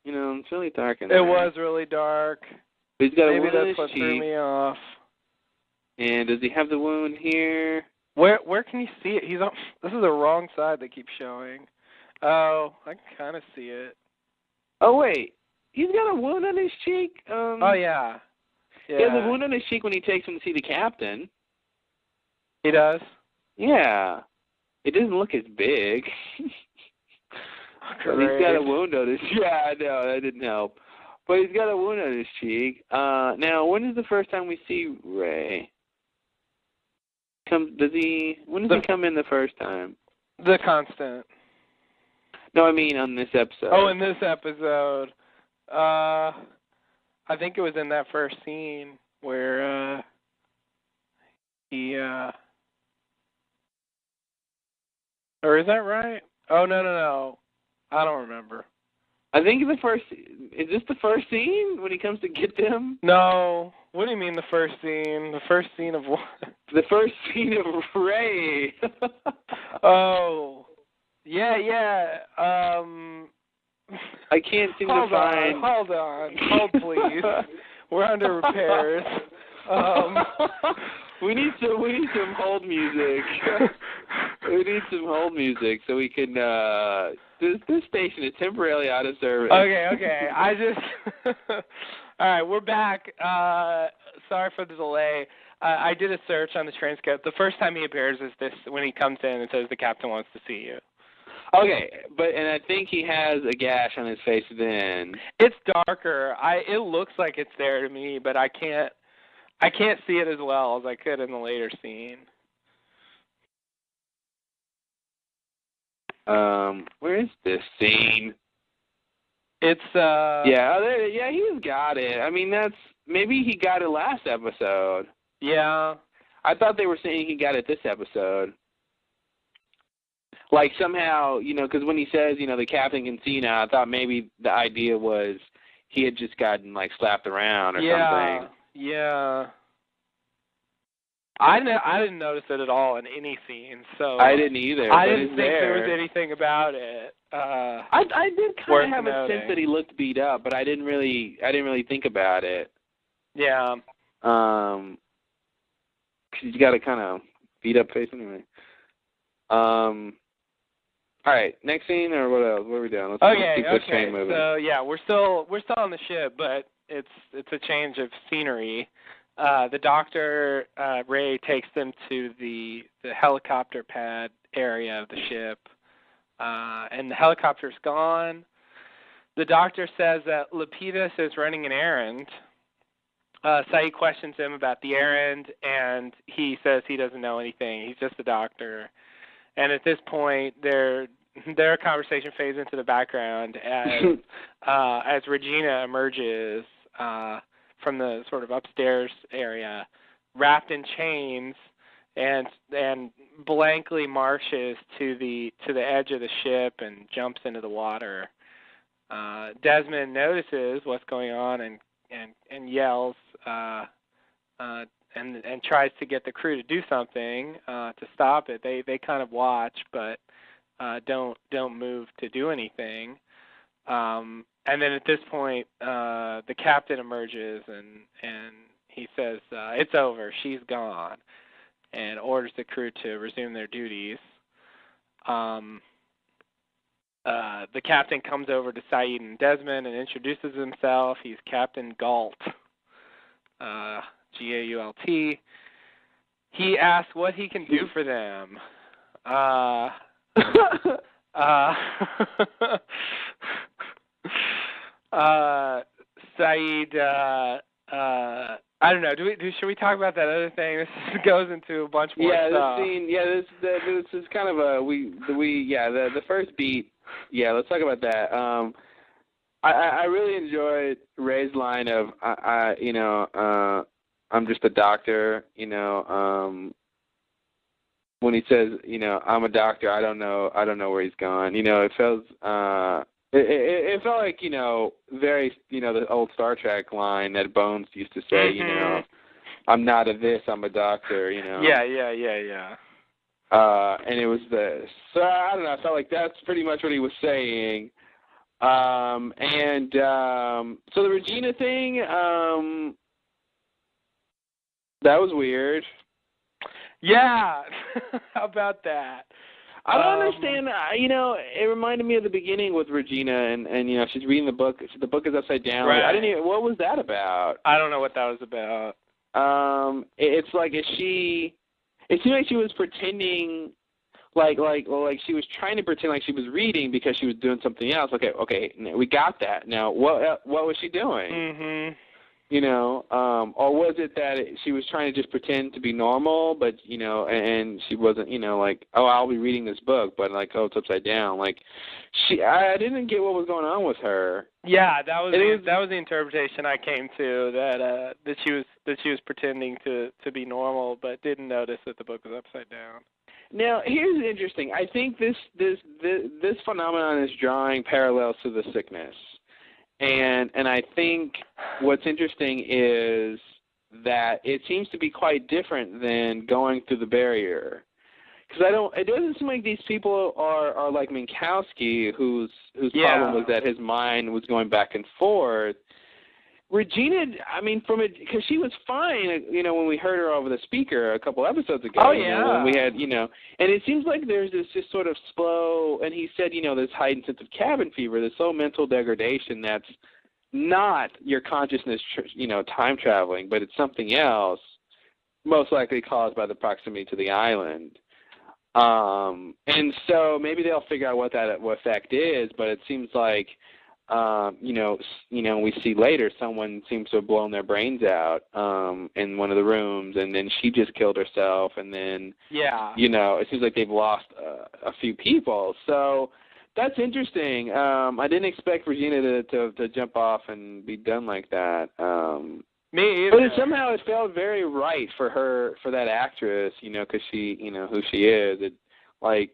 A: You know, it's really dark in there.
B: It was really dark.
A: He's got
B: Maybe
A: a wound on
B: that's what
A: his
B: threw
A: cheek.
B: me off.
A: And does he have the wound here?
B: Where can you see it? He's on. This is the wrong side they keep showing. Oh, I can kind of see it.
A: Oh wait, he's got a wound on his cheek.
B: Oh yeah. Yeah.
A: He has a wound on his cheek when he takes him to see the captain.
B: He does.
A: Yeah. It doesn't look as big. But he's got a wound on his cheek. Yeah, I know, that didn't help. But he's got a wound on his cheek. Now, when is the first time we see Ray? When does he come in the first time?
B: The Constant.
A: No, I mean on this episode.
B: Oh, in this episode. I think it was in that first scene where he or is that right? Oh, no. I don't remember.
A: I think is this the first scene when he comes to get them?
B: No. What do you mean the first scene? The first scene of what?
A: The first scene of Ray.
B: Oh. Yeah.
A: I can't seem to find...
B: Hold on, please. We're under repairs.
A: We need some hold music. We need some hold music so we can. This station is temporarily out of service.
B: Okay. I just. All right, we're back. Sorry for the delay. I did a search on the transcript. The first time he appears is this when he comes in and says the captain wants to see you.
A: Okay, and I think he has a gash on his face then.
B: It's darker. It looks like it's there to me, but I can't see it as well as I could in the later scene.
A: Where is this scene?
B: It's
A: Yeah, he's got it. I mean, maybe he got it last episode.
B: Yeah.
A: I thought they were saying he got it this episode. Like somehow, because when he says, the captain can see now, I thought maybe the idea was he had just gotten slapped around or something.
B: Yeah. I didn't notice it at all in any scene, so
A: I didn't either.
B: I didn't think there was anything about it.
A: I did kind of have a sense that he looked beat up, but I didn't really think about it.
B: Yeah.
A: 'Cause he's got a kind of beat up face anyway. All right, next scene or what else? What are we doing? Let's keep this train moving.
B: So yeah, we're still on the ship, but it's a change of scenery. The doctor, Ray, takes them to the helicopter pad area of the ship, and the helicopter's gone. The doctor says that Lapidus is running an errand. Saeed questions him about the errand, and he says he doesn't know anything. He's just a doctor. And at this point, their conversation fades into the background as Regina emerges from the sort of upstairs area, wrapped in chains, and blankly marches to the edge of the ship and jumps into the water. Desmond notices what's going on and yells and tries to get the crew to do something to stop it. They kind of watch, but don't move to do anything. And then at this point, the captain emerges and he says, "It's over. She's gone," and orders the crew to resume their duties. The captain comes over to Saeed and Desmond and introduces himself. He's Captain Gault, Gault. He asks what he can do for them. Saeed, I don't know. Should we talk about that other thing? This goes into a bunch more stuff.
A: This scene. Yeah, this is kind of a the first beat. Yeah, let's talk about that. I really enjoyed Ray's line of I'm just a doctor. When he says I'm a doctor, I don't know where he's gone. It feels it felt like very the old Star Trek line that Bones used to say. I'm not a this, I'm a doctor.
B: Yeah.
A: And it was this. So I don't know. I felt like that's pretty much what he was saying. So the Regina thing, that was weird.
B: Yeah. How about that?
A: I don't understand. It reminded me of the beginning with Regina, and she's reading the book. The book is upside down.
B: Right.
A: I didn't even. What was that about?
B: I don't know what that was about.
A: It's like it seemed like she was pretending, like she was trying to pretend like she was reading because she was doing something else. Okay, we got that. Now, what was she doing?
B: Mm-hmm.
A: Or was it that she was trying to just pretend to be normal, but and she wasn't, like, oh, I'll be reading this book, but like, oh, it's upside down. Like, I didn't get what was going on with her.
B: Yeah, that was the interpretation I came to, that she was pretending to be normal, but didn't notice that the book was upside down.
A: Now, here's interesting. I think this phenomenon is drawing parallels to the sickness. And I think what's interesting is that it seems to be quite different than going through the barrier. Because it doesn't seem like these people are like Minkowski, whose problem was that his mind was going back and forth. Regina, I mean, because she was fine, when we heard her over the speaker a couple episodes ago.
B: Oh, yeah.
A: When we had, and it seems like there's this just sort of slow, and he said, this heightened sense of cabin fever, this slow mental degradation that's not your consciousness, time traveling, but it's something else, most likely caused by the proximity to the island. And so maybe they'll figure out what effect is, but it seems like, we see later someone seems to have blown their brains out in one of the rooms, and then she just killed herself, and then it seems like they've lost a few people. So that's interesting. I didn't expect Regina to jump off and be done like that.
B: Me either.
A: But somehow it felt very right for her, for that actress, because she, who she is. I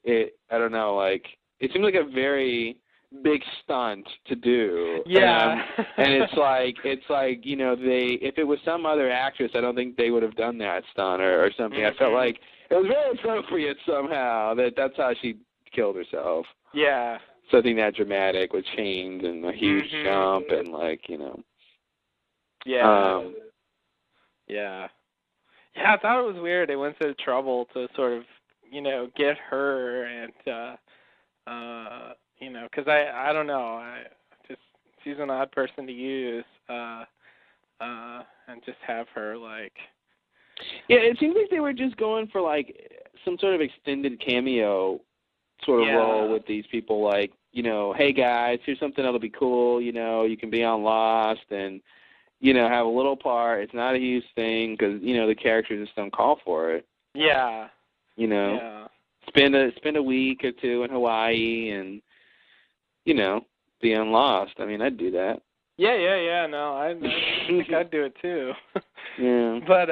A: don't know, like, it seemed like a very big stunt to do.
B: Yeah.
A: And it's like if it was some other actress, I don't think they would have done that stunt or something. Mm-hmm. I felt like it was very appropriate somehow that's how she killed herself.
B: Yeah.
A: Something that dramatic with chains and a huge jump and
B: Yeah. Yeah, I thought it was weird. They went to the trouble to sort of, get her and because I don't know, she's an odd person to use, and just have her like.
A: Yeah, it seems like they were just going for like some sort of extended cameo sort of role with these people, like, hey guys, here's something that'll be cool, you can be on Lost and, have a little part. It's not a huge thing because, the characters just don't call for it.
B: Yeah.
A: Spend a week or two in Hawaii and, be on Lost. I mean, I'd do that.
B: Yeah. No, I think I'd do it too.
A: Yeah.
B: But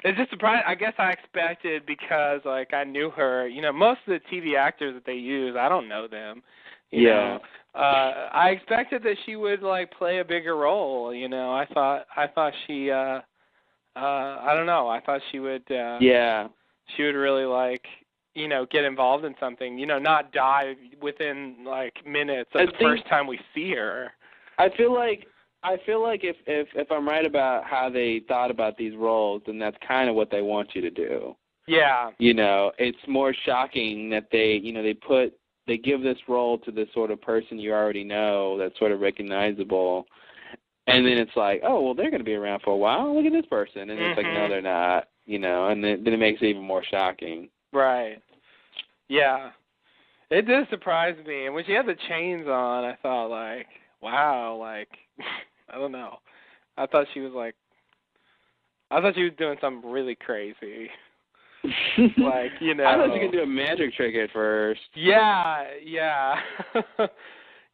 B: it's just surprising. I guess I expected because, like, I knew her. Most of the TV actors that they use, I don't know them. You know. I expected that she would like play a bigger role. I thought she. I don't know. I thought she would. She would really like. Get involved in something. Not die within like minutes of the first time we see her.
A: I feel like if I'm right about how they thought about these roles, then that's kind of what they want you to do.
B: Yeah.
A: It's more shocking that they give this role to this sort of person you already know that's sort of recognizable, and then it's like, oh, well, they're going to be around for a while. Look at this person, and it's like, no, they're not. And then it makes it even more shocking.
B: Right. Yeah. It did surprise me. And when she had the chains on, I thought, like, wow, like, I don't know. I thought she was doing something really crazy. Like, you know.
A: I thought you could do a magic trick at first.
B: Yeah.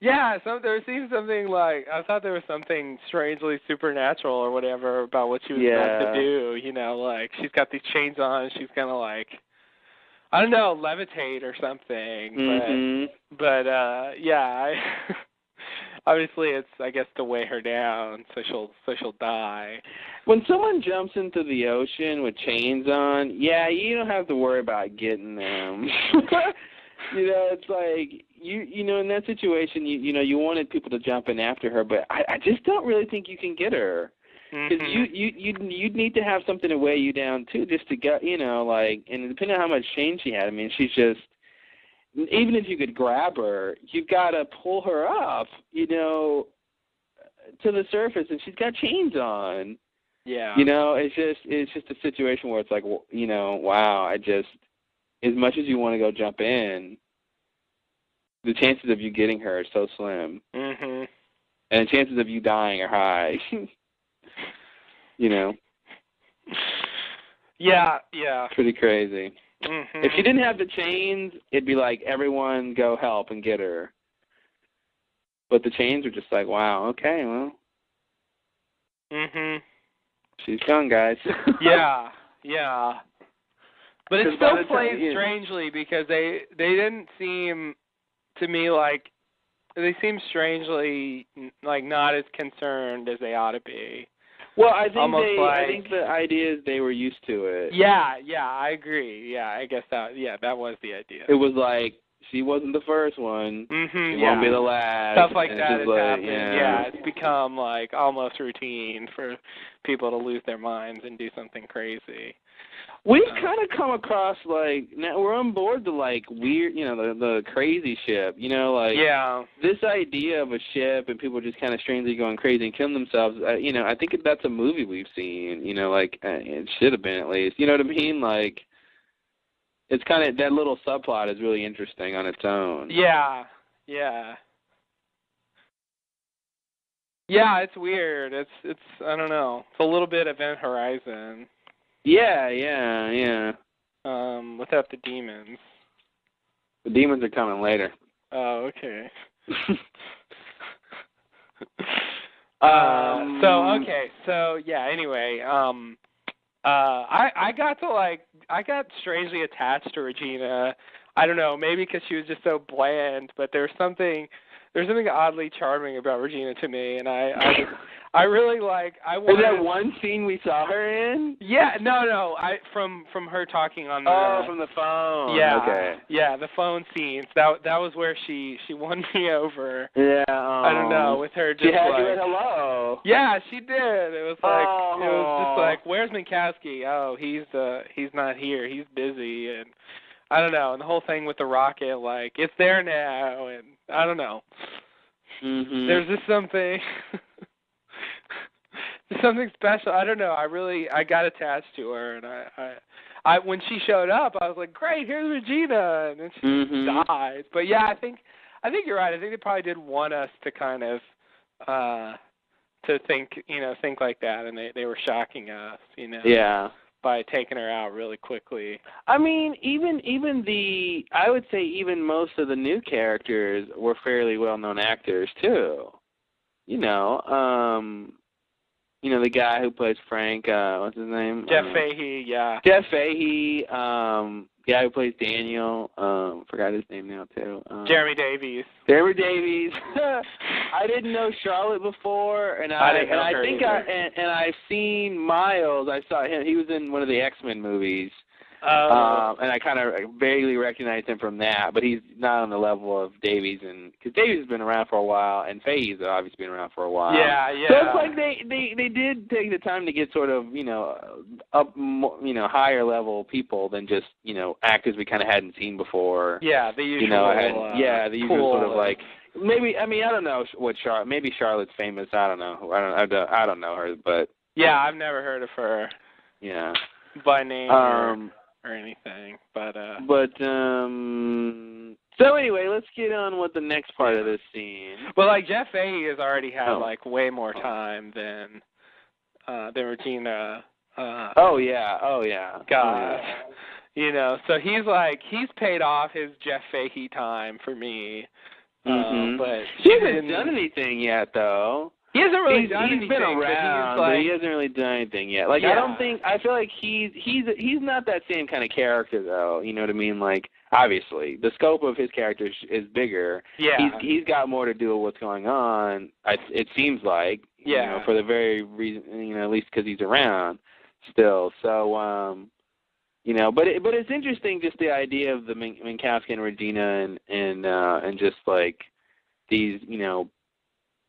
B: Yeah, there seems something like, I thought there was something strangely supernatural or whatever about what she was about to do, you know, like, she's got these chains on, she's gonna, like, I don't know, levitate or something, but yeah, obviously it's, I guess, to weigh her down, so she'll die.
A: When someone jumps into the ocean with chains on, yeah, you don't have to worry about getting them. You know, it's like, you know, in that situation, you know, you wanted people to jump in after her, but I just don't really think you can get her. Because you'd need to have something to weigh you down, too, just to get, you know, like, and depending on how much chain she had, I mean, she's just, even if you could grab her, you've got to pull her up, you know, to the surface, and she's got chains on.
B: Yeah.
A: You know, it's just a situation where it's like, you know, wow, as much as you want to go jump in, the chances of you getting her are so slim. And the chances of you dying are high. You know?
B: Yeah.
A: Pretty crazy. If she didn't have the chains, it'd be like, everyone go help and get her. But the chains are just like, wow, okay, well. She's gone, guys.
B: Yeah. But it still plays strangely because they didn't seem to me like, they seem strangely like not as concerned as they ought to be.
A: Well, I think the idea is they were used to it.
B: Yeah, I agree. Yeah, I guess that was the idea.
A: It was like, she wasn't the first one. She won't be the last.
B: Stuff like that has
A: like,
B: happened. Yeah, it's become like almost routine for people to lose their minds and do something crazy.
A: We've kind of come across, like, now we're on board the, like, weird, you know, the crazy ship, you know, like, this idea of a ship and people just kind of strangely going crazy and killing themselves, you know, I think that's a movie we've seen, you know, like, it should have been at least, you know what I mean, like, it's kind of, that little subplot is really interesting on its own.
B: Yeah, it's weird, it's I don't know, it's a little bit Event Horizon.
A: Yeah.
B: Without the demons.
A: The demons are coming later.
B: Oh, okay. Anyway, I got strangely attached to Regina. I don't know, maybe because she was just so bland, but there's something oddly charming about Regina to me, and I really like.
A: Is that one scene we saw her in?
B: Yeah, no. From her talking on the.
A: Oh, from the phone.
B: Yeah.
A: Okay.
B: Yeah, the phone scenes. That was where she won me over.
A: Yeah.
B: I don't know, with her just
A: she had
B: like.
A: you at hello.
B: Yeah, she did. It was like it was just like, where's Minkowski? Oh, he's not here. He's busy, and I don't know. And the whole thing with the rocket, like, it's there now, and I don't know. There's just something. Something special. I don't know. I got attached to her, and I when she showed up, I was like, "Great, here's Regina," and then she died. But yeah, I think you're right. I think they probably did want us to kind of to think like that, and they were shocking us, you know.
A: Yeah.
B: By taking her out really quickly.
A: I mean, I would say even most of the new characters were fairly well-known actors too. You know, the guy who plays Frank, what's his name?
B: Jeff Fahey, yeah.
A: Jeff Fahey, guy who plays Daniel, forgot his name now too.
B: Jeremy Davies.
A: I didn't know Charlotte before, and I've seen Miles. I saw him. He was in one of the X-Men movies. And I kind of vaguely recognized him from that, but he's not on the level of Davies, because Davies has been around for a while, and Fahey's obviously been around for a while.
B: Yeah.
A: So it's like they did take the time to get sort of, up, higher level people than just, actors we kind of hadn't seen before.
B: Yeah, the usual.
A: The usual sort of like, maybe, I don't know what Charlotte, maybe Charlotte's famous, I don't know. I don't know her, but.
B: Yeah, I've never heard of her.
A: Yeah.
B: By name. anything. But
A: so anyway, let's get on with the next part of this scene.
B: Well, like Jeff Fahey has already had like way more time than Regina.
A: Oh yeah.
B: God. You know, so he's paid off his Jeff Fahey time for me. But
A: he hasn't done anything yet, though.
B: He hasn't really done anything.
A: He's been around, but he hasn't really done anything yet. Like, I feel like he's not that same kind of character, though. You know what I mean? Like, obviously, the scope of his character is bigger.
B: Yeah.
A: He's got more to do with what's going on. It seems like. You know, for the very reason, you know, at least because he's around still. So, you know, but it's interesting just the idea of the Minkowski and Regina and just like these, you know,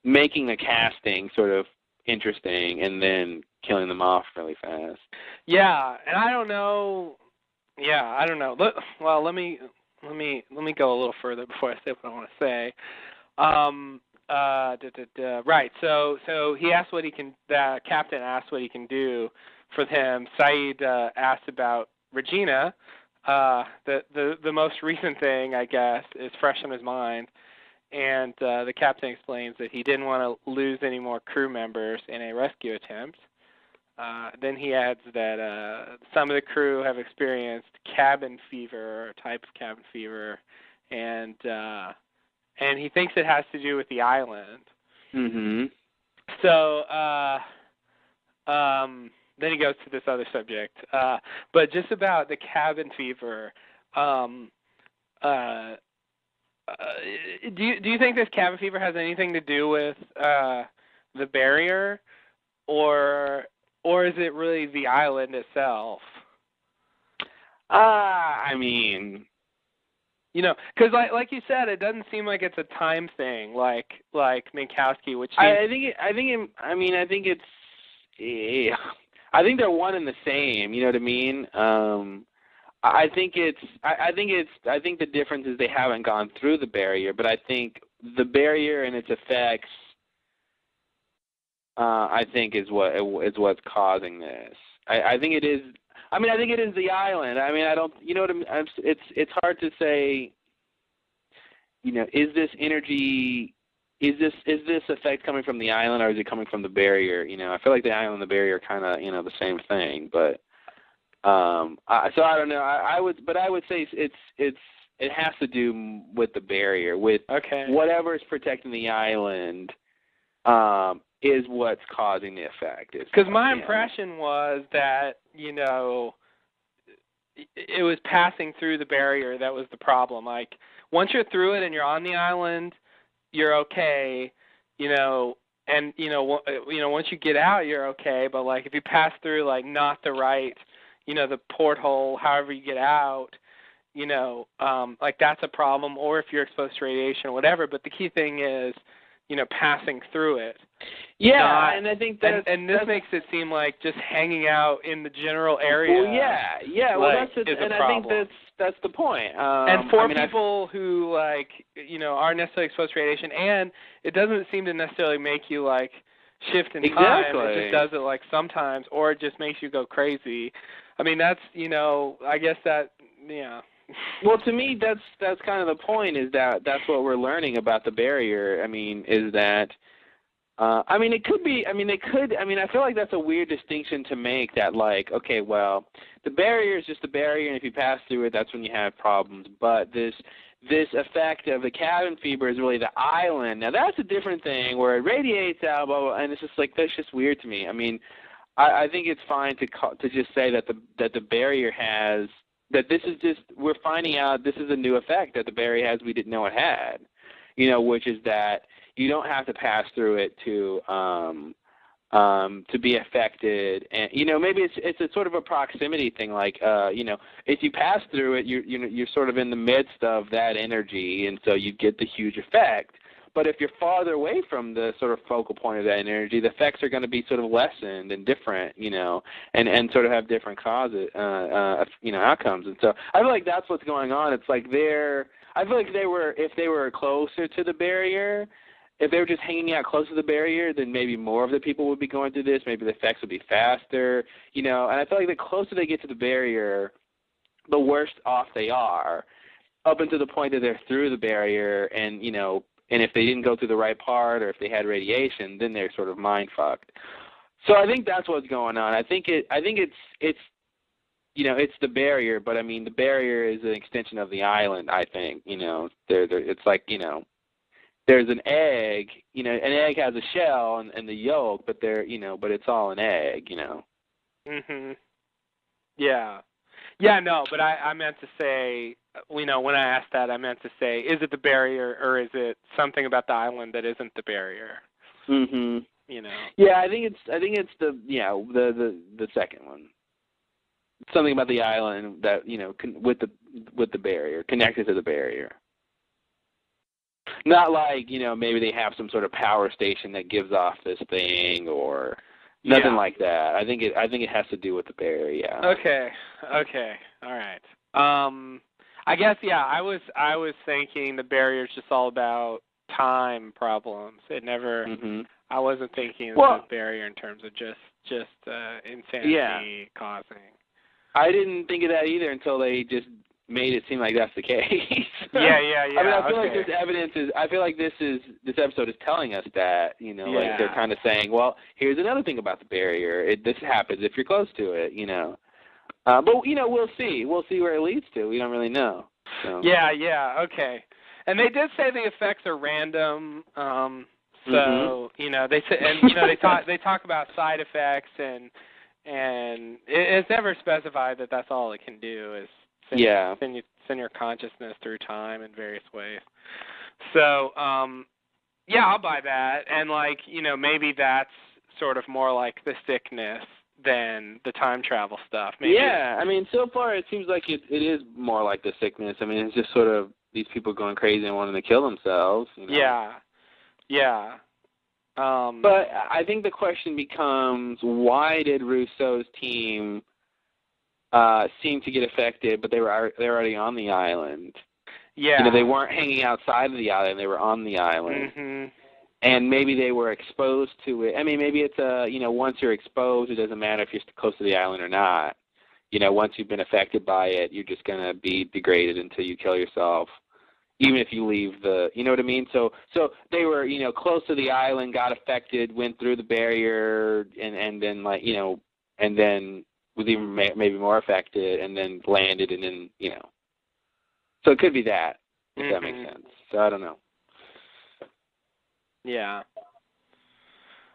A: making the casting sort of interesting and then killing them off really fast.
B: Yeah, and I don't know. Yeah, I don't know. Well, let me go a little further before I say what I want to say. Right. So he asked what he can. The captain asked what he can do for him. Saeed asked about Regina. The most recent thing, I guess, is fresh on his mind. And the captain explains that he didn't want to lose any more crew members in a rescue attempt. Then he adds that some of the crew have experienced cabin fever, or a type of cabin fever, and he thinks it has to do with the island.
A: Mm-hmm.
B: So then he goes to this other subject. But just about the cabin fever, do you think this cabin fever has anything to do with the barrier, or is it really the island itself?
A: I mean,
B: you know, because like you said, it doesn't seem like it's a time thing, like Minkowski, which seems... I
A: think they're one and the same. You know what I mean? I think the difference is they haven't gone through the barrier, but I think the barrier and its effects, I think is what's causing this. I think it is. I mean, I think it is the island. I mean, I don't. You know what I mean? It's hard to say. You know, is this energy? Is this effect coming from the island, or is it coming from the barrier? You know, I feel like the island and the barrier are kind of, you know, the same thing, but. So I don't know. I would say it has to do with the barrier, with whatever is protecting the island, is what's causing the effect.
B: Because my impression was that, you know, it was passing through the barrier that was the problem. Like, once you're through it and you're on the island, you're okay, you know. And once you get out, you're okay. But like, if you pass through like not the right, you know, the porthole, however you get out, you know, like that's a problem, or if you're exposed to radiation or whatever. But the key thing is, you know, passing through it.
A: Yeah, and I think that...
B: And this makes it seem like just hanging out in the general area.
A: Well, yeah. Well,
B: like,
A: and I think that's the point.
B: And for people who, like, you know, aren't necessarily exposed to radiation, and it doesn't seem to necessarily make you, like, shift in time. It just does it, like, sometimes, or it just makes you go crazy. I mean, that's, you know, I guess that, yeah.
A: Well, to me, that's kind of the point, is that that's what we're learning about the barrier. I mean, is that, I mean, it could be, I mean, I feel like that's a weird distinction to make, that like, okay, well, the barrier is just the barrier, and if you pass through it, that's when you have problems. But this effect of the cabin fever is really the island. Now, that's a different thing, where it radiates out, blah, blah, and it's just like, that's just weird to me. I mean, I think it's fine to just say that the barrier has, that this is just, we're finding out this is a new effect that the barrier has we didn't know it had, you know, which is that you don't have to pass through it to be affected. And, you know, maybe it's a sort of a proximity thing, like, you know, if you pass through it, you're sort of in the midst of that energy, and so you get the huge effect. But if you're farther away from the sort of focal point of that energy, the effects are going to be sort of lessened and different, you know, and sort of have different causes, you know, outcomes. And so I feel like that's what's going on. It's like I feel like if they were closer to the barrier, if they were just hanging out close to the barrier, then maybe more of the people would be going through this. Maybe the effects would be faster, you know. And I feel like the closer they get to the barrier, the worse off they are, up until the point that they're through the barrier, and and if they didn't go through the right part, or if they had radiation, then they're sort of mind fucked. So I think that's what's going on. I think it's it's the barrier, but I mean the barrier is an extension of the island. I think it's like there's an egg. An egg has a shell and the yolk, but but it's all an egg.
B: Mhm. Yeah. Yeah, no, but I meant to say, when I asked that, I meant to say, is it the barrier, or is it something about the island that isn't the barrier?
A: Mhm. Yeah, I think it's the second one. Something about the island that with the barrier, connected to the barrier. Not like maybe they have some sort of power station that gives off this thing or. Nothing like that. I think it has to do with the barrier. Yeah.
B: Okay. All right. I guess I was thinking the barrier is just all about time problems. It never.
A: Mm-hmm.
B: I wasn't thinking of the barrier in terms of just insanity causing.
A: I didn't think of that either until they just made it seem like that's the case.
B: Yeah.
A: I mean, I feel like there's evidence. I feel like this episode is telling us that, like they're kind of saying, well, here's another thing about the barrier. This happens if you're close to it, But we'll see. We'll see where it leads to. We don't really know. So.
B: Yeah. Okay. And they did say the effects are random. So they say, and they talk about side effects, and it's never specified that that's all it can do is. Send your consciousness through time in various ways. So, I'll buy that. And, maybe that's sort of more like the sickness than the time travel stuff. Maybe.
A: Yeah, I mean, so far it seems like it is more like the sickness. I mean, it's just sort of these people going crazy and wanting to kill themselves.
B: Yeah.
A: But I think the question becomes, why did Rousseau's team seemed to get affected, but they were already on the island.
B: Yeah.
A: They weren't hanging outside of the island; they were on the island.
B: Mm-hmm.
A: And maybe they were exposed to it. I mean, maybe it's once you're exposed, it doesn't matter if you're close to the island or not. Once you've been affected by it, you're just gonna be degraded until you kill yourself, even if you leave the. You know what I mean? So they were close to the island, got affected, went through the barrier, and then and then. Was even maybe more affected, and then landed, and then So it could be that, if that makes sense. So I don't know.
B: Yeah.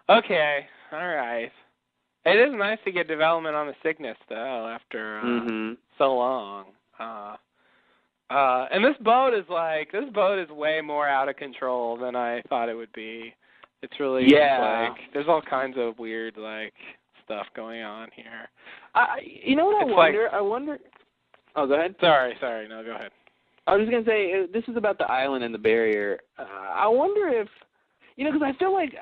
B: Okay. All right. It is nice to get development on the sickness, though, after so long. And this boat is way more out of control than I thought it would be. It's really there's all kinds of weird stuff going on here.
A: I wonder. Oh, go ahead.
B: Sorry. No, go ahead.
A: I was just gonna say this is about the island and the barrier. I wonder if because I feel like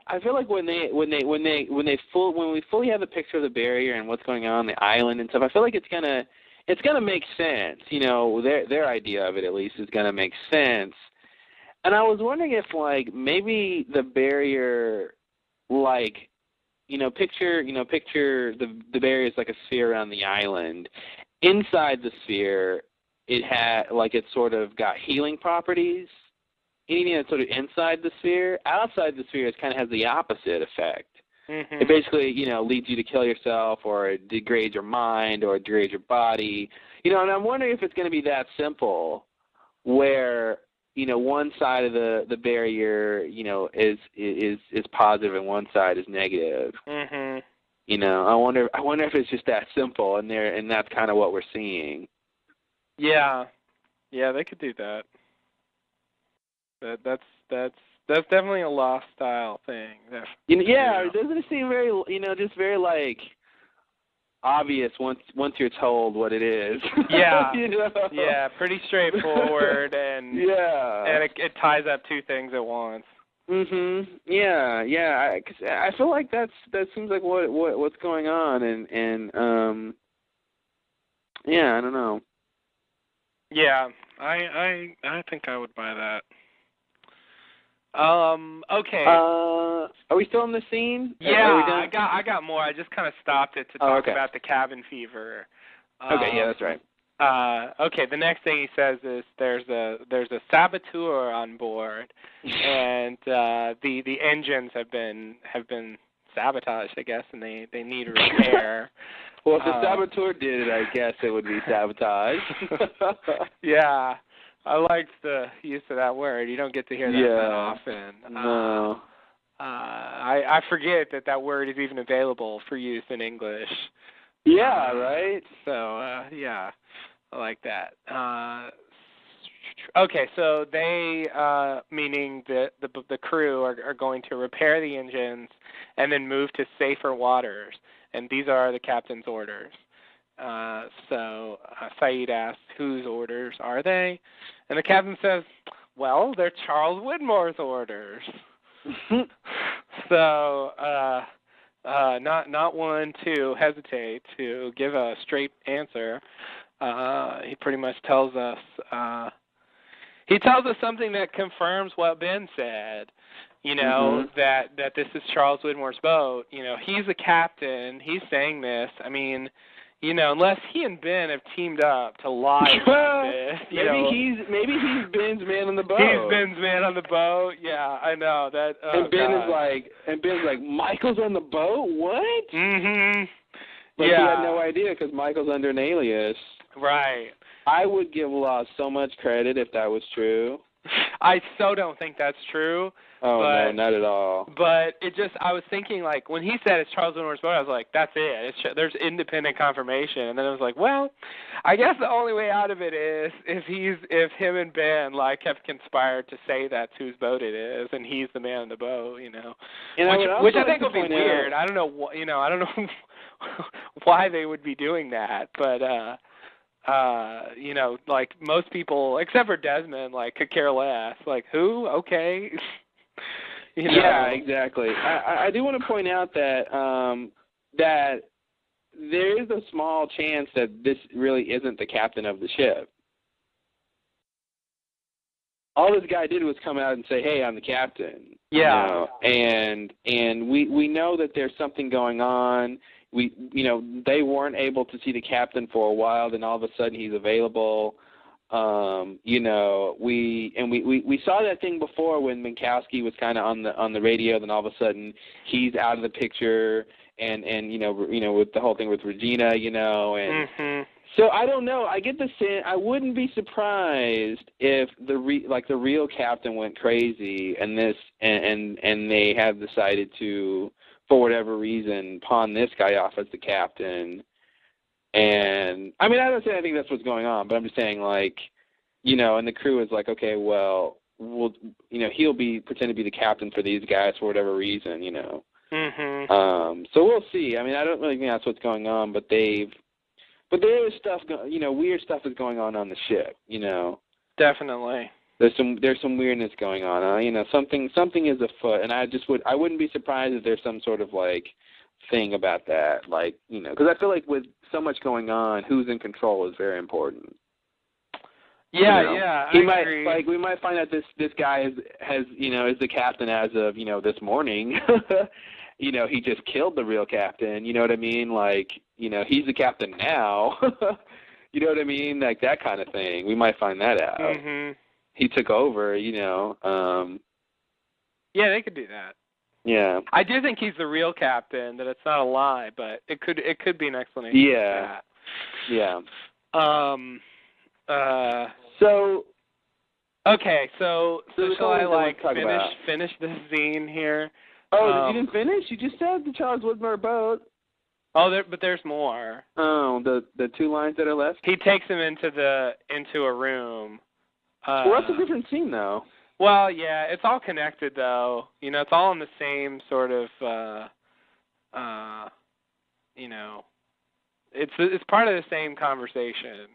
A: when we fully have the picture of the barrier and what's going on the island and stuff, I feel like it's gonna make sense. Their idea of it at least is gonna make sense. And I was wondering if maybe the barrier picture the barrier is like a sphere around the island. Inside the sphere, it had it's sort of got healing properties. Anything that's sort of inside the sphere, outside the sphere, it kind of has the opposite effect.
B: Mm-hmm.
A: It basically, leads you to kill yourself, or it degrades your mind, or it degrades your body. And I'm wondering if it's going to be that simple, where one side of the barrier, is positive and one side is negative.
B: Mhm.
A: I wonder if it's just that simple, and that's kind of what we're seeing.
B: Yeah, they could do that. That's definitely a Lost style thing.
A: Doesn't it seem very, just very obvious once you're told what it is?
B: Yeah, yeah, pretty straightforward, and and it ties up two things at once.
A: Yeah. 'Cause I feel like that seems like what's going on, and I don't know.
B: Yeah, I think I would buy that. Okay.
A: Are we still in the scene?
B: Yeah, I got more. I just kind of stopped it to talk about the cabin fever.
A: Okay, yeah, that's right.
B: Okay, the next thing he says is there's a saboteur on board, and the engines have been sabotaged, I guess, and they need repair.
A: Well, if the saboteur did it, I guess it would be sabotage.
B: Yeah, I liked the use of that word. You don't get to hear that often.
A: No.
B: I forget that word is even available for use in English.
A: Yeah, right?
B: So, yeah, I like that. Okay, so they, meaning the crew, are going to repair the engines and then move to safer waters. And these are the captain's orders. So Saeed asks, whose orders are they? And the captain says, well, they're Charles Widmore's orders. So, not one to hesitate to give a straight answer. He pretty much tells us, something that confirms what Ben said. You know, that this is Charles Widmore's boat. You know, he's the captain. He's saying this. I mean, you know, unless he and Ben have teamed up to lie about this.
A: Maybe he's Ben's man on the boat.
B: He's Ben's man on the boat. Yeah, I know that.
A: And Ben's like, Michael's on the boat? What?
B: Mm-hmm.
A: But he had no idea because Michael's under an alias.
B: Right.
A: I would give Law so much credit if that was true.
B: I so don't think that's true.
A: Oh, no, not at all.
B: But I was thinking, like, when he said it's Charles Widmore's boat, I was like, that's it. There's independent confirmation. And then I was like, well, I guess the only way out of it is if him and Ben, like, have conspired to say that's whose boat it is, and he's the man on the boat, you know. Which I think would be weird. I don't know, I don't know why they would be doing that, but, you know, like, most people, except for Desmond, like, could care less. Like, who? Okay. You know?
A: Yeah, exactly. I do want to point out that that there is a small chance that this really isn't the captain of the ship. All this guy did was come out and say, "Hey, I'm the captain."
B: Yeah.
A: You know? And we know that there's something going on. They weren't able to see the captain for a while. Then all of a sudden he's available. We saw that thing before when Minkowski was kind of on the radio. Then all of a sudden he's out of the picture, and with the whole thing with Regina, and so I don't know. I get the sense I wouldn't be surprised if the real captain went crazy, and they have decided to, for whatever reason, pawn this guy off as the captain. And I mean, I don't say I think that's what's going on, but I'm just saying, like, and the crew is like, okay, well, he'll pretend to be the captain for these guys for whatever reason, So we'll see. I mean, I don't really think that's what's going on, but there is stuff, weird stuff is going on the ship,
B: Definitely.
A: There's some weirdness going on. Something is afoot, and I wouldn't be surprised if there's some sort of, like, thing about that, like, because I feel like with so much going on, who's in control is very important.
B: Yeah, I agree.
A: Like, we might find out this guy is the captain as of this morning. He just killed the real captain. You know what I mean? Like, he's the captain now. You know what I mean? Like that kind of thing. We might find that out.
B: Mm-hmm.
A: He took over.
B: Yeah, they could do that.
A: Yeah.
B: I do think he's the real captain, that it's not a lie, but it could be an explanation
A: for that. Yeah.
B: Okay, so shall I finish the scene here?
A: Oh, you didn't finish? You just said the Charles Widmore boat.
B: Oh, but there's more.
A: Oh, the two lines that are left?
B: He takes him into a room.
A: Well, that's a different scene, though.
B: Well, yeah, it's all connected, though. It's all in the same sort of, it's part of the same conversation.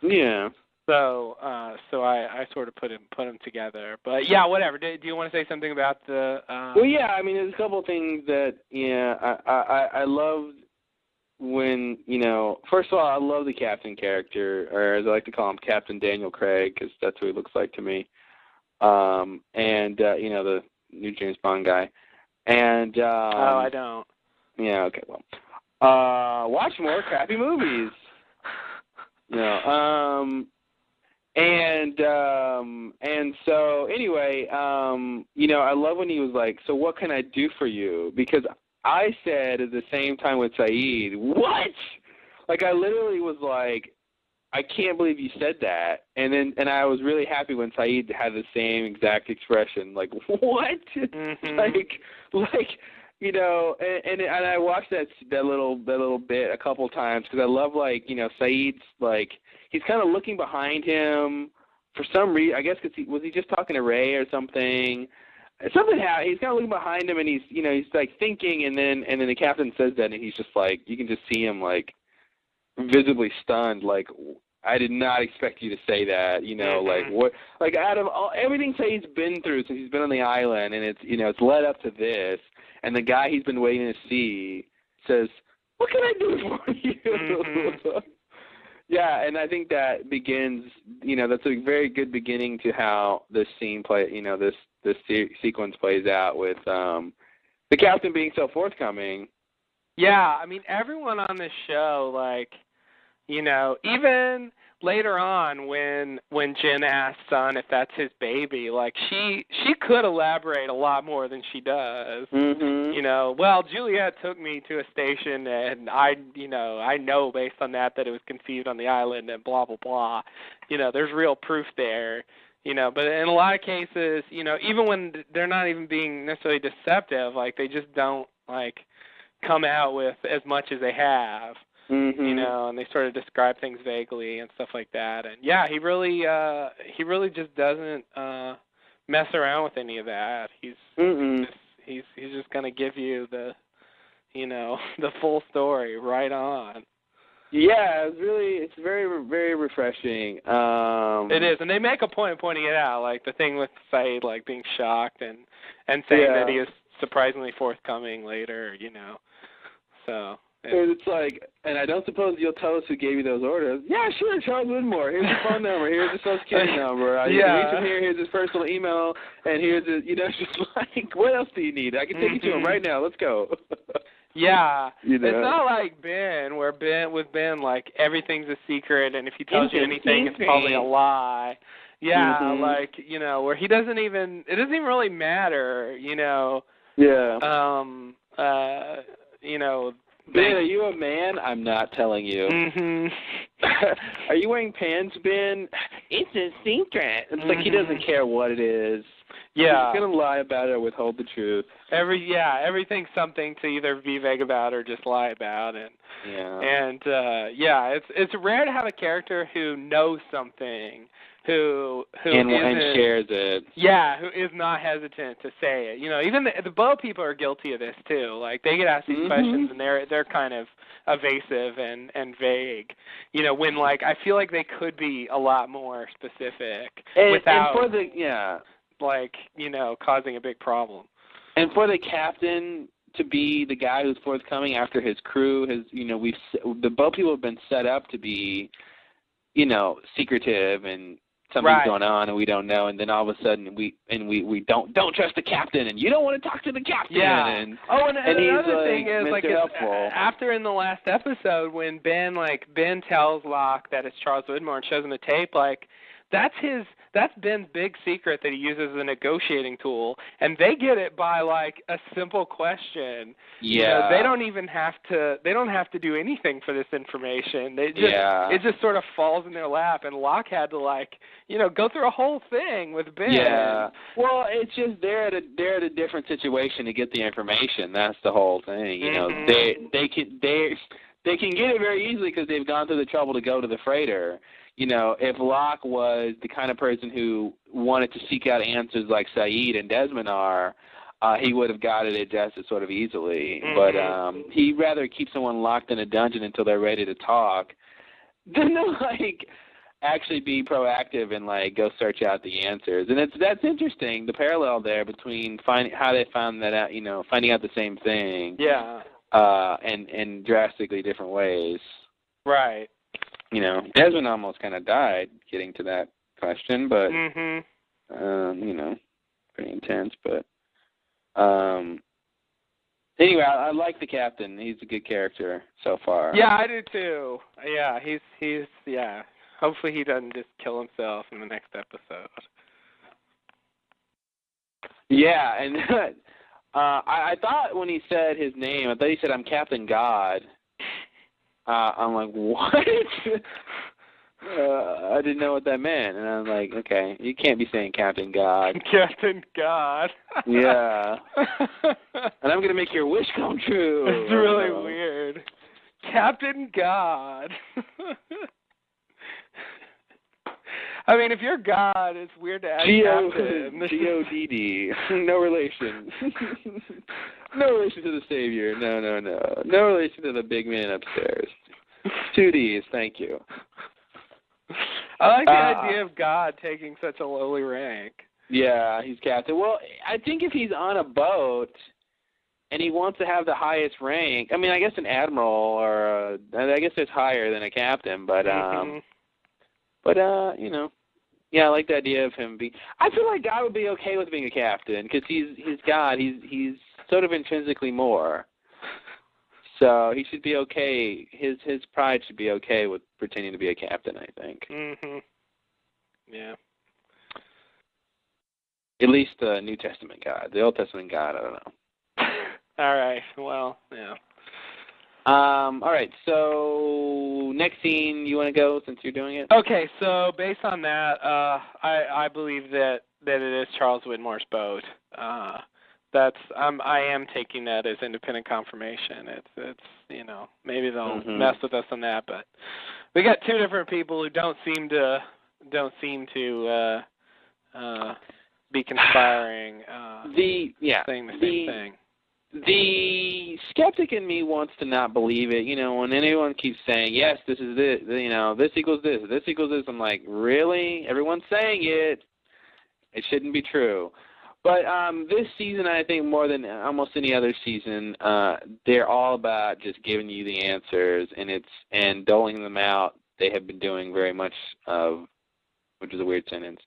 A: Yeah.
B: So I sort of put them together. But yeah, whatever. Do you want to say something about the?
A: Well, yeah. I mean, there's a couple of things that I loved when First of all, I love the captain character, or as I like to call him, Captain Daniel Craig, because that's who he looks like to me. The new James Bond guy. And
B: I don't.
A: Yeah. Okay. Well, watch more crappy movies. No. And so anyway, I love when he was like, so what can I do for you? Because I said at the same time with Saeed, what? Like I literally was like, I can't believe you said that. And I was really happy when Saeed had the same exact expression, like, what?
B: Mm-hmm.
A: like and I watched that little bit a couple times because I love Saeed's he's kind of looking behind him for some reason. I guess because was he just talking to Ray or something? Something happened. He's kind of looking behind him and he's like thinking, and then the captain says that, and he's just like, you can just see him like visibly stunned, like, I did not expect you to say that,
B: Mm-hmm.
A: like what, like out of everything Saeed's been through since he's been on the island, and it's led up to this, and the guy he's been waiting to see says, what can I do for you?
B: Mm-hmm.
A: Yeah, and I think that begins, that's a very good beginning to how this scene this sequence plays out with the captain being so forthcoming.
B: Yeah, I mean, everyone on this show, like, even later on when Jin asks Sun if that's his baby, like, she could elaborate a lot more than she does.
A: Mm-hmm.
B: Well, Juliet took me to a station, and I know based on that it was conceived on the island, and blah, blah, blah. There's real proof there. But in a lot of cases, even when they're not even being necessarily deceptive, like, they just don't, like, come out with as much as they have.
A: Mm-hmm.
B: And they sort of describe things vaguely and stuff like that. And yeah, he really just doesn't mess around with any of that. He's just gonna give you the the full story right on.
A: Yeah, it's very, very refreshing.
B: It is, and they make a point of pointing it out, like the thing with Saeed, like being shocked and saying that he is surprisingly forthcoming later, So.
A: It's like, and I don't suppose you'll tell us who gave you those orders. Yeah, sure, Charles Widmore. Here's his phone number. Here's his social security number. You can reach him here. Here's his personal email. And here's his, it's just like, what else do you need? I can take you to him right now. Let's go.
B: Yeah. It's not like Ben, where with Ben, like, everything's a secret, and if he tells you anything, it's probably a lie. Yeah, like, where it doesn't even really matter,
A: Yeah. Ben, are you a man? I'm not telling you.
B: Mm-hmm.
A: Are you wearing pants, Ben? It's a secret. It's like he doesn't care what it is.
B: Yeah.
A: He's going to lie about it or withhold the truth.
B: Everything's something to either be vague about or just lie about. It's rare to have a character who knows something, who
A: and shares it.
B: Yeah, who is not hesitant to say it. Even the Bow people are guilty of this too. Like, they get asked these questions and they're kind of evasive and vague. When, like, I feel like they could be a lot more specific without causing a big problem.
A: And for the captain to be the guy who's forthcoming after his crew has, the Bow people have been set up to be, secretive and something's going on and we don't know, and then all of a sudden we don't trust the captain, and you don't want to talk to the captain.
B: Yeah.
A: And
B: another thing is,
A: Mr.
B: like, after in the last episode when Ben tells Locke that it's Charles Widmore and shows him the tape, like, that's Ben's big secret that he uses as a negotiating tool, and they get it by, like, a simple question.
A: Yeah.
B: They don't have to do anything for this information. It just sort of falls in their lap, and Locke had to, like, go through a whole thing with Ben.
A: Yeah. Well, it's just they're at a different situation to get the information. That's the whole thing. They can get it very easily because they've gone through the trouble to go to the freighter. If Locke was the kind of person who wanted to seek out answers like Saeed and Desmond are, he would have gotten it just as sort of easily. But he'd rather keep someone locked in a dungeon until they're ready to talk than to, like, actually be proactive and, like, go search out the answers. And that's interesting, the parallel there between how they found that out, finding out the same thing.
B: Yeah.
A: In drastically different ways.
B: Right.
A: Desmond almost kind of died getting to that question, but, pretty intense, but, Anyway, I like the captain. He's a good character so far.
B: Yeah, I do too. Yeah, he's yeah. Hopefully he doesn't just kill himself in the next episode.
A: Yeah, and I thought when he said his name, I thought he said, "I'm Captain God." I'm like, what? I didn't know what that meant, and I'm like, okay, you can't be saying Captain God.
B: Captain God.
A: Yeah. And I'm gonna make your wish come true.
B: It's really weird. Captain God. I mean, if you're God, it's weird to add Captain.
A: G-O-D-D. No relation. No relation to the Savior. No. No relation to the big man upstairs. 2 Ds, thank you.
B: I like the idea of God taking such a lowly rank.
A: Yeah, he's captain. Well, I think if he's on a boat and he wants to have the highest rank, I mean, I guess an admiral or I guess it's higher than a captain, but you know, yeah, I like the idea of him being. I feel like God would be okay with being a captain because he's God. He's sort of intrinsically more. So he should be okay. His pride should be okay with pretending to be a captain, I think.
B: Yeah.
A: At least the New Testament God. The Old Testament God, I don't know.
B: All right. Well, yeah.
A: All right. So next scene, you want to go since you're doing it?
B: Okay. So based on that, I believe that it is Charles Widmore's boat. I am taking that as independent confirmation. It's you know, maybe they'll mess with us on that, but we got two different people who don't seem to be conspiring, saying the same thing.
A: The skeptic in me wants to not believe it. You know, when anyone keeps saying, yes, this is this, you know, this equals this, this equals this, I'm like, really? Everyone's saying it. It shouldn't be true. But this season, I think more than almost any other season, they're all about just giving you the answers and doling them out. They have been doing very much of, which is a weird sentence.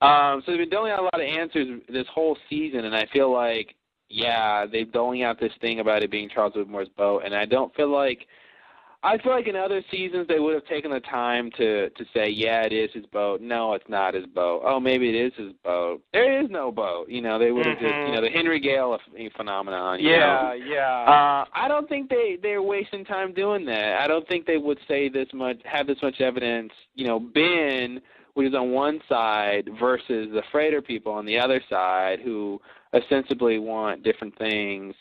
A: So they've been doling out a lot of answers this whole season, and I feel like, yeah, they're doling out this thing about it being Charles Widmore's boat, and I feel like in other seasons they would have taken the time to say, yeah, it is his boat. No, it's not his boat. Oh, maybe it is his boat. There is no boat. You know, they would have just, you know, the Henry Gale phenomenon. You know? I don't think they're wasting time doing that. I don't think they would say have this much evidence. You know, Ben, which is on one side, versus the freighter people on the other side, who ostensibly want different things,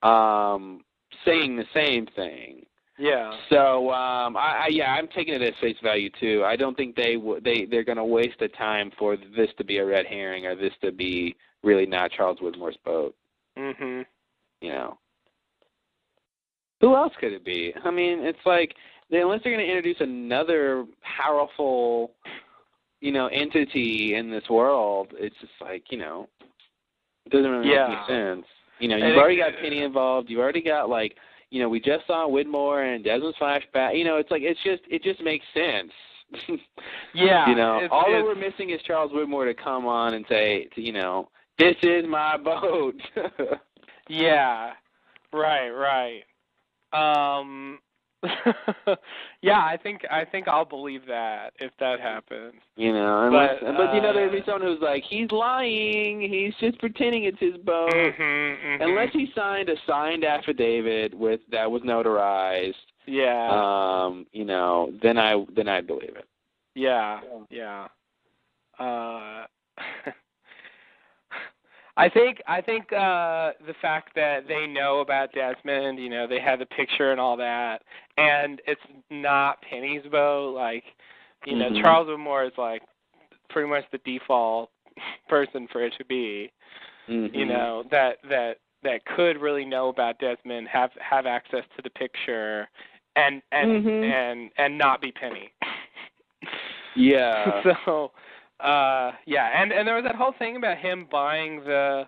A: saying the same thing.
B: Yeah.
A: So I'm taking it at face value too. I don't think they're going to waste the time for this to be a red herring or this to be really not Charles Widmore's boat. You know, who else could it be? I mean, it's like unless they're going to introduce another powerful, you know, entity in this world, it's just like, you know, it doesn't really make any sense. You know, you've already got Penny involved. You've already got, like, you know, we just saw Widmore and Desmond's flashback. You know, it's like it just makes sense.
B: Yeah.
A: You know, all that we're missing is Charles Widmore to come on and say, you know, this is my boat.
B: Yeah. Right. Yeah, I think I'll believe that if that happens.
A: You know, but you know, there'd be someone who's like, he's lying. He's just pretending it's his boat. Unless he signed a signed affidavit that was notarized.
B: Yeah.
A: You know, then I believe it.
B: Yeah. I think the fact that they know about Desmond, you know, they had the picture and all that, and it's not Penny's boat. Like, you know, Charles Widmore is like pretty much the default person for it to be. You know, that could really know about Desmond, have access to the picture, and not be Penny.
A: Yeah.
B: So. And there was that whole thing about him buying the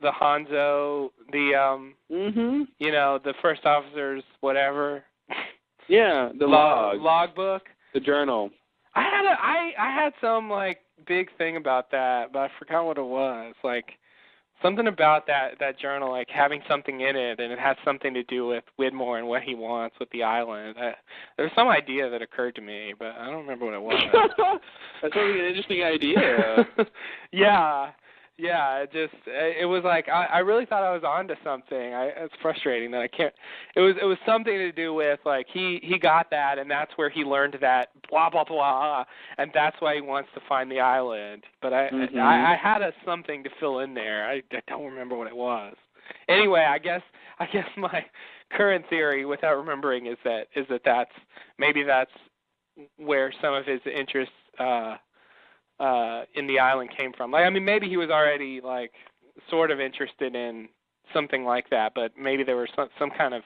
B: Hanzo, you know, the first officer's whatever.
A: Yeah, the
B: logbook,
A: the journal.
B: I had some like big thing about that, but I forgot what it was. Like, something about that journal, like having something in it, and it has something to do with Widmore and what he wants with the island. There's some idea that occurred to me, but I don't remember what it was.
A: That sounds like an interesting idea.
B: Yeah, it was like I really thought I was onto something. It's frustrating that I can't. It was something to do with like he got that, and that's where he learned that blah blah blah, and that's why he wants to find the island. But I had something to fill in there. I don't remember what it was. Anyway, I guess my current theory, without remembering, is that's where some of his interests in the island came from. Like, I mean, maybe he was already like sort of interested in something like that, but maybe there was some kind of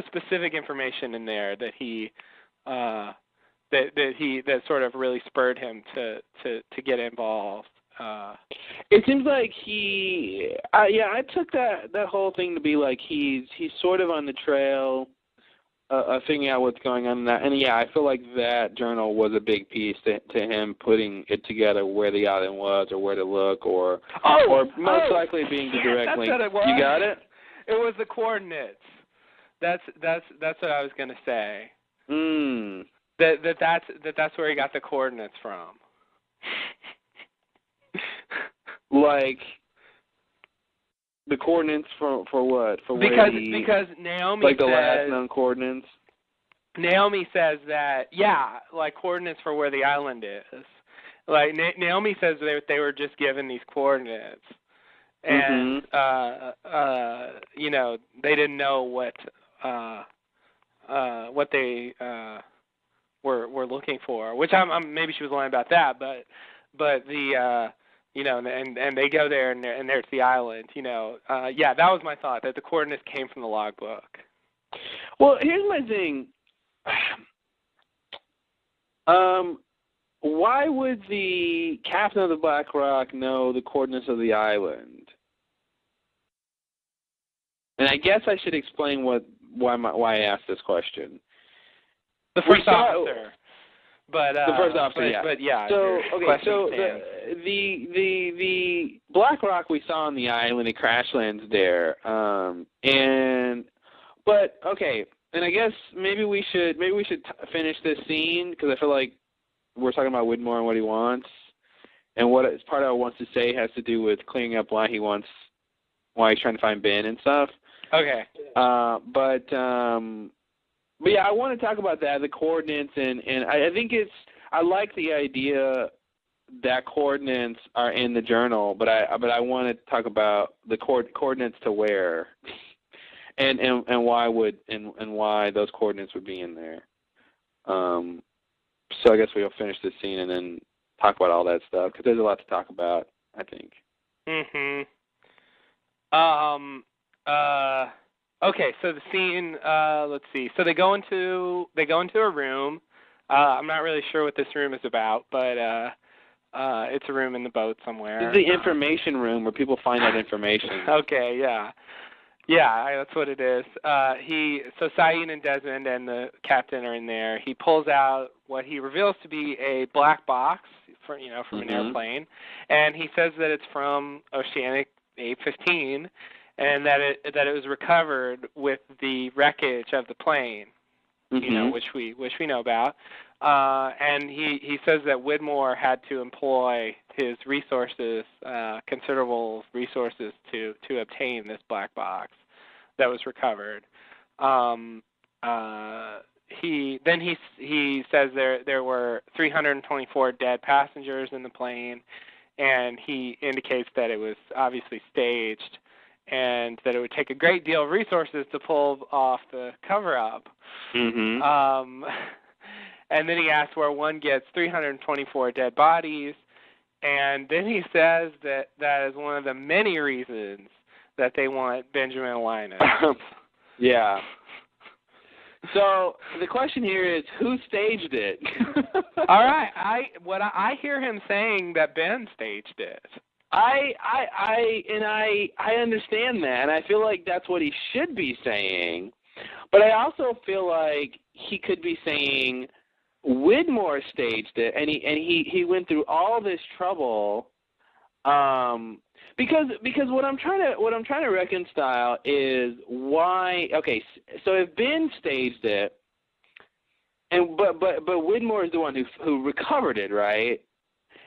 B: specific information in there that he that sort of really spurred him to get involved.
A: It seems like I took that whole thing to be like he's sort of on the trail figuring out what's going on in that. And yeah, I feel like that journal was a big piece to him putting it together, where the island was or where to look, or most likely being the direct link.
B: That's what it was.
A: You got it?
B: It was the coordinates. That's what I was going to say. That's where he got the coordinates from.
A: Like the coordinates for what? For
B: because Naomi
A: like the
B: says,
A: last known coordinates.
B: Naomi says that like coordinates for where the island is. Like Naomi says they were just given these coordinates, and they didn't know what they were looking for. Which I'm maybe she was lying about that, but the and they go there and there's the island. That was my thought, that the coordinates came from the logbook.
A: Well, here's my thing. Why would the captain of the Black Rock know the coordinates of the island? And I guess I should explain why I asked this question.
B: The first officer. But
A: the first officer, yeah.
B: But yeah.
A: So the Black Rock we saw on the island, it crash lands there, and I guess maybe we should finish this scene, because I feel like we're talking about Widmore and what he wants, and what part of what he wants to say has to do with clearing up why he's trying to find Ben and stuff.
B: Okay.
A: But yeah, I want to talk about that, the coordinates, and I think I like the idea that coordinates are in the journal, but I want to talk about the coordinates to where, and why those coordinates would be in there. So I guess we'll finish this scene and then talk about all that stuff, because there's a lot to talk about, I think.
B: Okay, so the scene, let's see. So they go into a room. I'm not really sure what this room is about, but it's a room in the boat somewhere.
A: It's the information room where people find out information.
B: Okay, yeah. Yeah, that's what it is. So Saeed and Desmond and the captain are in there. He pulls out what he reveals to be a black box from an airplane, and he says that it's from Oceanic 815, and that it was recovered with the wreckage of the plane, which we know about. And he says that Widmore had to employ his resources, considerable resources, to obtain this black box that was recovered. He says there were 324 dead passengers in the plane, and he indicates that it was obviously staged, and that it would take a great deal of resources to pull off the cover-up. And then he asks where one gets 324 dead bodies, and then he says that is one of the many reasons that they want Benjamin Linus.
A: Yeah. So the question here is, who staged it?
B: All right, I hear him saying that Ben staged it.
A: I understand that, and I feel like that's what he should be saying. But I also feel like he could be saying Widmore staged it, and he went through all this trouble. Because what I'm trying to reconcile is why. Okay, so if Ben staged it, and but Widmore is the one who recovered it, right?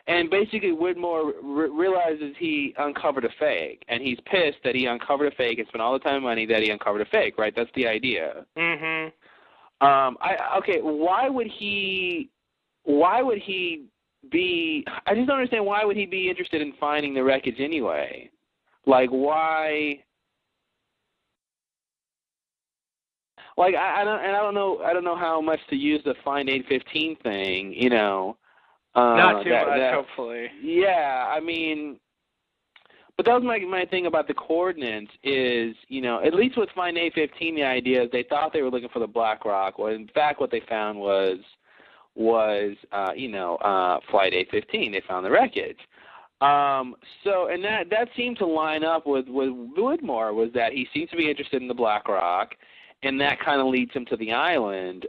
A: And basically, Widmore realizes he uncovered a fake, and he's pissed that he uncovered a fake and spent all the time and money that he uncovered a fake, right? That's the idea.
B: Mhm.
A: Okay, why would he be? I just don't understand why would he be interested in finding the wreckage anyway? Like why? Like I don't know how much to use the Find 815 thing, you know.
B: Not too much, hopefully.
A: Yeah, I mean, but that was my thing about the coordinates is, you know, at least with Find 815, the idea is they thought they were looking for the Black Rock. Well, in fact, what they found was Flight 815. They found the wreckage. So, and that seemed to line up with Woodmore, was that he seems to be interested in the Black Rock, and that kind of leads him to the island.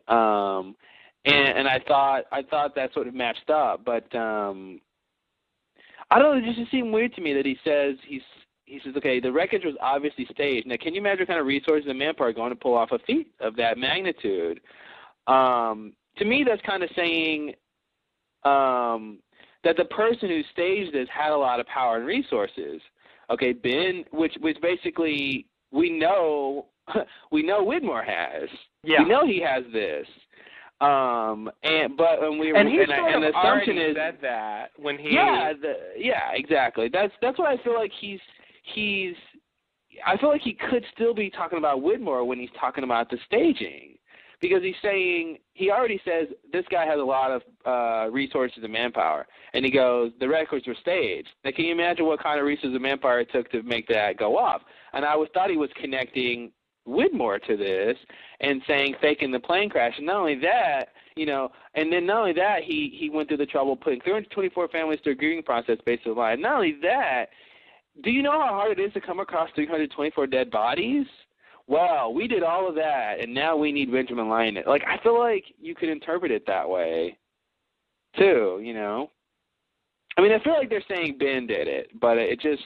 A: And I thought that sort of matched up, but I don't know. It just seemed weird to me that he says okay, the wreckage was obviously staged. Now, can you imagine what kind of resources and manpower going to pull off a feat of that magnitude? To me, that's kind of saying that the person who staged this had a lot of power and resources. Okay, Ben, which basically we know Widmore has.
B: Yeah.
A: We know he has this. And the assumption is
B: said that when he
A: exactly. That's what I feel like I feel like he could still be talking about Widmore when he's talking about the staging, because he already says this guy has a lot of resources and manpower, and he goes, the records were staged. Now, can you imagine what kind of resources and manpower it took to make that go off? And I thought he was connecting Widmore to this and saying faking the plane crash. And not only that, you know, and then not only that, he went through the trouble putting 324 families through a grieving process based on line. Not only that, do you know how hard it is to come across 324 dead bodies? Well, we did all of that, and now we need Benjamin Lyon. Like, I feel like you could interpret it that way, too, you know? I mean, I feel like they're saying Ben did it, but it just...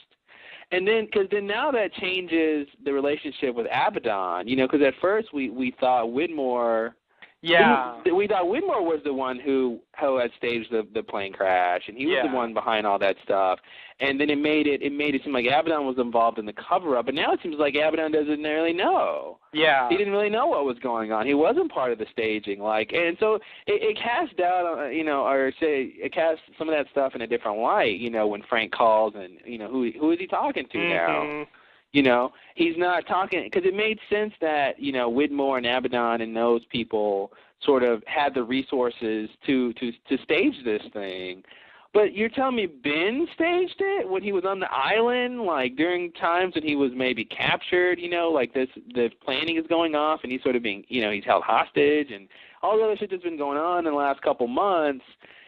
A: And then, because then now that changes the relationship with Abaddon, you know, because at first we thought Widmore...
B: Yeah.
A: We thought Widmore was the one who had staged the plane crash, and he was the one behind all that stuff. And then it made it seem like Abaddon was involved in the cover-up, but now it seems like Abaddon doesn't really know.
B: Yeah.
A: He didn't really know what was going on. He wasn't part of the staging, and so it casts doubt, you know, or say it casts some of that stuff in a different light, you know, when Frank calls and, you know, who is he talking to now? You know, he's not talking, because it made sense that, you know, Widmore and Abaddon and those people sort of had the resources to stage this thing. But you're telling me Ben staged it when he was on the island, like during times when he was maybe captured, you know, like the planning is going off and he's sort of being, you know, he's held hostage and all the other shit that's been going on in the last couple months,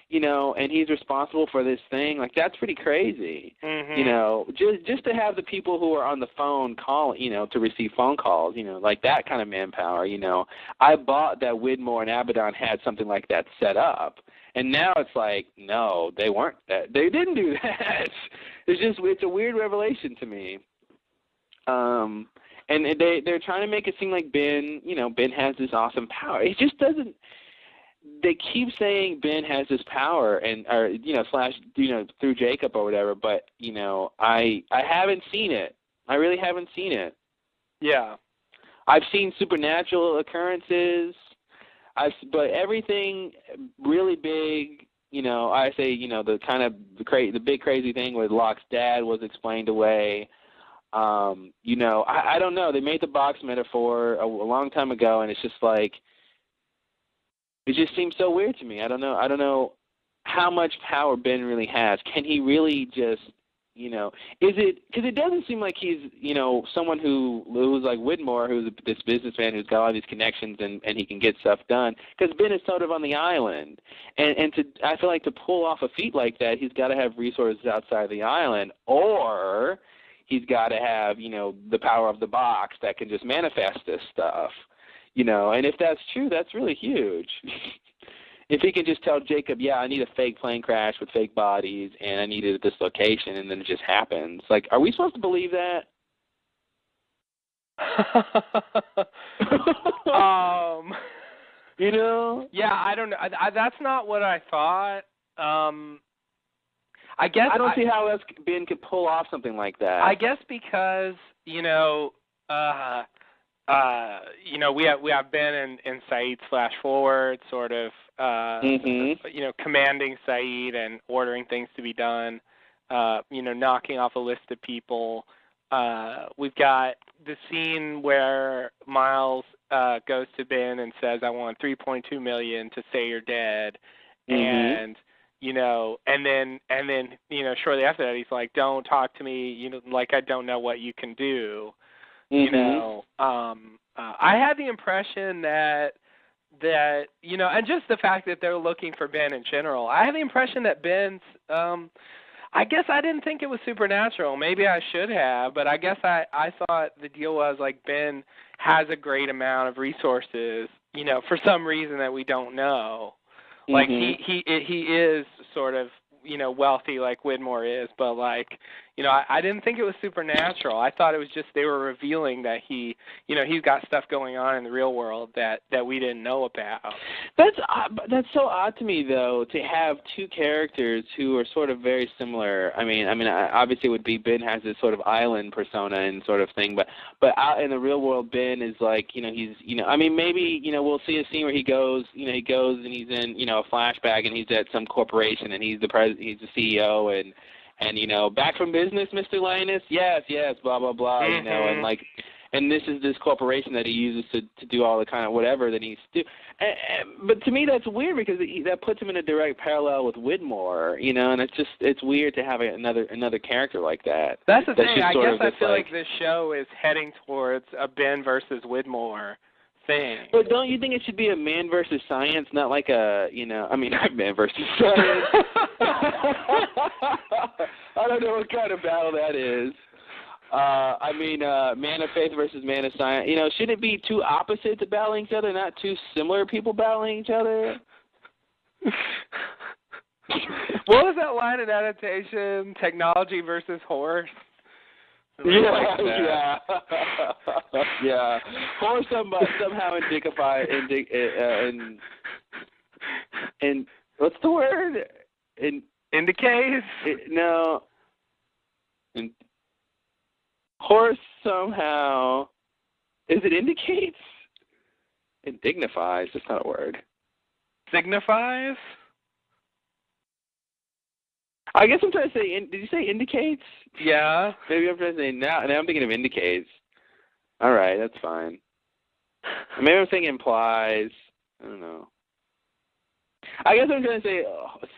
A: you know, and he's responsible for this thing. Like, that's pretty crazy. You know, just to have the people who are on the phone call, you know, to receive phone calls, you know, like that kind of manpower, you know. I bought that Widmore and Abaddon had something like that set up. And now it's like, no, they weren't that. They didn't do that. It's a weird revelation to me. And they're trying to make it seem like Ben has this awesome power. It just doesn't. They keep saying Ben has this power or through Jacob or whatever, but you know, I haven't seen it. I really haven't seen it.
B: Yeah.
A: I've seen supernatural occurrences. But everything really big, you know, I say, you know, the big crazy thing with Locke's dad was explained away. You know, I don't know. They made the box metaphor a long time ago, and it's just like, it just seems so weird to me. I don't know how much power Ben really has. Can he really just, you know, is it, because it doesn't seem like he's, you know, someone who's like Widmore, who's this businessman who's got all these connections and he can get stuff done, because Ben is sort of on the island. And I feel like to pull off a feat like that, he's got to have resources outside the island, or he's got to have, you know, the power of the box that can just manifest this stuff, you know. And if that's true, that's really huge. If he can just tell Jacob, yeah, I need a fake plane crash with fake bodies, and I need it at this location, and then it just happens. Like, are we supposed to believe that? You know?
B: Yeah, I don't know. That's not what I thought. I guess
A: I don't see how else Ben could pull off something like that.
B: I guess because we have Ben and Saeed flash forward, sort of, commanding Saeed and ordering things to be done, knocking off a list of people. We've got the scene where Miles goes to Ben and says, "I want $3.2 million to say you're dead," and then shortly after that he's like, "Don't talk to me, like I don't know what you can do." I had the impression that and just the fact that they're looking for Ben in general, I had the impression that Ben's, I guess I didn't think it was supernatural. Maybe I should have, but I guess I thought the deal was like Ben has a great amount of resources, for some reason that we don't know. Like he is sort of, wealthy like Widmore is, but like, I didn't think it was supernatural. I thought it was just they were revealing that he's got stuff going on in the real world that we didn't know about.
A: That's so odd to me, though, to have two characters who are sort of very similar. I mean, obviously it would be Ben has this sort of island persona and sort of thing, but out in the real world, Ben is like, maybe, we'll see a scene where he goes and he's in, a flashback and he's at some corporation and he's the he's the CEO and back from business, Mr. Linus? Yes, blah, blah, blah, and like, and this is this corporation that he uses to do all the kind of whatever that he's do. But to me, that's weird because that puts him in a direct parallel with Widmore, and it's weird to have another character like that.
B: That's the thing. I guess I feel like this show is heading towards a Ben versus Widmore thing.
A: But don't you think it should be a man versus science, not like a, not man versus science. I don't know what kind of battle that is. Man of faith versus man of science. Shouldn't it be two opposites battling each other, not two similar people battling each other?
B: What was that line in adaptation? Technology versus horse?
A: Yeah. Horse somehow and what's the word?
B: Indicates?
A: No. Horse somehow, is it indicates? It dignifies, that's not a word.
B: Signifies?
A: I guess I'm trying to say, did you say indicates?
B: Yeah.
A: Maybe I'm trying to say, now I'm thinking of indicates. All right, that's fine. Maybe I'm thinking implies. I don't know. I guess I'm trying to say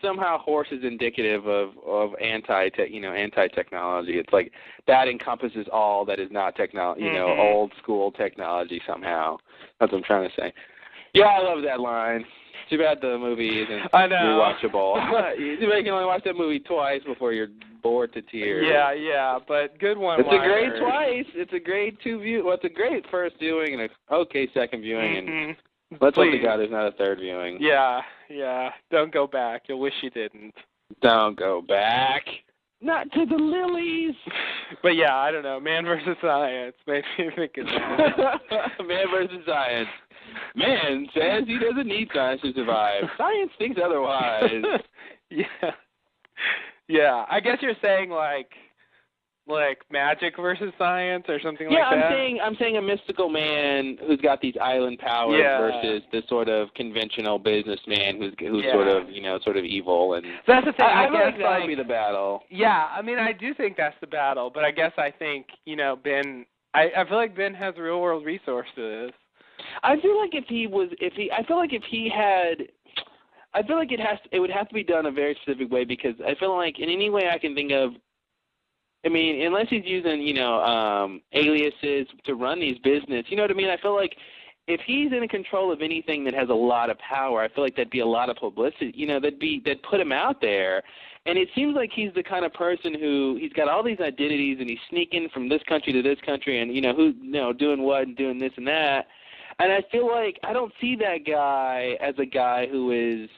A: somehow horse is indicative of anti-technology. It's like that encompasses all that is not technology, old school technology somehow. That's what I'm trying to say. Yeah, I love that line. Too bad the movie isn't rewatchable. You can only watch that movie twice before you're bored to tears.
B: Yeah, but good one.
A: It's a great twice. It's a great it's a great first viewing and a okay second viewing, and let's hope to God there's not a third viewing.
B: Yeah. Don't go back. You'll wish you didn't.
A: Don't go back. Not to the lilies.
B: But yeah, I don't know. Man versus science. Maybe you think it's
A: Man versus science. Man says he doesn't need science to survive. Science thinks otherwise.
B: Yeah. I guess you're saying like magic versus science or something like that?
A: Yeah, I'm saying a mystical man who's got these island powers versus the sort of conventional businessman who's sort of evil, and
B: that's the thing. I
A: guess
B: guess
A: that would be the battle.
B: Yeah, I do think that's the battle, but I guess I think Ben. I feel like Ben has real world resources.
A: I feel like it would have to be done a very specific way, because I feel like in any way I can think of, unless he's using, aliases to run these business, you know what I mean? I feel like if he's in control of anything that has a lot of power, I feel like that'd be a lot of publicity, that'd put him out there. And it seems like he's the kind of person he's got all these identities and he's sneaking from this country to this country and, doing what and doing this and that. And I feel like I don't see that guy as a guy who is,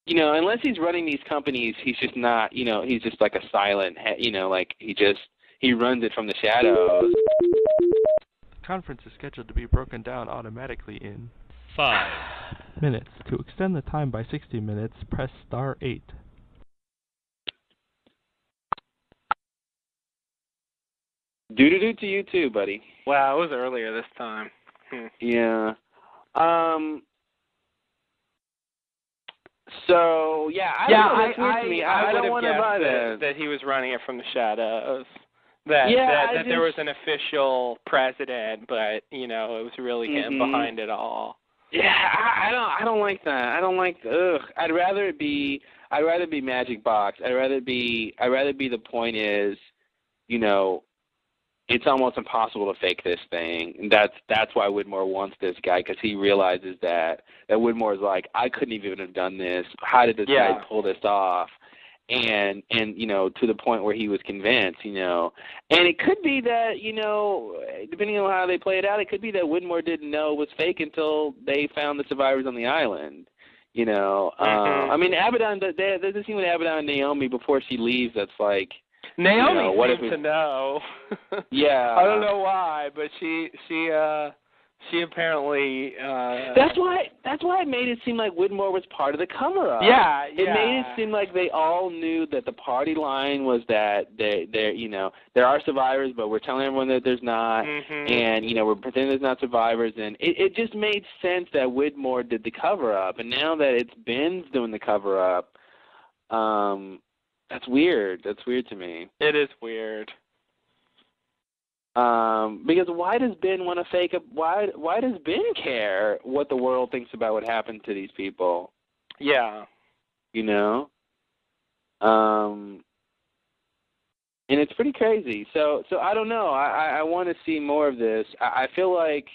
A: unless he's running these companies, he's just not, he's just like a silent, like he runs it from the shadows.
C: The conference is scheduled to be broken down automatically in
D: 5
C: minutes. To extend the time by 60 minutes, press star 8.
A: Do to you too, buddy.
B: Wow, it was earlier this time.
A: Yeah. So I don't know, that's weird to me. I don't want to buy
B: that he was running it from the shadows. That there was an official president, but it was really him behind it all.
A: Yeah, I don't like that. I don't like. I'd rather it be Magic Box. I'd rather be the point is, it's almost impossible to fake this thing. And that's why Widmore wants this guy, because he realizes that Widmore is like, I couldn't even have done this. How did this guy pull this off? And to the point where he was convinced, and it could be that, depending on how they play it out, it could be that Widmore didn't know it was fake until they found the survivors on the island. I mean, Abaddon, there's a scene with Abaddon and Naomi before she leaves that's like,
B: Naomi seemed to know.
A: Yeah.
B: I don't know why, but she apparently.
A: That's why it made it seem like Widmore was part of the cover-up.
B: Yeah.
A: It made it seem like they all knew that the party line was that there are survivors, but we're telling everyone that there's not, and we're pretending there's not survivors, and it just made sense that Widmore did the cover-up, and now that it's Ben's doing the cover-up, that's weird. That's weird to me.
B: It is weird.
A: Because why does Ben want to fake up? Why does Ben care what the world thinks about what happened to these people?
B: Yeah.
A: And it's pretty crazy. So I don't know. I want to see more of this. I feel like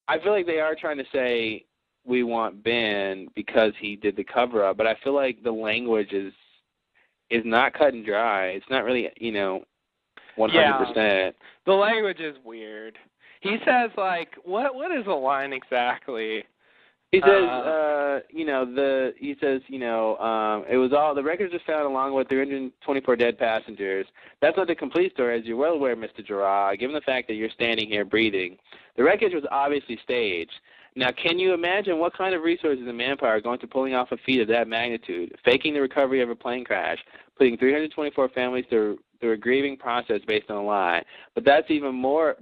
A: they are trying to say we want Ben because he did the cover up, but I feel like the language is not cut and dry. It's not really 100%.
B: Yeah. The language is weird. He says what is the line exactly?
A: He says, it was all, the records was found along with 324 dead passengers. That's not the complete story, as you're well aware, Mr. Gerard, given the fact that you're standing here breathing. The wreckage was obviously staged. Now, can you imagine what kind of resources and manpower are going to pulling off a feat of that magnitude, faking the recovery of a plane crash, putting 324 families through a grieving process based on a lie? But what's even more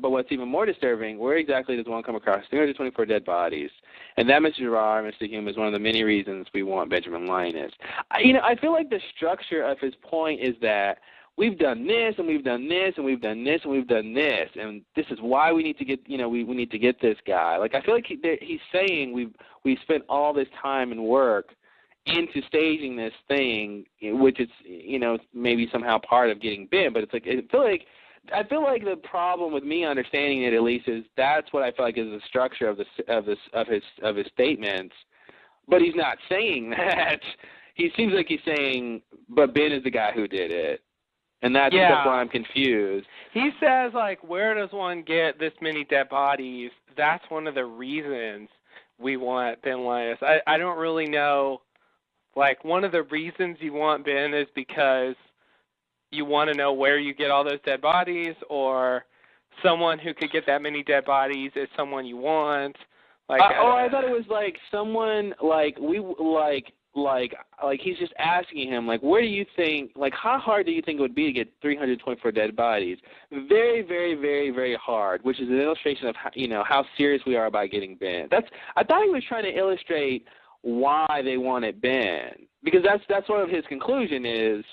A: disturbing, where exactly does one come across 324 dead bodies? And that, Mr. Gerard, Mr. Hume, is one of the many reasons we want Benjamin Linus. I feel like the structure of his point is that we've done this, and we've done this, and we've done this, and we've done this, and this is why we need to get, we need to get this guy. Like, I feel like he's saying we've spent all this time and work into staging this thing, which is, maybe somehow part of getting Ben, but it's like, I feel like the problem with me understanding it, at least, is that's what I feel like is the structure of his statements. But he's not saying that. He seems like he's saying, but Ben is the guy who did it. And that's why I'm confused.
B: He says, where does one get this many dead bodies? That's one of the reasons we want Ben Linus. I don't really know. One of the reasons you want Ben is because you want to know where you get all those dead bodies, or someone who could get that many dead bodies is someone you want.
A: I thought it was someone he's just asking him, where do you think, how hard do you think it would be to get 324 dead bodies? Very, very, very, very hard, which is an illustration of how serious we are about getting Ben. I thought he was trying to illustrate why they wanted Ben, because that's one of his conclusion is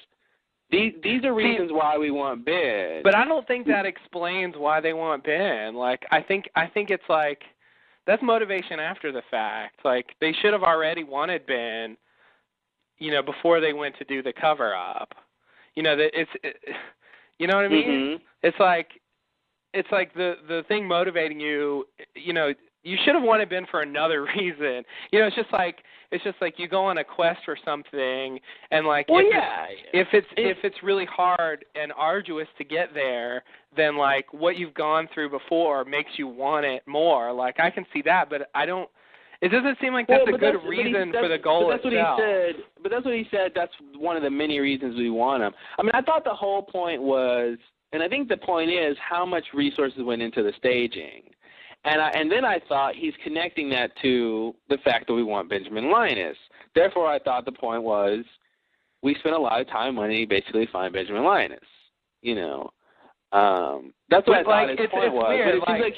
A: these are reasons why we want Ben.
B: But I don't think that explains why they want Ben. I think it's that's motivation after the fact. They should have already wanted Ben, before they went to do the cover up. You know what I mean?
A: Mm-hmm.
B: It's like the thing motivating you. you should have wanted Ben for another reason. You know, it's just like you go on a quest for something, and like if it's really hard and arduous to get there, then like what you've gone through before makes you want it more. Like I can see that, but I don't. It doesn't seem like that's a good reason for the goal itself.
A: But that's what he said. That's one of the many reasons we want him. I mean, I thought the whole point was, and I think the point is how much resources went into the staging. And then I thought he's connecting that to the fact that we want Benjamin Linus. Therefore, I thought the point was we spent a lot of time and money basically to find Benjamin Linus. You know, that's what I thought his point was.
B: Weird.
A: But it seems like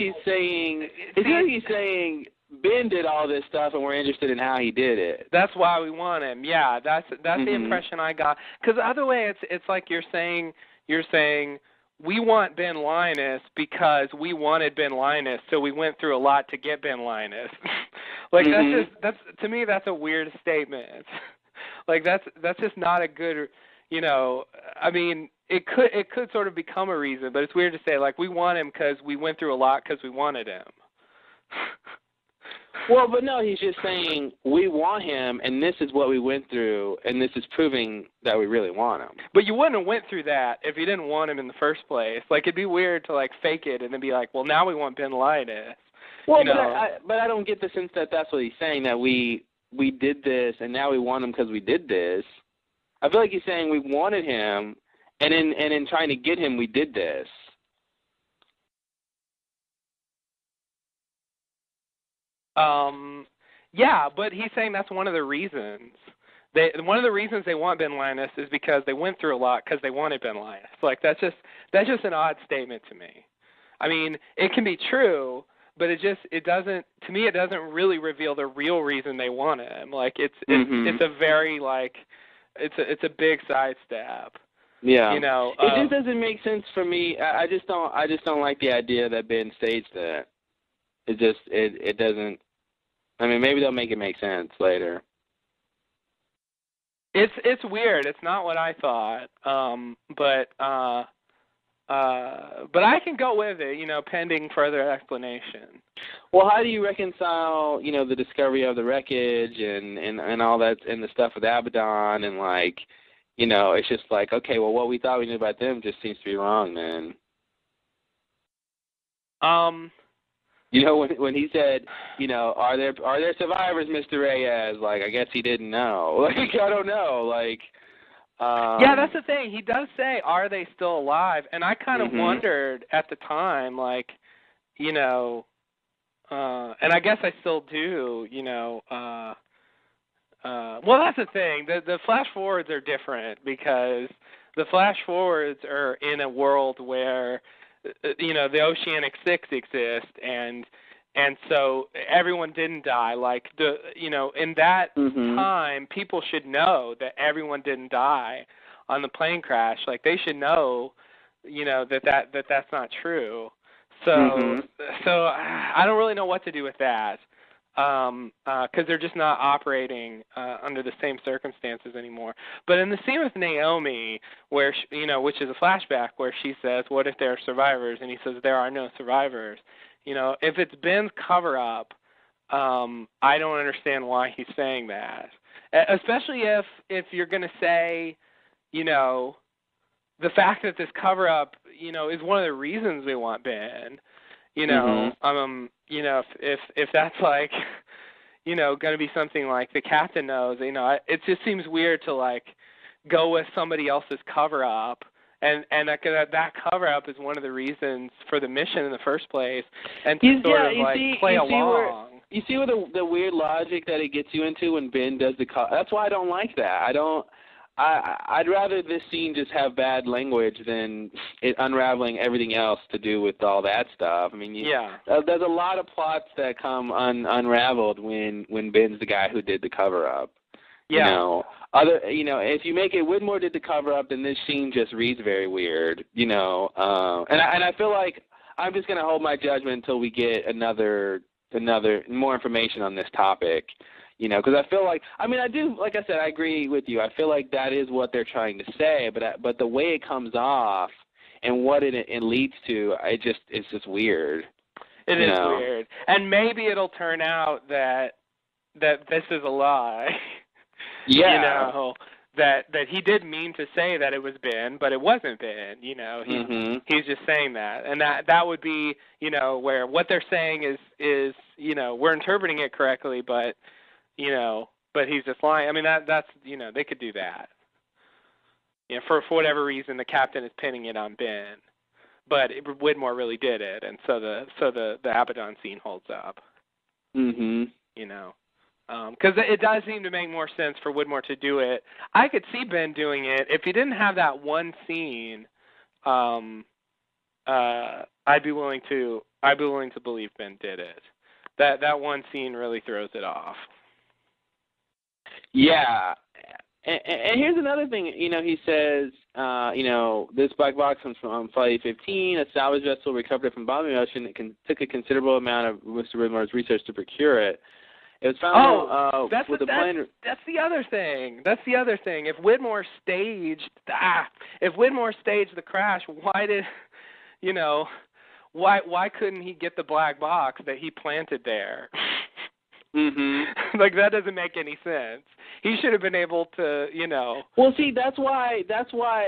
A: he's saying Ben did all this stuff and we're interested in how he did it.
B: That's why we want him. Yeah, that's the impression I got. Because the other way, it's like you're saying we want Ben Linus because we wanted Ben Linus, so we went through a lot to get Ben Linus. Like that's to me that's a weird statement. Like that's just not a good, you know. I mean, it could sort of become a reason, but it's weird to say like we want him because we went through a lot because we wanted him.
A: Well, but no, he's just saying we want him, and this is what we went through, and this is proving that we really want him.
B: But you wouldn't have went through that if you didn't want him in the first place. Like, it'd be weird to, like, fake it and then be like, well, now we want Ben Linus.
A: Well, but I don't get the sense that that's what he's saying, that we did this, and now we want him because we did this. I feel like he's saying we wanted him, and in trying to get him, we did this.
B: Yeah, but he's saying that's one of the reasons. One of the reasons they want Ben Linus is because they went through a lot because they wanted Ben Linus. Like that's just an odd statement to me. I mean, it can be true, but it doesn't really reveal the real reason they want him. Like it's a very like it's a big sidestep.
A: Yeah,
B: you know,
A: it just doesn't make sense for me. I just don't like the idea that Ben staged that. It doesn't. I mean, maybe they'll make it make sense later.
B: It's weird. It's not what I thought. But I can go with it, you know, pending further explanation.
A: Well, how do you reconcile, you know, the discovery of the wreckage and all that and the stuff with Abaddon and like, you know, it's just like, okay, well, what we thought we knew about them just seems to be wrong, man. You know, when he said, you know, are there survivors, Mr. Reyes? Like, I guess he didn't know. Like, I don't know. Like,
B: yeah, that's the thing. He does say, are they still alive? And I kind of wondered at the time, like, you know, and I guess I still do, you know. Well, that's the thing. The flash forwards are different because the flash forwards are in a world where, you know, the Oceanic Six exist, and so everyone didn't die. Like you know, in that time, people should know that everyone didn't die on the plane crash. Like they should know, you know, that's not true. So I don't really know what to do with that. Because they're just not operating under the same circumstances anymore. But in the scene with Naomi, where you know, which is a flashback, where she says, "What if there are survivors?" and he says, "There are no survivors." You know, if it's Ben's cover-up, I don't understand why he's saying that. Especially if you're going to say, you know, the fact that this cover-up, you know, is one of the reasons we want Ben. You know, you know, if that's like, you know, going to be something like the captain knows, you know, it just seems weird to like go with somebody else's cover up, and that cover up is one of the reasons for the mission in the first place, and to play along.
A: You see where the weird logic that it gets you into when Ben does the that's why I don't like that. I'd rather this scene just have bad language than it unraveling everything else to do with all that stuff. I mean, there's a lot of plots that come unraveled when Ben's the guy who did the cover-up.
B: Yeah.
A: You know, if you make it Widmore did the cover-up, then this scene just reads very weird. You know, and I feel like I'm just going to hold my judgment until we get another more information on this topic. You know, because I feel like, I mean, I do, like I said, I agree with you. I feel like that is what they're trying to say, but the way it comes off and what it leads to, it's just weird.
B: It is weird. And maybe it'll turn out that this is a lie.
A: Yeah.
B: You know, that he did mean to say that it was Ben, but it wasn't Ben. You know, he's just saying that, and that would be, you know, where what they're saying is you know, we're interpreting it correctly, but you know, but he's just lying. I mean, that's you know, they could do that. You know, for whatever reason, the captain is pinning it on Ben, but Widmore really did it, and so the Abaddon scene holds up.
A: You
B: know. Because it does seem to make more sense for Widmore to do it. I could see Ben doing it if he didn't have that one scene. I'd be willing to believe Ben did it. That one scene really throws it off.
A: Yeah, and here's another thing. You know, he says, you know, this black box comes from Flight 15. A salvage vessel recovered it from bombing ocean. It took a considerable amount of Mr. Widmore's research to procure it. It was found with the plane.
B: That's the other thing. If Widmore staged the crash, why couldn't he get the black box that he planted there? Like, that doesn't make any sense. He should have been able to, you know.
A: Well, see, that's why.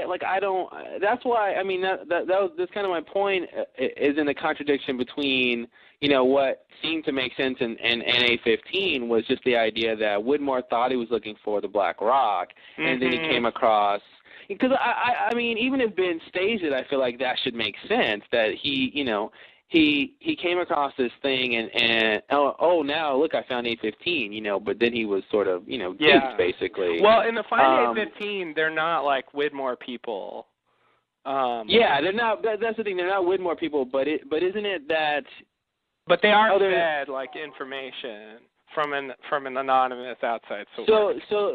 A: Like, I don't. That's why. I mean, that's kind of my point. Is in the contradiction between, you know, what seemed to make sense in NA-15 was just the idea that Widmore thought he was looking for the Black Rock, and then he came across. Because I mean, even if Ben staged it, I feel like that should make sense. That he, you know. He came across this thing and now look, I found A-15, you know, but then he was sort of, you know, duped basically.
B: Well, in the Find A-15, they're not like Widmore people.
A: Yeah, they're not. That's the thing. They're not Widmore people, but isn't it that?
B: But they are fed like information from an anonymous outside source.
A: So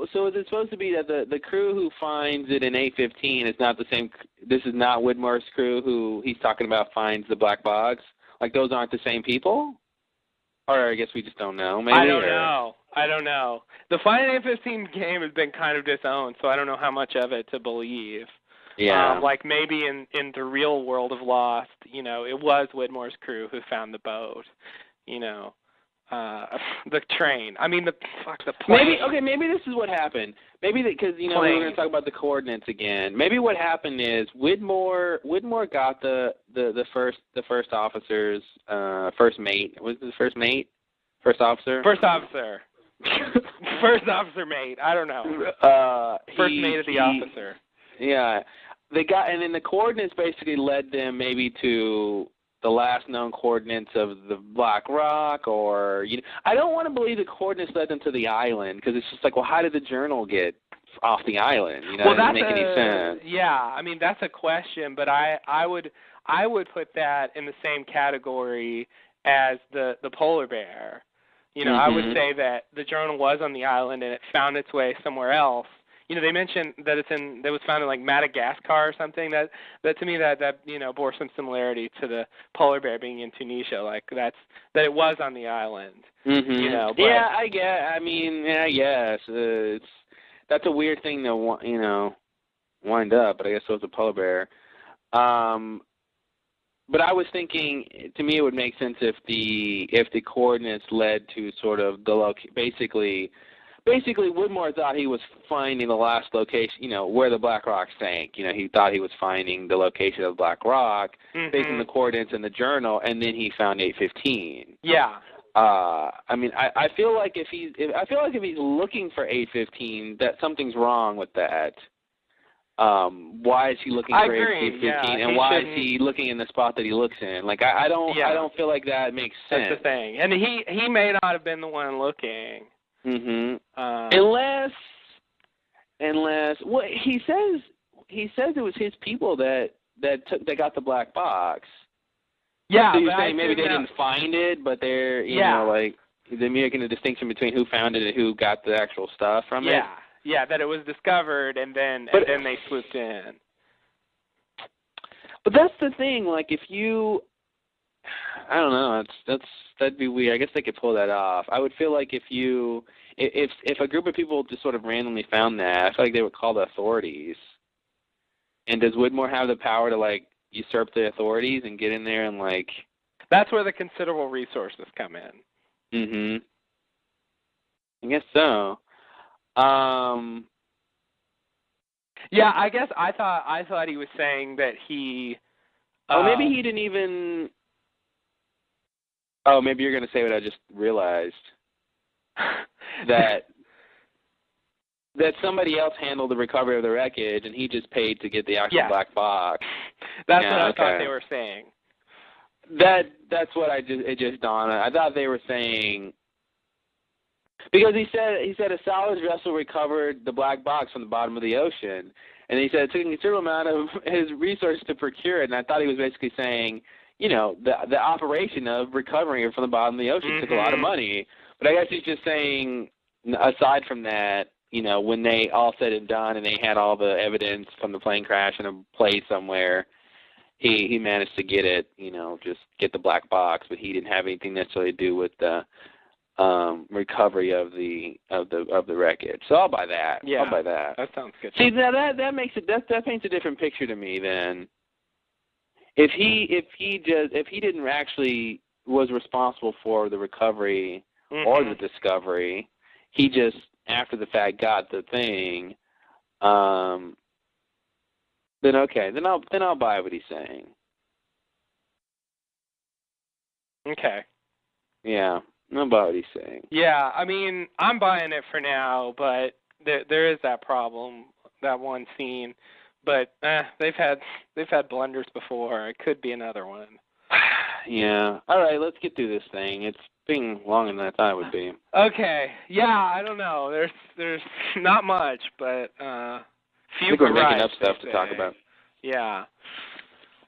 A: is it supposed to be that the crew who finds it in A-15 is not the same? This is not Widmore's crew who he's talking about finds the black box? Like, those aren't the same people? Or I guess we just don't know. Maybe.
B: I don't know. The Find A-15 game has been kind of disowned, so I don't know how much of it to believe.
A: Yeah.
B: Like, maybe in the real world of Lost, you know, it was Widmore's crew who found the boat, you know. The train. I mean, the plane.
A: Maybe this is what happened. Maybe because, you know, we were going to talk about the coordinates again. Maybe what happened is Widmore got the first officer's first mate. Was it the first mate? First officer?
B: First officer. First officer mate. I don't know. First mate of the officer.
A: Yeah. They got, and then the coordinates basically led them maybe to the last known coordinates of the Black Rock, or, you know, I don't want to believe the coordinates led them to the island, because it's just like, well, how did the journal get off the island? You know,
B: well,
A: it doesn't make any sense.
B: Yeah, I mean, that's a question, but I would put that in the same category as the polar bear. You know, I would say that the journal was on the island and it found its way somewhere else. You know, they mentioned that that was found in like Madagascar or something. That to me that you know, bore some similarity to the polar bear being in Tunisia. Like, that it was on the island. You know. But,
A: yeah, I guess. I mean, yeah, yes. That's a weird thing to, you know, wind up. But I guess so is a polar bear. But I was thinking, to me, it would make sense if the coordinates led to sort of the Basically, Widmore thought he was finding the last location, you know, where the Black Rock sank. You know, he thought he was finding the location of the Black Rock based on the coordinates in the journal, and then he found 815.
B: Yeah.
A: I mean, I feel like if he's looking for 815, that something's wrong with that. Why is he looking for 815, and why is he looking in the spot that he looks in? Like, I don't feel like that makes sense.
B: That's the thing, and he may not have been the one looking.
A: Unless well, he says it was his people that got the black box.
B: Yeah,
A: so you're saying maybe they didn't find it, but they're you know, like, they're making a distinction between who found it and who got the actual stuff from it.
B: Yeah, that it was discovered and then they swooped in.
A: But that's the thing. Like, if you, I don't know, that'd be weird. I guess they could pull that off. I would feel like if a group of people just sort of randomly found that, I feel like they would call the authorities. And does Widmore have the power to, like, usurp the authorities and get in there and, like...
B: That's where the considerable resources come in.
A: Mhm. I guess so.
B: Yeah, I guess I thought he was saying that he.
A: Oh, maybe he didn't even. Oh, maybe you're going to say what I just realized. that somebody else handled the recovery of the wreckage, and he just paid to get the actual black box.
B: That's what I thought they were saying.
A: That's what it just dawned on. I thought they were saying, because he said a salvage vessel recovered the black box from the bottom of the ocean, and he said it took a considerable amount of his resources to procure it. And I thought he was basically saying, the operation of recovering it from the bottom of the ocean took a lot of money. But I guess he's just saying, aside from that, when they all said and done, and they had all the evidence from the plane crash in a place somewhere, he managed to get it, just get the black box, but he didn't have anything necessarily to do with the recovery of the wreckage. So I'll buy that.
B: Yeah,
A: I'll buy that.
B: That sounds good.
A: See, that makes it that paints a different picture to me than if he didn't actually was responsible for the recovery or the discovery. He just after the fact got the thing. Then okay, then I'll buy what he's saying.
B: Okay.
A: Yeah, I'll buy what he's saying.
B: Yeah, I mean, I'm buying it for now, but there is that problem, that one scene. But they've had blunders before. It could be another one.
A: Yeah. All right, let's get through this thing. It's been longer than I thought it would be.
B: Okay. Yeah, I don't know. There's not much, but few.
A: I think we're making up stuff to talk about.
B: Yeah.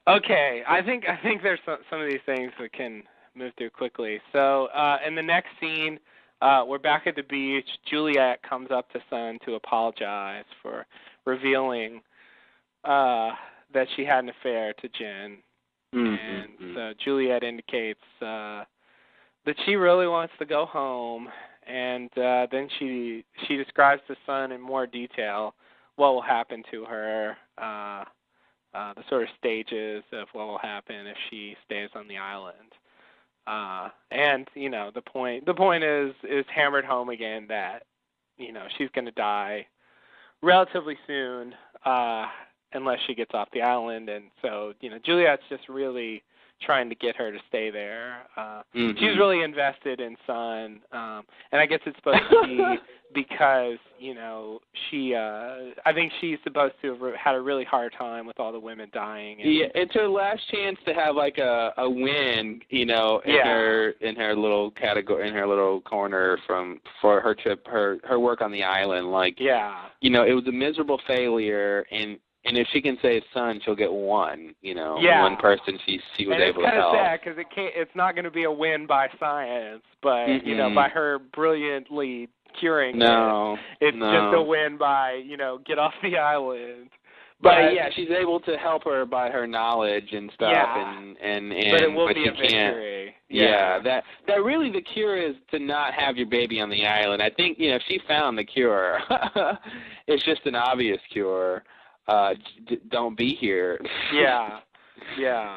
B: Okay. I think there's some of these things that can move through quickly. So in the next scene, we're back at the beach. Juliet comes up to Sun to apologize for revealing that she had an affair to Jen. And so Juliet indicates that she really wants to go home, and then she describes to Sun in more detail what will happen to her, the sort of stages of what will happen if she stays on the island. And the point is hammered home again that she's going to die relatively soon unless she gets off the island, and so Juliet's just really trying to get her to stay there. She's really invested in Sun, and I guess it's supposed to be because she I think she's supposed to have had a really hard time with all the women dying. And,
A: yeah, it's her last chance to have like a win, in her little category, in her little corner for her trip, her work on the island. Like, it was a miserable failure, and if she can save Sun, she'll get one. One person she was able to help.
B: It's kind of sad because it's not going to be a win by science, but by her brilliantly curing it's just a win by get off the island.
A: But yeah, she's able to help her by her knowledge and stuff, and
B: but it will be a victory.
A: Yeah, that really the cure is to not have your baby on the island. I think if she found the cure, it's just an obvious cure. Don't be here.
B: Yeah.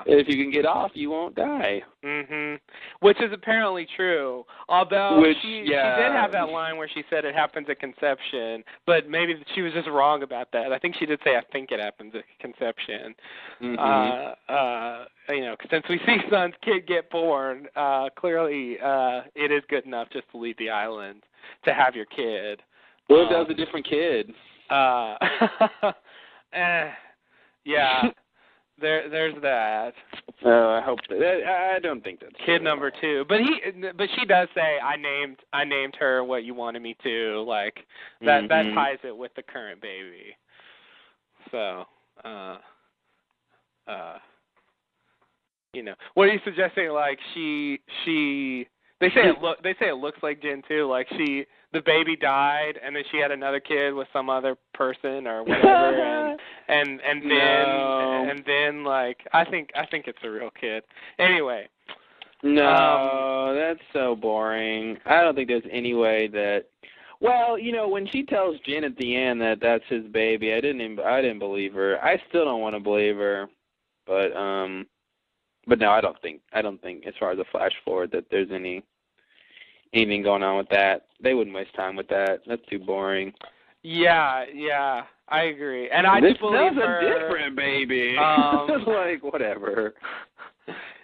A: If you can get off, you won't die.
B: Which is apparently true. Although she did have that line where she said it happens at conception, but maybe she was just wrong about that. I think she did say, I think it happens at conception. Since we see Sun's kid get born, clearly it is good enough just to leave the island to have your kid.
A: What if that was a different kid?
B: Yeah, there's that.
A: I hope I don't think that's
B: kid
A: true.
B: number 2. But she does say I named her what you wanted me to. Like that ties it with the current baby. So what are you suggesting? Like they say it looks like Jen too. Like the baby died, and then she had another kid with some other person or whatever, and then like I think it's a real kid. Anyway.
A: No, that's so boring. I don't think there's any way that. Well, when she tells Jen at the end that that's his baby, I didn't believe her. I still don't want to believe her, but But no, I don't think as far as a flash forward that there's anything going on with that. They wouldn't waste time with that. That's too boring.
B: Yeah, I agree. And I
A: this
B: just believe
A: a
B: her.
A: different baby. Like whatever.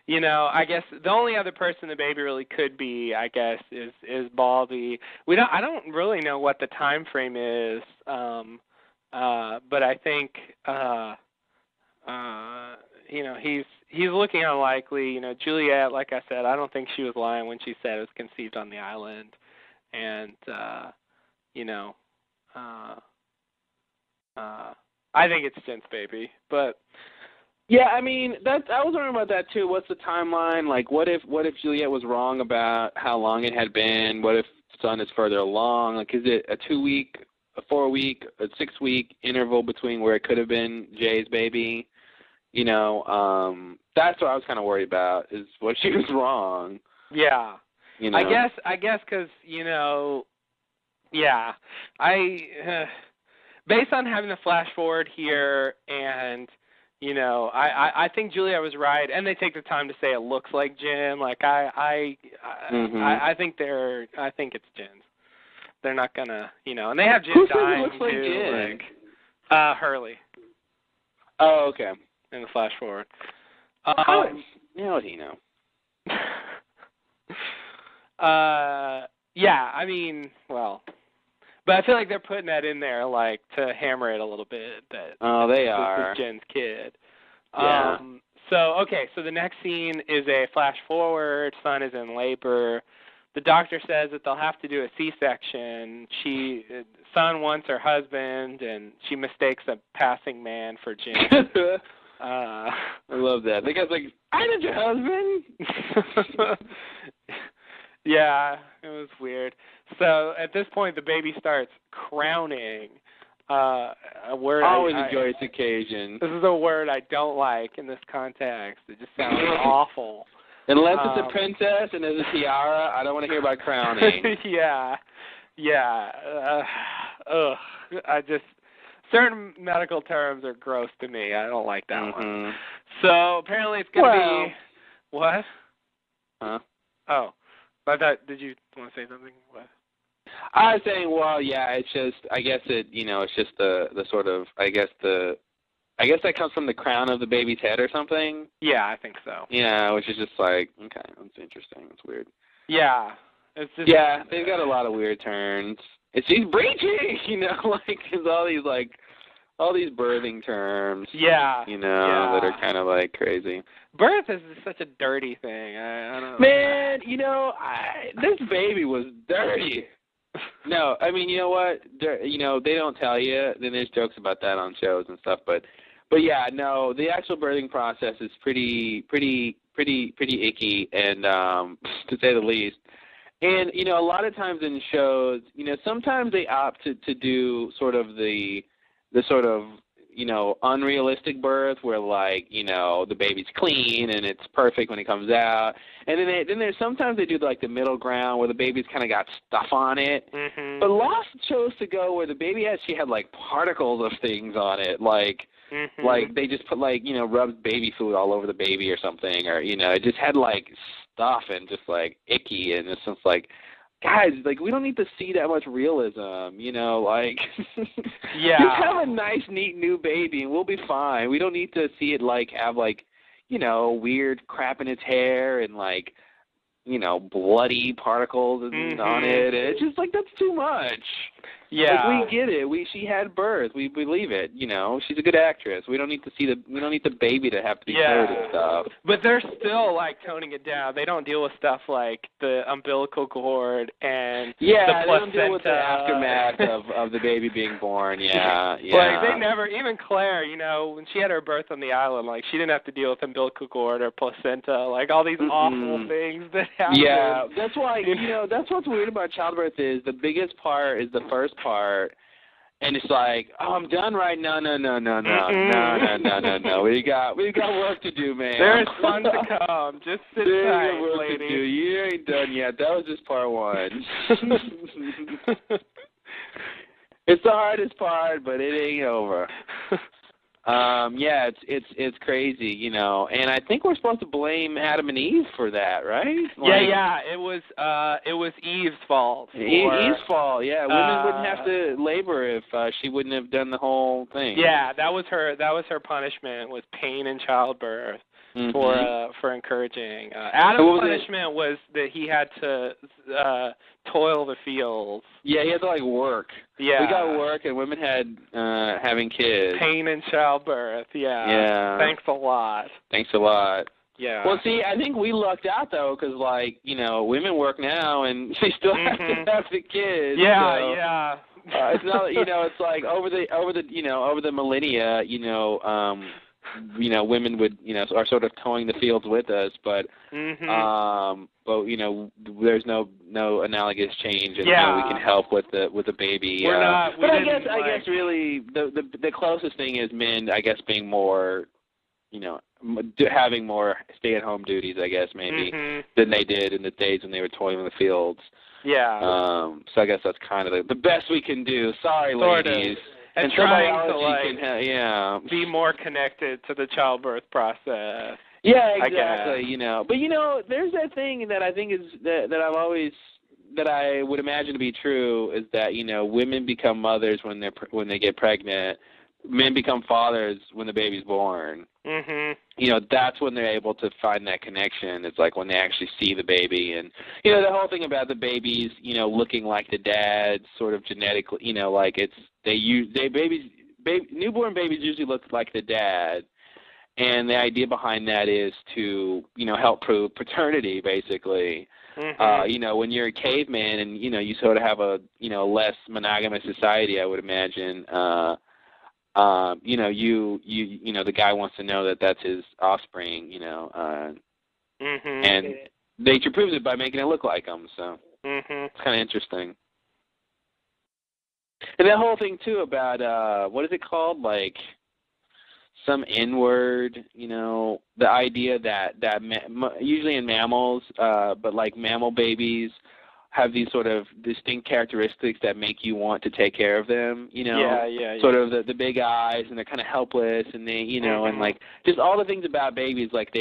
B: You know, I guess the only other person the baby really could be, I guess, is Baldy. I don't really know what the time frame is, but I think you know, he's looking unlikely. You know, Juliet, like I said, I don't think she was lying when she said it was conceived on the island, and you know, I think it's Jen's baby, but.
A: Yeah, I mean, I was wondering about that too. What's the timeline? Like, what if Juliet was wrong about how long it had been? What if Son is further along? Like, is it a 2-week, a 4-week, a 6-week interval between where it could have been Jay's baby? You know, that's what I was kind of worried about. Is what she was wrong.
B: Yeah.
A: You know.
B: I guess because you know, yeah, based on having the flash forward here and. You know, I think Julia was right, and they take the time to say it looks like Jen. Like I think it's Jen's. They're not gonna, you know, and they have Jen dying
A: looks like
B: too.
A: Jen?
B: Like, Hurley.
A: Oh, okay.
B: In the flash forward.
A: How would he know?
B: Yeah, I mean, well. But I feel like they're putting that in there, like, to hammer it a little bit. That
A: they
B: this
A: are.
B: is Jen's kid.
A: Yeah.
B: So the next scene is a flash forward. Son is in labor. The doctor says that they'll have to do a C-section. Son wants her husband, and she mistakes a passing man for Jen.
A: I love that. The guy's like, I need your husband.
B: Yeah, it was weird. So at this point, the baby starts crowning. A word
A: always a joyous occasion.
B: This is a word I don't like in this context. It just sounds awful.
A: Unless it's a princess and there's a tiara, I don't want to hear about crowning.
B: Yeah. Certain medical terms are gross to me. I don't like that one. So apparently it's going to be what?
A: Huh?
B: Oh. I thought, did you want to say something? What?
A: I was saying, well, yeah, it's just, I guess it, you know, it's just the sort of, I guess that comes from the crown of the baby's head or something.
B: Yeah, I think so.
A: Yeah, which is just like, okay, that's interesting. It's weird.
B: Yeah. It's just. Yeah,
A: they've got a lot of weird turns. She's breaching, you know, like, there's all these birthing terms.
B: Yeah.
A: You know, that are kind of like crazy.
B: Birth is such a dirty thing. I don't know.
A: Man, you know, this baby was dirty. No, I mean, you know what? You know, they don't tell you. Then there's jokes about that on shows and stuff. But yeah, no, the actual birthing process is pretty icky, and to say the least. And you know, a lot of times in shows, you know, sometimes they opt to do sort of the sort of, you know, unrealistic birth where, like, you know, the baby's clean and it's perfect when it comes out. And then there's sometimes they do like the middle ground where the baby's kind of got stuff on it.
B: Mm-hmm.
A: But Lost chose to go where the baby actually had like particles of things on it, like like they just put like, you know, rubbed baby food all over the baby or something, or, you know, it just had like stuff and just like icky, and it's just like, guys, like, we don't need to see that much realism, you know, like,
B: yeah.
A: Just have a nice, neat new baby and we'll be fine. We don't need to see it, like, have, like, you know, weird crap in its hair and, like, you know, bloody particles on it. It's just, like, that's too much.
B: Yeah.
A: Like, we get it. She had birth. We believe it, you know. She's a good actress. We don't need to see the baby to have to be hurt and stuff.
B: But they're still, like, toning it down. They don't deal with stuff like the umbilical cord and the placenta.
A: They don't deal with the aftermath of the baby being born. Yeah.
B: Like, they never, even Claire, you know, when she had her birth on the island, like, she didn't have to deal with umbilical cord or placenta, like, all these awful things that happen.
A: Yeah, that's why, you know, that's what's weird about childbirth is the biggest part is the first part, and it's like, oh, I'm done right now. No. We got work to do, man.
B: There's fun to come. Just sit tight,
A: work
B: lady.
A: To do. You ain't done yet. That was just part one. It's the hardest part, but it ain't over. Yeah, it's crazy, you know, and I think we're supposed to blame Adam and Eve for that, right?
B: Yeah. It was Eve's fault.
A: Eve's fault. Yeah, women wouldn't have to labor if she wouldn't have done the whole thing.
B: Yeah, that was her punishment, was pain in childbirth. For encouraging. Adam's punishment was that he had to toil the fields.
A: Yeah, he had to like work.
B: Yeah,
A: we got work, and women had having kids.
B: Pain in childbirth. Yeah.
A: Yeah.
B: Thanks a lot. Yeah.
A: Well, see, I think we lucked out though, because like women work now, and they still have to have the kids.
B: Yeah,
A: so,
B: yeah.
A: It's not, it's like over the millennia, women would, are sort of towing the fields with us, but there's no analogous change in how we can help with the baby.
B: We're not.
A: But I guess really the closest thing is men, I guess, being more, having more stay-at-home duties, I guess, maybe than they did in the days when they were toiling in the fields.
B: Yeah.
A: So I guess that's kind of the best we can do. Sorry, ladies.
B: And trying to be more connected to the childbirth process.
A: Yeah, exactly. But there's that thing that I think is that I would imagine to be true, is that women become mothers when they get pregnant. Men become fathers when the baby's born. That's when they're able to find that connection. It's like when they actually see the baby, and the whole thing about the babies, looking like the dad, sort of genetically, like newborn babies usually look like the dad, and the idea behind that is to help prove paternity, basically. When you're a caveman and you sort of have a less monogamous society, I would imagine. The guy wants to know that that's his offspring, and nature proves it by making it look like him. So it's kind of interesting. And that whole thing too about what is it called, like some N-word, the idea that usually in mammals, but like mammal babies have these sort of distinct characteristics that make you want to take care of them, sort of the big eyes, and they're kind of helpless, and they, and like just all the things about babies, like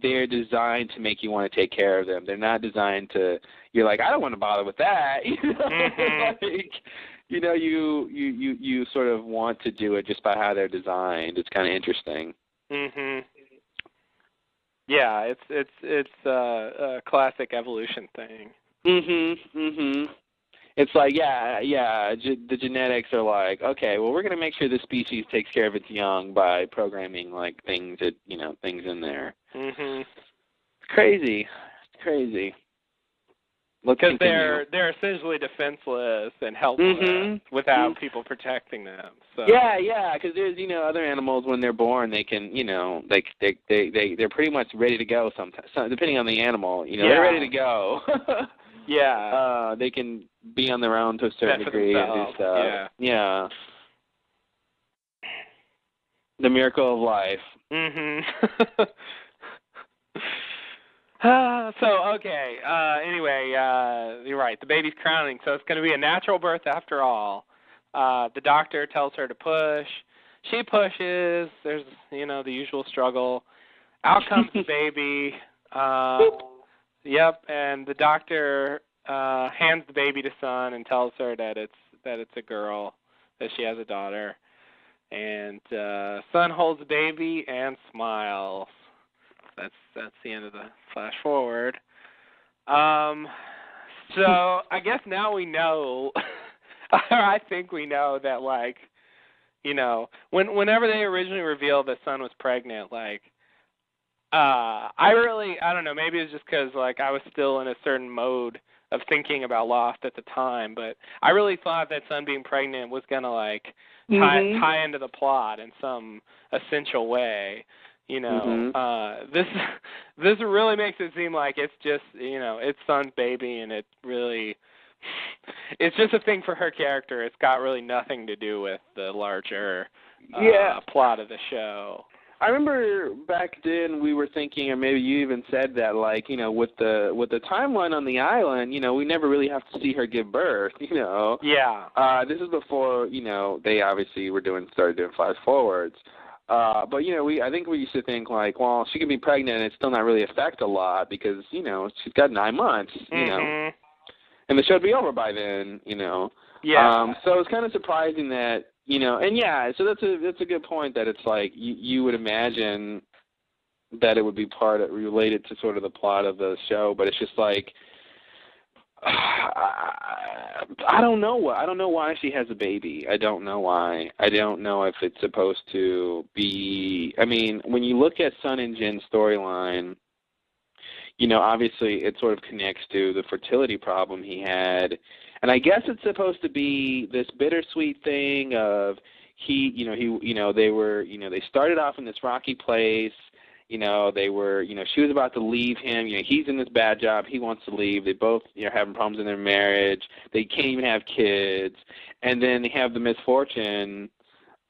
A: they're designed to make you want to take care of them. They're not designed to, you're like, I don't want to bother with that, you sort of want to do it just by how they're designed. It's kind of interesting.
B: Yeah, it's a classic evolution thing.
A: It's like, the genetics are like, okay, well, we're going to make sure the species takes care of its young by programming, like, things that, things in there. Crazy.
B: Because they're essentially defenseless and helpless without people protecting them. So.
A: Yeah, because there's other animals when they're born, they can they're pretty much ready to go sometimes, depending on the animal. They're ready to go.
B: Yeah.
A: They can be on their own to a certain degree and do stuff. Yeah. The miracle of life.
B: Okay. Anyway, you're right. The baby's crowning, so it's going to be a natural birth after all. The doctor tells her to push. She pushes. There's, the usual struggle. Out comes the baby. Yep, and the doctor hands the baby to Sun and tells her that it's a girl, that she has a daughter. And Sun holds the baby and smiles. That's the end of the flash forward. So I guess now we know, or I think we know that, like, whenever they originally revealed that Sun was pregnant, like, I don't know, maybe it's just because, like, I was still in a certain mode of thinking about Lost at the time, but I really thought that Sun being pregnant was going to, like, tie into the plot in some essential way. This really makes it seem like it's just, it's Sun's baby, and it's just a thing for her character. It's got really nothing to do with the larger plot of the show.
A: I remember back then we were thinking, and maybe you even said that, like, with the timeline on the island, we never really have to see her give birth,
B: Yeah.
A: This is before, they obviously started doing flash forwards. But I think we used to think like, well, she could be pregnant and it still not really affect a lot because she's got 9 months,
B: Mhm.
A: and the show'd be over by then,
B: Yeah.
A: So it's kind of surprising that and yeah, so that's a good point that it's like you would imagine that it would be related to sort of the plot of the show, but it's just like I don't know why she has a baby. I don't know why. I don't know if it's supposed to be. I mean, when you look at Sun and Jin's storyline, obviously it sort of connects to the fertility problem he had, and I guess it's supposed to be this bittersweet thing of they started off in this rocky place. They were, she was about to leave him. He's in this bad job. He wants to leave. They both, having problems in their marriage. They can't even have kids. And then they have the misfortune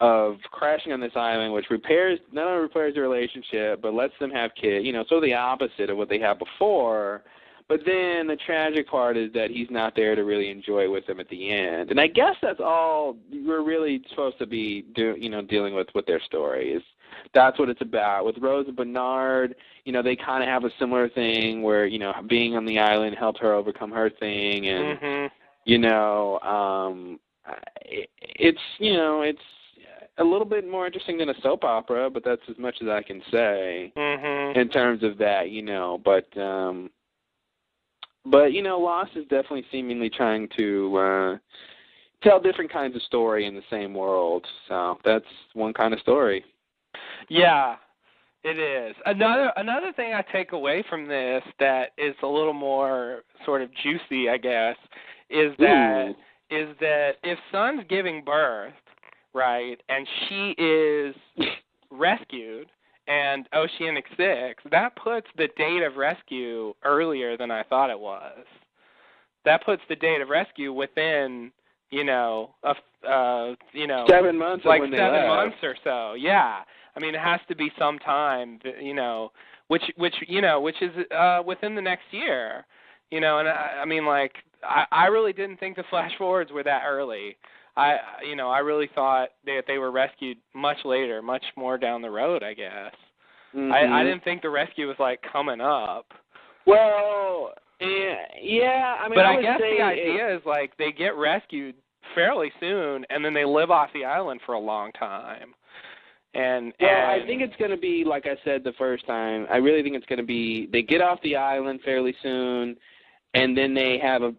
A: of crashing on this island, which not only repairs the relationship, but lets them have kids. Sort of the opposite of what they had before. But then the tragic part is that he's not there to really enjoy it with them at the end. And I guess that's all we're really supposed to be dealing with their stories. That's what it's about. With Rose and Bernard, they kind of have a similar thing where, being on the island helped her overcome her thing. And, it's a little bit more interesting than a soap opera, but that's as much as I can say in terms of that, But, Lost is definitely seemingly trying to tell different kinds of story in the same world. So that's one kind of story.
B: Yeah, it is. Another thing I take away from this that is a little more sort of juicy, I guess, is that if Sun's giving birth, right, and she is rescued and Oceanic 6, that puts the date of rescue earlier than I thought it was. That puts the date of rescue within 7
A: months,
B: like
A: when
B: 7 months or so. Yeah, I mean, it has to be some time, which is within the next year, And I mean, like, I really didn't think the flash forwards were that early. I really thought that they were rescued much later, much more down the road, I guess.
A: Mm-hmm.
B: I didn't think the rescue was like coming up.
A: Well, yeah, I mean,
B: but I guess the idea is like they get rescued fairly soon, and then they live off the island for a long time.
A: I think it's going to be, like I said the first time, I really think it's going to be they get off the island fairly soon, and then they have a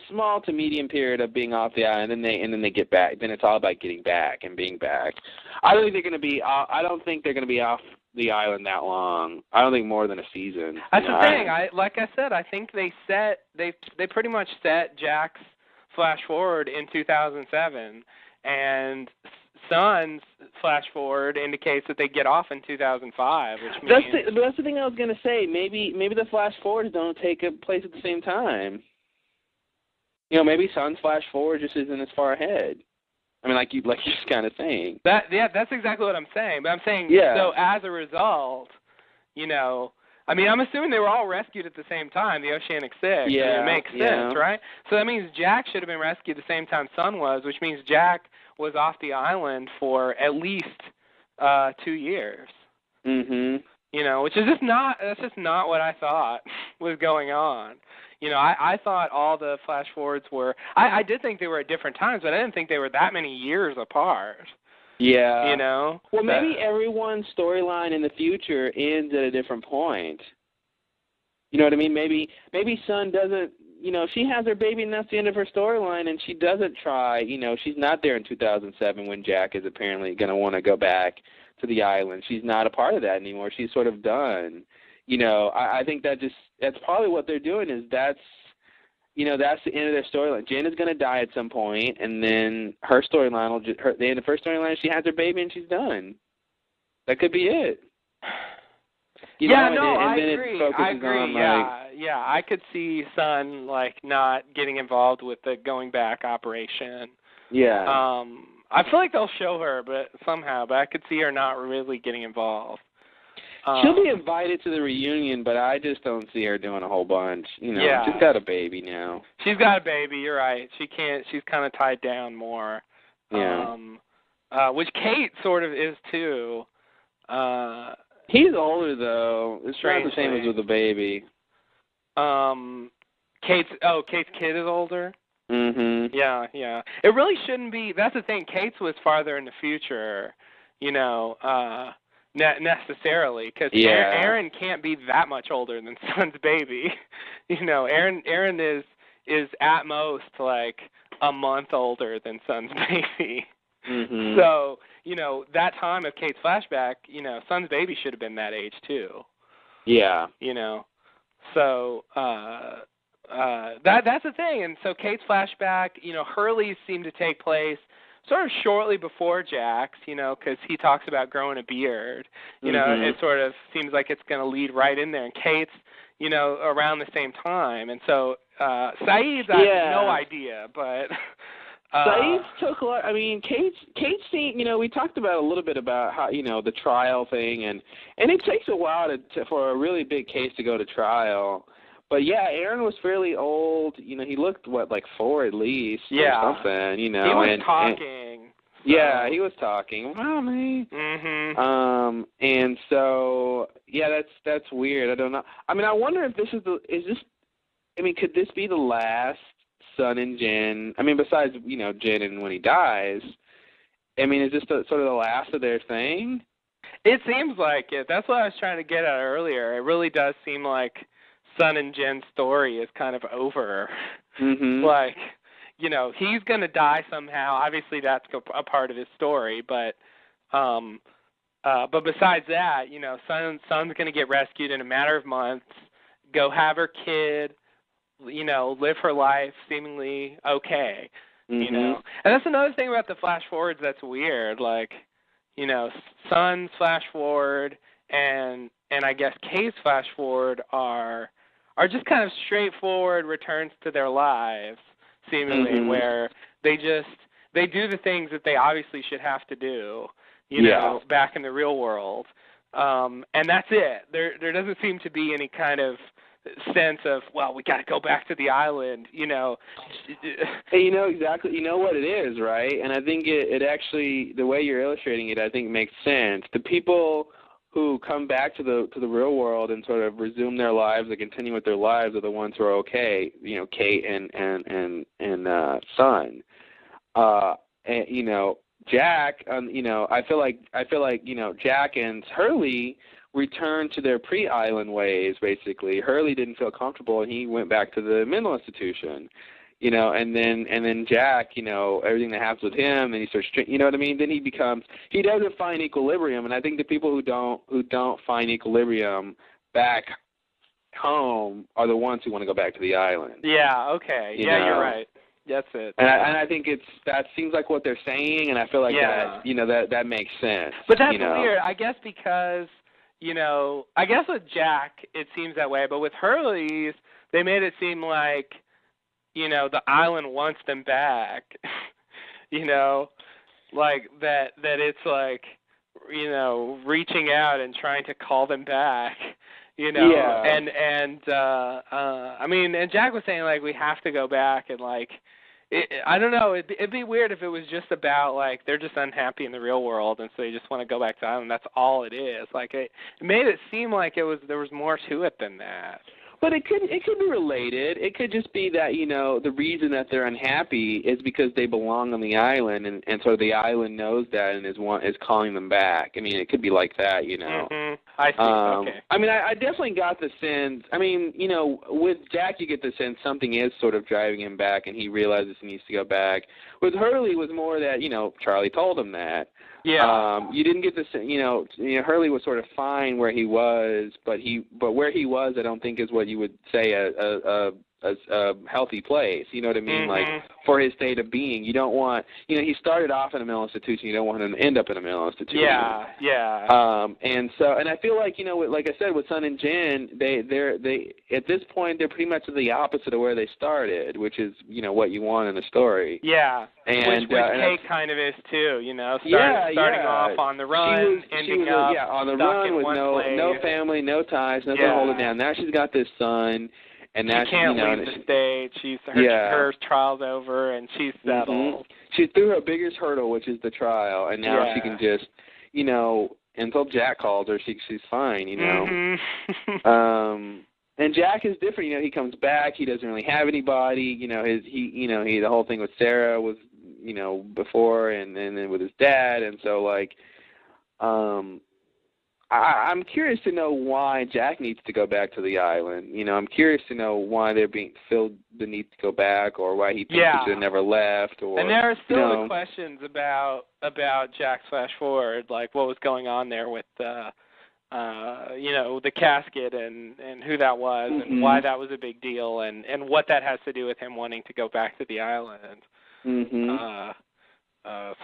A: small to medium period of being off the island, and then they get back. Then it's all about getting back and being back. I don't think they're going to be off the island that long. I don't think more than a season.
B: That's the thing. Like I said, I think they pretty much set Jack's flash forward in 2007, and Sun's flash forward indicates that they get off in 2005, which means
A: that's the thing I was going to say. Maybe the flash forwards don't take place at the same time. Maybe Sun's flash forward just isn't as far ahead. I mean, like you're just kind of saying.
B: That's exactly what I'm saying. But I'm saying, so as a result, I mean, I'm assuming they were all rescued at the same time, the Oceanic 6.
A: Yeah,
B: it makes sense, right? So that means Jack should have been rescued the same time Sun was, which means Jack was off the island for at least 2 years.
A: Mhm.
B: Which is that's just not what I thought was going on. I thought all the flash forwards were I did think they were at different times, but I didn't think they were that many years apart.
A: Yeah.
B: Well,
A: maybe everyone's storyline in the future ends at a different point. You know what I mean? Maybe Sun doesn't, she has her baby and that's the end of her storyline, and she doesn't try, she's not there in 2007 when Jack is apparently going to want to go back to the island. She's not a part of that anymore. She's sort of done. I think that's probably what they're doing is that's the end of their storyline. Jen is going to die at some point, and then her storyline will the end of her storyline, she has her baby and she's done. That could be it.
B: I agree. I could see Sun not getting involved with the going back operation.
A: Yeah.
B: I feel like they'll show her, but I could see her not really getting involved.
A: She'll be invited to the reunion, but I just don't see her doing a whole bunch. She's got a baby now.
B: She's got a baby. You're right. She can't. She's kind of tied down more.
A: Yeah.
B: which Kate sort of is too.
A: He's older though. It's not the same as with the baby.
B: Kate's kid is older.
A: Mhm.
B: Yeah. It really shouldn't be. That's the thing. Kate's was farther in the future, necessarily, because Aaron can't be that much older than Sun's baby. Aaron is at most like a month older than Sun's baby.
A: Mhm.
B: So, that time of Kate's flashback, Sun's baby should have been that age too.
A: Yeah.
B: So that's the thing. And so Kate's flashback, Hurley's seemed to take place sort of shortly before Jack's, because he talks about growing a beard. It sort of seems like it's going to lead right in there. And Kate's, around the same time. And so Saeed's, I have no idea, but...
A: Saeed took a lot. I mean, Kate's scene. We talked about a little bit about how the trial thing, and it takes a while for a really big case to go to trial. But yeah, Aaron was fairly old. He looked like 4 at least, or something. He
B: was talking.
A: Yeah, he was talking. Mommy.
B: Mhm.
A: And so that's weird. I don't know. I mean, I wonder if could this be the last Sun and Jin? I mean, besides Jin and when he dies, I mean, is this sort of the last of their thing?
B: It seems like it. That's what I was trying to get at earlier. It really does seem like Sun and Jin's story is kind of over.
A: Mhm.
B: Like, he's going to die somehow. Obviously, that's a part of his story, but besides that, Sun's going to get rescued in a matter of months, go have her kid, live her life seemingly okay,
A: Mm-hmm.
B: And that's another thing about the flash forwards that's weird. Like, Sun's flash forward and I guess Kay's flash forward are just kind of straightforward returns to their lives, seemingly, where they do the things that they obviously should have to do, back in the real world. And that's it. There doesn't seem to be any kind of sense of, well, we got to go back to the island,
A: Hey, exactly. You know what it is, right? And I think it actually, the way you're illustrating it, I think makes sense. The people who come back to the real world and sort of resume their lives and continue with their lives are the ones who are okay. Kate and Sun. And Jack. I feel like Jack and Hurley returned to their pre-island ways, basically. Hurley didn't feel comfortable, and he went back to the mental institution, and then Jack, everything that happens with him, and he starts, what I mean? Then he doesn't find equilibrium, and I think the people who don't find equilibrium back home are the ones who want to go back to the island.
B: Yeah, okay. You're right. That's it.
A: And I think that seems like what they're saying, and I feel like that makes sense.
B: But that's weird, I guess, because I guess with Jack, it seems that way, but with Hurley's, they made it seem like, the island wants them back, like that it's like, reaching out and trying to call them back,
A: Yeah.
B: And I mean, and Jack was saying, like, we have to go back, and, like, I don't know. It'd be weird if it was just about, like, they're just unhappy in the real world, and so they just want to go back to the island. That's all it is. Like, it made it seem like there was more to it than that.
A: But it could be related. It could just be that, the reason that they're unhappy is because they belong on the island, and so the island knows that and is calling them back. I mean, it could be like that,
B: Mm-hmm. I see. Okay.
A: I mean, I definitely got the sense. I mean, with Jack, you get the sense something is sort of driving him back, and he realizes he needs to go back. With Hurley, it was more that Charlie told him that.
B: Yeah.
A: You didn't get the sense. Hurley was sort of fine where he was, but where he was, I don't think is what you would say a healthy place. You know what I mean?
B: Mm-hmm.
A: Like, for his state of being, you don't want. He started off in a mental institution. You don't want him to end up in a mental institution.
B: Yeah.
A: And I feel like like I said, with Sun and Jin, they at this point they're pretty much the opposite of where they started, which is what you want in a story.
B: Yeah.
A: And
B: which Kate kind of is too, starting off on the run, ending up
A: on the
B: stuck
A: run
B: in
A: with
B: one
A: no
B: place.
A: family, no ties, nothing to hold her down. Now she's got this son, and now
B: she can't leave the stage. Her trial's over, and she's settled.
A: She threw her biggest hurdle, which is the trial, and now she can just, until Jack calls her, she's fine,
B: Mm-hmm.
A: And Jack is different, he comes back, he doesn't really have anybody, the whole thing with Sarah was, before, and then with his dad, and so, I'm curious to know why Jack needs to go back to the island. I'm curious to know why they're being filled the need to go back, or why he thinks he should have never left. Or,
B: and there are still the questions about Jack /Ford, like what was going on there with the casket and who that was, and why that was a big deal, and what that has to do with him wanting to go back to the island.
A: Mm-hmm.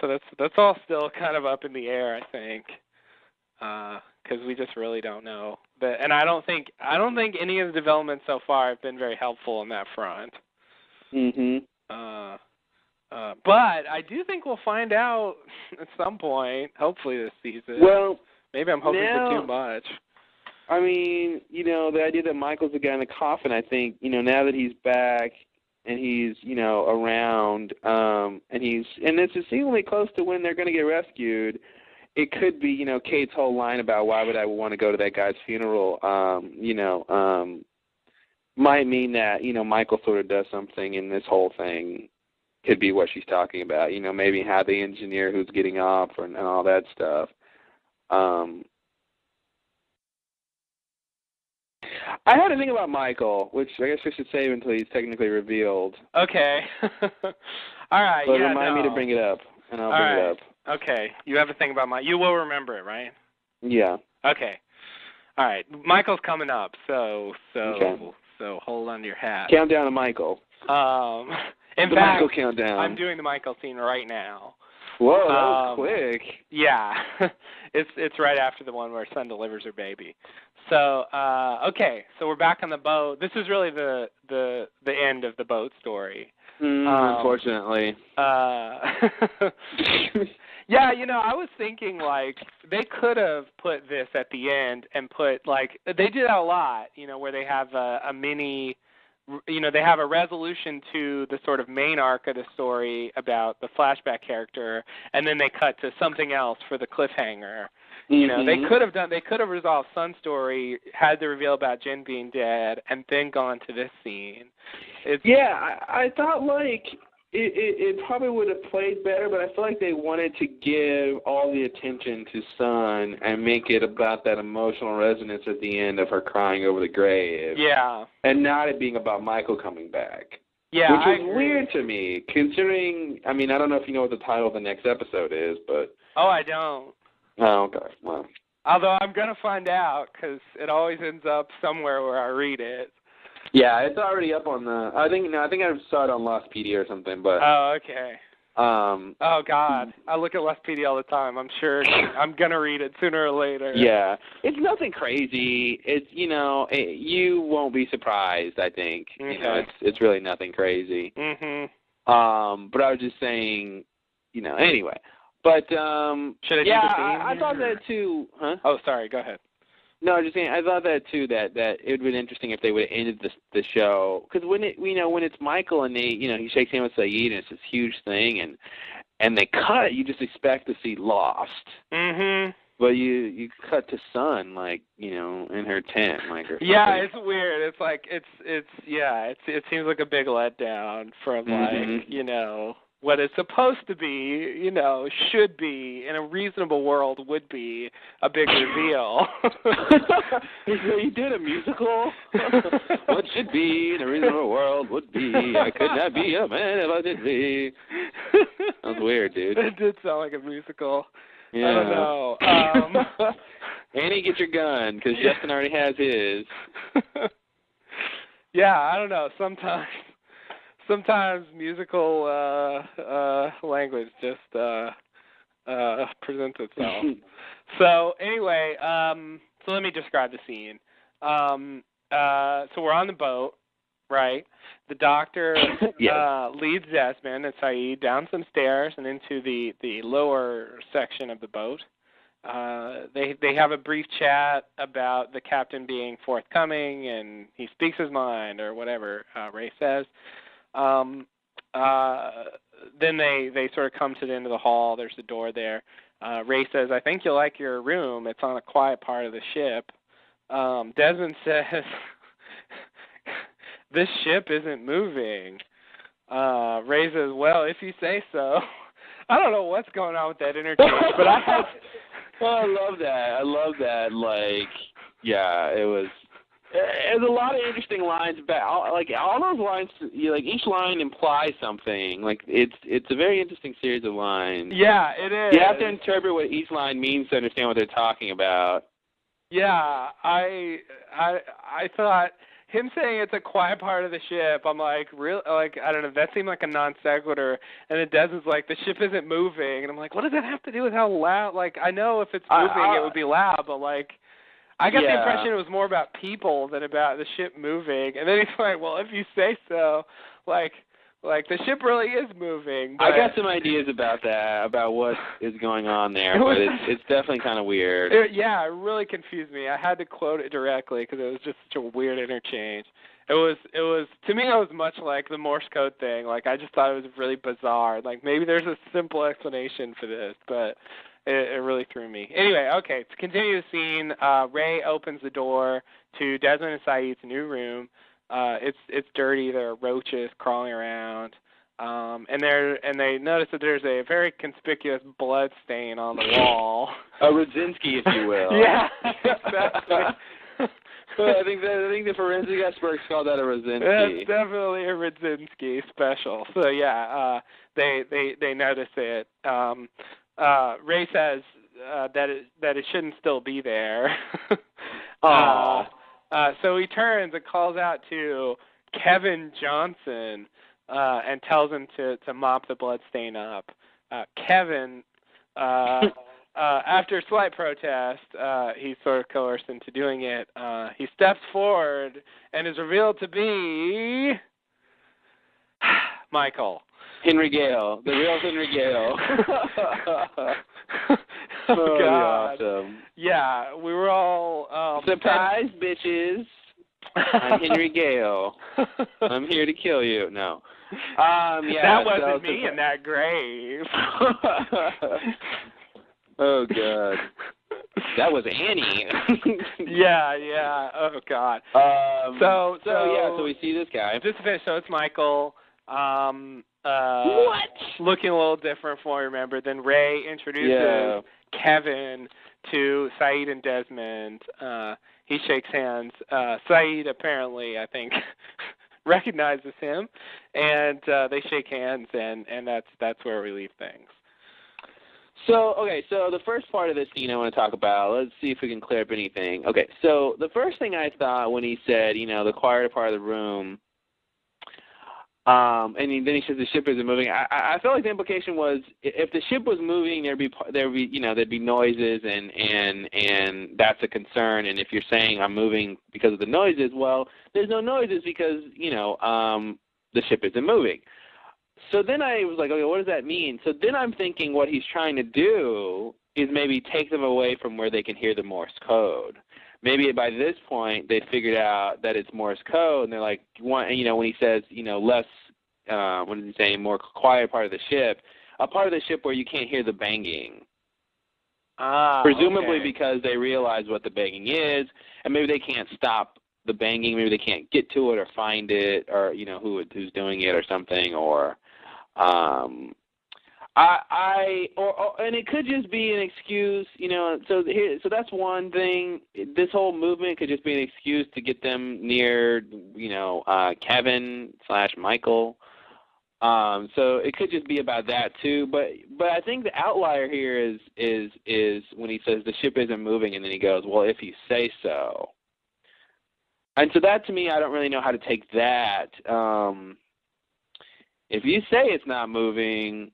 B: So that's all still kind of up in the air, I think. Because we just really don't know. And I don't think any of the developments so far have been very helpful on that front.
A: Mhm.
B: But I do think we'll find out at some point, hopefully this season.
A: Well,
B: maybe I'm hoping for too much.
A: I mean, the idea that Michael's the guy in the coffin, I think, now that he's back and he's, around, and this is seemingly close to when they're going to get rescued. It could be, Kate's whole line about why would I want to go to that guy's funeral, might mean that, Michael sort of does something in this whole thing. Could be what she's talking about, maybe how the engineer who's getting off and all that stuff. I had a thing about Michael, which I guess we should save until he's technically revealed.
B: Okay. All right.
A: But remind me to bring it up, and I'll bring it up.
B: Okay. You have a thing about you will remember it, right?
A: Yeah.
B: Okay. All right. Michael's coming up, so
A: okay.
B: So hold on to your hat.
A: Countdown to Michael.
B: In
A: fact, Michael countdown.
B: I'm doing the Michael scene right now.
A: Whoa, that was quick.
B: Yeah. It's right after the one where son delivers her baby. So, okay, so we're back on the boat. This is really the end of the boat story.
A: Unfortunately.
B: Yeah, I was thinking, they could have put this at the end and put, they do that a lot, where they have a mini, they have a resolution to the sort of main arc of the story about the flashback character, and then they cut to something else for the cliffhanger. They could have resolved Sun's story, had the reveal about Jen being dead, and then gone to this scene.
A: I thought it probably would have played better, but I feel like they wanted to give all the attention to Sun and make it about that emotional resonance at the end of her crying over the grave.
B: Yeah.
A: And not it being about Michael coming back.
B: Yeah,
A: which was weird to me, considering, I don't know if you know what the title of the next episode is, but...
B: Oh, I don't.
A: Oh, okay. Well.
B: Although I'm going to find out, because it always ends up somewhere where I read it.
A: Yeah, it's already up on the... I think I saw it on Lostpedia or something, but...
B: Oh, okay. Oh, God. I look at Lostpedia all the time. I'm sure I'm going to read it sooner or later.
A: Yeah. It's nothing crazy. It's, you won't be surprised, I think.
B: Okay.
A: It's really nothing crazy.
B: Mm-hmm.
A: But I was just saying, anyway... But,
B: should I do the
A: I thought that too, huh?
B: Oh, sorry, go ahead.
A: No, I was just saying, I thought that too, that it would have been interesting if they would have ended the show. Because when it's Michael and he shakes hands with Saeed and it's this huge thing and they cut it, you just expect to see Lost.
B: Mm-hmm.
A: But you cut to Sun, in her tent, or something.
B: Yeah, it's weird. It's it seems like a big letdown from, what it's supposed to be, should be, in a reasonable world would be a big reveal.
A: You did a musical? What should be in a reasonable world would be. I could not be a man if I did be. That was weird, dude.
B: It did sound like a musical.
A: Yeah.
B: I don't know.
A: Annie, get your gun, because Justin already has his.
B: Yeah, I don't know. Sometimes musical language just presents itself. So anyway, so let me describe the scene. So we're on the boat, right? The doctor leads Desmond and Saeed down some stairs and into the lower section of the boat. They have a brief chat about the captain being forthcoming, and he speaks his mind, or whatever Ray says. then they sort of come to the end of the hall. There's a door there. Ray says, "I think you'll like your room. It's on a quiet part of the ship." Desmond says, "This ship isn't moving." Ray says, "Well, if you say so." I don't know what's going on with that interchange, but I had.
A: Well, I love that. Like, yeah, it was. There's a lot of interesting lines about, like, all those lines. Like, each line implies something. Like, it's a very interesting series of lines.
B: Yeah, it is.
A: You have to interpret what each line means to understand what they're talking about.
B: Yeah, I thought him saying it's a quiet part of the ship. I'm like, real? Like, I don't know. That seemed like a non sequitur. And then Des is like, the ship isn't moving, and I'm like, what does that have to do with how loud? Like, I know if it's moving, it would be loud, but like. I got the impression it was more about people than about the ship moving. And then he's like, well, if you say so, like the ship really is moving. But
A: I got some ideas about that, about what is going on there, but it's definitely kind of weird.
B: It really confused me. I had to quote it directly because it was just such a weird interchange. It was to me, it was much like the Morse code thing. Like, I just thought it was really bizarre. Like, maybe there's a simple explanation for this, but it really threw me. Anyway, okay, to continue the scene, Ray opens the door to Desmond and Saeed's new room. It's dirty. There are roaches crawling around, and they notice that there's a very conspicuous blood stain on the wall.
A: A Rudzinski, if you will.
B: Yeah, exactly.
A: I think the forensic experts call that a Rudzinski.
B: That's definitely a Rudzinski special. So yeah, they notice it. Ray says that it shouldn't still be there. So he turns and calls out to Kevin Johnson and tells him to mop the blood stain up. Kevin, after a slight protest, he's sort of coerced into doing it. He steps forward and is revealed to be Michael.
A: Henry Gale, the real Henry Gale.
B: Oh, God.
A: Awesome.
B: Yeah, we were all...
A: Surprise, bitches. I'm Henry Gale. I'm here to kill you. No.
B: That wasn't me in that grave.
A: Oh, God. That was Annie.
B: Yeah. Oh, God.
A: So we see this guy.
B: Just to finish, so it's Michael.
A: What?
B: Looking a little different from what I remember. Then Ray introduces Kevin to Saeed and Desmond. He shakes hands. Saeed apparently, I think, recognizes him, and they shake hands, and that's where we leave things.
A: So the first part of this scene I want to talk about, let's see if we can clear up anything. Okay, so the first thing I thought when he said, the quieter part of the room, and then he says the ship isn't moving. I felt like the implication was if the ship was moving, there'd be noises, and that's a concern. And if you're saying I'm moving because of the noises, well, there's no noises because the ship isn't moving. So then I was like, okay, what does that mean? So then I'm thinking what he's trying to do is maybe take them away from where they can hear the Morse code. Maybe by this point they figured out that it's Morse code, and they're like, when he says, less, what did he say, more quiet part of the ship, a part of the ship where you can't hear the banging. Presumably because they realize what the banging is, and maybe they can't stop the banging, maybe they can't get to it or find it, or who's doing it or something, or and it could just be an excuse, so that's one thing. This whole movement could just be an excuse to get them near, Kevin / Michael. So it could just be about that too. But I think the outlier here is when he says the ship isn't moving, and then he goes, well, if you say so. And so that, to me, I don't really know how to take that. If you say it's not moving,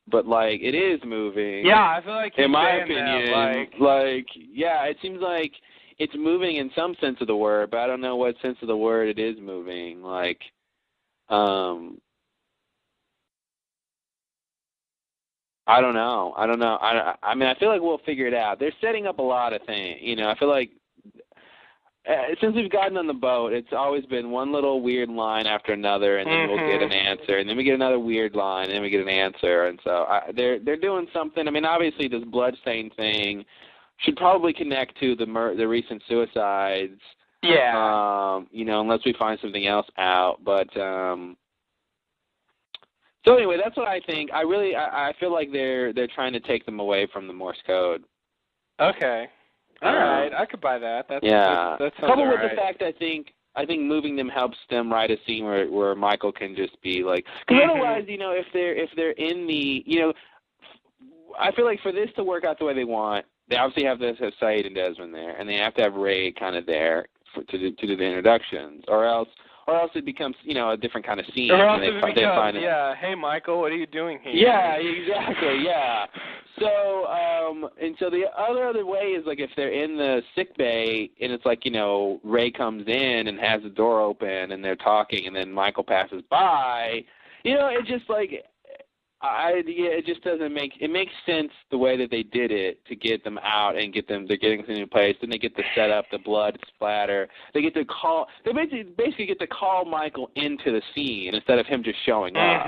A: but it is moving.
B: Yeah, I feel like
A: in my opinion, it seems like it's moving in some sense of the word, but I don't know what sense of the word it is moving. I don't know. I mean, I feel like we'll figure it out. They're setting up a lot of things. I feel like since we've gotten on the boat, it's always been one little weird line after another, and then we'll get an answer, and then we get another weird line, and then we get an answer, and so they're doing something. I mean, obviously, this bloodstain thing should probably connect to the recent suicides.
B: Yeah.
A: Unless we find something else out, but. So anyway, that's what I think. I feel like they're trying to take them away from the Morse code.
B: Okay. All right, I could buy that. That sounds
A: coupled with
B: right.
A: the fact I think moving them helps them write a scene where Michael can just be like, because otherwise, if they're in the, I feel like for this to work out the way they want, they obviously have to have Said and Desmond there, and they have to have Ray kind of there to do the introductions, or else it becomes, a different kind of scene.
B: Or else it becomes, hey, Michael, what are you doing here?
A: Yeah, exactly, yeah. So, and so the other way is, like, if they're in the sick bay, and it's like, Ray comes in and has the door open, and they're talking, and then Michael passes by, it just, like, it just doesn't it makes sense the way that they did it to get them out and they're getting to a new place. Then they get to set up the blood splatter. They basically get to call Michael into the scene instead of him just showing up.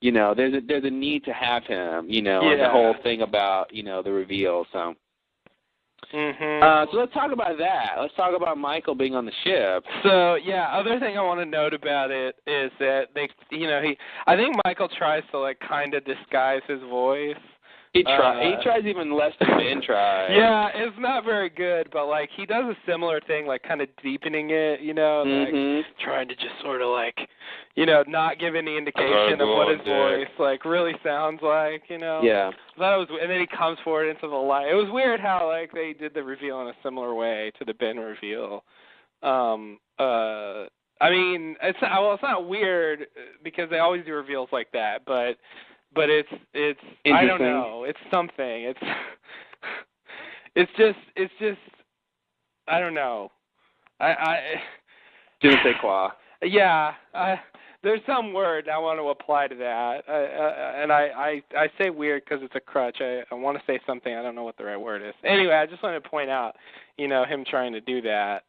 A: There's a need to have him, and the whole thing about, the reveal, so. So let's talk about that. Let's talk about Michael being on the ship.
B: So other thing I want to note about it is that I think Michael tries to like kind of disguise his voice. He
A: tries even less than Ben tries.
B: Yeah, it's not very good, but like he does a similar thing, like kind of deepening it, like trying to just sort of like, not give any indication of what his voice like really sounds like,
A: Yeah.
B: And then he comes forward into the light. It was weird how like they did the reveal in a similar way to the Ben reveal. I mean, it's not weird because they always do reveals like that, but it's I don't know. It's something. It's just I don't know.
A: Je ne sais quoi.
B: Yeah. There's some word I want to apply to that. And I say weird because it's a crutch. I want to say something. I don't know what the right word is. Anyway, I just wanted to point out, him trying to do that.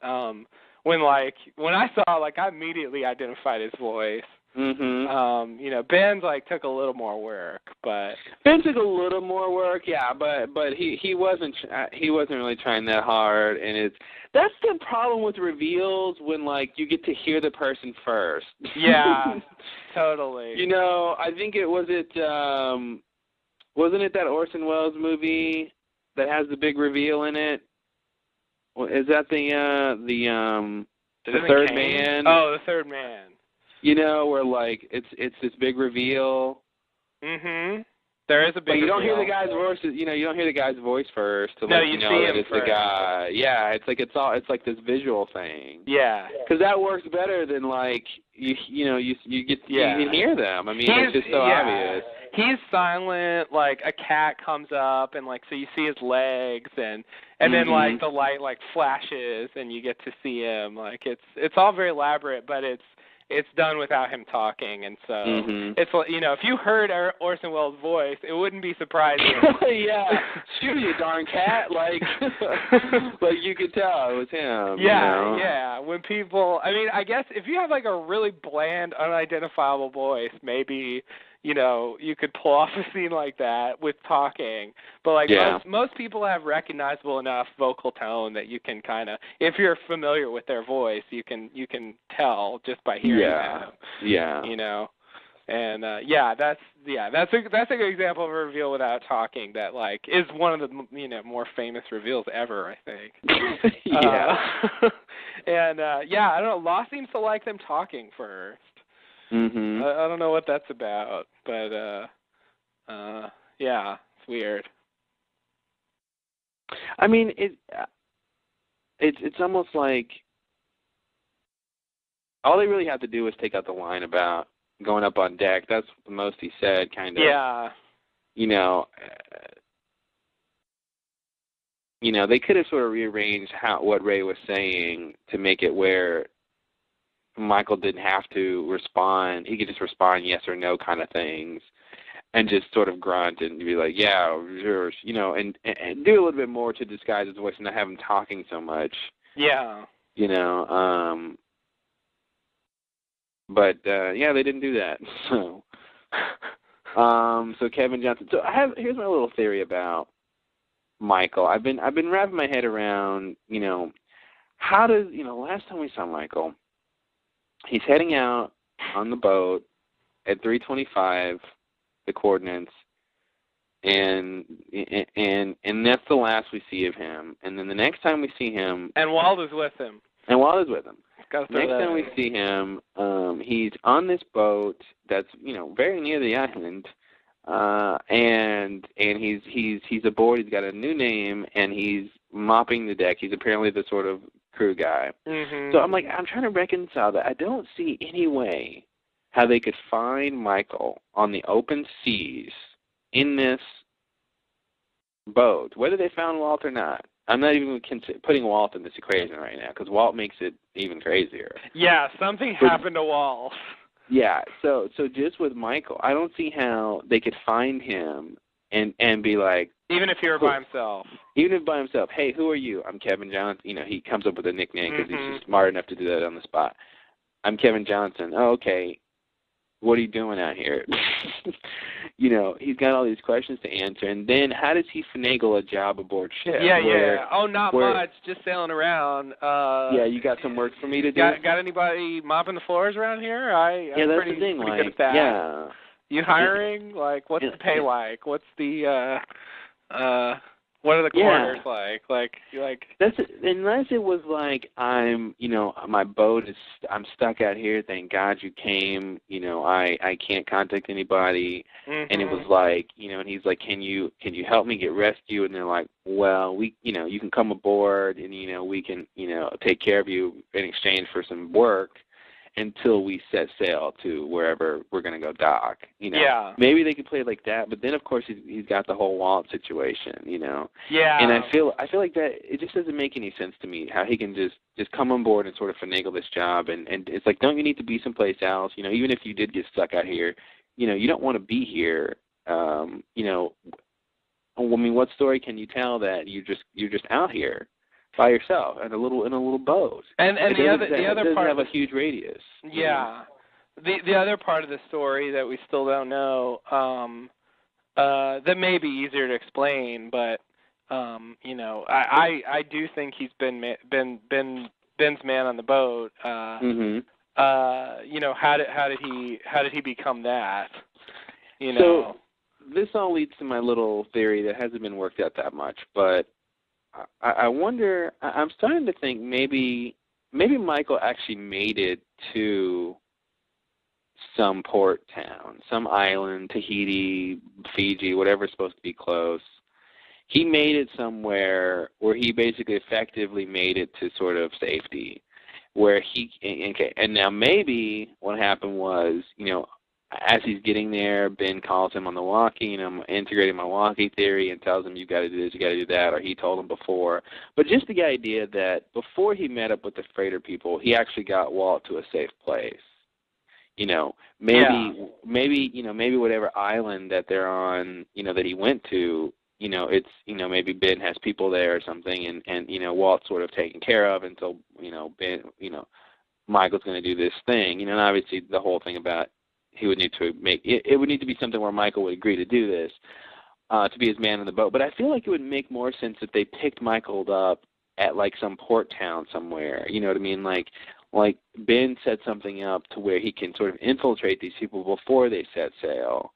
B: When I saw, I immediately identified his voice. Ben's took a little more work, but
A: Ben took a little more work, yeah, but he wasn't really trying that hard, and that's the problem with reveals when you get to hear the person first.
B: Yeah, totally.
A: I think wasn't it that Orson Welles movie that has the big reveal in it? Is that the Third Man?
B: Oh, The Third Man.
A: Where it's this big reveal.
B: There is a big.
A: But you don't
B: reveal.
A: hear the guy's voice. You don't hear the guy's voice first to
B: no,
A: let
B: you
A: know
B: see
A: that
B: him
A: it's
B: first.
A: the guy. Yeah, it's like this visual thing.
B: Yeah.
A: Because that works better than you can hear them. I mean, it's just so obvious.
B: He's silent. A cat comes up and so you see his legs and then the light flashes and you get to see him. It's all very elaborate, but it's done without him talking, and so it's if you heard Orson Welles' voice, it wouldn't be surprising.
A: Yeah, shoot you darn cat! You could tell it was him.
B: Yeah, yeah. When people, I guess if you have a really bland, unidentifiable voice, maybe you could pull off a scene like that with talking. But most people have recognizable enough vocal tone that you can kind of, if you're familiar with their voice, you can tell just by hearing them.
A: Yeah.
B: And that's a good example of a reveal without talking that is one of the more famous reveals ever, I think. And I don't know. Law seems to like them talking first. I don't know what that's about, but it's weird.
A: I mean, it's almost like all they really have to do is take out the line about going up on deck. That's the most he said, kind of.
B: Yeah.
A: They could have sort of rearranged what Ray was saying to make it where Michael didn't have to respond. He could just respond yes or no kind of things and just sort of grunt and be like, yeah, sure, and do a little bit more to disguise his voice and not have him talking so much.
B: Yeah.
A: You know, but yeah, they didn't do that. So, so Kevin Johnson. So here's my little theory about Michael. I've been wrapping my head around, you know, how does, you know, last time we saw Michael, he's heading out on the boat at 3:25, the coordinates, and that's the last we see of him. And then the next time we see him,
B: and Walt is with him. Next
A: time we see him, he's on this boat that's, you know, very near the island, and he's aboard. He's got a new name, and he's mopping the deck. He's apparently the sort of crew guy.
B: Mm-hmm.
A: So I'm trying to reconcile that. I don't see any way how they could find Michael on the open seas in this boat, whether they found Walt or not. I'm not even putting Walt in this equation right now, because Walt makes it even crazier.
B: Yeah, something happened to Walt.
A: Yeah, so just with Michael, I don't see how they could find him and be like,
B: even if he were by himself.
A: Even if by himself, hey, who are you? I'm Kevin Johnson. You know, he comes up with a nickname because
B: Mm-hmm.
A: he's just smart enough to do that on the spot. I'm Kevin Johnson. Oh, okay. What are you doing out here? You know, he's got all these questions to answer, and then how does he finagle a job aboard ship?
B: Yeah. Oh, not much. Just sailing around.
A: Yeah, you got some work for me to do?
B: Got anybody mopping the floors around here? I'm
A: that's
B: pretty,
A: the thing.
B: pretty
A: like,
B: good at that.
A: Yeah.
B: You hiring? Like, what's the pay like? What's the what are the quarters like?
A: That's it. Unless it was like I'm stuck out here. Thank God you came. You know, I can't contact anybody.
B: Mm-hmm.
A: And it was like, you know, and he's like, can you help me get rescue? And they're like, well, you can come aboard, and you know, we can, you know, take care of you in exchange for some work until we set sail to wherever we're going to go dock. You know,
B: yeah.
A: Maybe they could play it like that, but then of course he's got the whole Walt situation. You know.
B: Yeah.
A: And I feel like that it just doesn't make any sense to me how he can just come on board and sort of finagle this job, and it's like, don't you need to be someplace else? You know, even if you did get stuck out here, you know, you don't want to be here. You know, I mean, what story can you tell that you're just out here by yourself in a little boat?
B: And the other part
A: have a huge radius.
B: Yeah. The other part of the story that we still don't know, that may be easier to explain, but you know, I do think he's been Ben's man on the boat.
A: Mm-hmm.
B: You know, how did he become that? You know.
A: So this all leads to my little theory that hasn't been worked out that much, but I wonder. I'm starting to think maybe Michael actually made it to some port town, some island, Tahiti, Fiji, whatever's supposed to be close. He made it somewhere where he basically effectively made it to sort of safety, where and now maybe what happened was, you know, as he's getting there, Ben calls him on the walkie, and I'm integrating my walkie theory, and tells him, you got to do this, you got to do that, or he told him before. But just the idea that before he met up with the freighter people, he actually got Walt to a safe place. You know, maybe whatever island that they're on, you know, that he went to, you know, it's, you know, maybe Ben has people there or something, and you know, Walt's sort of taken care of until, you know, Ben, you know, Michael's going to do this thing, you know, and obviously the whole thing about he would need to make it would need to be something where Michael would agree to do this, to be his man on the boat. But I feel like it would make more sense if they picked Michael up at like some port town somewhere. You know what I mean? Like Ben set something up to where he can sort of infiltrate these people before they set sail.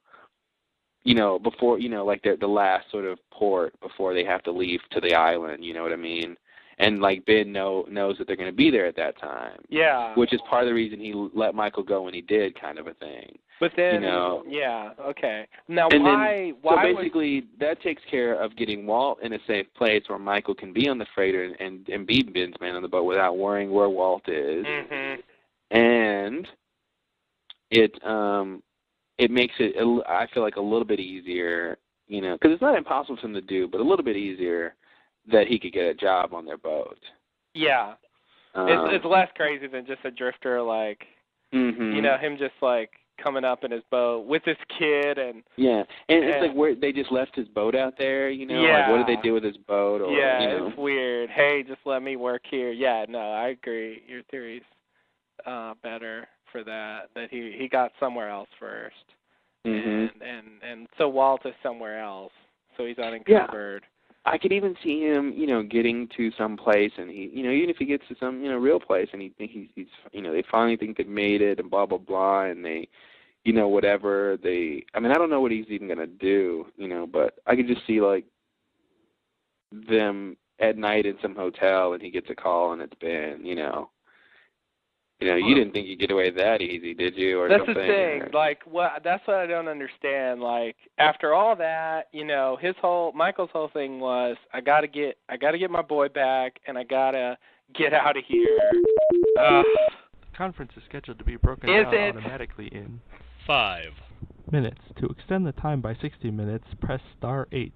A: You know, before, you know, like the last sort of port before they have to leave to the island. You know what I mean? And like Ben knows that they're going to be there at that time.
B: Yeah.
A: Which is part of the reason he let Michael go when he did, kind of a thing.
B: But then,
A: you know,
B: yeah, okay. Now,
A: and
B: why?
A: So basically, that takes care of getting Walt in a safe place where Michael can be on the freighter and be Ben's man on the boat without worrying where Walt is.
B: Mm-hmm.
A: And it makes it, I feel like, a little bit easier, you know, because it's not impossible for him to do, but a little bit easier that he could get a job on their boat.
B: Yeah. It's less crazy than just a drifter, like,
A: mm-hmm.
B: you know, him just, like, coming up in his boat with this kid, and
A: yeah, and it's like where they just left his boat out there, you know,
B: yeah.
A: like what did they do with his boat? Or,
B: yeah,
A: you know.
B: It's weird. Hey, just let me work here. Yeah, no, I agree. Your theory's better for that he got somewhere else first.
A: Mm-hmm.
B: And so Walt is somewhere else, so he's unencumbered.
A: I could even see him, you know, getting to some place, and he, you know, even if he gets to some, you know, real place, and he's, you know, they finally think they've made it, and blah blah blah, and they, you know, whatever they. I mean, I don't know what he's even gonna do, you know, but I could just see like them at night in some hotel, and he gets a call, and it's Ben, you know. You know, you didn't think you'd get away that easy, did you? Or
B: that's
A: something?
B: the thing. Like, that's what I don't understand. Like, after all that, you know, Michael's whole thing was, I gotta get my boy back, and I gotta get out of here.
C: The conference is scheduled to be broken down automatically in
D: 5
C: minutes. To extend the time by 60 minutes, press star 8.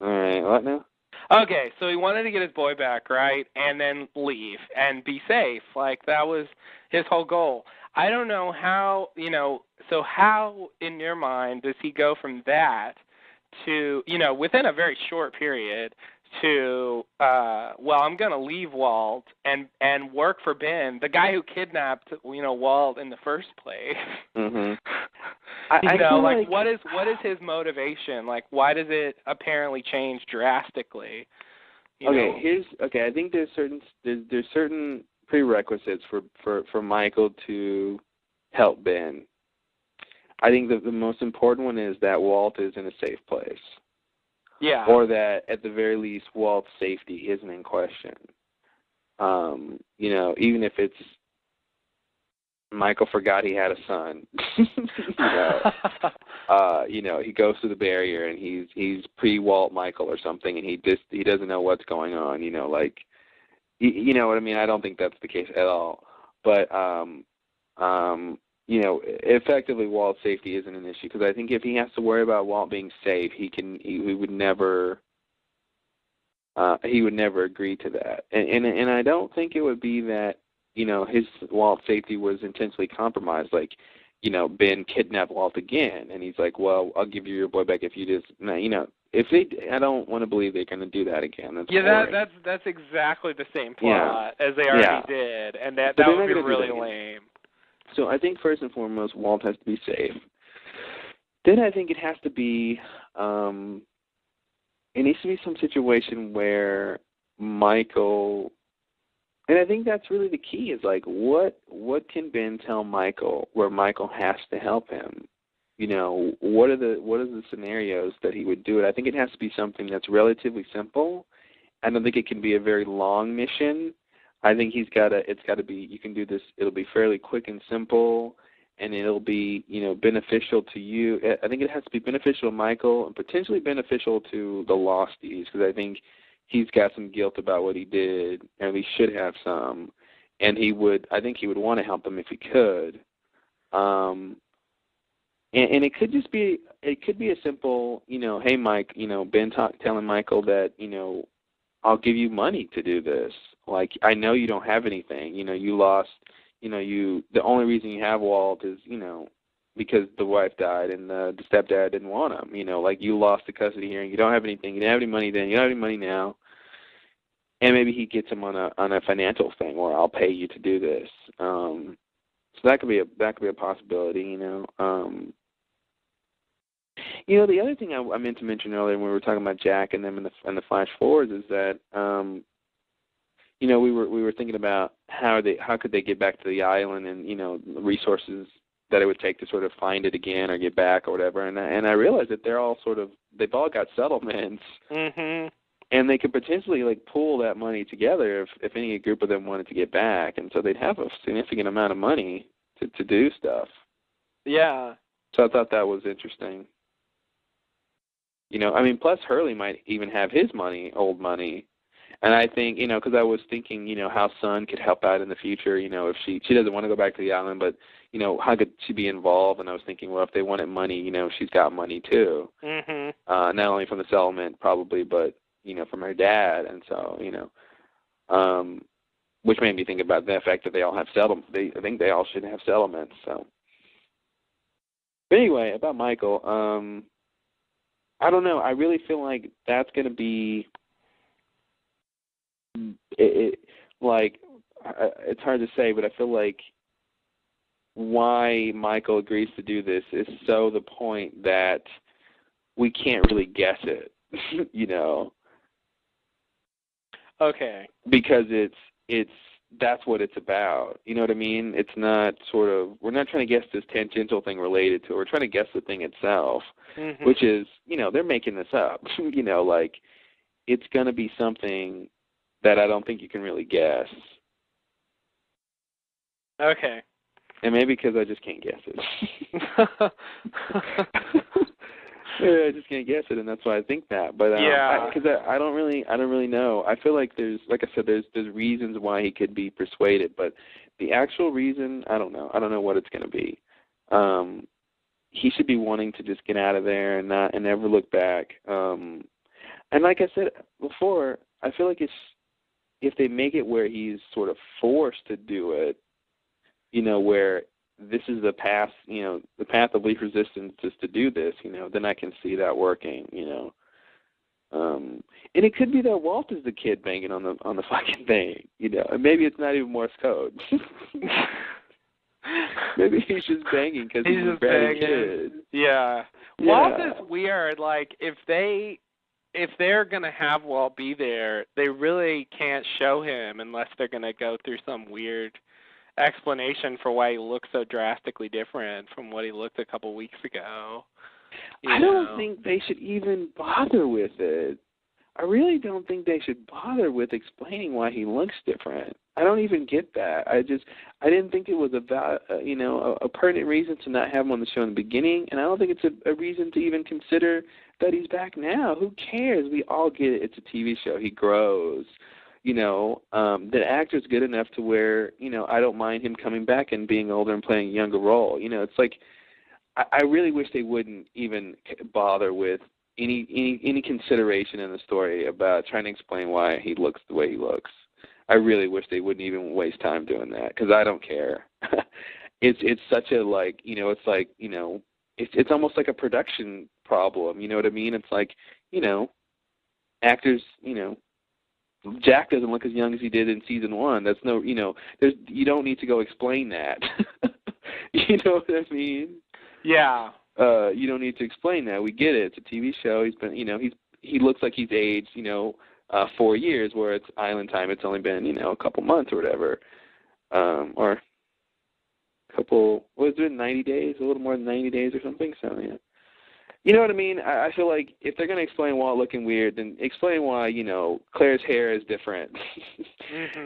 A: All right, what now?
B: Okay, so he wanted to get his boy back, right, and then leave and be safe. Like, that was his whole goal. I don't know how, you know, so how in your mind does he go from that to, you know, within a very short period to, well, I'm going to leave Walt and work for Ben, the guy who kidnapped, you know, Walt in the first place.
A: Mm-hmm.
B: You know, like what is his motivation? Like, why does it apparently change drastically? You know?
A: I think there's certain prerequisites for Michael to help Ben. I think that the most important one is that Walt is in a safe place.
B: Yeah.
A: Or that at the very least Walt's safety isn't in question. You know, even if it's Michael forgot he had a son. You know, he goes through the barrier and he's pre-Walt Michael or something, and he doesn't know what's going on. You know, like you know what I mean. I don't think that's the case at all. But you know, effectively Walt's safety isn't an issue, because I think if he has to worry about Walt being safe, he would never agree to that. And I don't think it would be that, you know, his Walt's safety was intentionally compromised. Like, you know, Ben kidnapped Walt again, and he's like, well, I'll give you your boy back if you just, you know, I don't want to believe they're going to do that again.
B: That's exactly the same plot as they already did, and that would be really lame.
A: So I think first and foremost, Walt has to be safe. Then I think it has to be, it needs to be some situation where Michael. And I think that's really the key, is like what can Ben tell Michael where Michael has to help him? You know, what are the scenarios that he would do it? I think it has to be something that's relatively simple. I don't think it can be a very long mission. I think it's got to be, you can do this, it'll be fairly quick and simple, and it'll be, you know, beneficial to you. I think it has to be beneficial to Michael and potentially beneficial to the Losties, because I think he's got some guilt about what he did, and he should have some. And I think he would want to help them if he could. And it could just be, a simple, you know, hey Mike, you know, Ben telling Michael that, you know, I'll give you money to do this. Like, I know you don't have anything. You know, you lost, you know, the only reason you have Walt is, you know, because the wife died and the stepdad didn't want him. You know, like, you lost the custody hearing. You don't have anything. You didn't have any money then. You don't have any money now. And maybe he gets him on a financial thing where I'll pay you to do this. So that could be a possibility. You know. You know, the other thing I meant to mention earlier when we were talking about Jack and them and the flash forwards is that you know, we were thinking about how could they get back to the island, and, you know, the resources that it would take to sort of find it again or get back or whatever. And I realized that they've all got settlements.
B: Mm-hmm.
A: And they could potentially, like, pool that money together if any group of them wanted to get back, and so they'd have a significant amount of money to do stuff.
B: Yeah.
A: So I thought that was interesting. You know, I mean, plus Hurley might even have his money, old money. And I think, you know, because I was thinking, you know, how Sun could help out in the future, you know, if she doesn't want to go back to the island, but, you know, how could she be involved? And I was thinking, well, if they wanted money, you know, she's got money too.
B: Mm-hmm.
A: Not only from the settlement probably, but, you know, from her dad. And so, you know, which made me think about the fact that they all have settlements. I think they all should have settlements. So, but anyway, about Michael, I don't know. I really feel like that's going to be it's hard to say, but I feel like why Michael agrees to do this is so the point that we can't really guess it, you know.
B: Okay.
A: Because it's that's what it's about. You know what I mean? It's not sort of, we're not trying to guess this tangential thing related to it. We're trying to guess the thing itself, which is, you know, they're making this up. You know, like, it's going to be something that I don't think you can really guess.
B: Okay.
A: And maybe because I just can't guess it. Yeah, I just can't guess it, and that's why I think that. But because I don't really know. I feel like there's, like I said, there's reasons why he could be persuaded, but the actual reason, I don't know. I don't know what it's going to be. He should be wanting to just get out of there and never look back. And like I said before, I feel like if they make it where he's sort of forced to do it, you know, where this is the path, you know, the path of least resistance is to do this, you know, then I can see that working, you know. And it could be that Walt is the kid banging on the fucking thing, you know, and maybe it's not even Morse code. Maybe he's just banging because he's a bad kid.
B: Yeah. Walt is weird. Like, if they're gonna have Walt be there, they really can't show him unless they're gonna go through some weird explanation for why he looks so drastically different from what he looked a couple weeks ago.
A: I don't think they should even bother with it. I really don't think they should bother with explaining why he looks different. I don't even get that. I didn't think it was a pertinent reason to not have him on the show in the beginning, and I don't think it's a reason to even consider that he's back now. Who cares? We all get it. It's a TV show. He grows. You know, the actor's good enough to where, you know, I don't mind him coming back and being older and playing a younger role. You know, it's like, I really wish they wouldn't even bother with any consideration in the story about trying to explain why he looks the way he looks. I really wish they wouldn't even waste time doing that, because I don't care. It's such a, like, you know, it's like, you know, it's almost like a production problem. You know what I mean? It's like, you know, actors, you know, Jack doesn't look as young as he did in season 1. That's no, you know, you don't need to go explain that. You know what I mean?
B: Yeah.
A: You don't need to explain that. We get it. It's a TV show. He's been, you know, he looks like he's aged, you know, 4 years, where it's Island Time. It's only been, you know, a couple months or whatever, or a couple. What is it? 90 days? A little more than 90 days or something. So yeah. You know what I mean? I feel like if they're going to explain Walt looking weird, then explain why, you know, Claire's hair is different.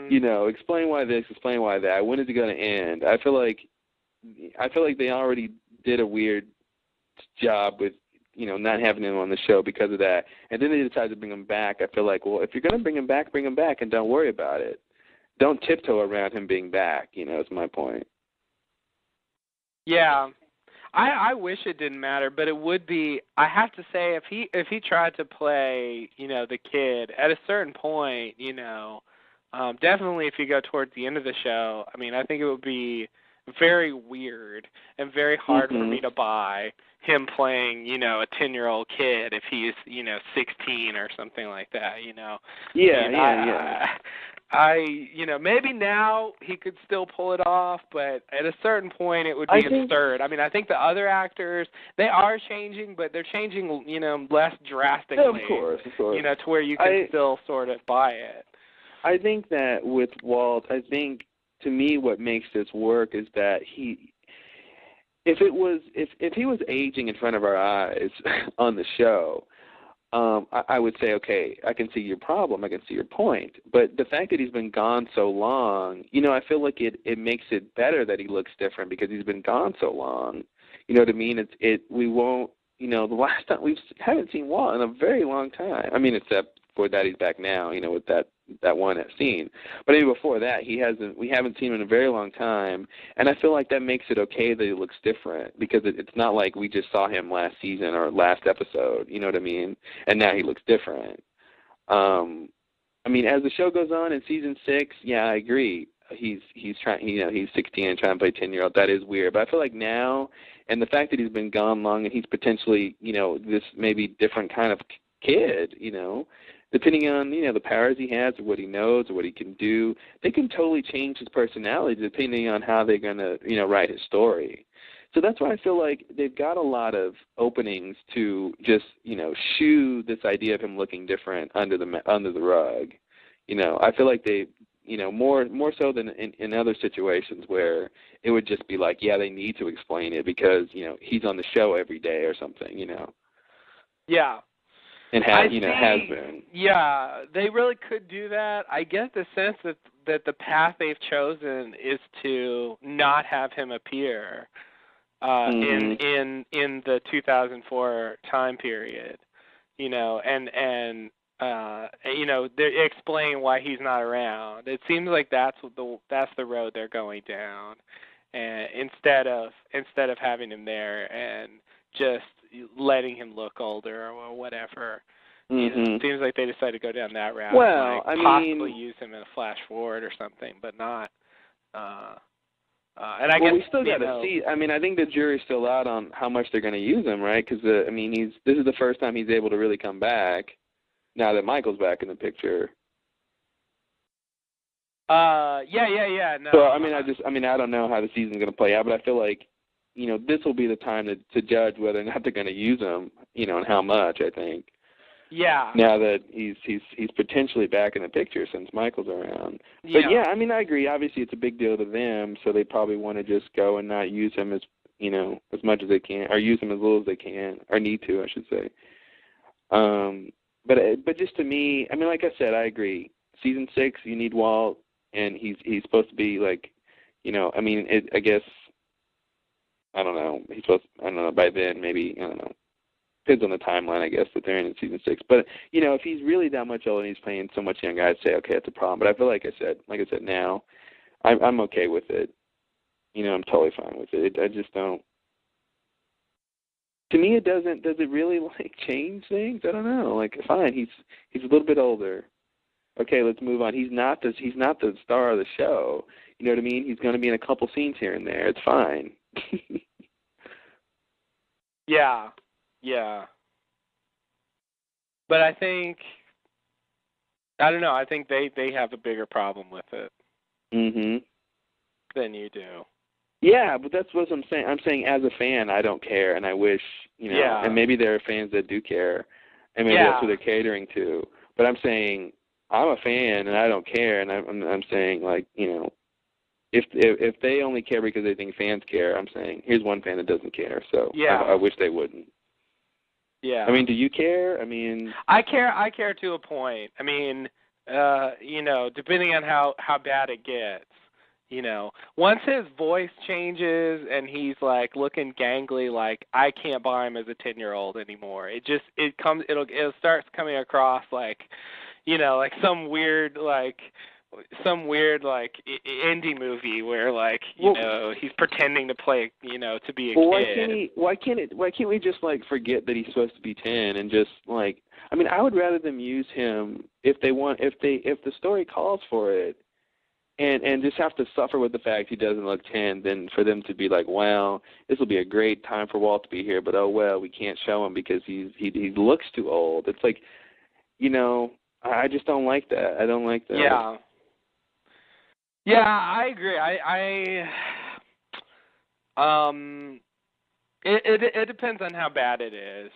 A: You know, explain why this, explain why that. When is it going to end? I feel like they already did a weird job with, you know, not having him on the show because of that. And then they decided to bring him back. I feel like, well, if you're going to bring him back, and don't worry about it. Don't tiptoe around him being back, you know, is my point.
B: Yeah. I wish it didn't matter, but it would be. I have to say, if he tried to play, you know, the kid at a certain point, you know, definitely if you go towards the end of the show, I mean, I think it would be very weird and very hard for me to buy him playing, you know, a 10-year-old kid if he's, you know, 16 or something like that, you know.
A: Yeah.
B: You know, maybe now he could still pull it off, but at a certain point it would be absurd. I mean, I think the other actors, they are changing, but they're changing, you know, less drastically.
A: Of course.
B: You know, to where you can still sort of buy it.
A: I think that with Walt, to me what makes this work is that if he was aging in front of our eyes on the show, I would say, okay, I can see your problem, I can see your point. But the fact that he's been gone so long, you know, I feel like it makes it better that he looks different because he's been gone so long. You know what I mean? We won't, you know, the last time we haven't seen Walt in a very long time. I mean, except for Daddy's Back Now, you know, with that one scene. But even before that, we haven't seen him in a very long time, and I feel like that makes it okay that he looks different because it's not like we just saw him last season or last episode, you know what I mean? And now he looks different. I mean, as the show goes on in season 6, yeah, I agree. He's trying, he's 16 and trying to play 10-year-old. That is weird. But I feel like now, and the fact that he's been gone long and he's potentially, this maybe different kind of kid, depending on, the powers he has or what he knows or what he can do, they can totally change his personality depending on how they're going to, write his story. So that's why I feel like they've got a lot of openings to just, shoo this idea of him looking different under the rug. I feel like they, more so than in other situations where it would just be like, yeah, they need to explain it because, he's on the show every day or something,
B: Yeah.
A: And has been.
B: Yeah, they really could do that. I get the sense that the path they've chosen is to not have him appear in the 2004 time period, they explain why he's not around. It seems like that's the road they're going down, and instead of having him there and just letting him look older or whatever. It seems like they decided to go down that route.
A: Well,
B: possibly use him in a flash forward or something, but not. And I guess
A: we still got to see. I mean, I think the jury's still out on how much they're going to use him, right? Because this is the first time he's able to really come back. Now that Michael's back in the picture.
B: Yeah. No.
A: So I don't know how the season's going to play out, but I feel like, this will be the time to judge whether or not they're going to use him, and how much. I think.
B: Yeah.
A: Now that he's potentially back in the picture since Michael's around. But yeah, I agree. Obviously, it's a big deal to them, so they probably want to just go and not use him as much as they can, or use him as little as they can, or need to, I should say. But just to me, like I said, I agree. Season 6, you need Walt, and he's supposed to be like, I guess, I don't know. He's supposed. I don't know. By then, maybe, I don't know. Depends on the timeline, I guess, that they're in season 6. But if he's really that much older and he's playing so much younger, I'd say okay, it's a problem. But I feel like I said now, I'm okay with it. I'm totally fine with it. I just don't. To me, it doesn't. Does it really change things? I don't know. Fine, he's a little bit older. Okay, let's move on. He's not the star of the show. You know what I mean? He's going to be in a couple scenes here and there. It's fine.
B: Yeah. Yeah. But I think, I don't know, I think they have a bigger problem with it than you do.
A: Yeah, but that's what I'm saying. I'm saying as a fan, I don't care, and I wish, and maybe there are fans that do care, and maybe that's what they're catering to. But I'm saying I'm a fan, and I don't care, and I'm saying, if they only care because they think fans care, I'm saying here's one fan that doesn't care, so I wish they wouldn't.
B: Yeah.
A: Do you care?
B: I care to a point. Depending on how bad it gets. Once his voice changes and he's looking gangly, I can't buy him as a 10-year-old anymore. It'll start coming across some weird indie movie where he's pretending to play to be a kid.
A: Why can't we just forget that he's supposed to be 10 and just I would rather them use him if the story calls for it and just have to suffer with the fact he doesn't look 10 than for them to be well, this will be a great time for Walt to be here, but oh well, we can't show him because he looks too old. It's I just don't like that. I don't like that.
B: Yeah. Yeah, I agree. It depends on how bad it is,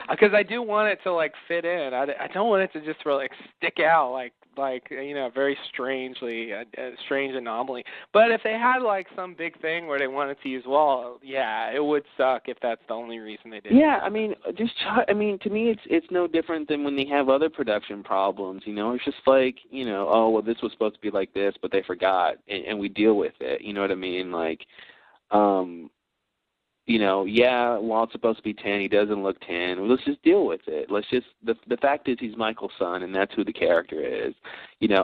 B: because I do want it to fit in. I don't want it to just stick out very strangely, a strange anomaly. But if they had some big thing where they wanted to use Walt, yeah, it would suck if that's the only reason they did.
A: Yeah, to me it's no different than when they have other production problems. It's just oh well, this was supposed to be like this, but they forgot, and we deal with it. You know what I mean? Walt's supposed to be 10. He doesn't look 10. Let's just deal with it. The fact is he's Michael's son, and that's who the character is.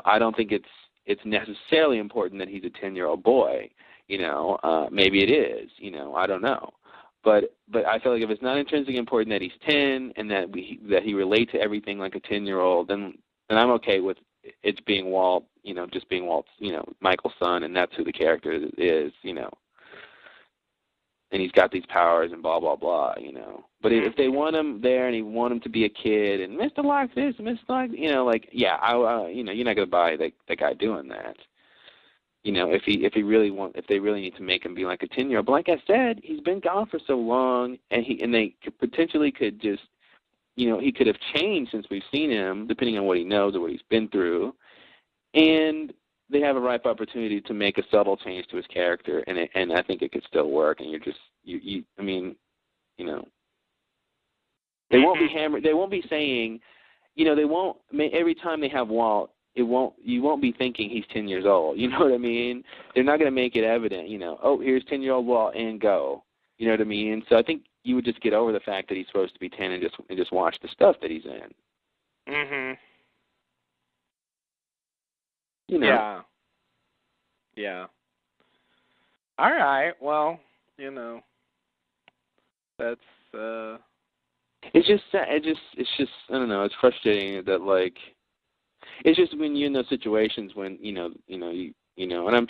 A: I don't think it's necessarily important that he's a 10-year-old boy. Maybe it is. I don't know. But I feel like if it's not intrinsically important that he's 10 and that he relates to everything like a 10-year-old, then and I'm okay with it being Walt, just being Walt's, Michael's son, and that's who the character is, and he's got these powers and blah blah blah, But if they want him there and he want him to be a kid and Mr. Like this, Mr. Like, you're not gonna buy that guy doing that. If they really need to make him be like a 10-year-old. But like I said, he's been gone for so long, and they potentially could just, he could have changed since we've seen him, depending on what he knows or what he's been through, and they have a ripe opportunity to make a subtle change to his character, and I think it could still work. And they won't be hammered. They won't be saying, they won't. Every time they have Walt, you won't be thinking he's 10 years old. You know what I mean? They're not going to make it evident. Oh, here's 10-year-old Walt and go. You know what I mean? So I think you would just get over the fact that he's supposed to be 10 and just watch the stuff that he's in.
B: Mhm.
A: Yeah.
B: Yeah. All right. Well, that's
A: It's just I don't know. It's frustrating that it's just when you're in those situations when and I'm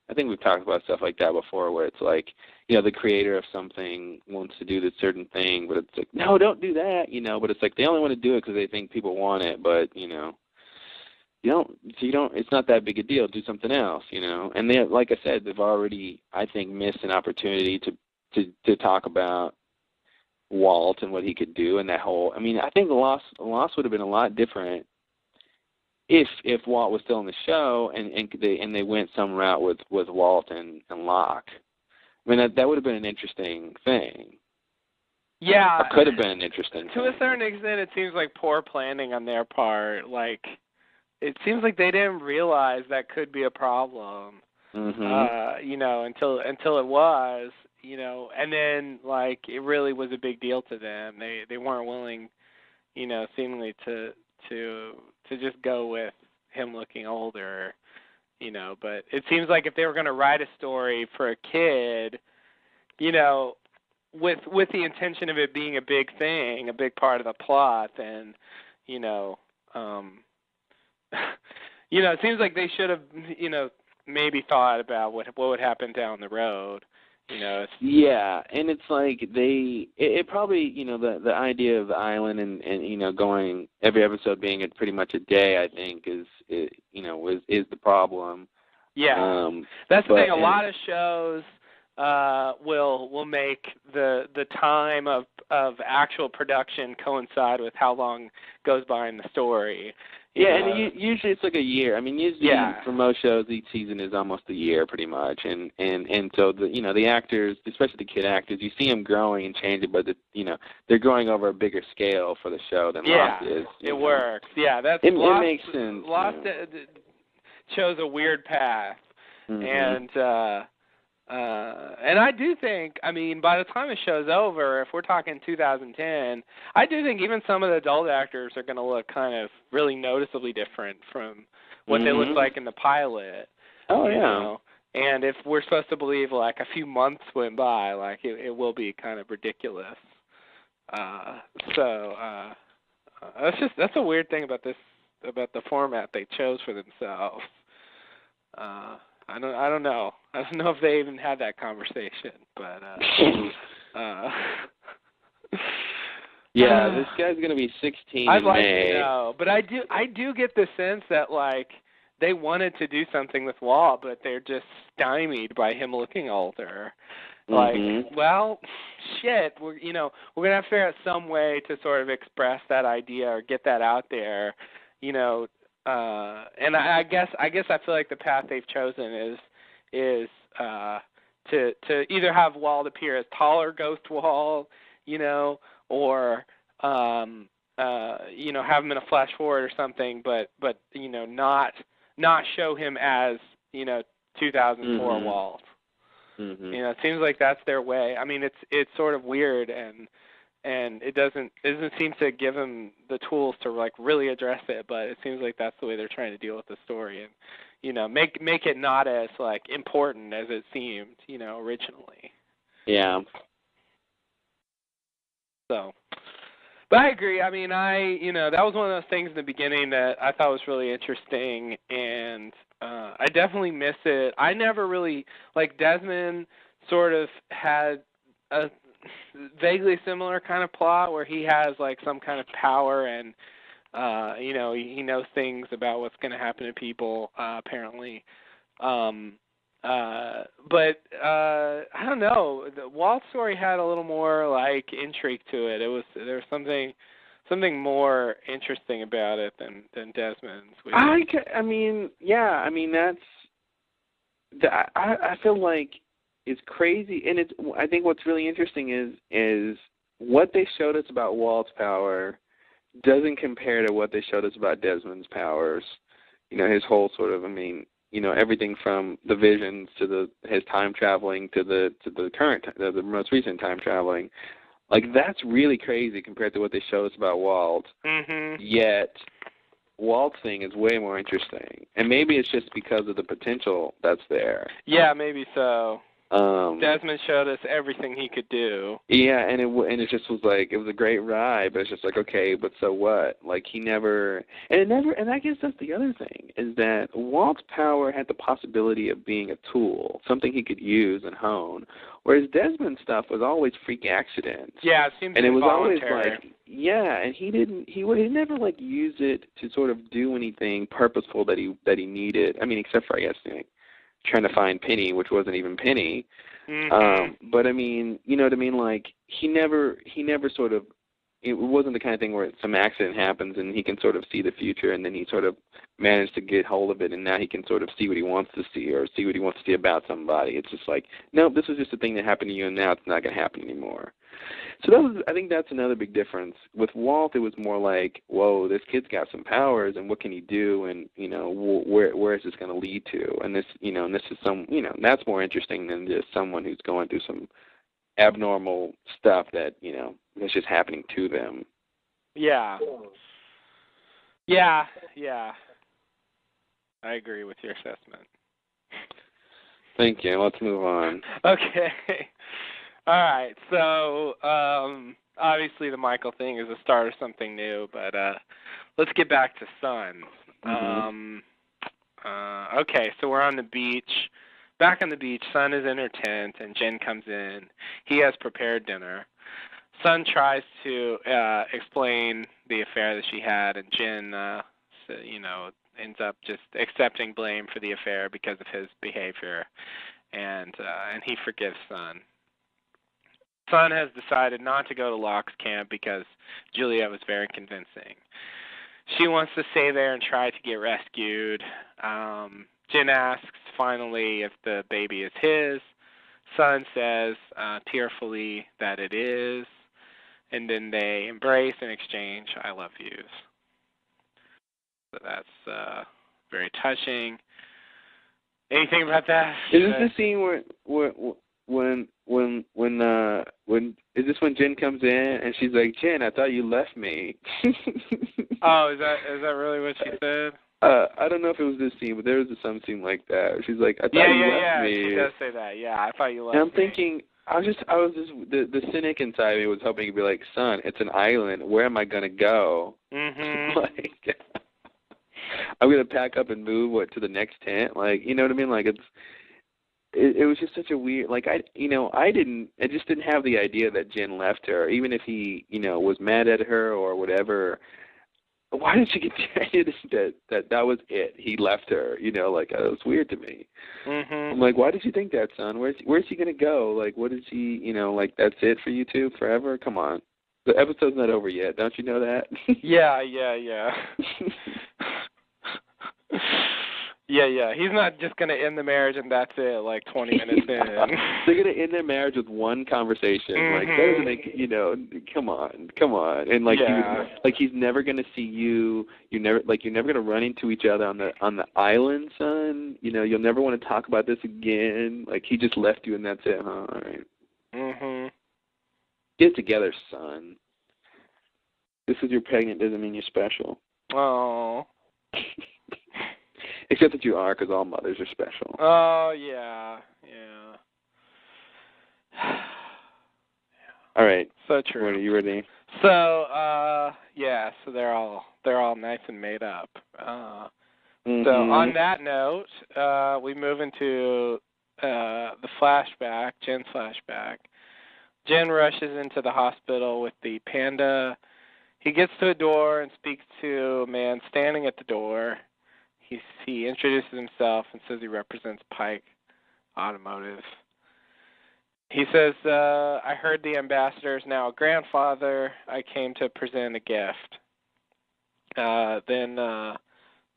A: I think we've talked about stuff like that before, where it's like the creator of something wants to do this certain thing, but it's like, no, don't do that, But it's like they only want to do it because they think people want it, but you don't. It's not that big a deal. Do something else, And they, like I said, they've already, I think, missed an opportunity to talk about Walt and what he could do, and that whole. I mean, I think the loss would have been a lot different if Walt was still in the show and they went some route with Walt and Locke. I mean, that would have been an interesting thing.
B: Yeah,
A: or could have been an interesting.
B: To a certain extent, it seems like poor planning on their part. Like, it seems like they didn't realize that could be a problem. Until it was, and then it really was a big deal to them. They weren't willing, seemingly to just go with him looking older, but it seems like if they were going to write a story for a kid, with the intention of it being a big thing, a big part of the plot, then, it seems like they should have, maybe thought about what would happen down the road.
A: Yeah, and it's like it probably, the idea of the island and going every episode being pretty much a day, I think is the problem.
B: Yeah, that's the thing. A lot of shows will make the time of actual production coincide with how long goes by in the story.
A: And usually it's like a year. I mean, usually for most shows, each season is almost a year, pretty much. And so the actors, especially the kid actors, you see them growing and changing, but they're growing over a bigger scale for the show than Lost is.
B: It works. Yeah, it
A: makes sense.
B: Lost chose a weird path, and I do think, I mean, by the time the show's over, if we're talking 2010, I do think even some of the adult actors are going to look kind of really noticeably different from what they looked like in the pilot.
A: Oh, yeah.
B: And if we're supposed to believe, a few months went by, it will be kind of ridiculous. That's a weird thing about the format they chose for themselves. I don't know. I don't know if they even had that conversation, but
A: yeah, this guy's gonna be 16
B: I'd
A: in
B: like
A: May.
B: to know, but I do get the sense that they wanted to do something with Walt, but they're just stymied by him looking older. Well, shit, we're gonna have to figure out some way to sort of express that idea or get that out there, and I guess I feel like the path they've chosen is to either have Walt appear as taller Ghost Walt, or have him in a flash forward or something, but not show him as 2004 Walt. It seems like that's their way. I mean, it's sort of weird, and it doesn't seem to give them the tools to really address it, but it seems like that's the way they're trying to deal with the story, and make it not as important as it seemed originally.
A: Yeah.
B: So, but But I agree. I mean, that was one of those things in the beginning that I thought was really interesting, and I definitely miss it. I never really, like, Desmond sort of had a vaguely similar kind of plot where he has, like, some kind of power and, he knows things about what's going to happen to people, apparently. But I don't know. Walt's story had a little more like intrigue to it. There was something more interesting about it than Desmond's.
A: I mean, I feel like it's crazy, and I think what's really interesting is what they showed us about Walt's power doesn't compare to what they showed us about Desmond's powers. His whole sort of, everything from the visions to his time traveling to the most recent time traveling. Like, that's really crazy compared to what they showed us about Walt.
B: Mm-hmm.
A: Yet Walt's thing is way more interesting, and maybe it's just because of the potential that's there.
B: Yeah, maybe so. Desmond showed us everything he could do.
A: Yeah, and it just was like, it was a great ride, but it's just like, okay, but so what? Like, and I guess that's the other thing, is that Walt's power had the possibility of being a tool, something he could use and hone, whereas Desmond's stuff was always freak accidents.
B: Yeah, it seems
A: and it was always
B: involuntary.
A: like, yeah, and he never like used it to sort of do anything purposeful that he needed. I mean, except for, I guess, trying to find Penny, which wasn't even Penny.
B: Mm-hmm.
A: But I mean, you know what I mean? Like, he never sort of, it wasn't the kind of thing where some accident happens and he can sort of see the future, and then he sort of managed to get hold of it, and now he can sort of see what he wants to see or see what he wants to see about somebody. It's just like, no, this was just a thing that happened to you, and now it's not going to happen anymore. So I think that's another big difference. With Walt, it was more like, whoa, this kid's got some powers, and what can he do, and where is this going to lead to? And this is that's more interesting than just someone who's going through some abnormal stuff that's just happening to them.
B: Yeah. Yeah. I agree with your assessment.
A: Thank you. Let's move on.
B: Okay. All right, so obviously the Michael thing is the start of something new, but let's get back to Sun.
A: Mm-hmm.
B: Okay, so we're on the beach. Back on the beach, Sun is in her tent, and Jen comes in. He has prepared dinner. Sun tries to explain the affair that she had, and Jen, ends up just accepting blame for the affair because of his behavior, and he forgives Sun. Sun has decided not to go to Locke's camp because Juliet was very convincing. She wants to stay there and try to get rescued. Jen asks finally if the baby is his. Sun says tearfully that it is, and then they embrace and exchange I love yous. So that's very touching. Anything about that?
A: Is this the scene where when is this when Jen comes in and she's like, Jen, I thought you left me?
B: Oh, is that really what she said?
A: I don't know if it was this scene, but there was some scene like that. She's like, I thought you left me.
B: Yeah, she does say that. Yeah, I thought you left
A: me. And I'm
B: me.
A: thinking, I was just the cynic inside me was hoping to be like, son, it's an island. Where am I gonna go?
B: Mm-hmm.
A: Like, I'm gonna pack up and move to the next tent. Like, you know what I mean? Like, it was just such a weird, like, I just didn't have the idea that Jen left her, even if he, was mad at her or whatever. Why did she get the idea that was it? He left her, like, it was weird to me.
B: Mm-hmm.
A: I'm like, why did you think that, son? Where's he gonna go? Like, what is he, like, that's it for you two forever? Come on. The episode's not over yet. Don't you know that?
B: Yeah. Yeah. He's not just going to end the marriage and that's it, like 20 minutes in.
A: They're going to end their marriage with one conversation.
B: Mm-hmm.
A: Like, that doesn't make, come on. And like, he's never going to see you. You're never going to run into each other on the island, son. You'll never want to talk about this again. Like, he just left you and that's it, huh? All right.
B: Mm-hmm.
A: Get it together, son. This is you're pregnant doesn't mean you're special.
B: Oh.
A: Except that you are, because all mothers are special.
B: Oh, yeah.
A: All right.
B: So true.
A: Are you ready?
B: So so they're all nice and made up. So on that note, we move into the flashback, Jen's flashback. Jen rushes into the hospital with the panda. He gets to a door and speaks to a man standing at the door. He introduces himself and says he represents Pike Automotive. He says, I heard the ambassador is now a grandfather. I came to present a gift. Then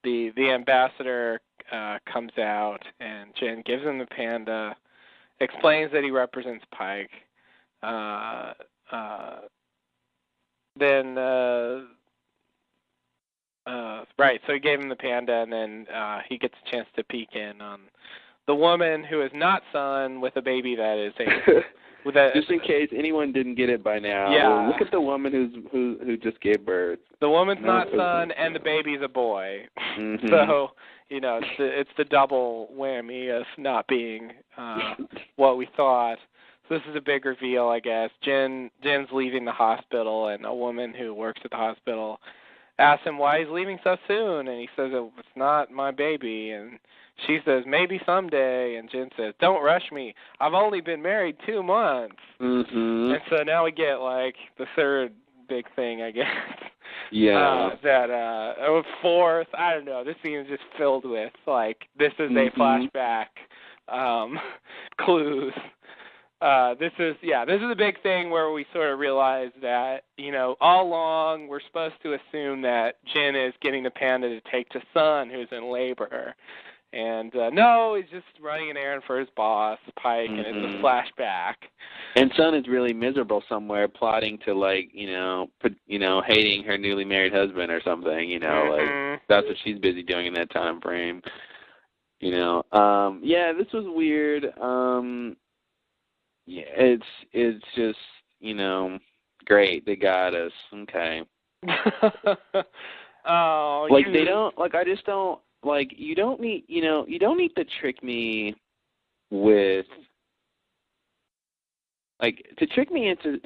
B: the ambassador comes out, and Jen gives him the panda, explains that he represents Pike. So he gave him the panda, and then he gets a chance to peek in on the woman who is not Sun with a baby that is
A: just in case anyone didn't get it by now.
B: Yeah.
A: Look at the woman who just gave birth.
B: The woman's not Sun, and the baby's a boy.
A: Mm-hmm.
B: So it's the double whammy of not being what we thought. So this is a big reveal, I guess. Jen's leaving the hospital, and a woman who works at the hospital asks him why he's leaving so soon, and he says, it's not my baby, and she says, maybe someday, and Jen says, don't rush me. I've only been married 2 months.
A: Mm-hmm.
B: And so now we get, the third big thing, I guess.
A: Yeah.
B: Fourth, I don't know, this scene is just filled with, this is a flashback clues. This is a big thing where we sort of realize that, all along we're supposed to assume that Jen is getting the panda to take to Sun, who's in labor. And no, he's just running an errand for his boss, Pike, and it's a flashback.
A: And Sun is really miserable somewhere, plotting to hating her newly married husband or something. That's what she's busy doing in that time frame. This was weird. It's just great. They got us. Okay. They don't I just don't. You don't need to trick me with to trick me into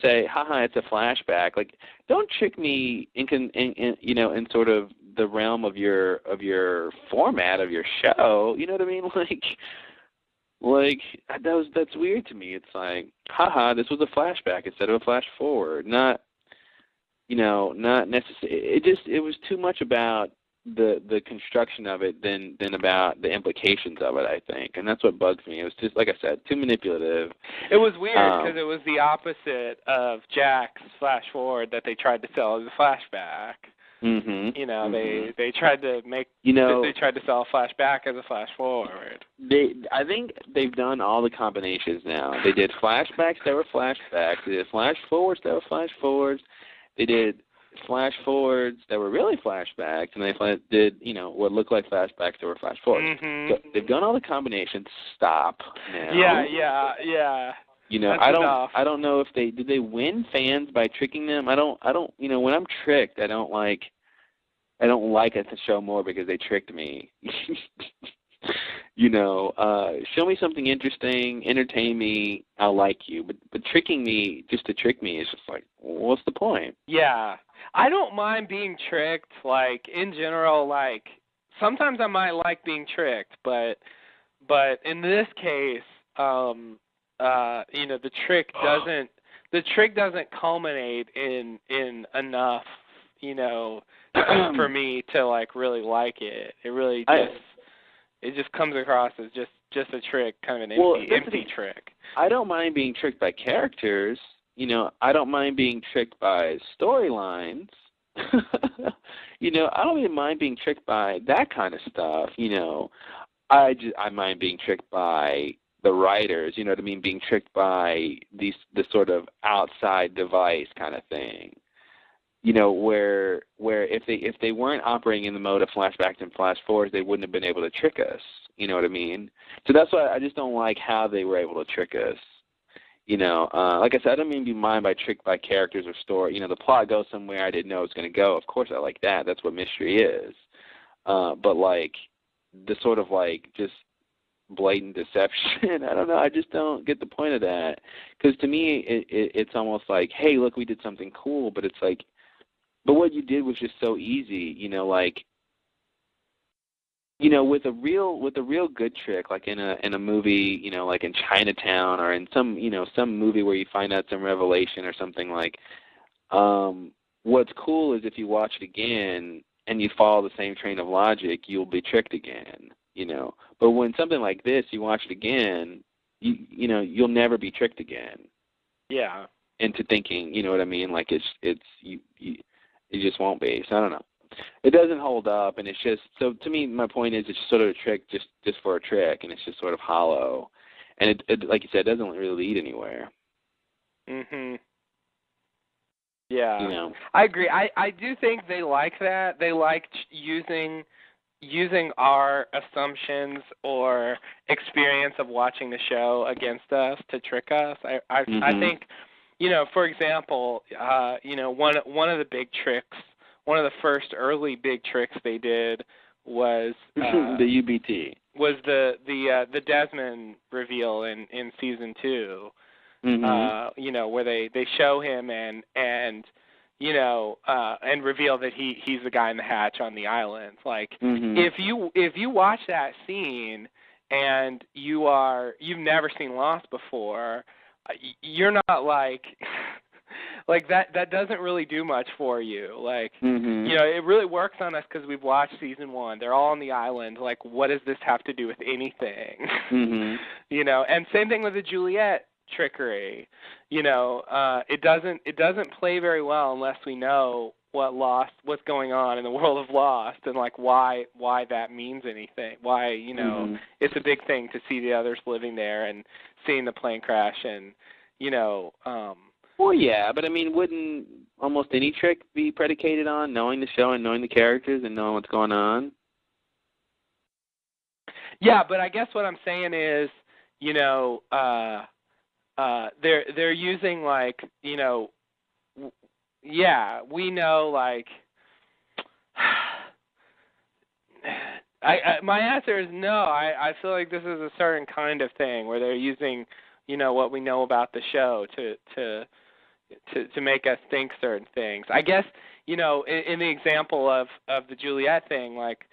A: say, haha, it's a flashback. Don't trick me in sort of the realm of your format of your show. You know what I mean? That's weird to me. It's haha, this was a flashback instead of a flash forward. Not necessarily. It was too much about the construction of it than about the implications of it, I think, and that's what bugs me. It was just, like I said, too manipulative.
B: It was weird because it was the opposite of Jack's flash forward that they tried to sell as a flashback.
A: Mm-hmm.
B: They tried to make they tried to sell a flashback as a flash forward.
A: I think they've done all the combinations now. They did flashbacks that were flashbacks. They did flash forwards that were flash forwards. They did flash forwards that were really flashbacks, and they did what looked like flashbacks that were flash forwards.
B: Mm-hmm.
A: So they've done all the combinations. Stop now.
B: Yeah.
A: I don't know if did they win fans by tricking them. I don't when I'm tricked, I don't like it to show more because they tricked me. Show me something interesting, entertain me, I'll like you. But tricking me just to trick me is just what's the point?
B: Yeah. I don't mind being tricked, in general, sometimes I might like being tricked, but in this case, the trick doesn't culminate in enough, for me to really like it. It really it just comes across as just a trick, kind of an empty trick.
A: I don't mind being tricked by characters. I don't mind being tricked by storylines. I don't even mind being tricked by that kind of stuff. I mind being tricked by the writers. You know what I mean? Being tricked by this sort of outside device kind of thing. Where if they weren't operating in the mode of flashbacks and flash forwards, they wouldn't have been able to trick us. You know what I mean? So that's why I just don't like how they were able to trick us. Like I said, I don't mean be mind by tricked by characters or story. The plot goes somewhere I didn't know it was going to go. Of course, I like that. That's what mystery is. But the sort of just blatant deception. I don't know. I just don't get the point of that. Because to me, it's almost like, hey, look, we did something cool, but it's like, but what you did was just so easy, like, with a real good trick, like in a movie, like in Chinatown or in some movie where you find out some revelation or something, like, what's cool is if you watch it again and you follow the same train of logic, you'll be tricked again, But when something like this, you watch it again, you'll never be tricked again.
B: Yeah.
A: Into thinking, you know what I mean? Like it just won't be. So I don't know. It doesn't hold up, and it's just, so to me, my point is it's just sort of a trick just for a trick, and it's just sort of hollow. And it like you said, it doesn't really lead anywhere.
B: Mhm. Yeah.
A: You know.
B: I agree. I do think they like that. They like using our assumptions or experience of watching the show against us to trick us. I think, for example, one of the big tricks, one of the first early big tricks they did was
A: the UBT.
B: Was the Desmond reveal in season 2. Where they show him and reveal that he's the guy in the hatch on the island. Like, if you watch that scene and you've never seen Lost before, you're not like like that doesn't really do much for you. Like, it really works on us because we've watched season 1. They're all on the island. Like, what does this have to do with anything? And same thing with the Juliet trickery. It doesn't play very well unless we know what's going on in the world of Lost, and like why that means anything. Why, it's a big thing to see the others living there and seeing the plane crash, and
A: well, yeah, but I mean, wouldn't almost any trick be predicated on knowing the show and knowing the characters and knowing what's going on?
B: Yeah, but I guess what I'm saying is, they're using, like, we know, like, my answer is no. I feel like this is a certain kind of thing where they're using, what we know about the show to make us think certain things. I guess, in the example of the Juliet thing, like,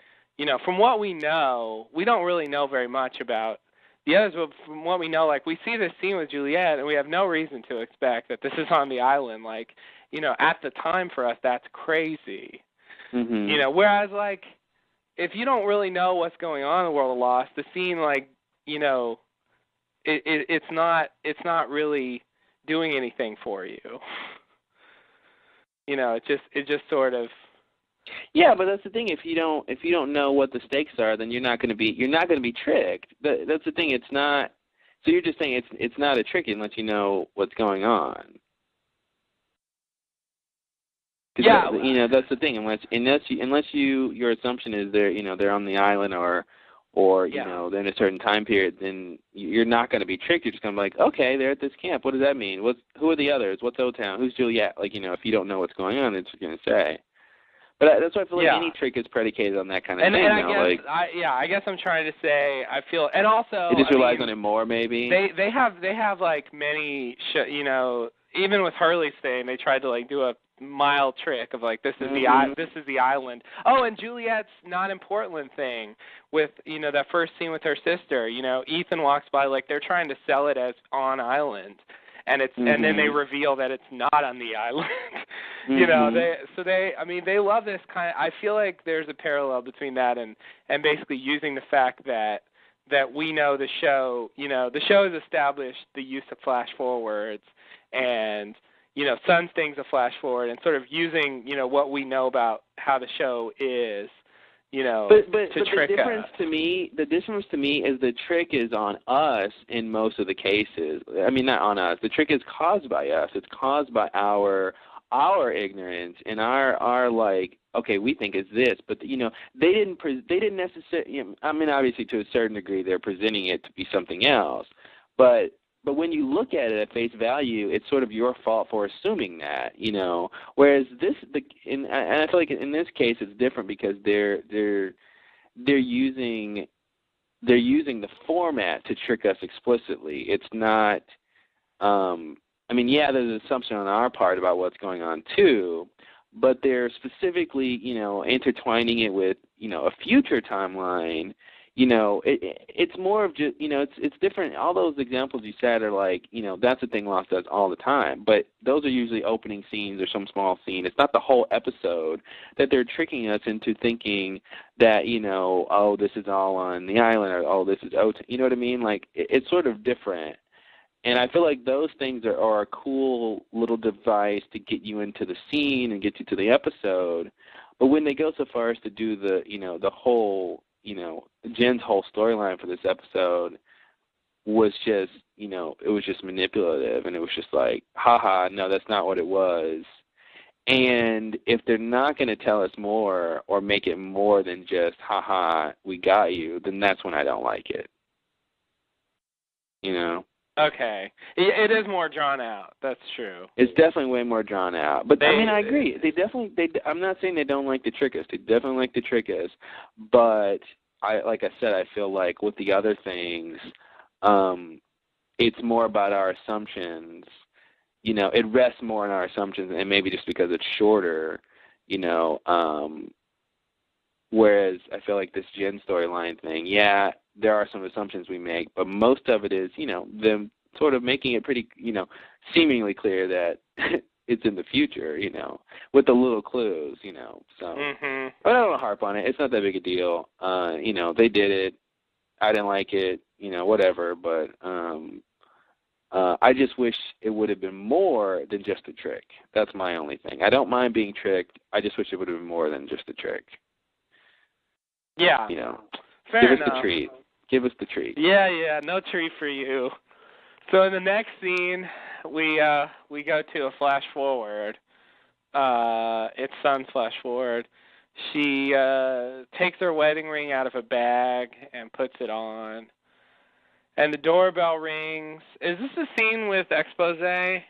B: from what we know, we don't really know very much about the others, but from what we know, like, we see this scene with Juliet, and we have no reason to expect that this is on the island. Like, at the time for us, that's crazy. Whereas, like, if you don't really know what's going on in the world of Lost, the scene, like, it's not really doing anything for you. It just sort of.
A: Yeah, but that's the thing. If you don't know what the stakes are, then you're not going to be tricked. That's the thing. It's not. So you're just saying it's not a trick unless you know what's going on.
B: Yeah.
A: That's the thing. Unless your assumption is they're on the island or they're in a certain time period, then you're not going to be tricked. You're just going to be like, okay, they're at this camp. What does that mean? Who are the others? What's Lowdown? Who's Juliet? Like, if you don't know what's going on, it's going to say. But that's why I feel like any trick is predicated on that kind of thing.
B: And I guess I'm trying to say, I feel, and also
A: it just relies on it more, maybe.
B: They have like many, even with Hurley's thing, they tried to like do a mild trick of like this is the island. Oh, and Juliet's not in Portland thing with that first scene with her sister. Ethan walks by, like, they're trying to sell it as on island. And and then they reveal that it's not on the island. They love this kind of, I feel like there's a parallel between that and basically using the fact that we know the show, the show has established the use of flash forwards and Sun's thing's a flash forward, and sort of using what we know about how the show is.
A: But
B: to trick
A: the difference
B: us.
A: The difference to me is the trick is on us in most of the cases. I mean, not on us. The trick is caused by us. It's caused by our ignorance and our like, okay, we think it's this, but they didn't necessarily. I mean, obviously to a certain degree they're presenting it to be something else, but when you look at it at face value, it's sort of your fault for assuming that, Whereas and I feel like in this case it's different because they're using they're using the format to trick us explicitly. It's not, I mean, yeah, there's an assumption on our part about what's going on too, but they're specifically, intertwining it with, a future timeline. It's more of just, it's different. All those examples you said are like, that's a thing Lost does all the time. But those are usually opening scenes or some small scene. It's not the whole episode that they're tricking us into thinking that, oh, this is all on the island, or oh, this is, you know what I mean? Like, it's sort of different. And I feel like those things are a cool little device to get you into the scene and get you to the episode. But when they go so far as to do the, the whole, Jen's whole storyline for this episode was just, it was just manipulative, and it was just like, haha, no, that's not what it was. And if they're not going to tell us more or make it more than just, haha, we got you, then that's when I don't like it.
B: Okay. It is more drawn out. That's true.
A: It's definitely way more drawn out. But, I agree. I'm not saying they don't like to trick us. They definitely like to trick us. But, like I said, I feel like with the other things, it's more about our assumptions. It rests more on our assumptions, and maybe just because it's shorter, whereas I feel like this Jen storyline thing, yeah, there are some assumptions we make, but most of it is, them sort of making it pretty, seemingly clear that it's in the future, with the little clues, so.
B: Mm-hmm.
A: But I don't want to harp on it. It's not that big a deal. They did it. I didn't like it, whatever, but I just wish it would have been more than just a trick. That's my only thing. I don't mind being tricked. I just wish it would have been more than just a trick.
B: Yeah. Fair
A: Give
B: enough.
A: us the treat. Give us the treat.
B: Yeah, no treat for you. So in the next scene, we go to a flash forward. It's Sun's flash forward. She takes her wedding ring out of a bag and puts it on. And the doorbell rings. Is this the scene with Exposé?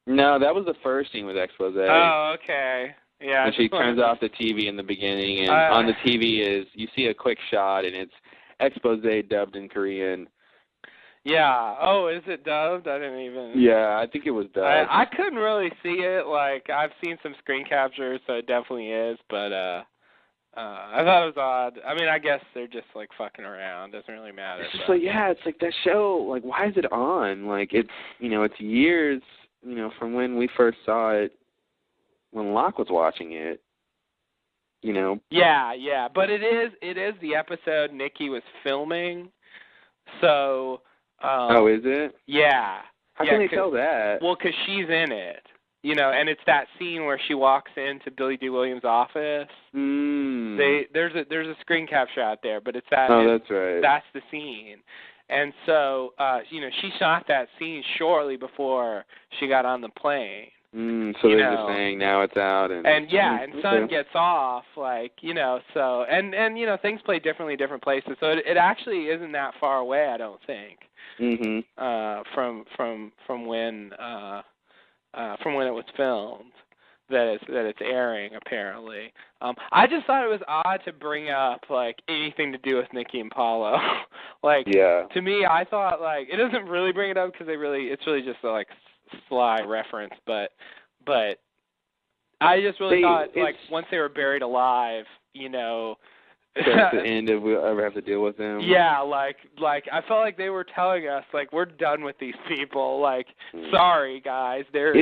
A: No, that was the first scene with Exposé.
B: Oh, okay. Yeah.
A: When she turns off the TV in the beginning, and on the TV you see a quick shot, and it's Exposé dubbed in Korean.
B: Yeah. Oh, is it dubbed? I didn't even.
A: Yeah, I think it was dubbed.
B: I couldn't really see it. Like, I've seen some screen captures, so it definitely is. But I thought it was odd. I mean, I guess they're just like fucking around. Doesn't really matter.
A: It's just like, yeah, it's like that show. Like, why is it on? Like, it's it's years from when we first saw it, when Locke was watching it.
B: Yeah. But it is the episode Nikki was filming. So.
A: Oh, is it?
B: Yeah.
A: How can they tell that?
B: Well, because she's in it, and it's that scene where she walks into Billy D. Williams' office. There's a screen capture out there, but it's that.
A: Oh, that's right.
B: That's the scene, and so she shot that scene shortly before she got on the plane.
A: So they're just saying now it's out, and
B: Sun gets off, like, so and things play differently in different places, so it actually isn't that far away, I don't think. From when it was filmed, that it's airing apparently. I just thought it was odd to bring up like anything to do with Nikki and Paulo. To me, I thought like it doesn't really bring it up because it's really just a like sly reference, but I just really thought like once they were buried alive,
A: that's the end of we'll ever have to deal with them.
B: Yeah, like I felt like they were telling us like we're done with these people. Like, sorry guys, they're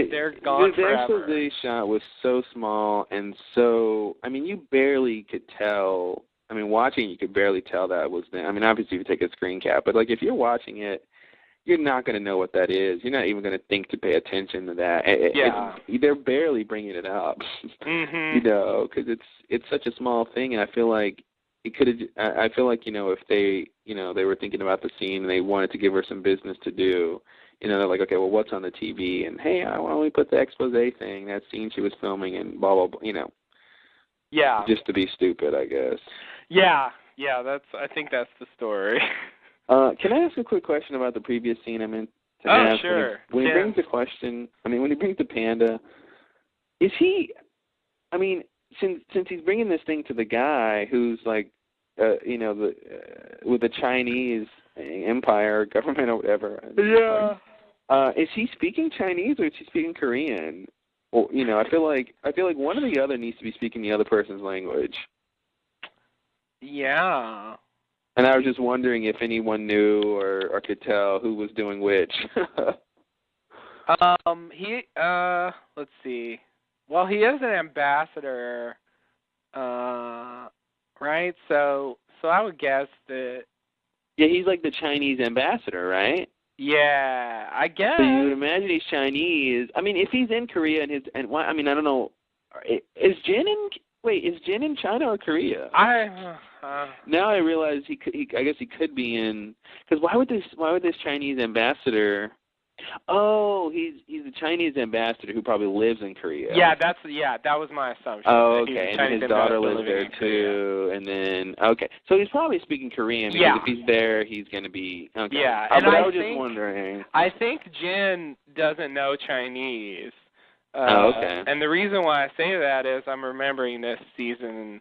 B: gone forever.
A: The Exposé shot was so small and so. I mean, you barely could tell. I mean, watching you could barely tell that was them. I mean, obviously you take a screen cap, but like if you're watching it, you're not going to know what that is. You're not even going to think to pay attention to that. They're barely bringing it up. Because it's such a small thing, and I feel like. It could have. I feel like if they they were thinking about the scene and they wanted to give her some business to do, they're like, okay, well, what's on the TV? And hey, why don't we put the Exposé thing, that scene she was filming, and blah blah blah.
B: Yeah.
A: Just to be stupid, I guess.
B: Yeah. I think that's the story.
A: Can I ask a quick question about the previous scene? I meant to ask.
B: Sure.
A: When he brings the question, when he brings the panda, is he? I mean. Since he's bringing this thing to the guy who's like with the Chinese empire, government, or whatever.
B: Yeah.
A: Is he speaking Chinese or is he speaking Korean? Or I feel like one or the other needs to be speaking the other person's language.
B: Yeah.
A: And I was just wondering if anyone knew or could tell who was doing which.
B: Let's see. Well, he is an ambassador, right? So I would guess that.
A: Yeah, he's like the Chinese ambassador, right?
B: Yeah, I guess.
A: So you would imagine he's Chinese. I mean, if he's in Korea I don't know. Is Jin in China or Korea? Now I realize I guess he could be in. Because why would this Chinese ambassador? Oh, he's a Chinese ambassador who probably lives in Korea.
B: Yeah, that was my assumption.
A: Oh, okay, and his daughter lives there too, and then so he's probably speaking Korean because if he's there, he's going to be okay.
B: Yeah,
A: but I was just wondering.
B: I think Jin doesn't know Chinese.
A: Okay.
B: And the reason why I say that is I'm remembering this season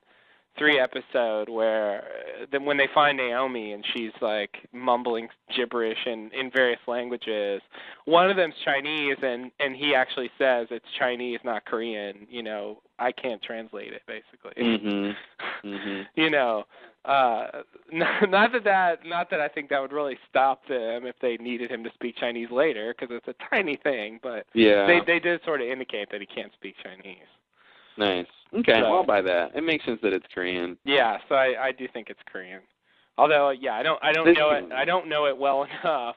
B: 3 episode where when they find Naomi and she's like mumbling gibberish in various languages. One of them's Chinese and he actually says it's Chinese, not Korean. I can't translate it basically. Not that I think that would really stop them if they needed him to speak Chinese later because it's a tiny thing, but they did sort of indicate that he can't speak Chinese.
A: Nice. Okay, well, by that, it makes sense that it's Korean.
B: Yeah, so I do think it's Korean. Although, I don't know it. I don't know it well enough.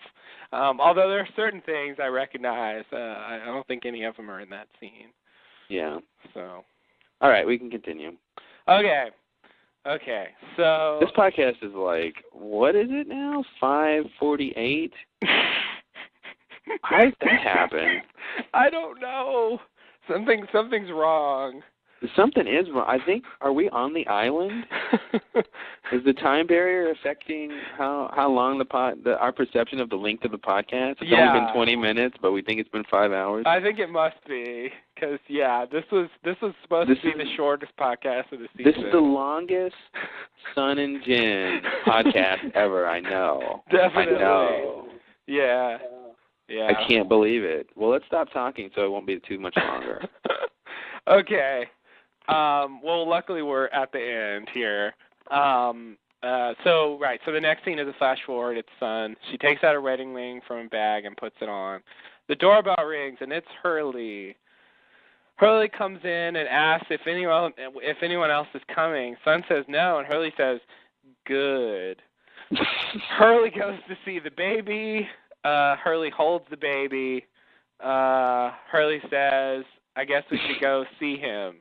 B: Although there are certain things I recognize, I don't think any of them are in that scene.
A: Yeah.
B: So.
A: All right, we can continue.
B: Okay. So.
A: This podcast is like, what is it now? 5:48. How did that happen?
B: I don't know. Something's wrong.
A: Something is wrong. I think, are we on the island? Is the time barrier affecting how long our perception of the length of the podcast? It's only been 20 minutes, but we think it's been 5 hours.
B: I think it must be because this was supposed to be the shortest podcast of the season.
A: This is the longest Sun and Jin podcast ever. I know.
B: Definitely.
A: I know.
B: Yeah.
A: I can't believe it. Well, let's stop talking so it won't be too much longer.
B: Okay. Well, luckily we're at the end here. So the next scene is a flash forward. It's Sun. She takes out a wedding ring from a bag and puts it on. The doorbell rings, and it's Hurley. Hurley comes in and asks if anyone else is coming. Sun says no, and Hurley says, good. Hurley goes to see the baby. Hurley holds the baby. Hurley says, I guess we should go see him.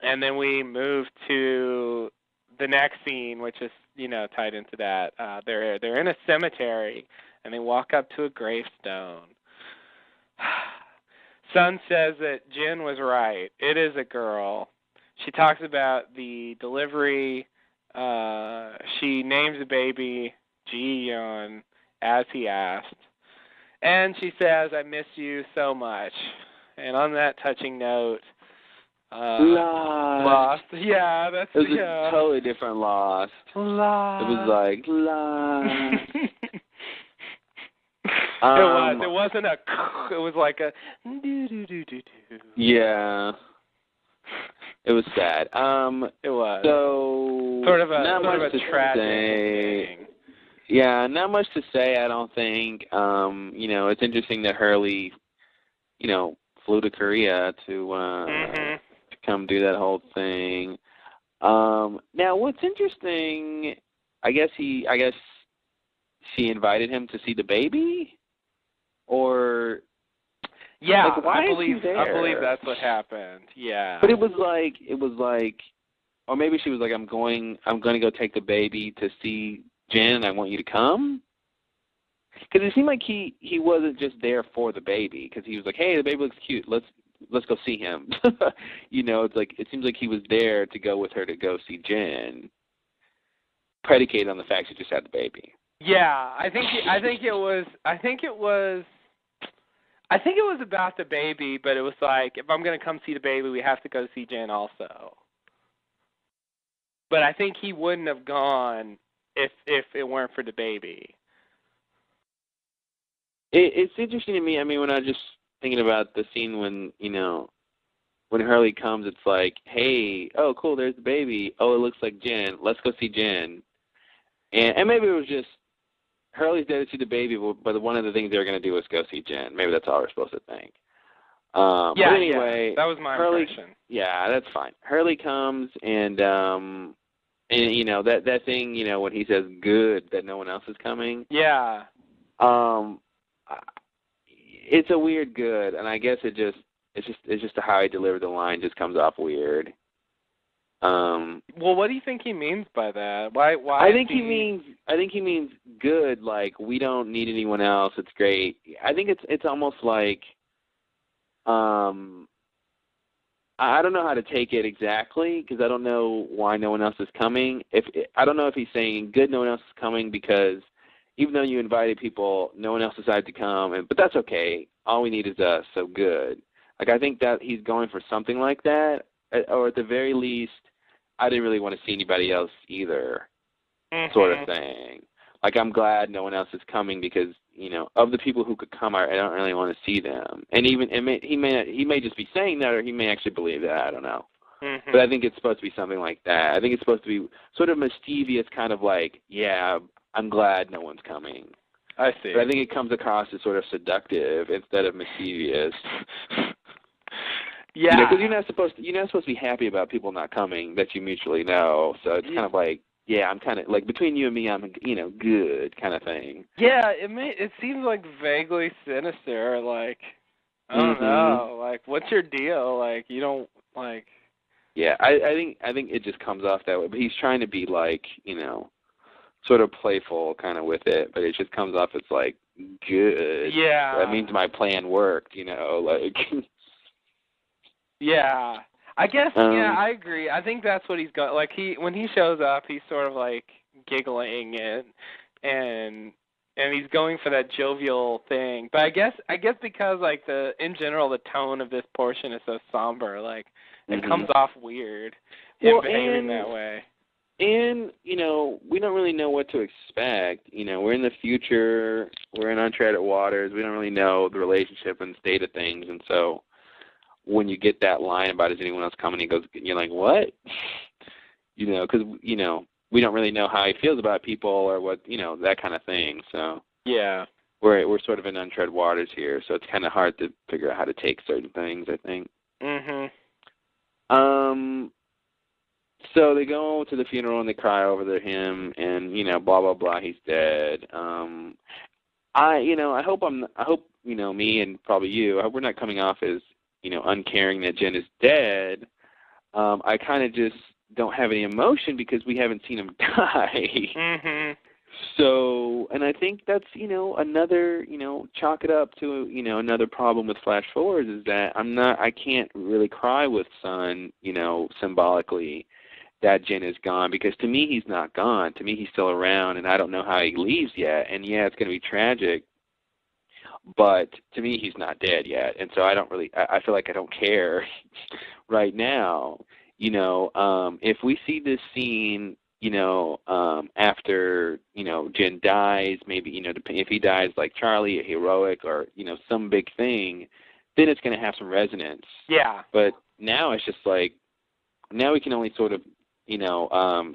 B: And then we move to the next scene, which is, tied into that. They're in a cemetery, and they walk up to a gravestone. Sun says that Jin was right. It is a girl. She talks about the delivery. She names the baby Ji-yeon, as he asked. And she says, I miss you so much. And on that touching note, Lost. Yeah, that's
A: it was a totally different Lost.
B: Lost.
A: It was like Lost.
B: It wasn't a. It was like a.
A: Yeah. It was sad.
B: It was.
A: So
B: sort of a tragic thing.
A: Yeah, not much to say. I don't think. It's interesting that Hurley, flew to Korea to come do that whole thing. Now, what's interesting, I guess she invited him to see the baby, or
B: I believe that's what happened. Yeah,
A: but it was like, or maybe she was like, I'm going to go take the baby to see Jen, and I want you to come. Because it seemed like he wasn't just there for the baby, because he was like, hey, the baby looks cute. Let's go see him. It's like it seems like he was there to go with her to go see Jen, predicated on the fact she just had the baby.
B: Yeah, I think it was about the baby, but it was like, if I'm going to come see the baby, we have to go see Jen also. but I think he wouldn't have gone if it weren't for the baby.
A: It's interesting to me. I mean, when I was just thinking about the scene when, when Hurley comes, it's like, hey, oh, cool, there's the baby. Oh, it looks like Jen. Let's go see Jen. And maybe it was just Hurley's there to see the baby, but one of the things they were going to do was go see Jen. Maybe that's all we're supposed to think. But anyway,
B: that was my
A: Hurley,
B: impression.
A: Yeah, that's fine. Hurley comes and that thing, when he says good that no one else is coming.
B: Yeah.
A: It's a weird good, and I guess it's just how he delivered the line just comes off weird.
B: Well, what do you think he means by that? Why?
A: I think he means good. Like, we don't need anyone else. It's great. I think it's almost like, I don't know how to take it exactly because I don't know why no one else is coming. I don't know if he's saying good, no one else is coming because even though you invited people, no one else decided to come. But that's okay. All we need is us. So good. Like, I think that he's going for something like that, or at the very least, I didn't really want to see anybody else either, sort of thing. Like, I'm glad no one else is coming because, of the people who could come, I don't really want to see them. And even he may just be saying that, or he may actually believe that. I don't know.
B: Mm-hmm.
A: But I think it's supposed to be something like that. I think it's supposed to be sort of mischievous, kind of like, yeah, I'm glad no one's coming.
B: I see.
A: But I think it comes across as sort of seductive instead of mischievous.
B: Yeah.
A: Because you're not supposed to be happy about people not coming that you mutually know. So it's kind of like, yeah, I'm kind of like between you and me, I'm good kind of thing.
B: Yeah, it seems like vaguely sinister. Like, I don't know. Like, what's your deal? Like, you don't like.
A: Yeah, I think it just comes off that way. But he's trying to be like, sort of playful kind of with it, but it just comes off as like good.
B: Yeah.
A: That means my plan worked, like.
B: Yeah. I guess, I agree. I think that's what he's got. Like, when he shows up, he's sort of like giggling and he's going for that jovial thing. But I guess because like in general the tone of this portion is so somber, like it comes off weird him behaving that way.
A: And, we don't really know what to expect. We're in the future. We're in uncharted waters. We don't really know the relationship and state of things. And so when you get that line about is anyone else coming, he goes, you're like, what? Because, we don't really know how he feels about people or what, that kind of thing. So
B: yeah,
A: we're sort of in uncharted waters here. So it's kind of hard to figure out how to take certain things, I think. So they go to the funeral and they cry over him and, blah, blah, blah, he's dead. I hope, me and probably you, I hope we're not coming off as, uncaring that Jen is dead. I kind of just don't have any emotion because we haven't seen him die. So, and I think that's, another, chalk it up to, another problem with flash forwards is that I can't really cry with Son, symbolically that Jen is gone because to me he's not gone. To me he's still around and I don't know how he leaves yet. And yeah, it's going to be tragic, but to me he's not dead yet. And so I feel like I don't care right now. If we see this scene, after, Jen dies, maybe, if he dies like Charlie, a heroic or, some big thing, then it's going to have some resonance.
B: Yeah.
A: But now it's just like, now we can only sort of,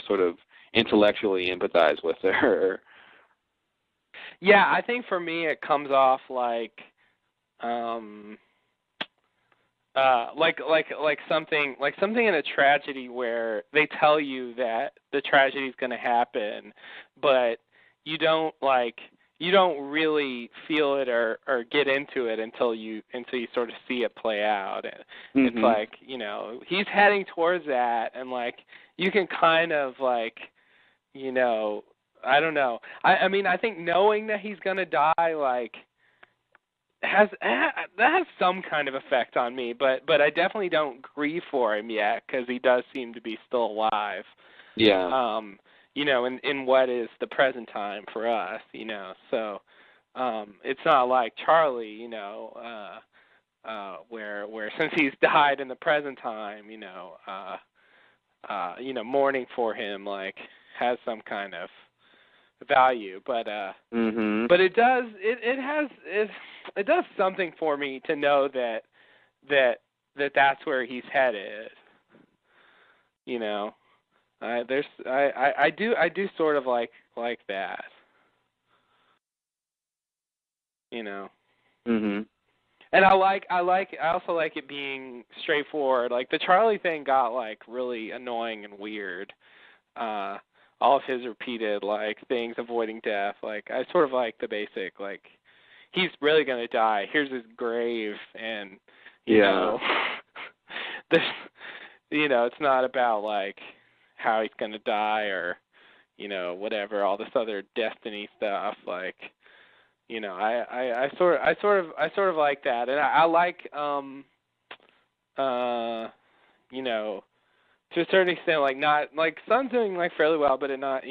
A: sort of intellectually empathize with her.
B: Yeah, I think for me it comes off like something in a tragedy where they tell you that the tragedy is going to happen, but you don't really feel it or get into it until you sort of see it play out. It's like, he's heading towards that and like you can kind of like, I don't know. I mean, I think knowing that he's going to die like that has some kind of effect on me, but I definitely don't grieve for him yet because he does seem to be still alive.
A: Yeah.
B: In what is the present time for us, So it's not like Charlie, where since he's died in the present time, mourning for him like has some kind of value, but
A: Mhm.
B: but it does something for me to know that's where he's headed. I do sort of like that.
A: Mhm.
B: And I also like it being straightforward. Like the Charlie thing got like really annoying and weird. All of his repeated like things avoiding death. Like I sort of like the basic like he's really gonna die. Here's his grave, and you know, there's it's not about like how he's gonna die or whatever all this other destiny stuff. Like I sort of like that, and I like to a certain extent, like not like Sun's doing like fairly well, but it not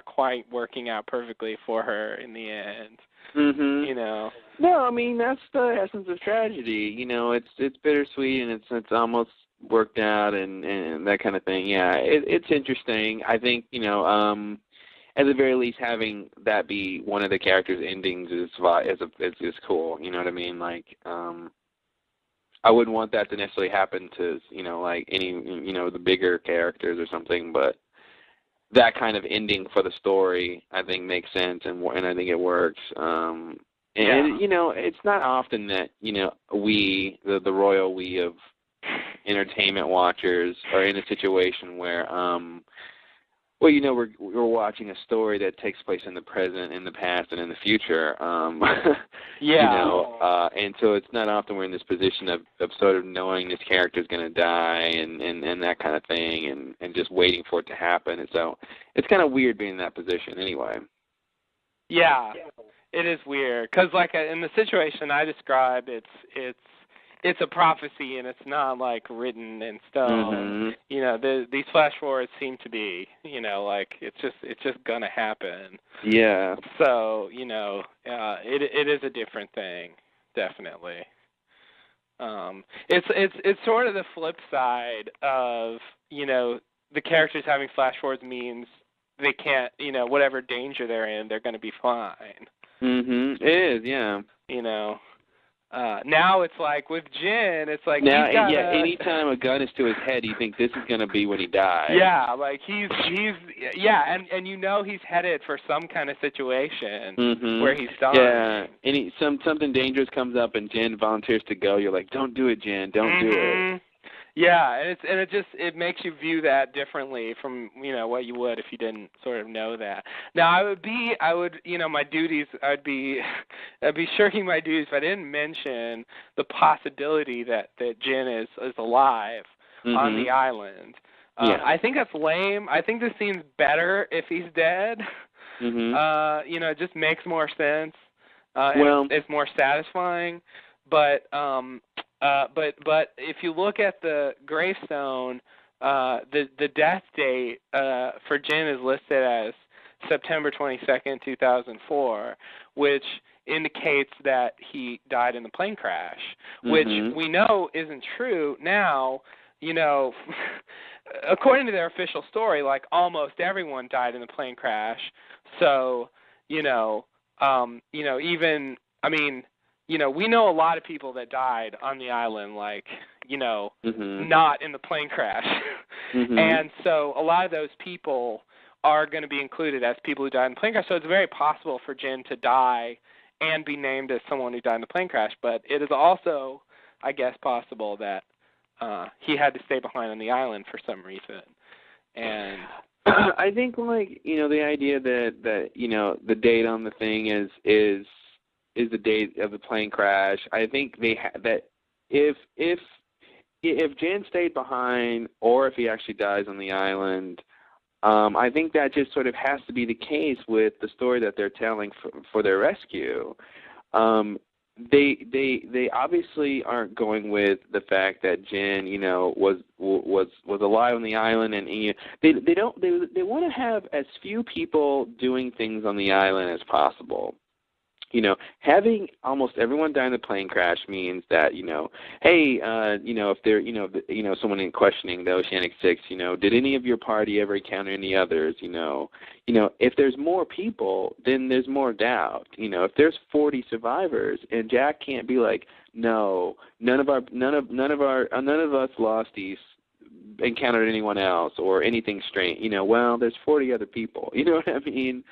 B: quite working out perfectly for her in the end.
A: Mhm. No, I mean that's the essence of tragedy. It's bittersweet and it's almost worked out and that kind of thing. Yeah, it's interesting. I think at the very least, having that be one of the characters' endings is cool. You know what I mean? Like, I wouldn't want that to necessarily happen to like any the bigger characters or something, but that kind of ending for the story I think makes sense and I think it works. And it's not often that we the royal we of entertainment watchers are in a situation where well, we're watching a story that takes place in the present, in the past, and in the future. And so it's not often we're in this position of sort of knowing this character is going to die and that kind of thing, and just waiting for it to happen. And so it's kind of weird being in that position, anyway.
B: Yeah, it is weird because, like, in the situation I described, it's a prophecy and it's not like written in stone.
A: Mm-hmm.
B: These flash forwards seem to be, like it's just gonna happen.
A: Yeah.
B: So it is a different thing, definitely. It's sort of the flip side of the characters having flash forwards means they can't whatever danger they're in they're gonna be fine.
A: Mhm. It is, yeah.
B: Now it's like with Jin, it's like
A: now,
B: he's got
A: anytime a gun is to his head, you think this is going to be when he dies.
B: Yeah, like he's and he's headed for some kind of situation where he's dying.
A: Yeah, something dangerous comes up and Jin volunteers to go. You're like, don't do it, Jin, don't do it.
B: Yeah, and it makes you view that differently from what you would if you didn't sort of know that. Now I'd be shirking my duties if I didn't mention the possibility that Jin is alive on the island. I think that's lame. I think this scene's better if he's dead. It just makes more sense. It's more satisfying, but if you look at the gravestone, the death date for Jin is listed as September 22nd, 2004, which indicates that he died in the plane crash, which we know isn't true now. According to their official story, like almost everyone died in the plane crash. So, we know a lot of people that died on the island, like, not in the plane crash. And so a lot of those people are going to be included as people who died in the plane crash. So it's very possible for Jin to die and be named as someone who died in the plane crash. But it is also, I guess, possible that he had to stay behind on the island for some reason. And
A: I think, like, the idea that the date on the thing is the date of the plane crash. I think that if Jan stayed behind, or if he actually dies on the island, I think that just sort of has to be the case with the story that they're telling for their rescue. They obviously aren't going with the fact that Jin, was alive on the island, and they want to have as few people doing things on the island as possible. having almost everyone die in the plane crash means that, hey, if they're, someone in questioning the Oceanic Six, did any of your party ever encounter any others? If there's more people, then there's more doubt. If there's 40 survivors, and Jack can't be like, no, none of us losties encountered anyone else or anything strange. Well, there's 40 other people. You know what I mean?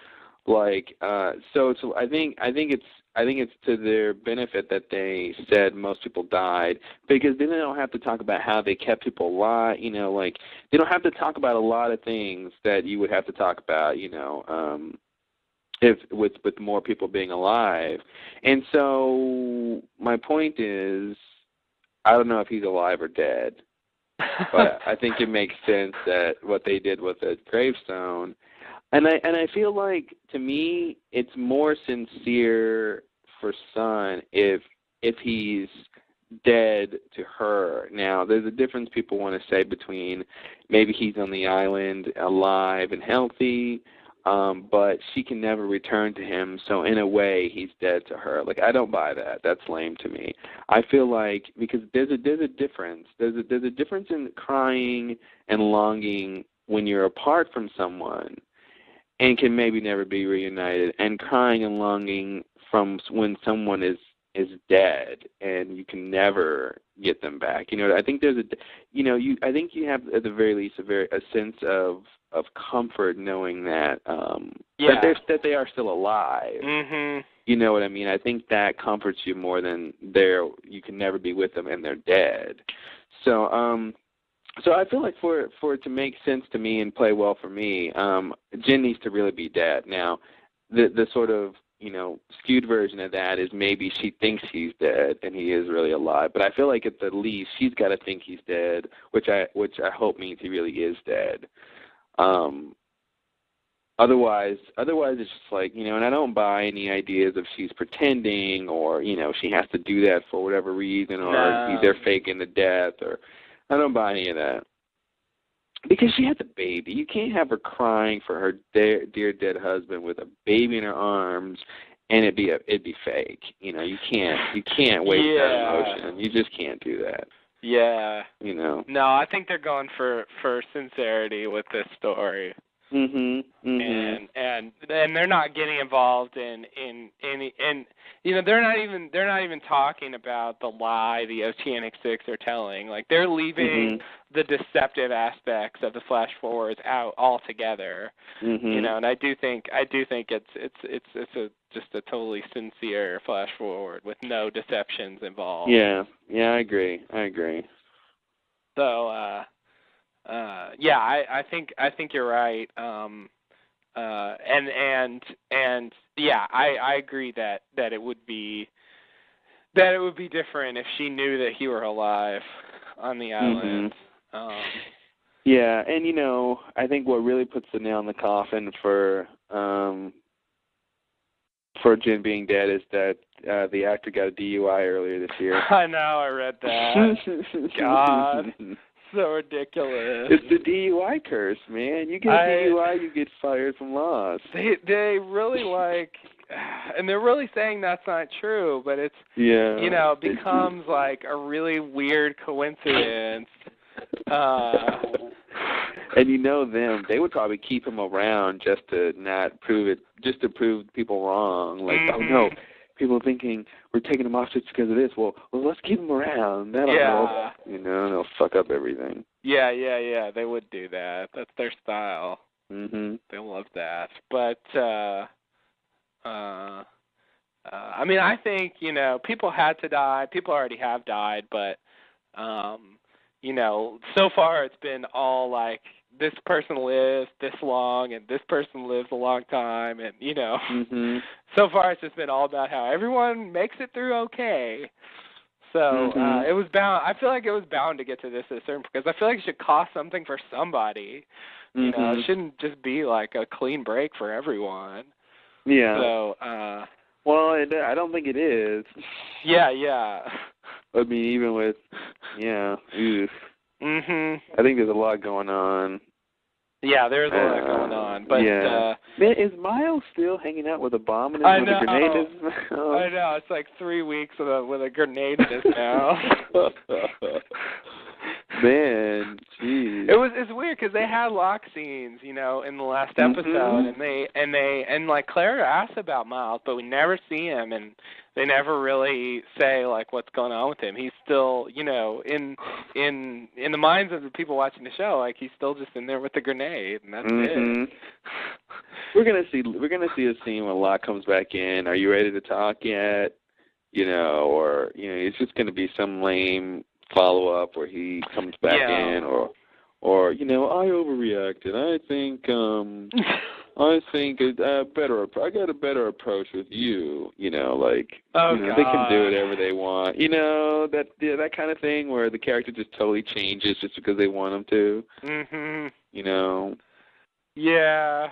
A: Like, so I think it's to their benefit that they said most people died, because then they don't have to talk about how they kept people alive. Like, they don't have to talk about a lot of things that you would have to talk about. If with more people being alive. And so my point is, I don't know if he's alive or dead, but I think it makes sense that what they did with the gravestone. And I feel like, to me, it's more sincere for Son if he's dead to her. Now, there's a difference people want to say between maybe he's on the island alive and healthy, but she can never return to him, so in a way he's dead to her. Like, I don't buy that. That's lame to me. I feel like, because there's a difference. There's a difference in crying and longing when you're apart from someone and can maybe never be reunited, and crying and longing from when someone is dead and you can never get them back. I think there's I think you have, at the very least, a sense of comfort knowing that that they are still alive.
B: Mm-hmm.
A: You know what I mean? I think that comforts you more than you can never be with them and they're dead. So I feel like for it to make sense to me and play well for me, Jen needs to really be dead. Now, the sort of, skewed version of that is maybe she thinks he's dead and he is really alive. But I feel like at the least she's got to think he's dead, which I hope means he really is dead. Otherwise it's just like, and I don't buy any ideas of she's pretending, or, she has to do that for whatever reason, or they're faking the death, or I don't buy any of that. Because she had the baby. You can't have her crying for her dear dead husband with a baby in her arms and it'd be fake. You can't waste that emotion. You just can't do that.
B: Yeah. No, I think they're going for sincerity with this story.
A: Mhm. Mhm.
B: And they're not getting involved in any, and they're not even talking about the lie the Oceanic Six are telling. Like, they're leaving the deceptive aspects of the flash forwards out altogether.
A: Mm-hmm.
B: And I do think it's just a totally sincere flash forward with no deceptions involved.
A: Yeah, I agree.
B: So I think you're right. And yeah, I agree that it would be different if she knew that he were alive on the island.
A: Yeah, and I think what really puts the nail in the coffin for Jen being dead is that the actor got a DUI earlier this year.
B: I know, I read that. God. So ridiculous.
A: It's the DUI curse, man. You get a DUI, you get fired from Lost.
B: They really and they're really saying that's not true, but it's it becomes like a really weird coincidence.
A: And them, they would probably keep him around just to not prove it, just to prove people wrong. Like, oh no, people thinking we're taking him off just because of this. Well, let's keep him around. That'll help. They'll fuck up everything.
B: Yeah. They would do that. That's their style.
A: Mhm.
B: They love that. But I mean, I think people had to die. People already have died, but so far it's been all like, this person lives this long and this person lives a long time, and so far it's just been all about how everyone makes it through okay. So it was bound. I feel like it was bound to get to this at a certain, because I feel like it should cost something for somebody. It shouldn't just be like a clean break for everyone.
A: Yeah.
B: So
A: well, I don't think it is.
B: Yeah.
A: I mean, even with oof.
B: Mhm.
A: I think there's a lot going on.
B: Yeah, there's a lot going on. But
A: yeah. Man, is Miles still hanging out with a bomb in his
B: I
A: with
B: know.
A: a grenade in his mouth?
B: I know. It's like 3 weeks with a grenade in his mouth.
A: Man, jeez.
B: It's weird because they had lock scenes, in the last episode, and like Clara asks about Miles, but we never see him, and they never really say like what's going on with him. He's still, in the minds of the people watching the show, like he's still just in there with the grenade, and that's it.
A: We're gonna see a scene when Locke comes back in. Are you ready to talk yet? Or it's just gonna be some lame follow-up where he comes back in, or I overreacted. I think I got a better approach with you. They can do whatever they want. That kind of thing where the character just totally changes just because they want him to.
B: Yeah.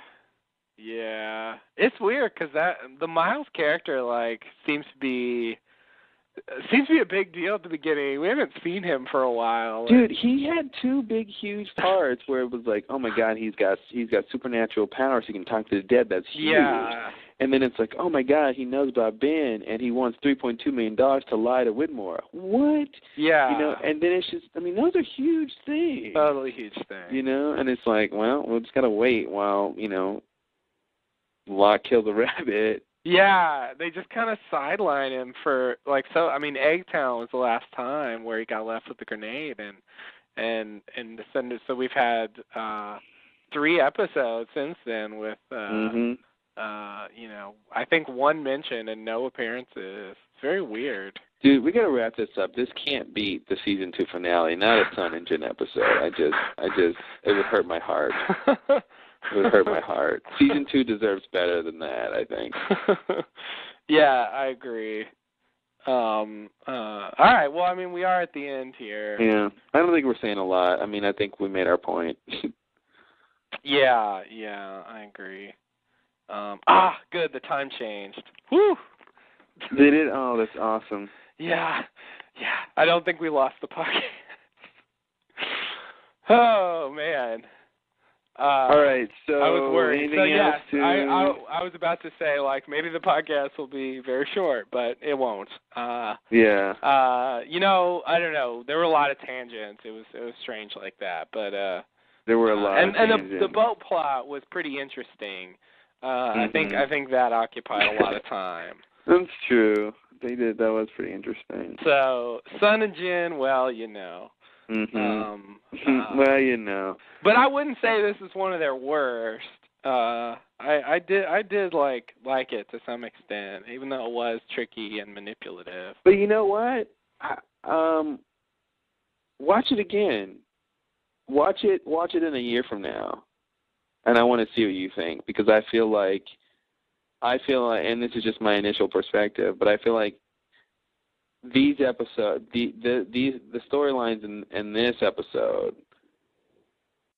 B: It's weird because the Miles character seems to be a big deal at the beginning. We haven't seen him for a while.
A: Dude, he had 2 big, huge parts where it was like, oh my God, he's got supernatural powers. He can talk to the dead. That's huge.
B: Yeah.
A: And then it's like, oh my God, he knows about Ben, and he wants $3.2 million to lie to Whitmore. What?
B: Yeah.
A: And then it's just, those are huge things.
B: Totally huge thing.
A: And it's like, well, we'll just gotta wait while Locke kills a rabbit.
B: Yeah, they just kind of sideline him for Eggtown was the last time where he got left with the grenade, and so we've had 3 episodes since then with I think 1 mention and no appearances. It's very weird.
A: Dude, we gotta wrap this up. This can't beat the season 2 finale. Not a Sun and Jin episode. It would hurt my heart. It would hurt my heart. Season 2 deserves better than that, I think.
B: Yeah, I agree. All right. Well, we are at the end here.
A: Yeah. I don't think we're saying a lot. I think we made our point.
B: Yeah, I agree. Good. The time changed. Woo!
A: Did it? Oh, that's awesome.
B: Yeah. I don't think we lost the podcast. Oh, man.
A: All right, so
B: I was worried.
A: anything
B: So
A: else
B: I was about to say maybe the podcast will be very short, but it won't.
A: Yeah.
B: I don't know. There were a lot of tangents. It was strange like that, but
A: there were a lot of tangents.
B: And the boat plot was pretty interesting. I think that occupied a lot of time.
A: That's true. They did. That was pretty interesting.
B: So Sun and Jin, well, But I wouldn't say this is one of their worst. I did like it to some extent, even though it was tricky and manipulative.
A: But you know what? Watch it again. Watch it in a year from now, and I want to see what you think, because I feel like, and this is just my initial perspective, but I feel like these episodes, the storylines in this episode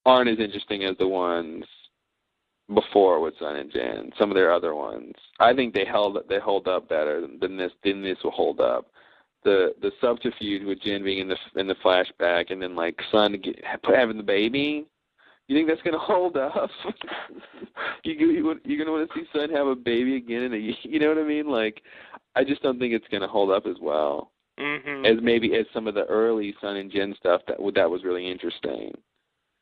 A: aren't as interesting as the ones before with Sun and Jin. Some of their other ones, I think they hold up better than this will hold up. The subterfuge with Jin being in the flashback, and then Sun having the baby. You think that's gonna hold up? You're gonna want to see Sun have a baby again you know what I mean? I just don't think it's gonna hold up as well as some of the early Sun and Jin stuff that was really interesting.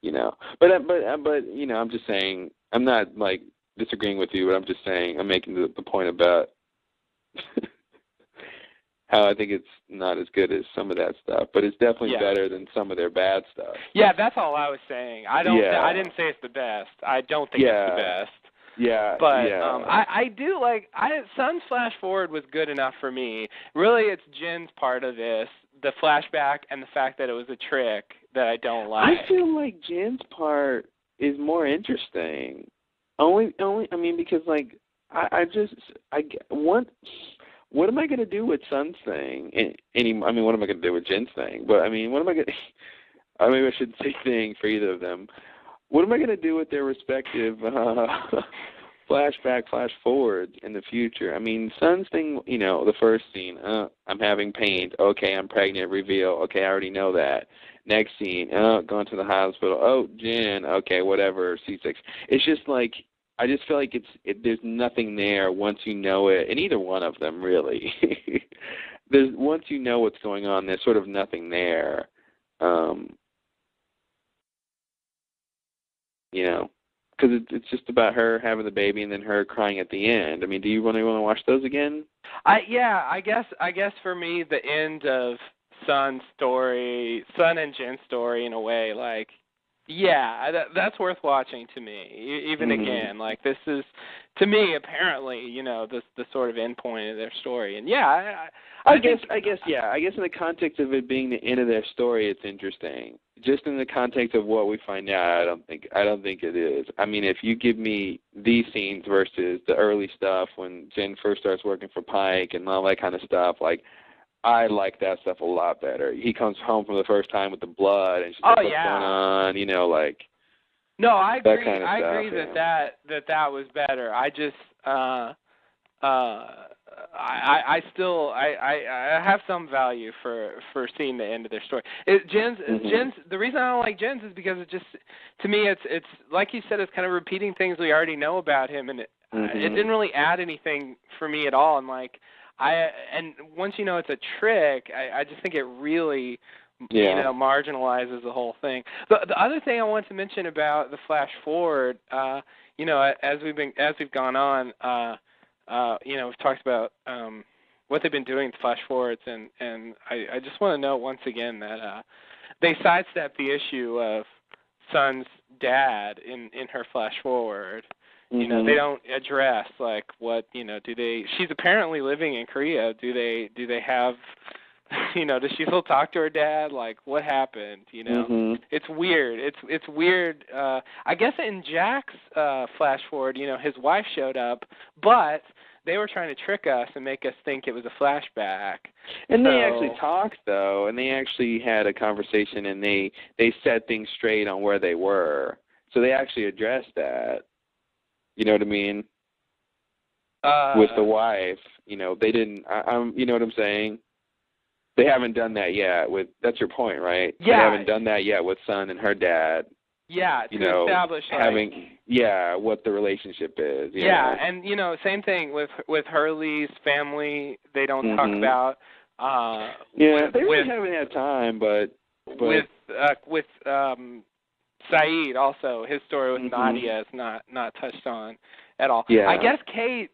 A: But I'm just saying, I'm not disagreeing with you, but I'm just saying, I'm making the point about how I think it's not as good as some of that stuff, but it's definitely better than some of their bad stuff.
B: Yeah, that's all I was saying. I didn't say it's the best. I don't think it's the best.
A: Yeah,
B: but I do Sun's flash forward was good enough for me. Really, it's Jin's part of this, the flashback, and the fact that it was a trick that I don't like.
A: I feel like Jin's part is more interesting. Because what am I going to do with Sun's thing? What am I going to do with Jin's thing? But what am I going to? Maybe I shouldn't say thing for either of them. What am I going to do with their respective flashback, flash forwards in the future? Sun's thing, the first scene, I'm having pain. Okay, I'm pregnant, reveal. Okay, I already know that. Next scene, oh, going to the hospital. Oh, Jen, okay, whatever, C6. It's just like, I just feel like there's nothing there once you know it, and either one of them, really. Once you know what's going on, there's sort of nothing there. You know, because it's just about her having the baby and then her crying at the end. I mean, do you want to watch those again?
B: I guess for me the end of Sun and Jen's story in a way, like, yeah, that's worth watching to me. Even again, like, this is, to me, apparently, you know, the sort of end point of their story. And yeah, I guess
A: in the context of it being the end of their story, it's interesting. Just in the context of what we find out, I don't think it is. I mean, if you give me these scenes versus the early stuff when Jen first starts working for Pike and all that kind of stuff, like, I like that stuff a lot better. He comes home for the first time with the blood, and she's like, what's going on? You know, like.
B: No, I agree.
A: That kind of
B: I
A: stuff,
B: agree that was better. I just I still have some value for seeing the end of their story. Jen's the reason I don't like Jen's is because it just, to me, it's like you said, it's kind of repeating things we already know about him, and it didn't really add anything for me at all. And like and once you know it's a trick, I just think it really you know, marginalizes the whole thing. The other thing I want to mention about the flash forward, you know, as we've gone on, you know, we've talked about what they've been doing with flash forwards, and I just want to note once again that they sidestepped the issue of Sun's dad in her flash forward. You know, they don't address like what, you know, she's apparently living in Korea. Do they have, you know, does she still talk to her dad? Like, what happened? You know, it's weird. It's weird. I guess in Jack's flash forward, you know, his wife showed up, but they were trying to trick us and make us think it was a flashback.
A: And they actually talked, though, and they actually had a conversation, and they set things straight on where they were. So they actually addressed that. You know what I mean? With the wife, you know, they didn't. You know what I'm saying? They haven't done that yet. That's your point, right?
B: Yeah.
A: They haven't done that yet with Sun and her dad.
B: Yeah,
A: you know,
B: establish
A: what the relationship is.
B: Yeah, and you know, same thing with Hurley's family. They don't talk about.
A: They really haven't had time, but
B: with Saeed also, his story with Nadia is not touched on at all.
A: Yeah.
B: I guess Kate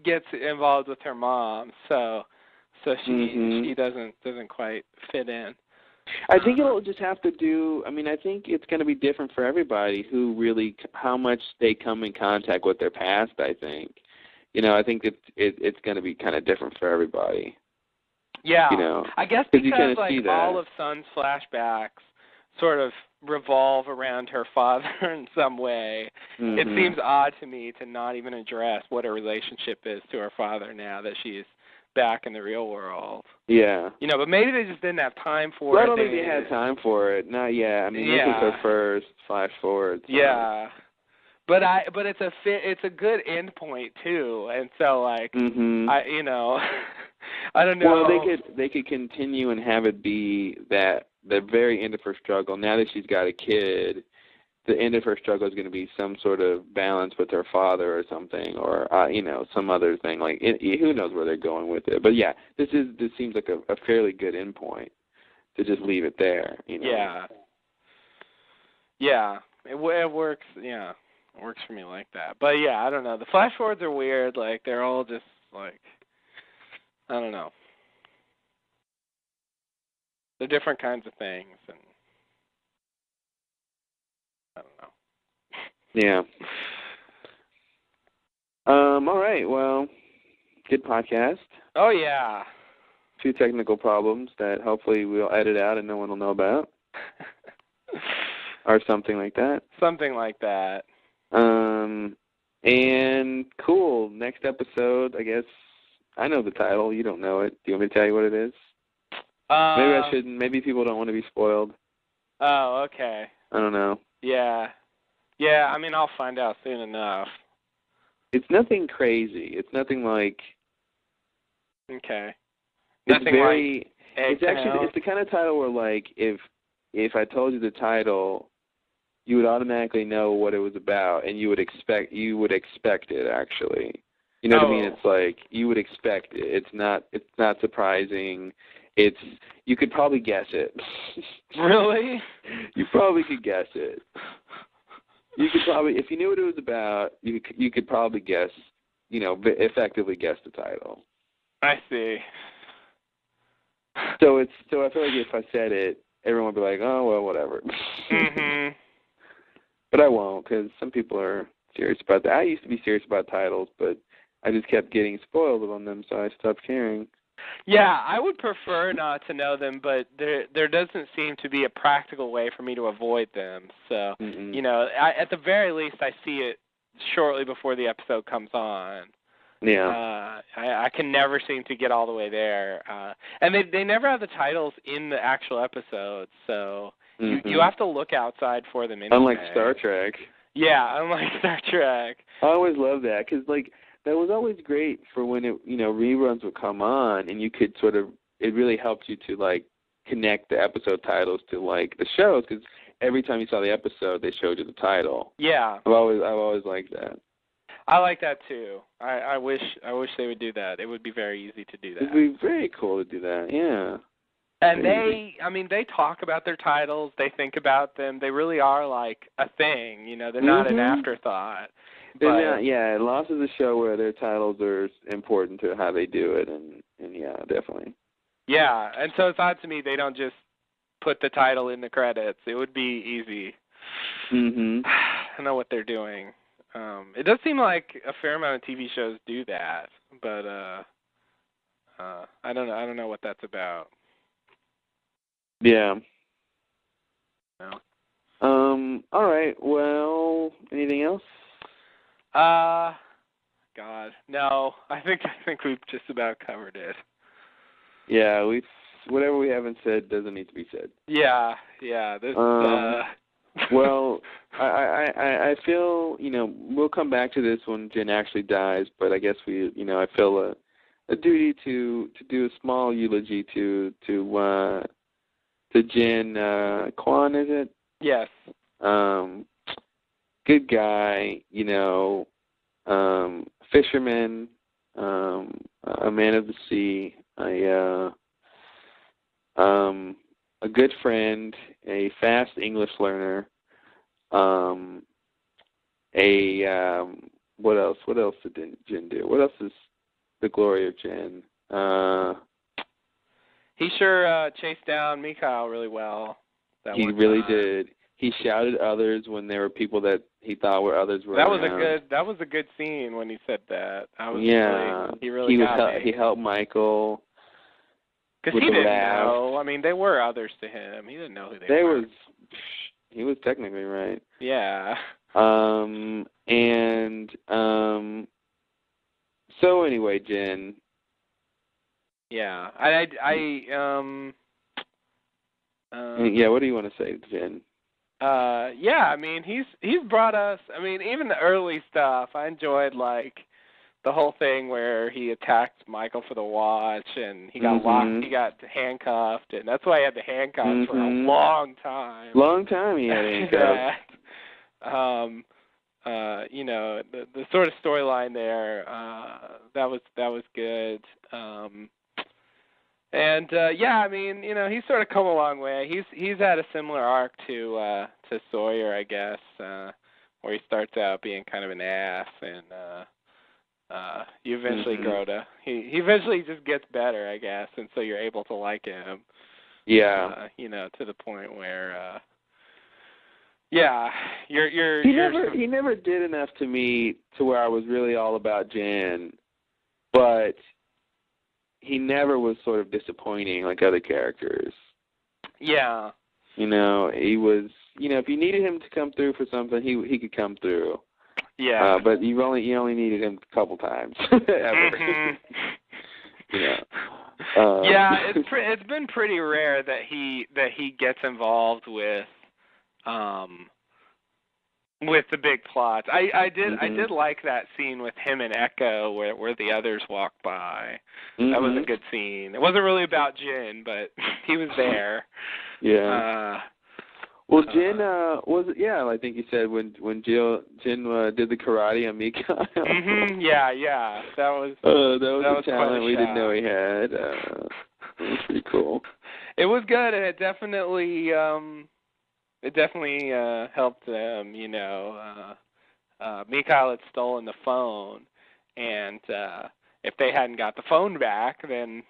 B: gets involved with her mom, so she doesn't quite fit in.
A: I think it'll just have to do. I mean, I think it's going to be different for everybody how much they come in contact with their past. I think, you know, I think it's going to be kind of different for everybody.
B: Yeah,
A: you know,
B: I guess because like all of Sun's flashbacks sort of revolve around her father in some way. It seems odd to me to not even address what her relationship is to her father now that she's back in the real world.
A: Yeah.
B: You know, but maybe they just didn't have time for it.
A: I don't think they had time for it. Not yet. I mean, this is her first flash forward. So.
B: Yeah. But it's a good end point too, and so like you know, I don't know.
A: Well, they could continue and have it be that the very end of her struggle. Now that she's got a kid, the end of her struggle is going to be some sort of balance with her father or something, or you know, some other thing. Like who knows where they're going with it? But yeah, this seems like a fairly good end point to just leave it there. You know?
B: Yeah. Yeah, it works. Yeah. It works for me like that. But yeah, I don't know. The flash forwards are weird. Like, they're all just like, I don't know. They're different kinds of things, and I don't know.
A: Yeah. All right. Well, good podcast.
B: Oh yeah.
A: A few technical problems that hopefully we'll edit out and no one will know about, or something like that.
B: Something like that.
A: And cool. Next episode, I guess I know the title. You don't know it. Do you want me to tell you what it is? Maybe I shouldn't. Maybe people don't want to be spoiled.
B: Oh, okay.
A: I don't know.
B: Yeah. Yeah, I mean, I'll find out soon enough.
A: It's nothing crazy. It's nothing like...
B: Okay.
A: It's
B: nothing
A: very...
B: like...
A: It's the kind of title where, like, if if I told you the title, you would automatically know what it was about, and you would expect it actually. You know what I mean? It's like you would expect it. It's not surprising. You could probably guess it.
B: Really?
A: You probably could guess it. You could probably, if you knew what it was about, you could probably guess, effectively guess the title.
B: I see.
A: So I feel like if I said it, everyone would be like, oh well, whatever.
B: Mhm.
A: But I won't, because some people are serious about that. I used to be serious about titles, but I just kept getting spoiled on them, so I stopped caring.
B: Yeah, I would prefer not to know them, but there doesn't seem to be a practical way for me to avoid them. So, at the very least, I see it shortly before the episode comes on.
A: Yeah.
B: I can never seem to get all the way there. And they never have the titles in the actual episodes, so you have to look outside for them anyway.
A: Unlike Star Trek.
B: Yeah, unlike Star Trek.
A: I always loved that, because, that was always great for when reruns would come on, and you could it really helped you to, connect the episode titles to, the shows, because every time you saw the episode, they showed you the title.
B: Yeah.
A: I've always liked that.
B: I like that too. I wish they would do that. It would be very easy to do that.
A: It would be very cool to do that, yeah.
B: And they talk about their titles, they think about them, they really are like a thing, they're not an afterthought.
A: They're not, yeah, Lost is a show where their titles are important to how they do it, and yeah, definitely.
B: Yeah, and so it's odd to me they don't just put the title in the credits. It would be easy.
A: Mhm.
B: I don't know what they're doing. It does seem like a fair amount of TV shows do that, but I don't know what that's about.
A: Yeah.
B: No.
A: All right. Well, anything else?
B: God, no. I think we've just about covered it.
A: Yeah, whatever we haven't said doesn't need to be said.
B: Yeah.
A: Well, I feel, we'll come back to this when Jen actually dies, but I guess I feel a duty to do a small eulogy to Jen Kwan, is it?
B: Yes.
A: Good guy, fisherman, a man of the sea, a good friend, a fast English learner, what else? What else did Jen do? What else is the glory of Jen?
B: He sure chased down Mikhail really well.
A: He really did. He shouted others when there were people that he thought were others were around.
B: That was a good scene when he said that. He
A: helped Michael.
B: Because he didn't know. I mean, they were others to him. He didn't know who they were.
A: He was technically right.
B: Yeah.
A: So anyway, Jen.
B: Yeah.
A: Yeah, what do you want to say, Jen?
B: Yeah, I mean, he's brought us, I mean, even the early stuff, I enjoyed, the whole thing where he attacked Michael for the watch, and he got locked, he got handcuffed, and that's why he had the handcuffs for a long time.
A: Long time he had handcuffs.
B: The sort of storyline there, that was good. I mean, he's sort of come a long way. He's had a similar arc to Sawyer, I guess, where he starts out being kind of an ass, and you eventually grow to he eventually just gets better, I guess, and so you're able to like him.
A: Yeah.
B: To the point where you're
A: he never did enough to me to where I was really all about Jan, but he never was sort of disappointing like other characters.
B: Yeah.
A: He was, if you needed him to come through for something, he could come through.
B: Yeah.
A: But you only needed him a couple times ever.
B: It's been pretty rare that he gets involved with the big plots. I did like that scene with him and Echo where the others walk by. That was a good scene. It wasn't really about Jin, but he was there.
A: Yeah. Well, Jin was it? Yeah, I think you said when Jin did the karate on Mikhail.
B: Yeah. That was
A: a talent we didn't know he had. It was pretty cool.
B: It was good, and it definitely helped them. Mikhail had stolen the phone, and if they hadn't got the phone back, then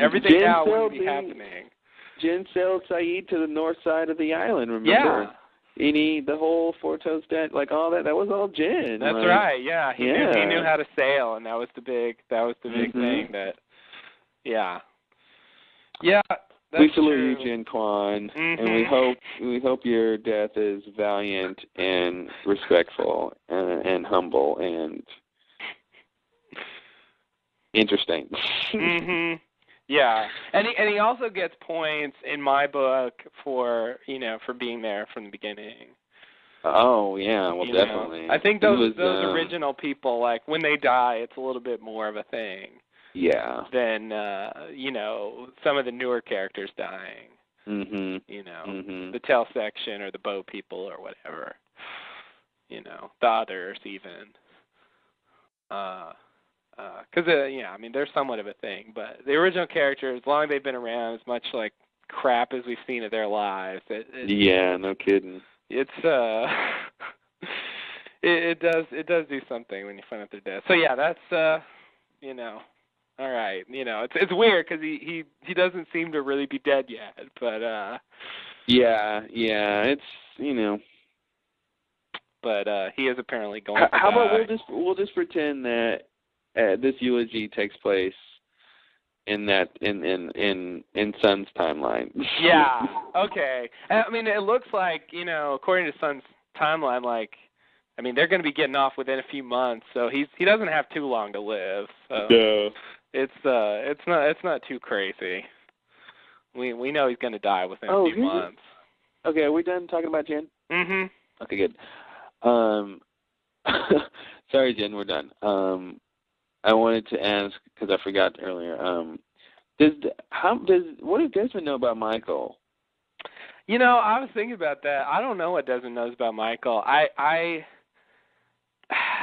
B: everything
A: Jin
B: now wouldn't be happening.
A: Jin sailed Saeed to the north side of the island, remember?
B: Yeah.
A: The whole Four Toes Dead, like all that was all Jin.
B: That's right, yeah. He knew how to sail, and that was the big thing that, yeah. Yeah, that's
A: we salute
B: true.
A: you, Jin Kwan, and we hope your death is valiant and respectful and humble and interesting.
B: Yeah, and he also gets points in my book for being there from the beginning.
A: Oh yeah, well definitely.
B: I think those original people, like when they die, it's a little bit more of a thing.
A: Yeah.
B: Than some of the newer characters dying. The tail section or the bow people or whatever. The others even. Because they're somewhat of a thing, but the original characters, as long as they've been around, as much like crap as we've seen of their lives.
A: Yeah, no kidding.
B: It's it does do something when you find out they're dead. So yeah, that's all right. It's weird because he doesn't seem to really be dead yet, but
A: yeah, it's
B: but he is apparently going to die.
A: How about we'll just pretend that this eulogy takes place in Sun's timeline.
B: Yeah. Okay. I mean, it looks like according to Sun's timeline, like, I mean, they're going to be getting off within a few months, so he doesn't have too long to live. So
A: no.
B: It's not too crazy. We know he's going to die within a few months.
A: Okay, are we done talking about Jen?
B: Mm-hmm.
A: Okay, good. Sorry, Jen, we're done. I wanted to ask because I forgot earlier. What does Desmond know about Michael?
B: I was thinking about that. I don't know what Desmond knows about Michael.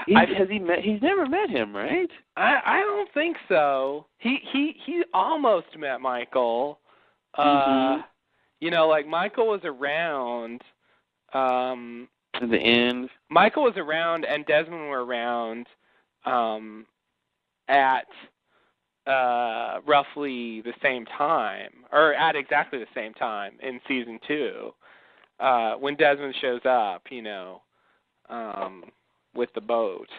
A: He's never met him, right?
B: I don't think so. He almost met Michael. Like Michael was around.
A: At the end.
B: Michael was around, and Desmond were around. At roughly the same time, or at exactly the same time in season 2, when Desmond shows up, with the boat.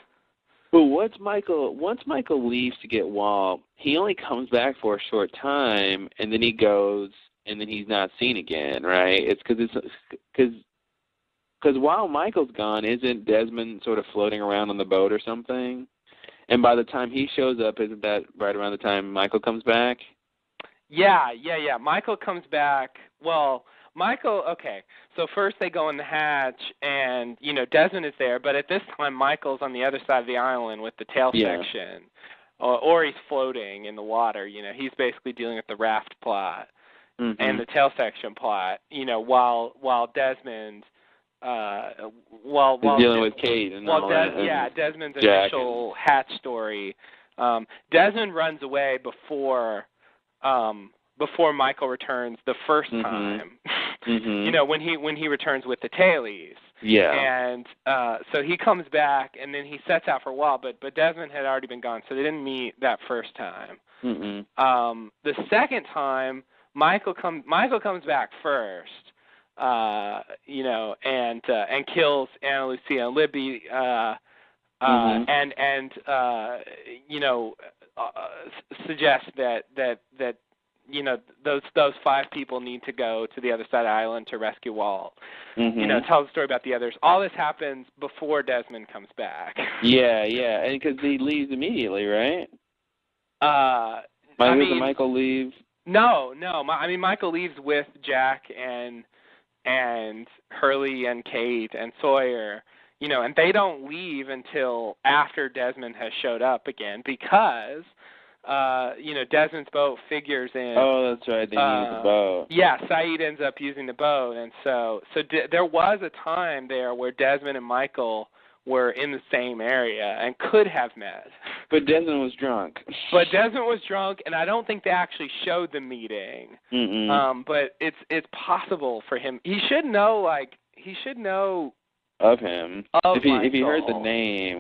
A: But once Michael leaves to get Walt, he only comes back for a short time, and then he goes, and then he's not seen again, right? It's because while Michael's gone, isn't Desmond sort of floating around on the boat or something? And by the time he shows up, isn't that right around the time Michael comes back?
B: Yeah. Michael comes back. Well, okay. So first they go in the hatch, and, Desmond is there. But at this time, Michael's on the other side of the island with the tail section. Or he's floating in the water. He's basically dealing with the raft plot and the tail section plot, while Desmond...
A: he's dealing with Kate and
B: Desmond's
A: Jack
B: initial hatch story. Desmond runs away before Michael returns the first time. When he returns with the tailies.
A: Yeah.
B: And so he comes back, and then he sets out for a while, but Desmond had already been gone, so they didn't meet that first time. The second time, Michael comes back first. And kills Anna Lucia and Libby, suggests that those 5 people need to go to the other side of the island to rescue Walt. Tells the story about the others. All this happens before Desmond comes back.
A: Yeah, and because he leaves immediately, right? Michael leave?
B: No. Michael leaves with Jack and Hurley and Kate and Sawyer, and they don't leave until after Desmond has showed up again because Desmond's boat figures in.
A: Oh, that's right. They needed the boat.
B: Yeah, Saeed ends up using the boat, and so there was a time there where Desmond and Michael were in the same area and could have met.
A: But Desmond was drunk.
B: And I don't think they actually showed the meeting. But it's possible for him. He should know
A: of him. If he heard the name,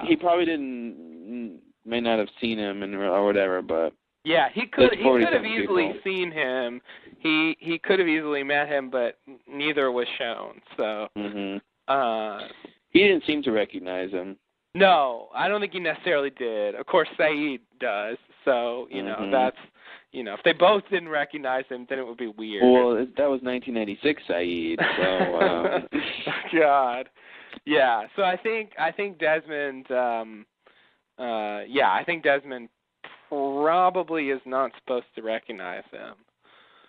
A: he probably may not have seen him or whatever, but
B: yeah, he could have easily seen him. He could have easily met him, but neither was shown. So
A: he didn't seem to recognize him.
B: No, I don't think he necessarily did. Of course, Saeed does. So that's if they both didn't recognize him, then it would be weird.
A: Well, that was 1996 Saeed. So
B: God, yeah. So I think Desmond. I think Desmond probably is not supposed to recognize him.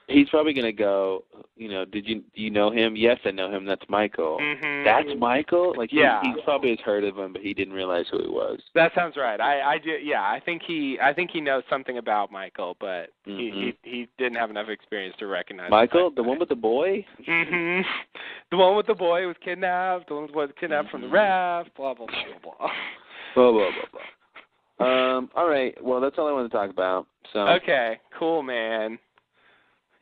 A: He's probably going to go, do you know him? Yes, I know him. That's Michael. That's Michael? He probably has heard of him, but he didn't realize who he was.
B: That sounds right. I do. Yeah, I think he knows something about Michael, but he didn't have enough experience to recognize
A: Michael, the one with the boy?
B: The one with the boy who was kidnapped. The one who was kidnapped from the raft. Blah blah blah blah.
A: Blah blah blah blah. All right. Well, that's all I want to talk about. So. Okay.
B: Cool, man.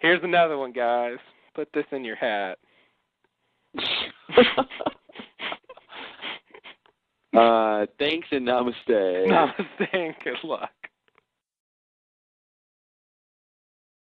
B: Here's another one, guys. Put this in your hat.
A: Thanks and namaste.
B: Namaste and good luck.